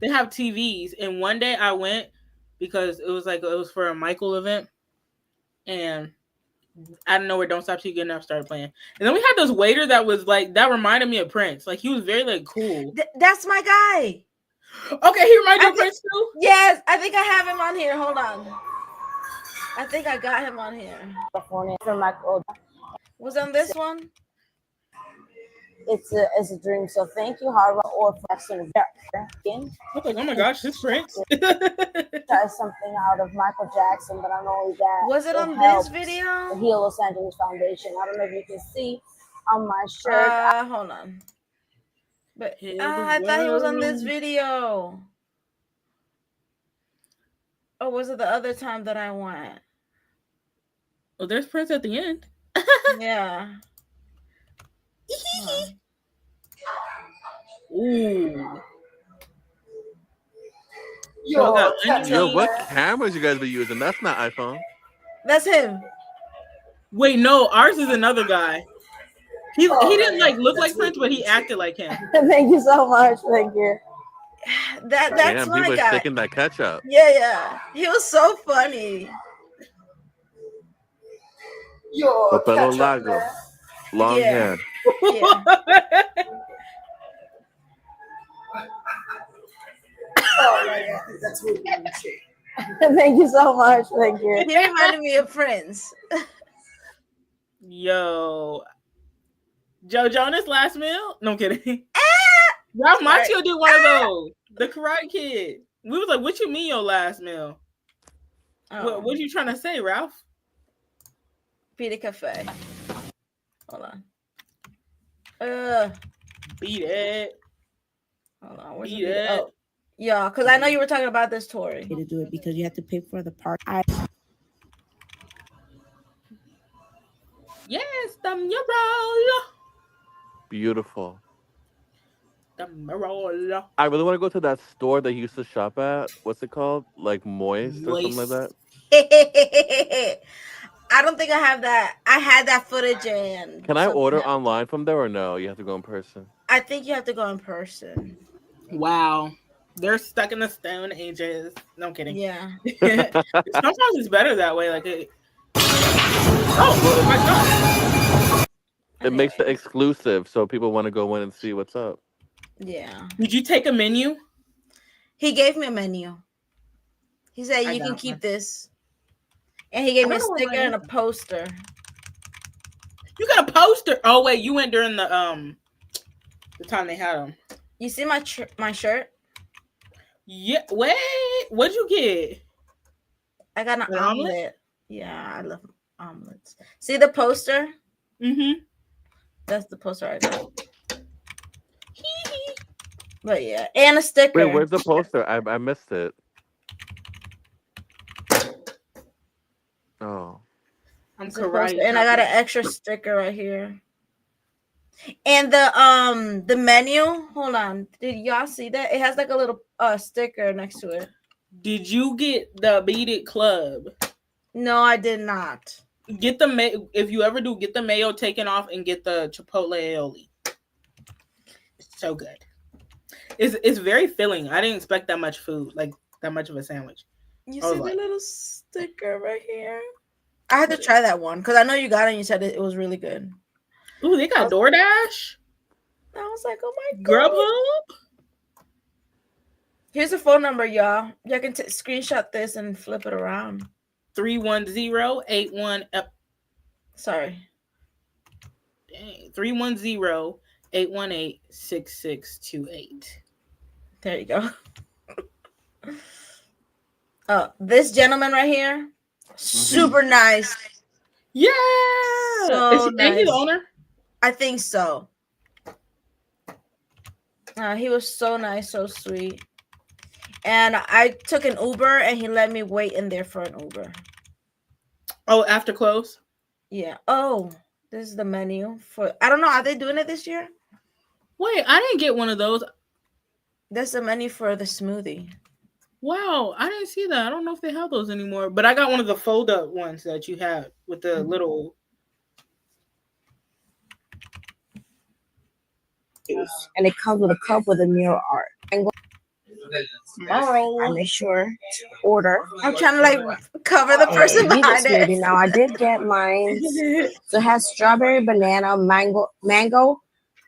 they have TVs. And one day I went because it was for a Michael event, and I don't know where "Don't Stop Till You Get Enough" started playing. And then we had this waiter that was like that reminded me of Prince. Like he was very like cool. That's my guy. Okay, he reminds you of Prince too? Yes, I think I have him on here. Hold on. I think I got him on here. Was on this one? It's a dream. So thank you, Hard Rock, or for Oh my gosh, it's Prince. Try something out of Michael Jackson, but not only that. Was it on this video? The Heal Los Angeles Foundation. I don't know if you can see on my shirt. Hold on. But I thought he was on this video. Or was it the other time that I went? Oh, there's Prince at the end. Yeah. Ooh. Yo, what cameras you guys be using? That's not iPhone. That's him. Wait, no, ours is another guy. He didn't look like Prince, but he acted like him. Thank you so much. Thank you. That's Damn, my he was guy. shaking that ketchup. Yeah. He was so funny. Papelo Lago. Long hair. Yeah. Oh my God, that's really Thank you so much. Thank you. He reminded me of Prince. Yo. Joe Jonas last meal? No, I'm kidding. Ralph Macchio did one of those. The Karate Kid. We was like, what you mean your last meal? What you trying to say, Ralph? Pita Cafe. Hold on. Beat it. Hold on. Where's Beat the it. Oh. Yeah, because I know you were talking about this, Tori. To do it because you have to pay for the park. Yes, the mural. Beautiful. The mural. I really want to go to that store that you used to shop at. What's it called? Like Moist or something like that? I don't think I have that. I had that footage in. Can I order online from there or no? You have to go in person. I think you have to go in person. Wow. They're stuck in the Stone Ages. No, I'm kidding. Yeah. Sometimes it's better that way. Like it. Oh my God. It makes it exclusive, so people want to go in and see what's up. Yeah. Did you take a menu? He gave me a menu. He said, you can keep this. And he gave me a sticker and a poster. You got a poster? Oh, wait. You went during the time they had them. You see my shirt? Yeah. Wait. What'd you get? I got an omelet. Yeah, I love omelets. See the poster? Mm-hmm. That's the poster I got. But yeah, and a sticker. Wait, where's the poster? I missed it. Oh. I'm karate. And I got an extra sticker right here. And the menu, hold on. Did y'all see that? It has like a little sticker next to it. Did you get the Beat It Club? No, I did not. Get the if you ever do, get the mayo taken off and get the Chipotle aioli. It's so good. It's very filling. I didn't expect that much food, like that much of a sandwich. You see the little sticker right here? I had to try that one because I know you got it and you said it was really good. Ooh, they got DoorDash? I was like, oh my God. Grubhub? Here's a phone number, y'all. Y'all can screenshot this and flip it around. 310-81... Sorry. Dang. 310-818-6628. There you go. This gentleman right here, super nice. Yeah. So Is he the owner? I think so. He was so nice, so sweet. And I took an Uber and he let me wait in there for an Uber. Oh, after close? Yeah. Oh, this is the menu for, I don't know. Are they doing it this year? Wait, I didn't get one of those. That's the menu for the smoothie. Wow, I didn't see that. I don't know if they have those anymore, but I got one of the fold-up ones that you have with the little. And it comes with a cup with a mural art. I make sure to order. I'm trying to like cover the person behind it. Now I did get mine. So it has strawberry, banana, mango,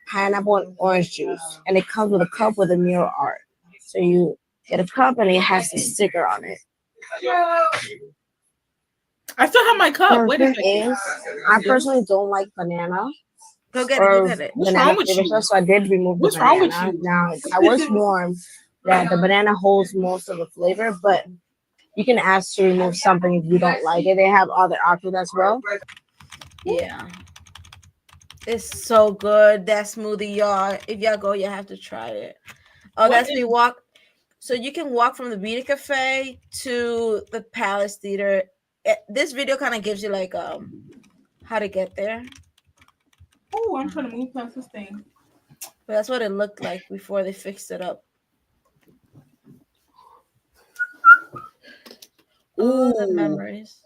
pineapple, and orange juice. And it comes with a cup with a mural art. So you get a cup and it has a sticker on it. I still have my cup. Wait a second. I personally don't like banana. Go get it. What's wrong with you? So I did remove the banana. Now I was warned that the banana holds most of the flavor, but you can ask to remove something if you don't like it. They have other options as well. Yeah. It's so good. That smoothie, y'all. If y'all go, you have to try it. Oh, that's me walk. So you can walk from the Beauty Cafe to the Palace Theater. This video kind of gives you like how to get there. Oh, I'm trying to move past this thing. But that's what it looked like before they fixed it up. Ooh, the memories.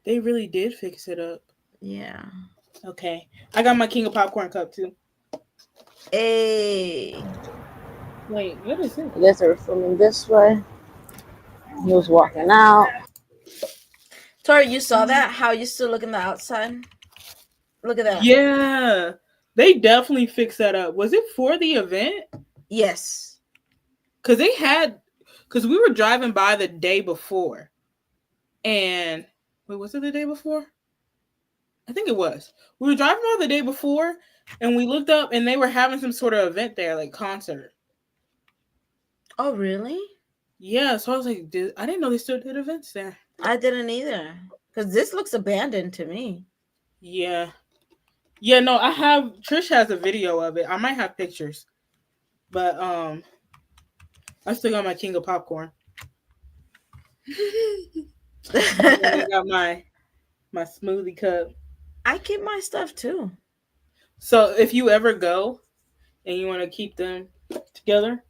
They really did fix it up. Yeah. Okay. I got my King of Popcorn cup too. Hey. Wait, what is it? I guess they were filming this way. He was walking out. Tori, you saw that? How you still look in the outside? Look at that. Yeah. They definitely fixed that up. Was it for the event? Yes. Because we were driving by the day before. And wait, was it the day before? I think it was. We were driving by the day before and we looked up and they were having some sort of event there, like concert. Oh, really? Yeah, so I was like, I didn't know they still did events there. I didn't either. Because this looks abandoned to me. Yeah. Yeah, no, Trish has a video of it. I might have pictures. But I still got my King of Popcorn. I got my smoothie cup. I keep my stuff too. So if you ever go and you want to keep them together,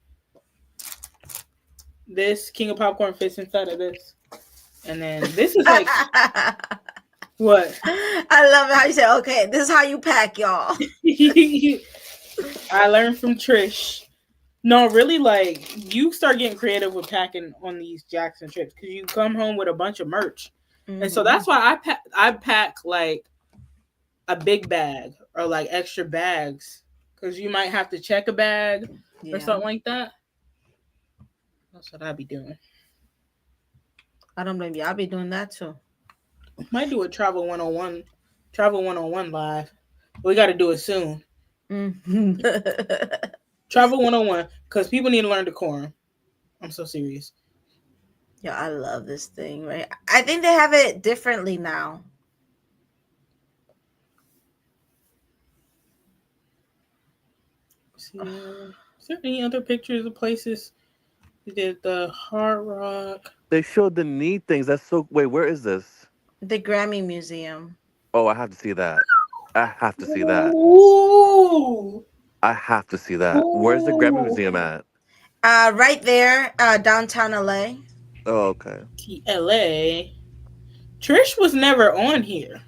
this King of Popcorn fits inside of this. And then this is like what? I love it how you say, okay, this is how you pack, y'all. I learned from Trish. No, really, like, you start getting creative with packing on these Jackson trips because you come home with a bunch of merch. Mm-hmm. And so that's why I pack like a big bag or like extra bags because you might have to check a bag or something like that. That's what I'd be doing. I don't blame you. I'll be doing that too. Might do a Travel 101 live. We got to do it soon. Mm-hmm. Travel 101 because people need to learn decorum. I'm so serious. Yeah, I love this thing, right? I think they have it differently now. Is there any other pictures of places? We did the Hard Rock. They showed the neat things. That's so. Wait, where is this? The Grammy Museum. Oh, I have to see that. I have to see that. Ooh. I have to see that. Where's the Grammy Museum at? Right there, downtown LA. Oh, okay. LA. Trish was never on here.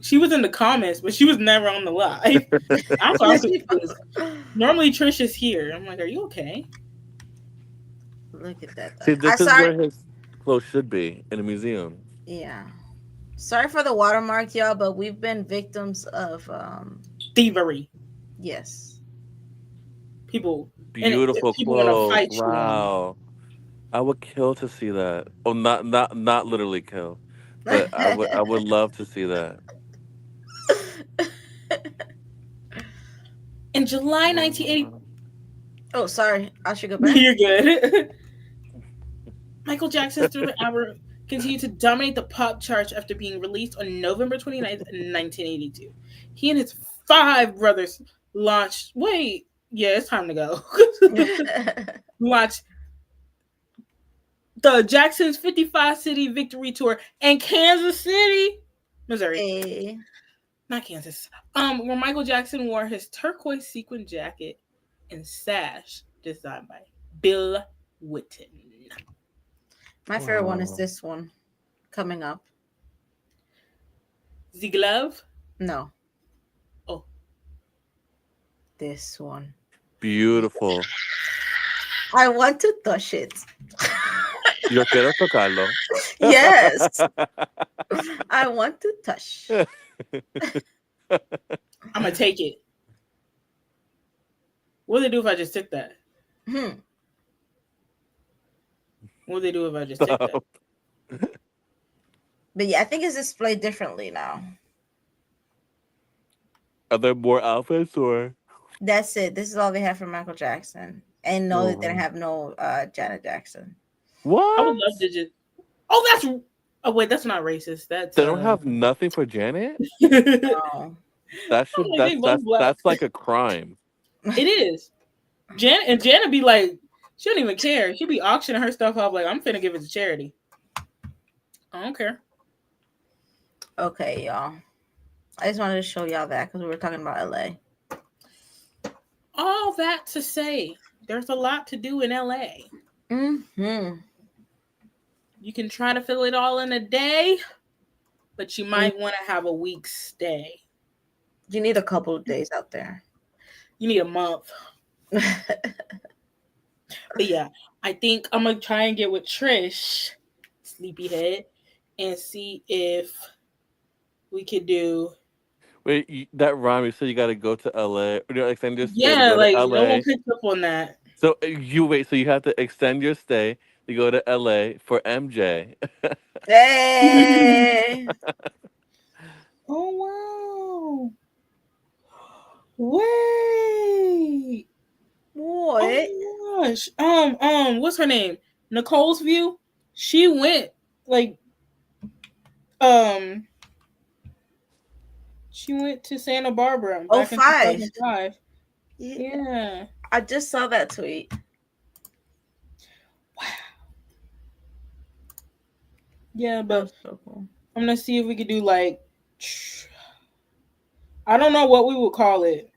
She was in the comments, but she was never on the live. I'm sorry. Normally Trish is here. I'm like, are you okay? Look at that. See, this is where his clothes should be, in a museum. Yeah. Sorry for the watermark, y'all, but we've been victims of thievery. Yes. Beautiful clothes. Wow. I would kill to see that. Oh, not literally kill, but I would love to see that. In July 1980. Oh, sorry. I should go back. You're good. Michael Jackson's Thriller album continued to dominate the pop charts after being released on November 29th, 1982. He and his 5 brothers launched. Wait, yeah, it's time to go. Launched the Jackson's 55-city victory tour in Kansas City, Missouri. Hey. Not Kansas. Where Michael Jackson wore his turquoise sequin jacket and sash designed by Bill Witten. My favorite one is this one coming up. The glove? No. Oh. This one. Beautiful. I want to touch it. Yo quiero tocarlo. Yes. I want to touch. I'm going to take it. What do they do if I just took that? What do they do if I just took that? But yeah, I think it's displayed differently now. Are there more outfits or? That's it. This is all they have for Michael Jackson. And no, they didn't have no Janet Jackson. What? I would love to just. Oh, that's. Oh wait, that's not racist. That's. They don't have nothing for Janet. No. That should. That's like a crime. It is. Janet be like, she don't even care. She be auctioning her stuff off like, I'm finna give it to charity. I don't care. Okay, y'all. I just wanted to show y'all that because we were talking about LA. All that to say, there's a lot to do in LA. Mm-hmm. You can try to fill it all in a day, but you might want to have a week's stay. You need a couple of days out there. You need a month. But yeah, I think I'm going to try and get with Trish, Sleepyhead, and see if we could do. Wait, that rhyme, you said you got to go to LA. Extend your stay yeah, like LA. no one picked up on that. So you have to extend your stay to go to LA for MJ. Hey! Oh, wow. Wait. What? Oh my gosh. What's her name? Nicole's View. She went she went to Santa Barbara back in 2005. Yeah. I just saw that tweet. Wow. Yeah, but so cool. I'm gonna see if we could do like, I don't know what we would call it.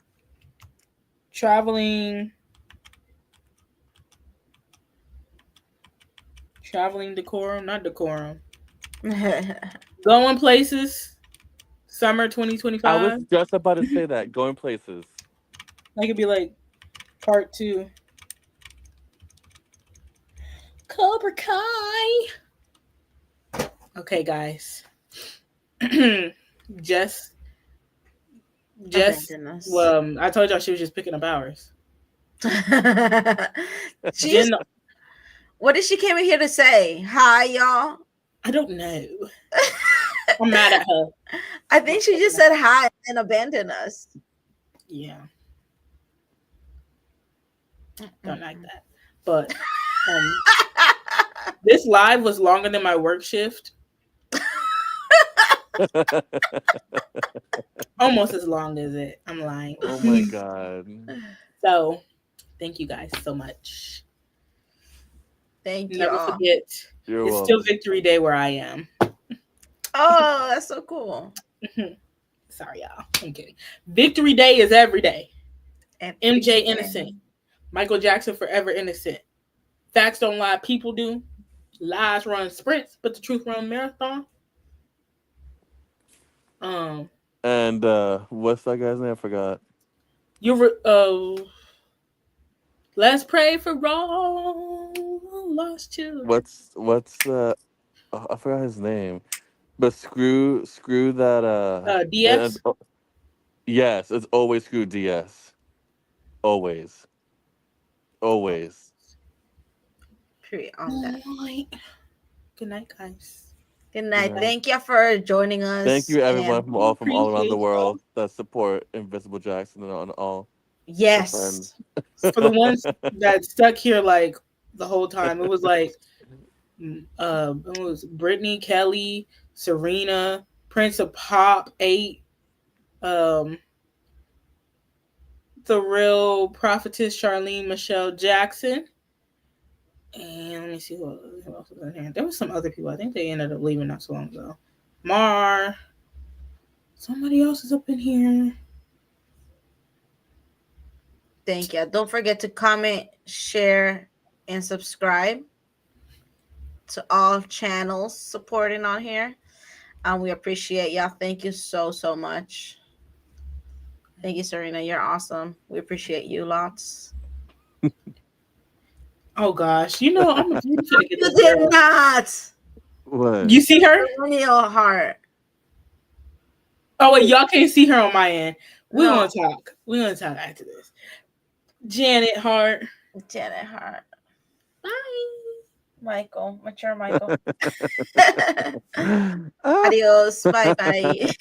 Traveling decorum, not decorum. Going places. Summer 2025. I was just about to say that. Going places. That could be like part 2. Cobra Kai. Okay, guys. Jess. Well, I told y'all she was just picking up hours. What did she came in here to say? Hi, y'all. I don't know. I'm mad at her. I think she just said hi and abandoned us. Yeah. Don't like that. But this live was longer than my work shift. Almost as long as it. I'm lying. Oh my god. So, thank you guys so much. Thank you. Never forget. You're it's welcome. Still Victory Day where I am. Oh, that's so cool. Sorry, y'all. I'm kidding. Victory Day is every day. And MJ innocent. Michael Jackson forever innocent. Facts don't lie, people do. Lies run sprints, but the truth run marathon. And what's that guy's name? I forgot. Let's pray for all lost children. What's I forgot his name. But screw that DS? Yes, it's always screw DS. Always. Period on that. Good night, guys. Good night. Thank you for joining us. Thank you everyone from all around the world that support Invisible Jackson and all. Yes. For the ones that stuck here like the whole time, it was like it was Brittany, Kelly, Serena, Prince of Pop, 8, the real prophetess Charlene Michelle Jackson. And let me see who else was in here. There was some other people. I think they ended up leaving not so long ago. Mar. Somebody else is up in here. Thank you. Don't forget to comment, share, and subscribe to all channels supporting on here. We appreciate y'all. Thank you so much. Thank you, Serena. You're awesome. We appreciate you lots. Oh gosh, I'm gonna get you this did girl. Not. What? You see her? Your heart. Oh wait, y'all can't see her on my end. We're gonna talk. We're gonna talk after this. Janet Hart. Bye. Mature Michael. Adios. Bye.